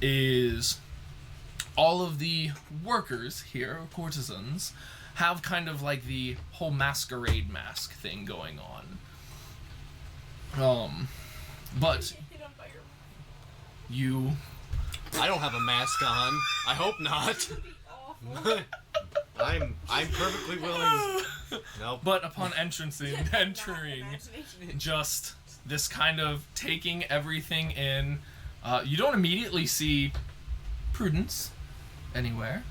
is all of the workers here, courtesans, have kind of like the whole masquerade mask thing going on. But you... I don't have a mask on. I hope not. I'm perfectly willing. Nope. But upon entering, just this kind of taking everything in, you don't immediately see Prudence anywhere,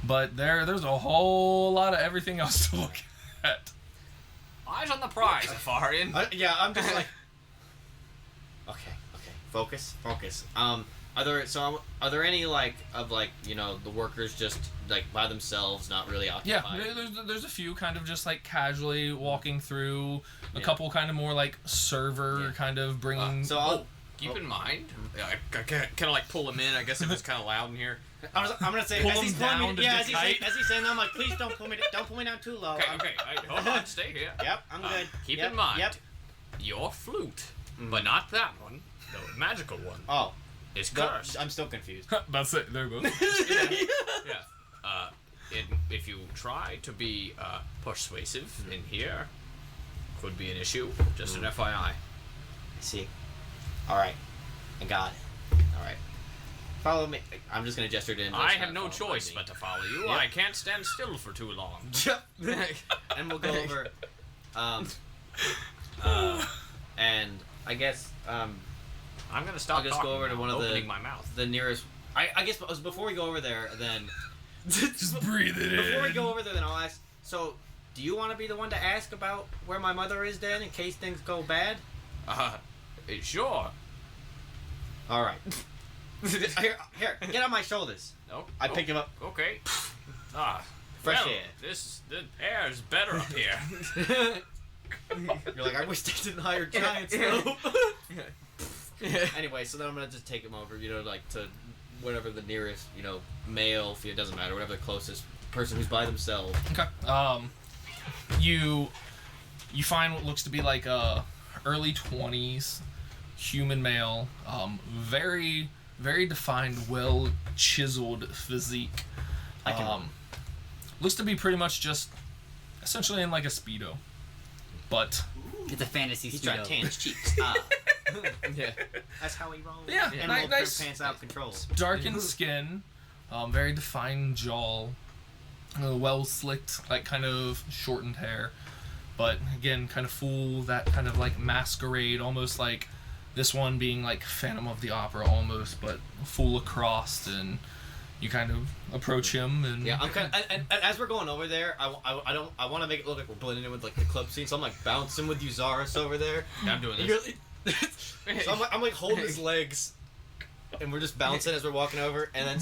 but there's a whole lot of everything else to look at. Eyes on the prize, Afarian. Yeah, I'm just like, Okay. Focus. Are there any the workers just like by themselves, not really Yeah, occupied? there's a few kind of just like casually walking through, a couple kind of more like server kind of bringing... Keep in mind, I kind of like pull him in. I guess if it's kind of loud in here. I'm gonna say, Pull as he's him pulling down me, to yeah, the as he's saying that, I'm like, please don't pull me down too low. Okay. Hold on, stay here. Yep, I'm good. Keep Yep, in mind, Yep. your flute, but not that one, the magical one, Oh, is no, cursed. I'm still confused. That's it, they're both. Yeah. If you try to be persuasive in here, could be an issue. Just an FYI. I see. All right, I got it. All right, follow me. I'm just gonna gesture to him. I have no choice but to follow you. Yep. I can't stand still for too long. And we'll go over. And I guess I'm gonna stop. I'll just go over to one of opening my mouth. the nearest. I guess before we go over there, then Just breathe it in. before we go over there, then I'll ask. So, do you want to be the one to ask about where my mother is then, in case things go bad? Sure. All right. Here, get on my shoulders. Nope. I pick him up. Okay. Fresh well, air. The air is better up here. You're like, I wish they didn't hire giants. No. Anyway, so then I'm gonna just take him over, to whatever the nearest, male, it doesn't matter, whatever the closest person who's by themselves. Okay. You find what looks to be like a early 20s human male, very very defined, well chiseled physique. Looks to be pretty much just essentially in like a Speedo, but It's a fantasy He's trying speedo. to tan his cheeks. Yeah. That's how he rolls. Yeah, Animal nice. pants out of control. darkened skin, very defined jaw, well slicked, like kind of shortened hair, but again, kind of full that kind of like masquerade, almost like this one being like Phantom of the Opera almost, but full across, and you kind of approach him and Yeah, I'm kind of, and as we're going over there, I want to make it look like we're blending in with like the club scene, so I'm like bouncing with Uzaris over there. Yeah, I'm doing And this. you're like- so I'm like holding his legs, and we're just bouncing as we're walking over, and then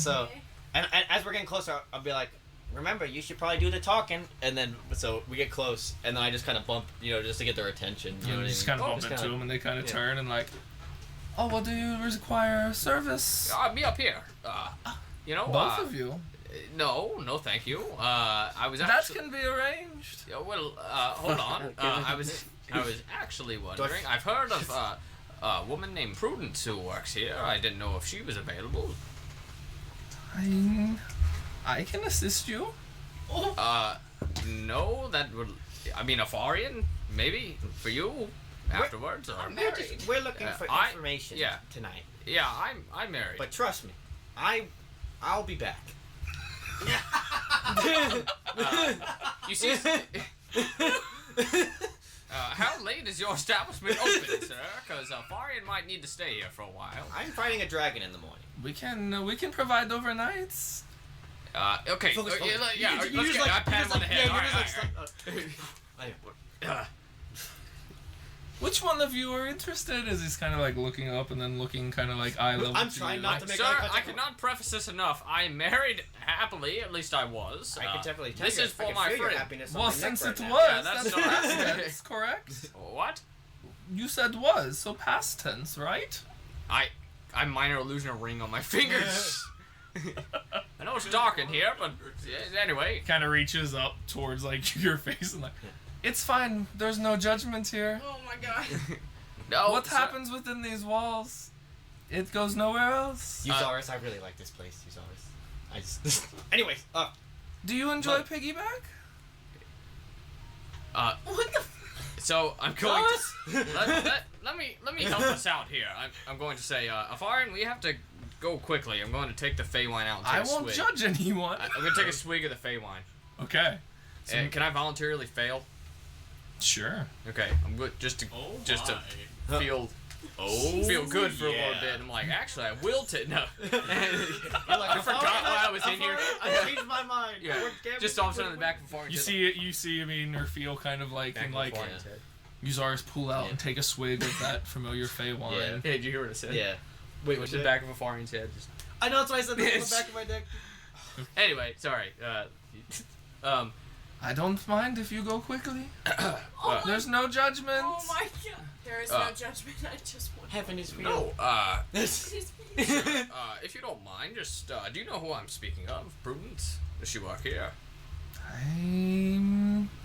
and as we're getting closer, I'll be like, remember, you should probably do the talking, and then so we get close, and then I just kind of bump, just to get their attention. You know what I just mean? kind of bump into him, and they kind of turn and like, oh, well, do you require service? Me up here. Both of you. No, thank you. I was That actually. can be arranged. Hold on. I was actually wondering. I've heard of a woman named Prudence who works here. I didn't know if she was available. I can assist you. No, that would. I mean, a Farian, maybe for you afterwards. We're looking for information tonight. Yeah, I'm married. But trust me, I'll be back. You see, how late is your establishment open, sir? Because Farian might need to stay here for a while. I'm fighting a dragon in the morning. We can provide overnights. Okay. Focus. Yeah, let's just get. like, I pat him on the head. Which one of you are interested? As he's kind of like looking up and then looking kind of like eye level. I'm to trying you. not to make Sir, eye contact. I cannot preface this enough. I am married happily. At least I was. I can definitely tell This you. is I for can my feel your friend. happiness on Well, my neck since right it now. was, Yeah, that's that's not- past tense, correct? What? You said was, so past tense, right? I minor illusion a ring on my fingers. I know it's dark in here, but anyway. Kind of reaches up towards like your face and like, it's fine. There's no judgment here. Oh my god. No. What sir. happens within these walls? It goes nowhere else. Uzaris, I really like this place, Uzaris. I just... Anyways, Do you enjoy piggyback? What the? So I'm going to let me help us out here. I'm going to say, Afarian, we have to go quickly. I'm going to take the Feywind out and take I a swig. won't judge anyone. I'm going to take a swig of the Feywind. Okay. And can I voluntarily fail? Sure. Okay, I'm good just to feel feel good for a little bit. I'm like, actually, I will take no. I forgot why I was in here. I changed my mind. Yeah, just all of a sudden in the back of Afarian. You see it. You see. I mean, or feel kind of like and like Uzaris pull out and take a swig of that familiar Fey wine. Yeah. Hey, did you hear what I said? Yeah. Wait, what's the back of Afarian's head? Just... I know that's why I said that on the back of my neck. Anyway, sorry. I don't mind if you go quickly. There's no judgment. Oh my god. There is no judgment. I just want. Heaven is real. No. If you don't mind, just do you know who I'm speaking of? Prudence? Does she work here?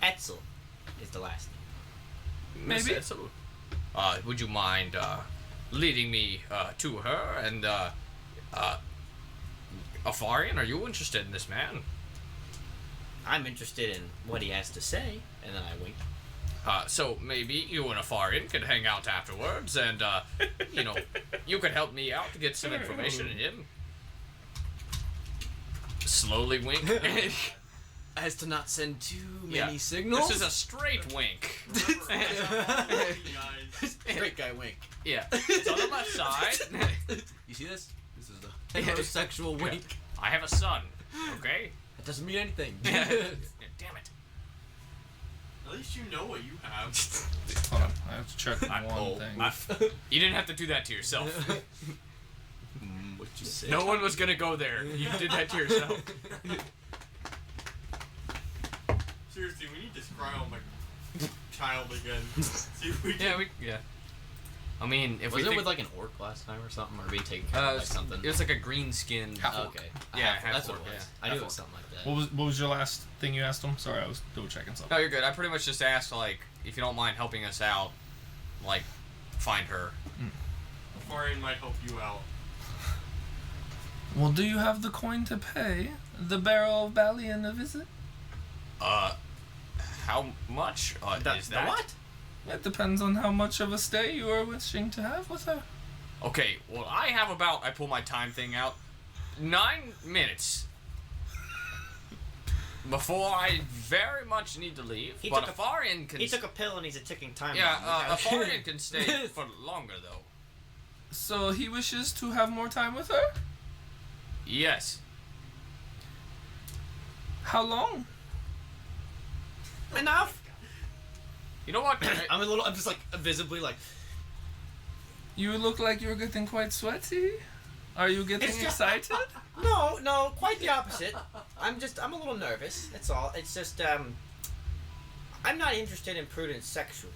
Etzel is the last name. Miss Maybe. Etzel. Would you mind leading me to her? And Afarian, are you interested in this man? I'm interested in what he has to say, and then I wink. So maybe you and Afarian could hang out afterwards, and you know, you could help me out to get some information in him. Slowly wink. As to not send too many signals. This is a straight wink. Straight guy wink. Yeah, it's on the left side. You see this? This is the heterosexual wink. I have a son. Okay. That doesn't mean anything. Damn it. At least you know what you have. Hold on, I have to check one thing. You didn't have to do that to yourself. What you say? No one was gonna go there. You did that to yourself. Seriously, we need to scry on my child again. See if we can. Yeah. I mean, if Was we it with like an orc last time or something, or being taken care of by something? It was like a green skin. Okay. Yeah, that's what half-orc, it was. yeah. I knew it Half-orc. was something like that. What was your last thing you asked him? Sorry, I was double checking something. No, you're good. I pretty much just asked, like, if you don't mind helping us out, like, find her. Afarian might help you out. Well, do you have the coin to pay the Barrel of Balian a visit? How much is that? The what? It depends on how much of a stay you are wishing to have with her. Okay, well, I have about, I pull my time thing out, 9 minutes before I very much need to leave. But Afarian can... He took a pill and he's a ticking time Yeah, bomb. Afarian can stay for longer, though. So he wishes to have more time with her? Yes. How long? Enough. You know what? I'm just like visibly like. You look like you're getting quite sweaty. Are you getting excited? No, quite the opposite. I'm a little nervous. That's all. It's just I'm not interested in Prudence sexually.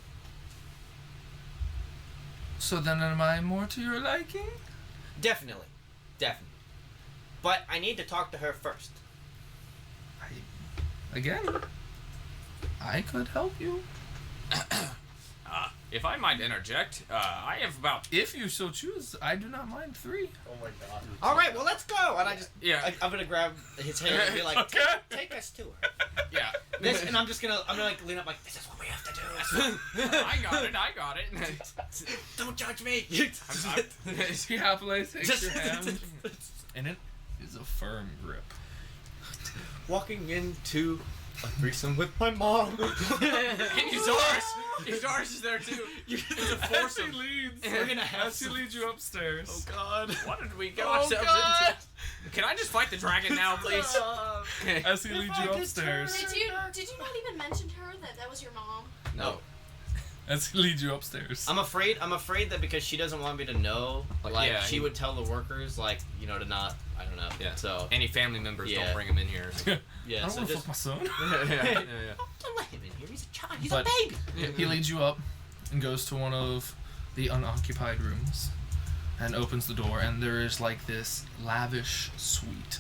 So then am I more to your liking? Definitely. But I need to talk to her first. Again, I could help you. if I might interject, I have about. If you so choose, I do not mind 3. Oh my god. All right, well let's go. And I just I'm gonna grab his hand and be like, Okay. take us to her. Yeah. This, and I'm gonna like lean up like, this is what we have to do. I got it. Don't judge me. He happily takes your hand, and it is a firm grip. Walking into a threesome with my mom. And Yuzars is there too. It's a foursome. We're gonna have As he leads you upstairs. Oh god. What did we get Oh, ourselves God. into? Can I just fight the dragon now, please? As he leads you upstairs. Did you not even mention to her that was your mom? No. As he leads you upstairs. I'm afraid that because she doesn't want me to know, like yeah, she would tell the workers, like, you know, to not, I don't know. Yeah. So Any family members Yeah. don't bring him in here. yeah, I don't so want to just fuck my son. yeah. don't let him in here. He's a child. He's But- a baby. He leads you up and goes to one of the unoccupied rooms and opens the door, and there is like this lavish suite.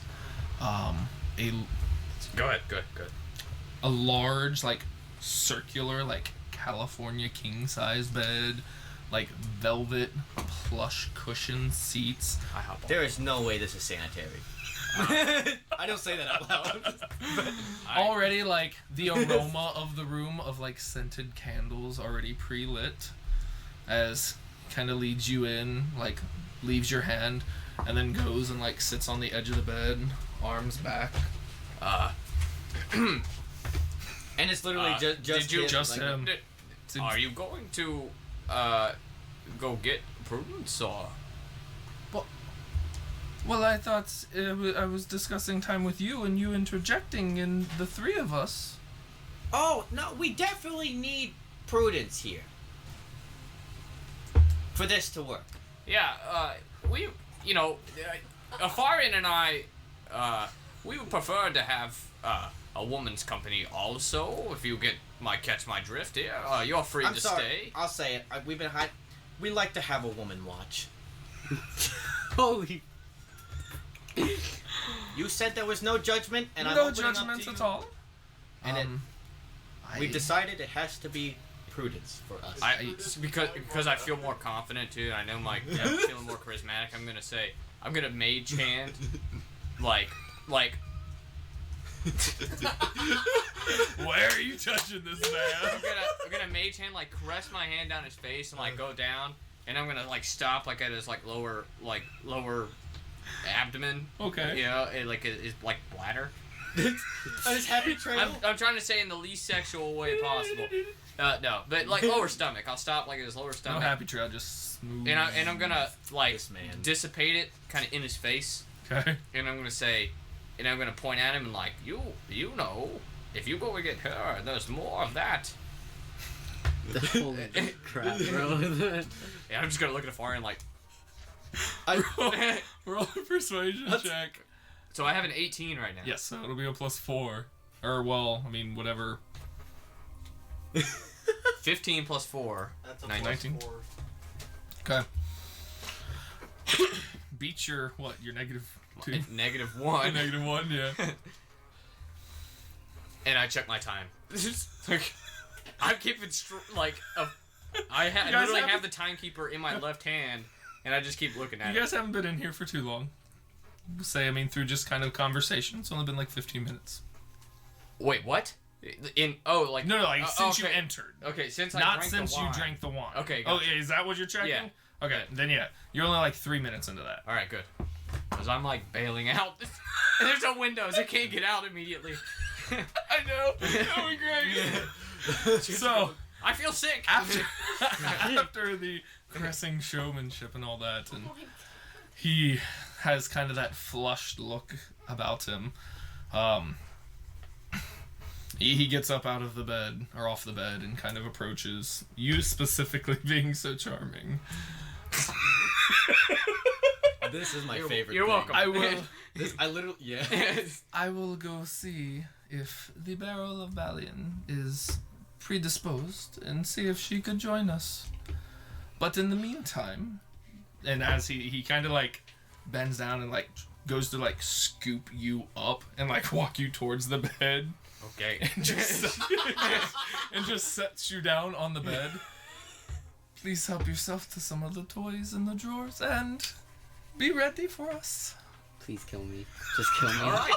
Go ahead. Good. A large, like, circular, like, California king-size bed, like, velvet plush cushion seats. I hop on. There is no way this is sanitary. I don't say that out loud. Already, like, the aroma of the room of, like, scented candles already pre-lit as kind of leads you in, like, leaves your hand, and then goes and, like, sits on the edge of the bed, arms back. And it's literally just did you him, just like, him. Are you going to go get Prudence or? Well, I thought I was discussing time with you and you interjecting in the 3 of us. Oh no, we definitely need Prudence here for this to work. Yeah, we, Afarian and I, we would prefer to have a woman's company also. If you catch my drift here, you're free I'm to sorry. stay. I'll say it. We've been we like to have a woman watch. Holy. You said there was no judgment, and I'm No opening up judgments to you. at all. And we've decided it has to be Prudence for us. Because I feel more confident too. I know I'm feeling more charismatic. I'm gonna mage hand, like. Where are you touching this man? I'm gonna mage hand, like, caress my hand down his face and like go down, and I'm gonna like stop like at his like lower abdomen. Okay. You know, his like bladder. His happy trail. I'm trying to say in the least sexual way possible. No, but like lower stomach. I'll stop like at his lower No stomach. happy trail, just smooth. And I'm gonna like This man. dissipate it kind of in his face, Okay. and I'm gonna say, and I'm gonna point at him and like you know, if you go and get her, there's more of that. Holy crap, bro. Yeah, I'm just gonna look at Afarian like. Roll a persuasion check. So I have an 18 right now. Yes, so it'll be a +4. Or, well, I mean, whatever. 15 plus 4. That's a 19. +4. Okay. Beat your, what, your -2? -1. -1, yeah. And I check my time. Like, I'm keeping I You guys literally have- have the timekeeper in my left hand, and I just keep looking at You it. guys haven't been in here for too long. Through just kind of conversation. It's only been like 15 minutes. Wait, what? No, like since you okay. entered. Okay, since I Not drank since the you wine. drank the wine. Okay, Oh, gotcha. is that what you're checking? Yeah. Okay, then yeah. You're only like 3 minutes into that. All right, good. Because I'm like bailing out. And there's no windows. I can't get out immediately. I know. That would be great. So, I feel sick. after the caressing showmanship and all that, and he has kind of that flushed look about him. He gets up out of the bed, or off the bed, and kind of approaches you, specifically being so charming. This is my favorite. You're thing. welcome. I will. I literally, yeah. I will go see if the Barrel of Balian is predisposed and see if she could join us. But in the meantime, and as he kind of like bends down and like goes to like scoop you up and like walk you towards the bed Okay. and just sets you down on the bed. please help yourself to some of the toys in the drawers and be ready for us. Please kill me. Just kill me. All right.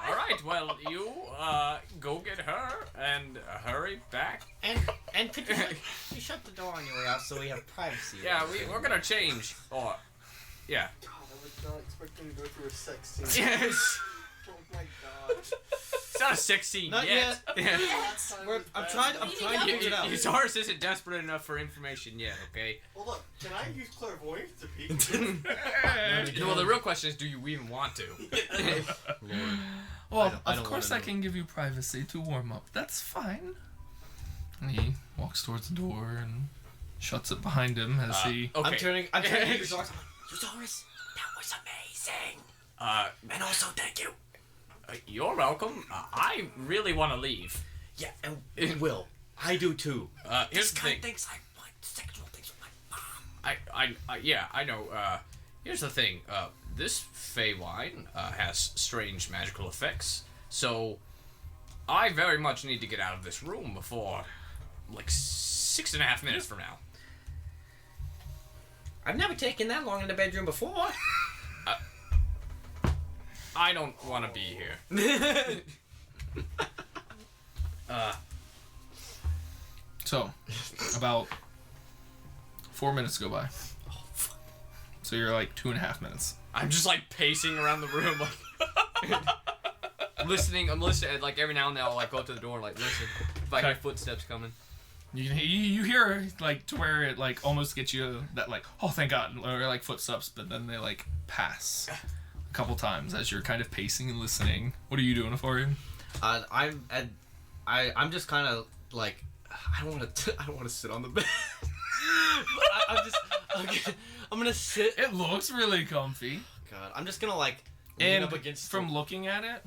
All right. Well, you go get her and hurry back. And could you shut the door on your way out so we have privacy? Yeah, we're gonna change. Or, yeah. God, I was not expecting to go through a sex scene. Yes. Oh my god. It's not a sex scene Not yet. yet. Yeah. I'm trying to figure it out. Yours isn't desperate enough for information yet. Okay. Well, look, can I use clairvoyance to peek? Well, the real question is, do you even want to? Well, I of don't course I wanna know. can give you privacy to warm up. That's fine. And he walks towards the door and shuts it behind him as he... Okay. I'm turning to Eusaurus. Eusaurus, that was amazing. And also thank you. You're welcome. I really want to leave. Yeah, and we will. I do too. Here's the thing. Thinks I want sexual things with my mom. Yeah, I know. Here's the thing. This Fey wine has strange magical effects, so I very much need to get out of this room before, like, 6.5 minutes from now. I've never taken that long in the bedroom before. I don't want to be here. So, about 4 minutes go by. So you're like 2.5 minutes. I'm just like pacing around the room, like listening. I'm listening. Like every now and then, I'll like go up to the door, like listen if I hear Okay. footsteps coming. You hear like to where it like almost gets you that like, oh thank God, or like footsteps, but then they like pass a couple times as you're kind of pacing and listening. What are you doing for him? I'm just kind of like I don't want to sit on the bed. I'm gonna sit. It looks really comfy. God, I'm just gonna like lean And up against. from looking at it,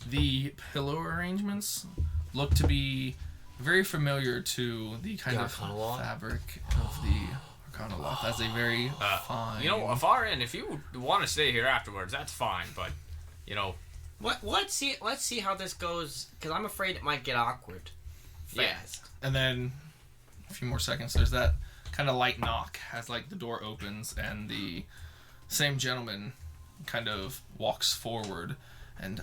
the pillow arrangements look to be very familiar to the kind of Arcana Loft? fabric of the Arcana Loft as a very fine. You know, far in. If you want to stay here afterwards, that's fine. But you know, Let's see how this goes, because I'm afraid it might get awkward. Fast. And then a few more seconds, there's that kind of light knock as like the door opens and the same gentleman kind of walks forward and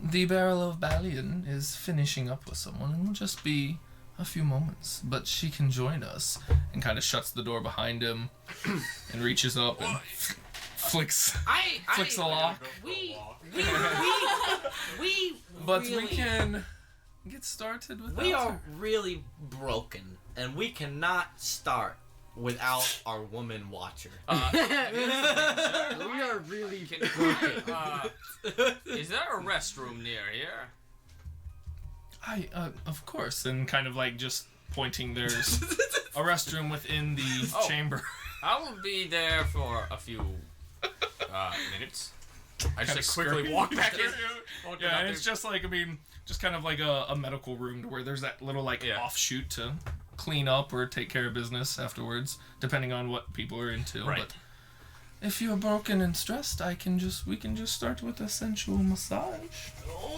the Barrel of Balian is finishing up with someone and will just be a few moments, but she can join us, and kind of shuts the door behind him and reaches up and flicks a lock. We But really, we can get started with we are really broken, and we cannot start without our woman watcher. We are really broken. is there a restroom near here? Of course, and kind of like just pointing, there's a restroom within the chamber. I will be there for a few minutes. I Kinda just quickly scurry. walk back in. Yeah, and it's just like, I mean, just kind of like a medical room to where there's that little like offshoot to clean up or take care of business afterwards, depending on what people are into. Right. But if you're broken and stressed, we can just start with a sensual massage.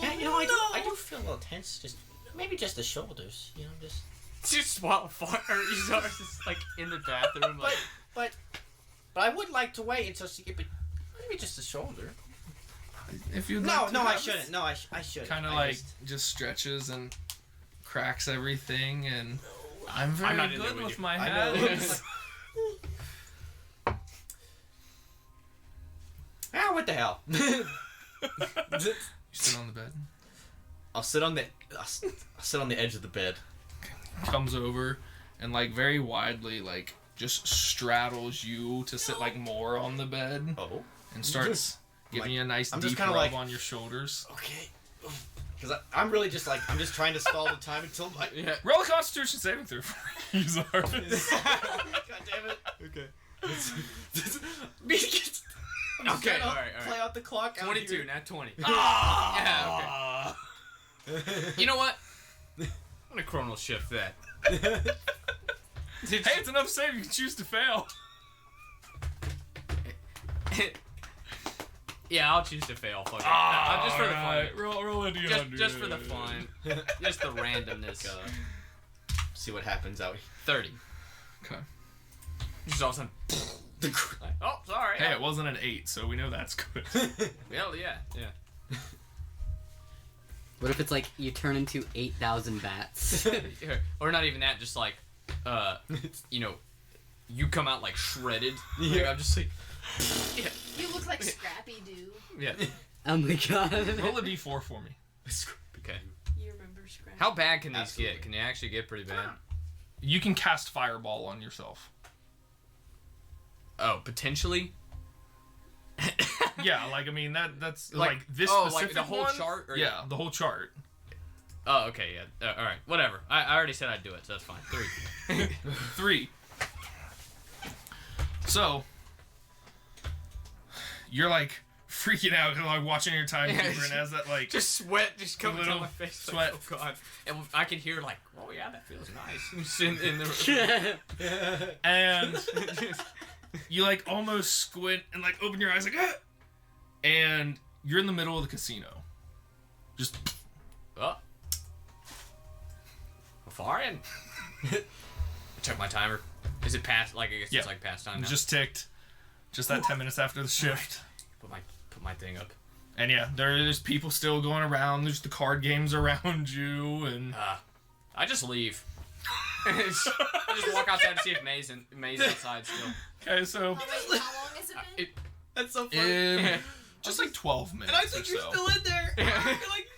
Yeah, you know, I do feel a little tense. Maybe just the shoulders. You know, just. Just while Eusaurus is like in the bathroom. Like, But I would like to wait until she get. Maybe just the shoulder. If you No, I shouldn't. No, I shouldn't. Kind of I like just stretches and cracks everything, and I'm very not in there good with with you. my I know. hands. What the hell? You sit on the bed. I'll sit on the edge of the bed. Comes over and like very widely like just straddles you to sit like more on the bed. Oh. And starts giving you a nice I'm deep just kinda rub like- on your shoulders. Okay. Because I'm really just like, I'm just trying to stall the time until my... Roll a Constitution saving throw for you, Zarvis. God damn it. Okay. okay, all right. Play out the clock. 22, not 20. Ah! Yeah, okay. You know what? I'm gonna chrono shift that. Hey, it's enough save. You can choose to fail. Yeah, I'll choose to fail. Fuck it. Just for the fun. Roll a d100. Just for the fun. Just the randomness. see what happens out here. 30. Okay. Just all of a sudden. Oh, sorry. Hey, it wasn't an 8, so we know that's good. Hell yeah. What if it's like you turn into 8,000 bats? Or not even that, just like, you know, you come out like shredded. Yeah. Like, I'm just like, yeah. You look like Scrappy Doo. Yeah. Oh my god. Roll a d4 for me. Okay. You remember Scrappy? How bad can these Absolutely. get? Can they actually get pretty bad? You can cast Fireball on yourself. Oh, potentially? Yeah, like, I mean, that's like this oh, specific like the whole one? chart? Or Yeah, the whole chart. Oh, okay, yeah. All right, whatever. I already said I'd do it, so that's fine. 3. 3. So, you're like freaking out and like watching your timekeeper, and as that like just sweat just comes little on my face. sweat. Like, oh god! And I can hear like, oh yeah, that feels nice. in the and you like almost squint and like open your eyes like, ah! And you're in the middle of the casino. Just oh, far in. Check my timer. Is it past? Like I guess Yeah. it's like past time now. just ticked. Just that 10 minutes after the shift. Put my thing up. And yeah, there's people still going around. There's the card games around you, and I just leave. I just walk outside to see if May's outside still. okay, so How long has it been? That's so funny. just like 12 minutes. And I think or you're so. still in there. You're like.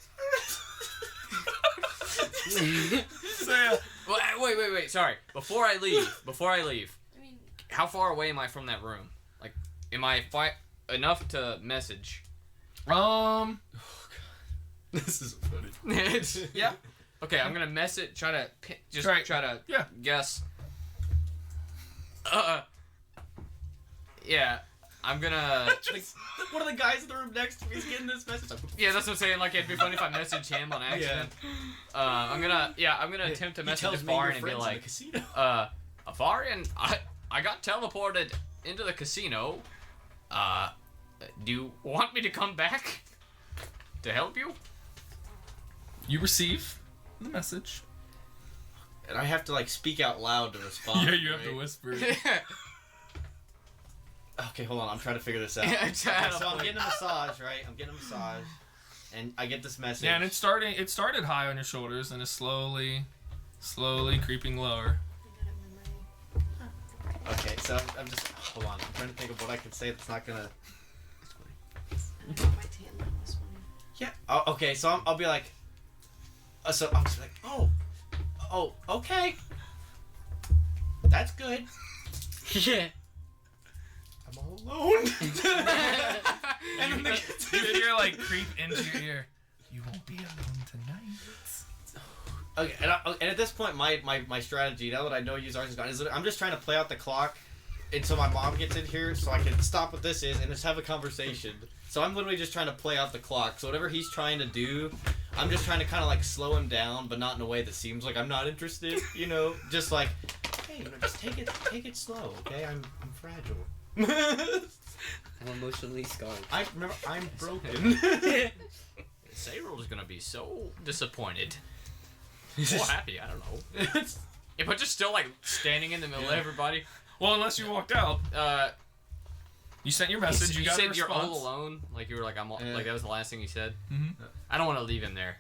So, yeah. Well, wait. Sorry. Before I leave, I mean, how far away am I from that room? Like, am I enough to message? This is funny. Yeah. Okay, I'm gonna message. Try to Yeah. guess. Yeah. I'm gonna. Like, one of the guys in the room next to me is getting this message. Yeah, that's what I'm saying. Like, it'd be funny if I message him on accident. I'm gonna attempt to message Afarian and be like, Afarian, I got teleported into the casino. Do you want me to come back to help you? You receive the message. And I have to like speak out loud to respond. Yeah, you have right? to whisper. Okay, hold on. I'm trying to figure this out. Yeah, Okay, so I'm getting a massage, right? I'm getting a massage, and I get this message. Yeah, and it started high on your shoulders and is slowly creeping lower. Okay, so I'm just hold on. I'm trying to think of what I can say that's not gonna. I got my tan on this one. Yeah. Oh, okay, so I'll be like. So I'm just like, oh, okay. That's good. Yeah. I'm all alone. And then You hear like creep into your ear. You won't be alone tonight. Okay, and at this point, my strategy, now that I know Yuzar's is gone, is that I'm just trying to play out the clock until my mom gets in here so I can stop what this is and just have a conversation. So I'm literally just trying to play out the clock. So whatever he's trying to do, I'm just trying to kind of like slow him down, but not in a way that seems like I'm not interested, you know? Just like, hey, just take it slow, okay? I'm fragile. I'm emotionally scarred. I'm broken. Sayrol's gonna be so disappointed. Or happy, I don't know. If I'm just still like standing in the middle of everybody. Well, unless you walked out. You sent your message. You You got said a response. you're all alone. Like you were like like that was the last thing you said. Mhm. I don't want to leave him there.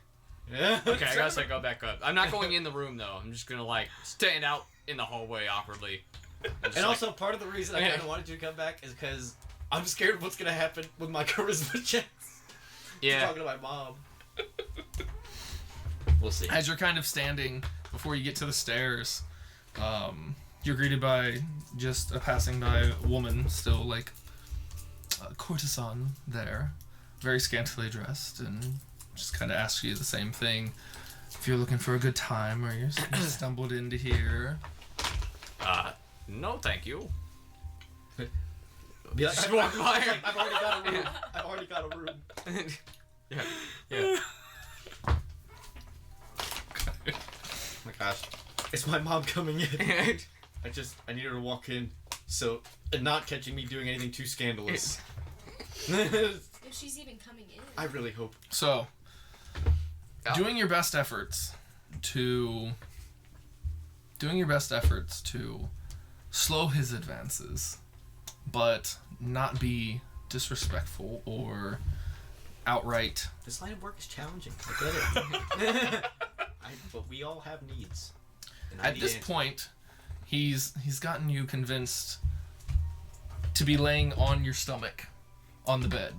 Yeah. Okay, I guess I go back up. I'm not going in the room though. I'm just gonna like stand out in the hallway awkwardly. And also, part of the reason I kind of wanted you to come back is because I'm scared of what's gonna happen with my charisma checks. Yeah. Talking to my mom. We'll see. As you're kind of standing before you get to the stairs, you're greeted by just a passing by woman, still like a courtesan there, very scantily dressed, and just kind of asks you the same thing. If you're looking for a good time or you stumbled into here. No, thank you. Be like, Just walk by her. I've already got a room. I've already got a room. Yeah. Oh my gosh. It's my mom coming in. I need her to walk in, so and not catching me doing anything too scandalous. If she's even coming in. I really hope. So, doing your best efforts to doing your best efforts to slow his advances, but not be disrespectful or outright. This line of work is challenging. I get it. But we all have needs. At this point, he's gotten you convinced to be laying on your stomach on the bed.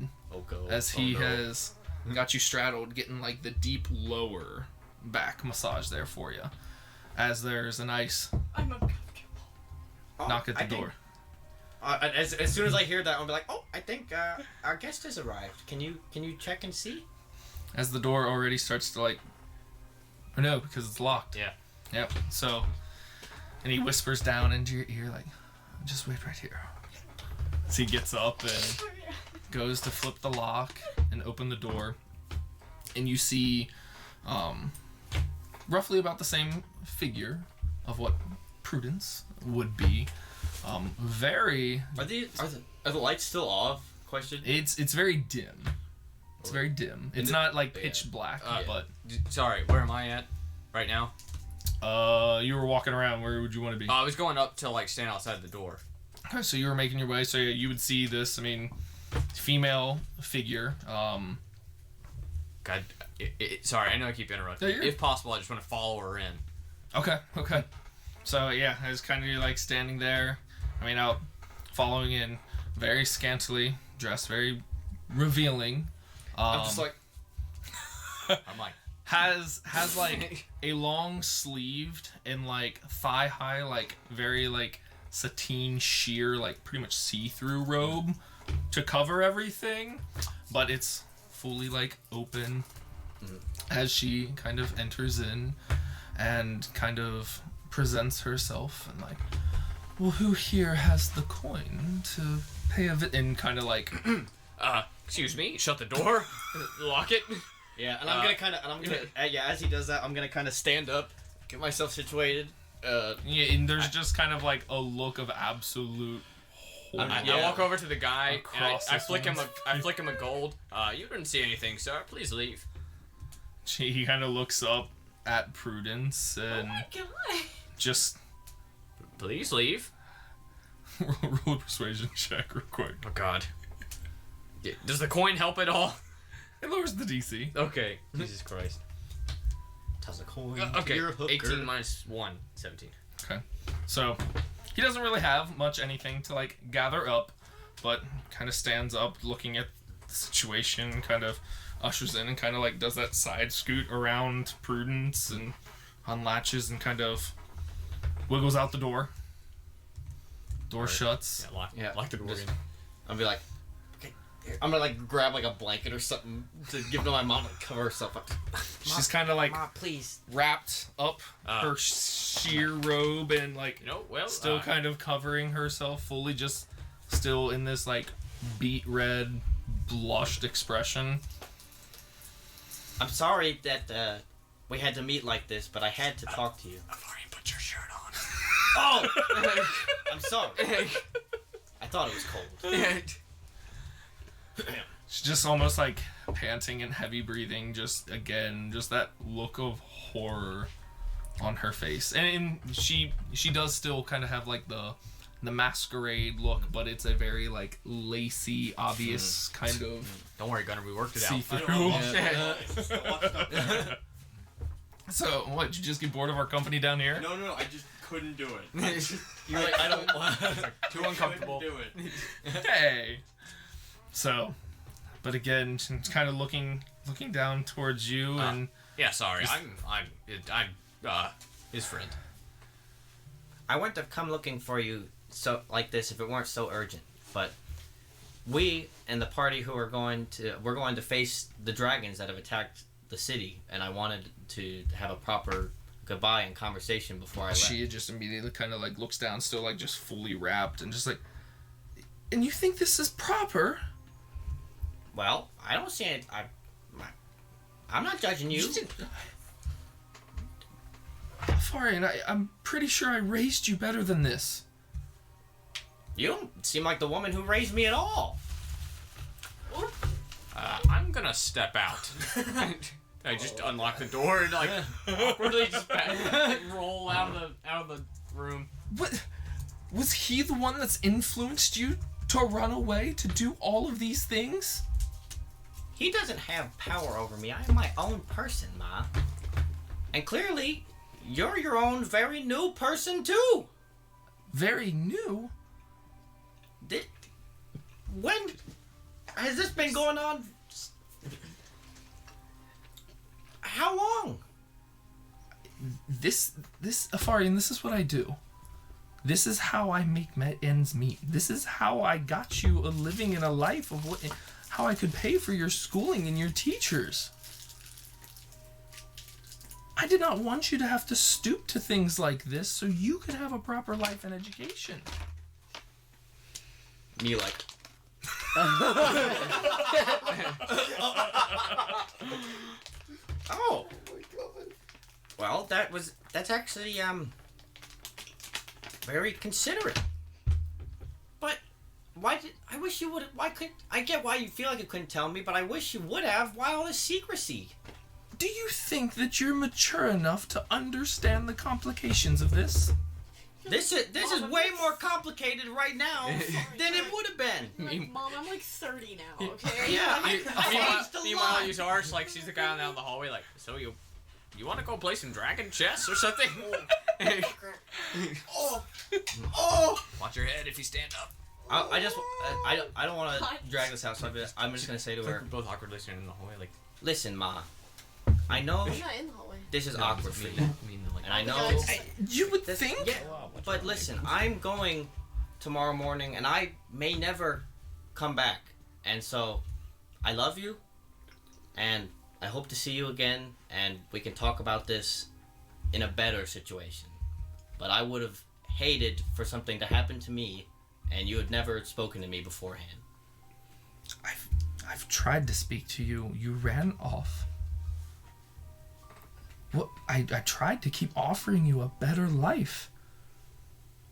As he has got you straddled, getting like the deep lower back massage there for you. As there's a nice knock at the door. As soon as I hear that, I'll be like, "Oh, I think our guest has arrived. Can you check and see?" As the door already starts to like, oh no, because it's locked. Yeah. Yep. So, and he whispers down into your ear like, "Just wait right here." So he gets up and goes to flip the lock and open the door, and you see, roughly about the same figure of what Prudence would be. Very. Are the lights still off? Question. It's very dim. It's very dim. It's not like pitch black, but. Sorry, where am I at right now? You were walking around. Where would you want to be? I was going up to like stand outside the door. Okay, so you were making your way. So you would see this. I mean, female figure. God, sorry, I know I keep interrupting. Yeah, if possible, I just want to follow her in. Okay. So yeah, I was kind of like standing there. I mean, out following in, very scantily dressed, very revealing. I'm just like. I'm like. Has like a long sleeved and like thigh high, like very like sateen sheer, like pretty much see-through robe to cover everything, but it's fully like open as she kind of enters in and kind of presents herself and like, well, who here has the coin to pay and kind of like excuse me, shut the door, lock it. Yeah, and I'm gonna as he does that, I'm gonna kind of stand up, get myself situated. Yeah, and there's just kind of like a look of absolute horror. I walk over to the guy and I flick him woman's I flick him a gold. You didn't see anything, sir. Please leave. He kind of looks up at Prudence and just please leave. roll a persuasion check real quick. Oh God. Does the coin help at all? It lowers the DC. Okay. Jesus Christ. Toss a coin. Okay. 18 minus 1, 17. Okay. So he doesn't really have much anything to like gather up, but kind of stands up looking at the situation, kind of ushers in and kind of like does that side scoot around Prudence and unlatches and kind of wiggles out the door. Door shuts. Lock the door in. I'll be like, okay, I'm gonna like grab like a blanket or something to give to my mom to cover herself up. She's kind of like Mom, please. wrapped up her sheer robe and like still kind of covering herself fully, just still in this like beet red blushed expression. I'm sorry that we had to meet like this, but I had to talk to you. I've already put your shirt on. Oh! I'm sorry. I thought it was cold. She's just almost like panting and heavy breathing, just that look of horror on her face. And she does still kind of have like the masquerade look, but it's a very like lacy, obvious kind of. Don't worry, Gunner, we worked it see-through. out. So, what, you just get bored of our company down here? No, I just couldn't do it. You're like, I don't want. Too uncomfortable. Do it. Hey. So, but again, she's kind of looking down towards you and. Yeah, sorry, I'm his friend. I wouldn't have come looking for you so like this if it weren't so urgent. But we and the party we're going to face the dragons that have attacked the city, and I wanted to have a proper goodbye and conversation before I left. She just immediately kind of like looks down, still like just fully wrapped, and just like, and you think this is proper? Well, I don't see it. I'm not judging you. Farian, I'm pretty sure I raised you better than this. You don't seem like the woman who raised me at all. I'm gonna step out. I just unlock the door and like awkwardly just roll out of the room. What? Was he the one that's influenced you to run away to do all of these things? He doesn't have power over me. I am my own person, Ma. And clearly, you're your own very new person, too. Very new? When has this been going on? How long? This Afarian, this is what I do. This is how I make ends meet. This is how I got you a living and a life of how I could pay for your schooling and your teachers. I did not want you to have to stoop to things like this so you could have a proper life and education. Me like. Oh. My God. Well, that's actually very considerate. But I wish you would. I get why you feel like you couldn't tell me, but I wish you would have. Why all this secrecy? Do you think that you're mature enough to understand the complications of this? This is way more complicated right now than it would have been. Like, Mom, I'm like 30 now, okay? Yeah. Meanwhile, Yuzar's like, she's the guy down the hallway, like, so you want to go play some dragon chess or something? Oh! Watch your head if you stand up. I don't want to drag this out, so I'm just gonna say to her. We're both awkwardly standing in the hallway, like. Listen, Ma. I know I'm not in the hallway. this is awkward for you, and I know. You would think. Yeah, but listen, I'm going tomorrow morning, and I may never come back, and so I love you, and I hope to see you again, and we can talk about this in a better situation. But I would have hated for something to happen to me, and you had never spoken to me beforehand. I've tried to speak to you. You ran off. What I tried to keep offering you a better life.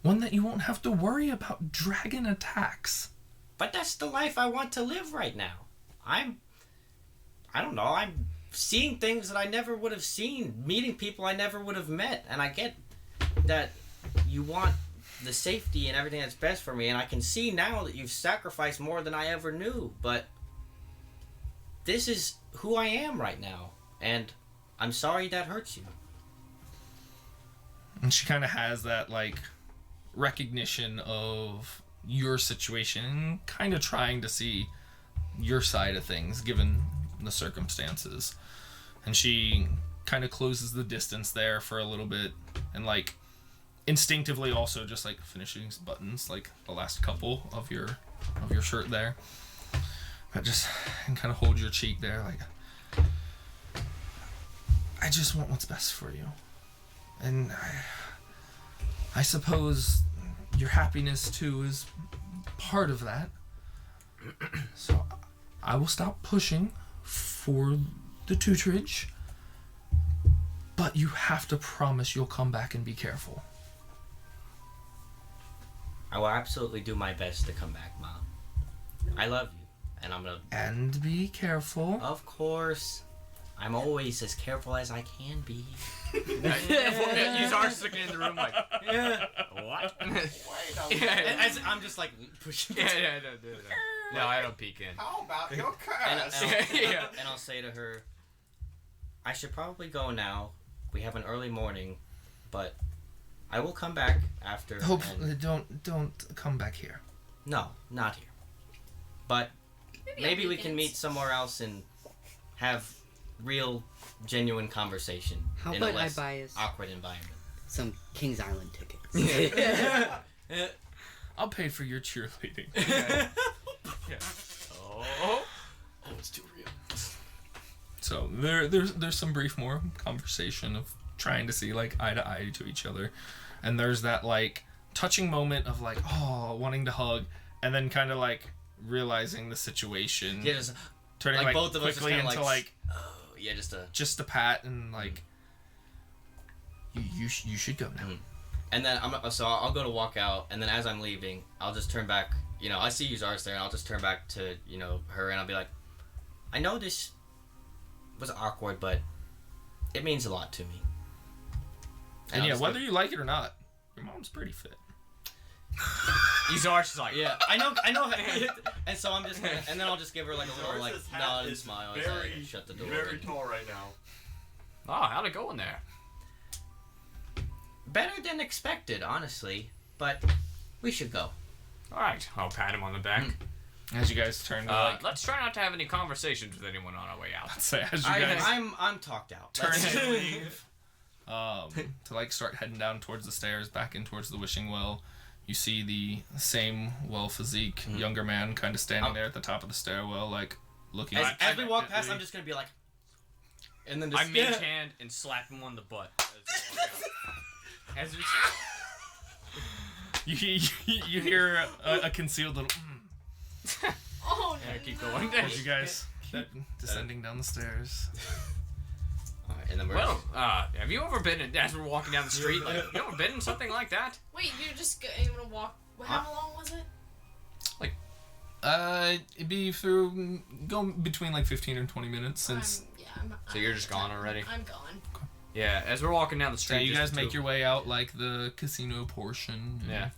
One that you won't have to worry about dragon attacks. But that's the life I want to live right now. I don't know, I'm seeing things that I never would have seen, meeting people I never would have met, and I get that you want the safety and everything that's best for me, and I can see now that you've sacrificed more than I ever knew, but this is who I am right now, and I'm sorry that hurts you. And she kind of has that, like, recognition of your situation and kind of trying to see your side of things given the circumstances. And she kind of closes the distance there for a little bit and, like, instinctively also just, like, finishing buttons, like the last couple of your shirt there. But just and kind of hold your cheek there, like, I just want what's best for you. And I suppose your happiness too is part of that. So I will stop pushing for the tutorage, but you have to promise you'll come back and be careful. I will absolutely do my best to come back, Mom. I love you, and I'm gonna... And be careful. Of course. I'm always as careful as I can be. Yuzar's sticking in the room like, what? As I'm just like pushing. No, I don't peek in. How about your And curse? I'll say to her, I should probably go now. We have an early morning, but I will come back after. Hopefully, don't come back here. No, not here. But maybe we can meet somewhere else and have real, genuine conversation. How in about a less I buy us awkward environment? some Kings Island tickets? I'll pay for your cheerleading. Oh, it's too real. So there's some brief more conversation of trying to see like eye to eye to each other, and there's that like touching moment of like wanting to hug, and then kind of like realizing the situation. Yeah, just turning like both of us quickly into like yeah, just a pat and like you should go now. Mm. And then I'll go to walk out, and then as I'm leaving, I'll just turn back. You know, I see Yuzar's there, and I'll just turn back to her, and I'll be like, I know this was awkward, but it means a lot to me. And yeah, whether you like it or not, your mom's pretty fit. Yuzar's like, Yeah, I know. And so I'm just gonna, and then I'll just give her like a little like nod and smile as I shut the door. Very tall right now. oh, how'd it go in there? Better than expected, honestly. But we should go. All right, I'll pat him on the back. As you guys turn to Let's try not to have any conversations with anyone on our way out. say, as you guys I'm talked out. turn to leave, to like start heading down towards the stairs, back in towards the wishing well, you see the same well-physique younger man kind of standing there at the top of the stairwell, like looking. As we walk past, I'm just gonna be like, and then just I mage hand and slap him on the butt as we walk out. you hear a concealed little. Oh, Yeah, keep going. As you guys descending down the stairs. Alright, and then we're Well, have you ever been in, as we're walking down the street, like, you ever been in something like that? Wait, you're just gonna walk. How long was it? It'd be through going between like 15 and 20 minutes since. So you're just gone already? I'm gone. Yeah, as we're walking down the So street. you just guys make your way out like the casino portion. Yeah.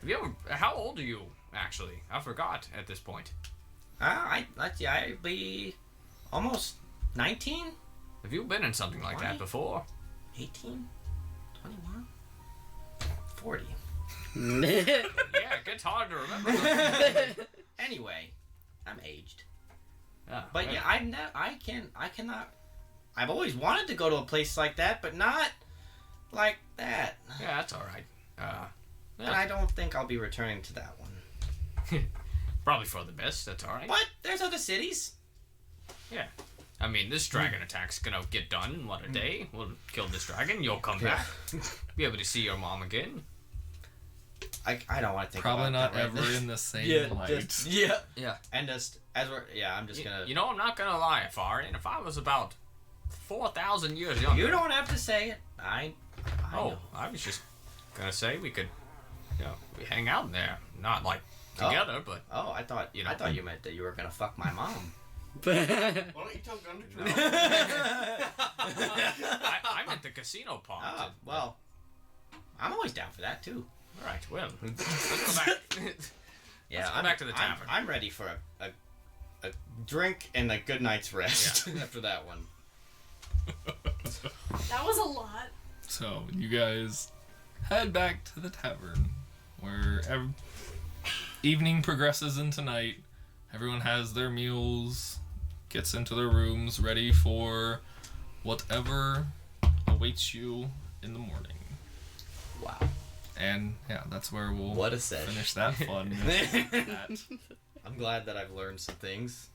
Have you ever? How old are you actually? I forgot at this point. I'd be almost 19, Have you been in something like that 20? before? 18, 21, 40. Yeah, it gets hard to remember. Anyway, I'm aged. Yeah, But yeah, I cannot. I've always wanted to go to a place like that, but not like that. Yeah, that's all right. And I don't think I'll be returning to that one. Probably for the best. That's all right. But there's other cities. Yeah. I mean, this dragon attack's gonna get done in what, a day? We'll kill this dragon. You'll come back. Be able to see your mom again. I don't want to think Probably about not that right ever now. in the same light. Yeah. And just as we're I'm just gonna. You know, I'm not gonna lie, Farian. If I was about 4,000 years younger. You don't have to say it. I know. I was just gonna say we could, we hang out in there, not like together, but. Oh, I thought You know. I thought you meant that you were gonna fuck my mom. Why don't you tell Gunter to I meant the casino part. Oh, well, I'm always down for that too. All right. Well, let's go back. Yeah, Let's go back to the tavern. I'm ready for a drink and a good night's rest after that one. That was a lot. So you guys head back to the tavern, where evening progresses into night. Everyone has their meals, gets into their rooms, ready for whatever awaits you in the morning. Wow. And yeah, that's where we'll What a sesh. finish that fun. I'm glad that I've learned some things.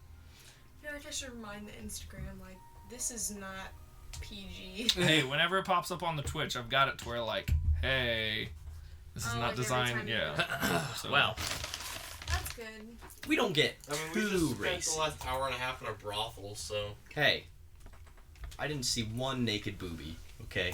I feel like I should remind the Instagram, like, this is not PG. Hey, whenever it pops up on the Twitch, I've got it to where like, hey, this is Oh, not like every designed. time you Yeah. So, Well, That's good. We don't get I mean, we too just spent racy. the last hour and a half in a brothel, so. Hey, I didn't see one naked boobie. Okay.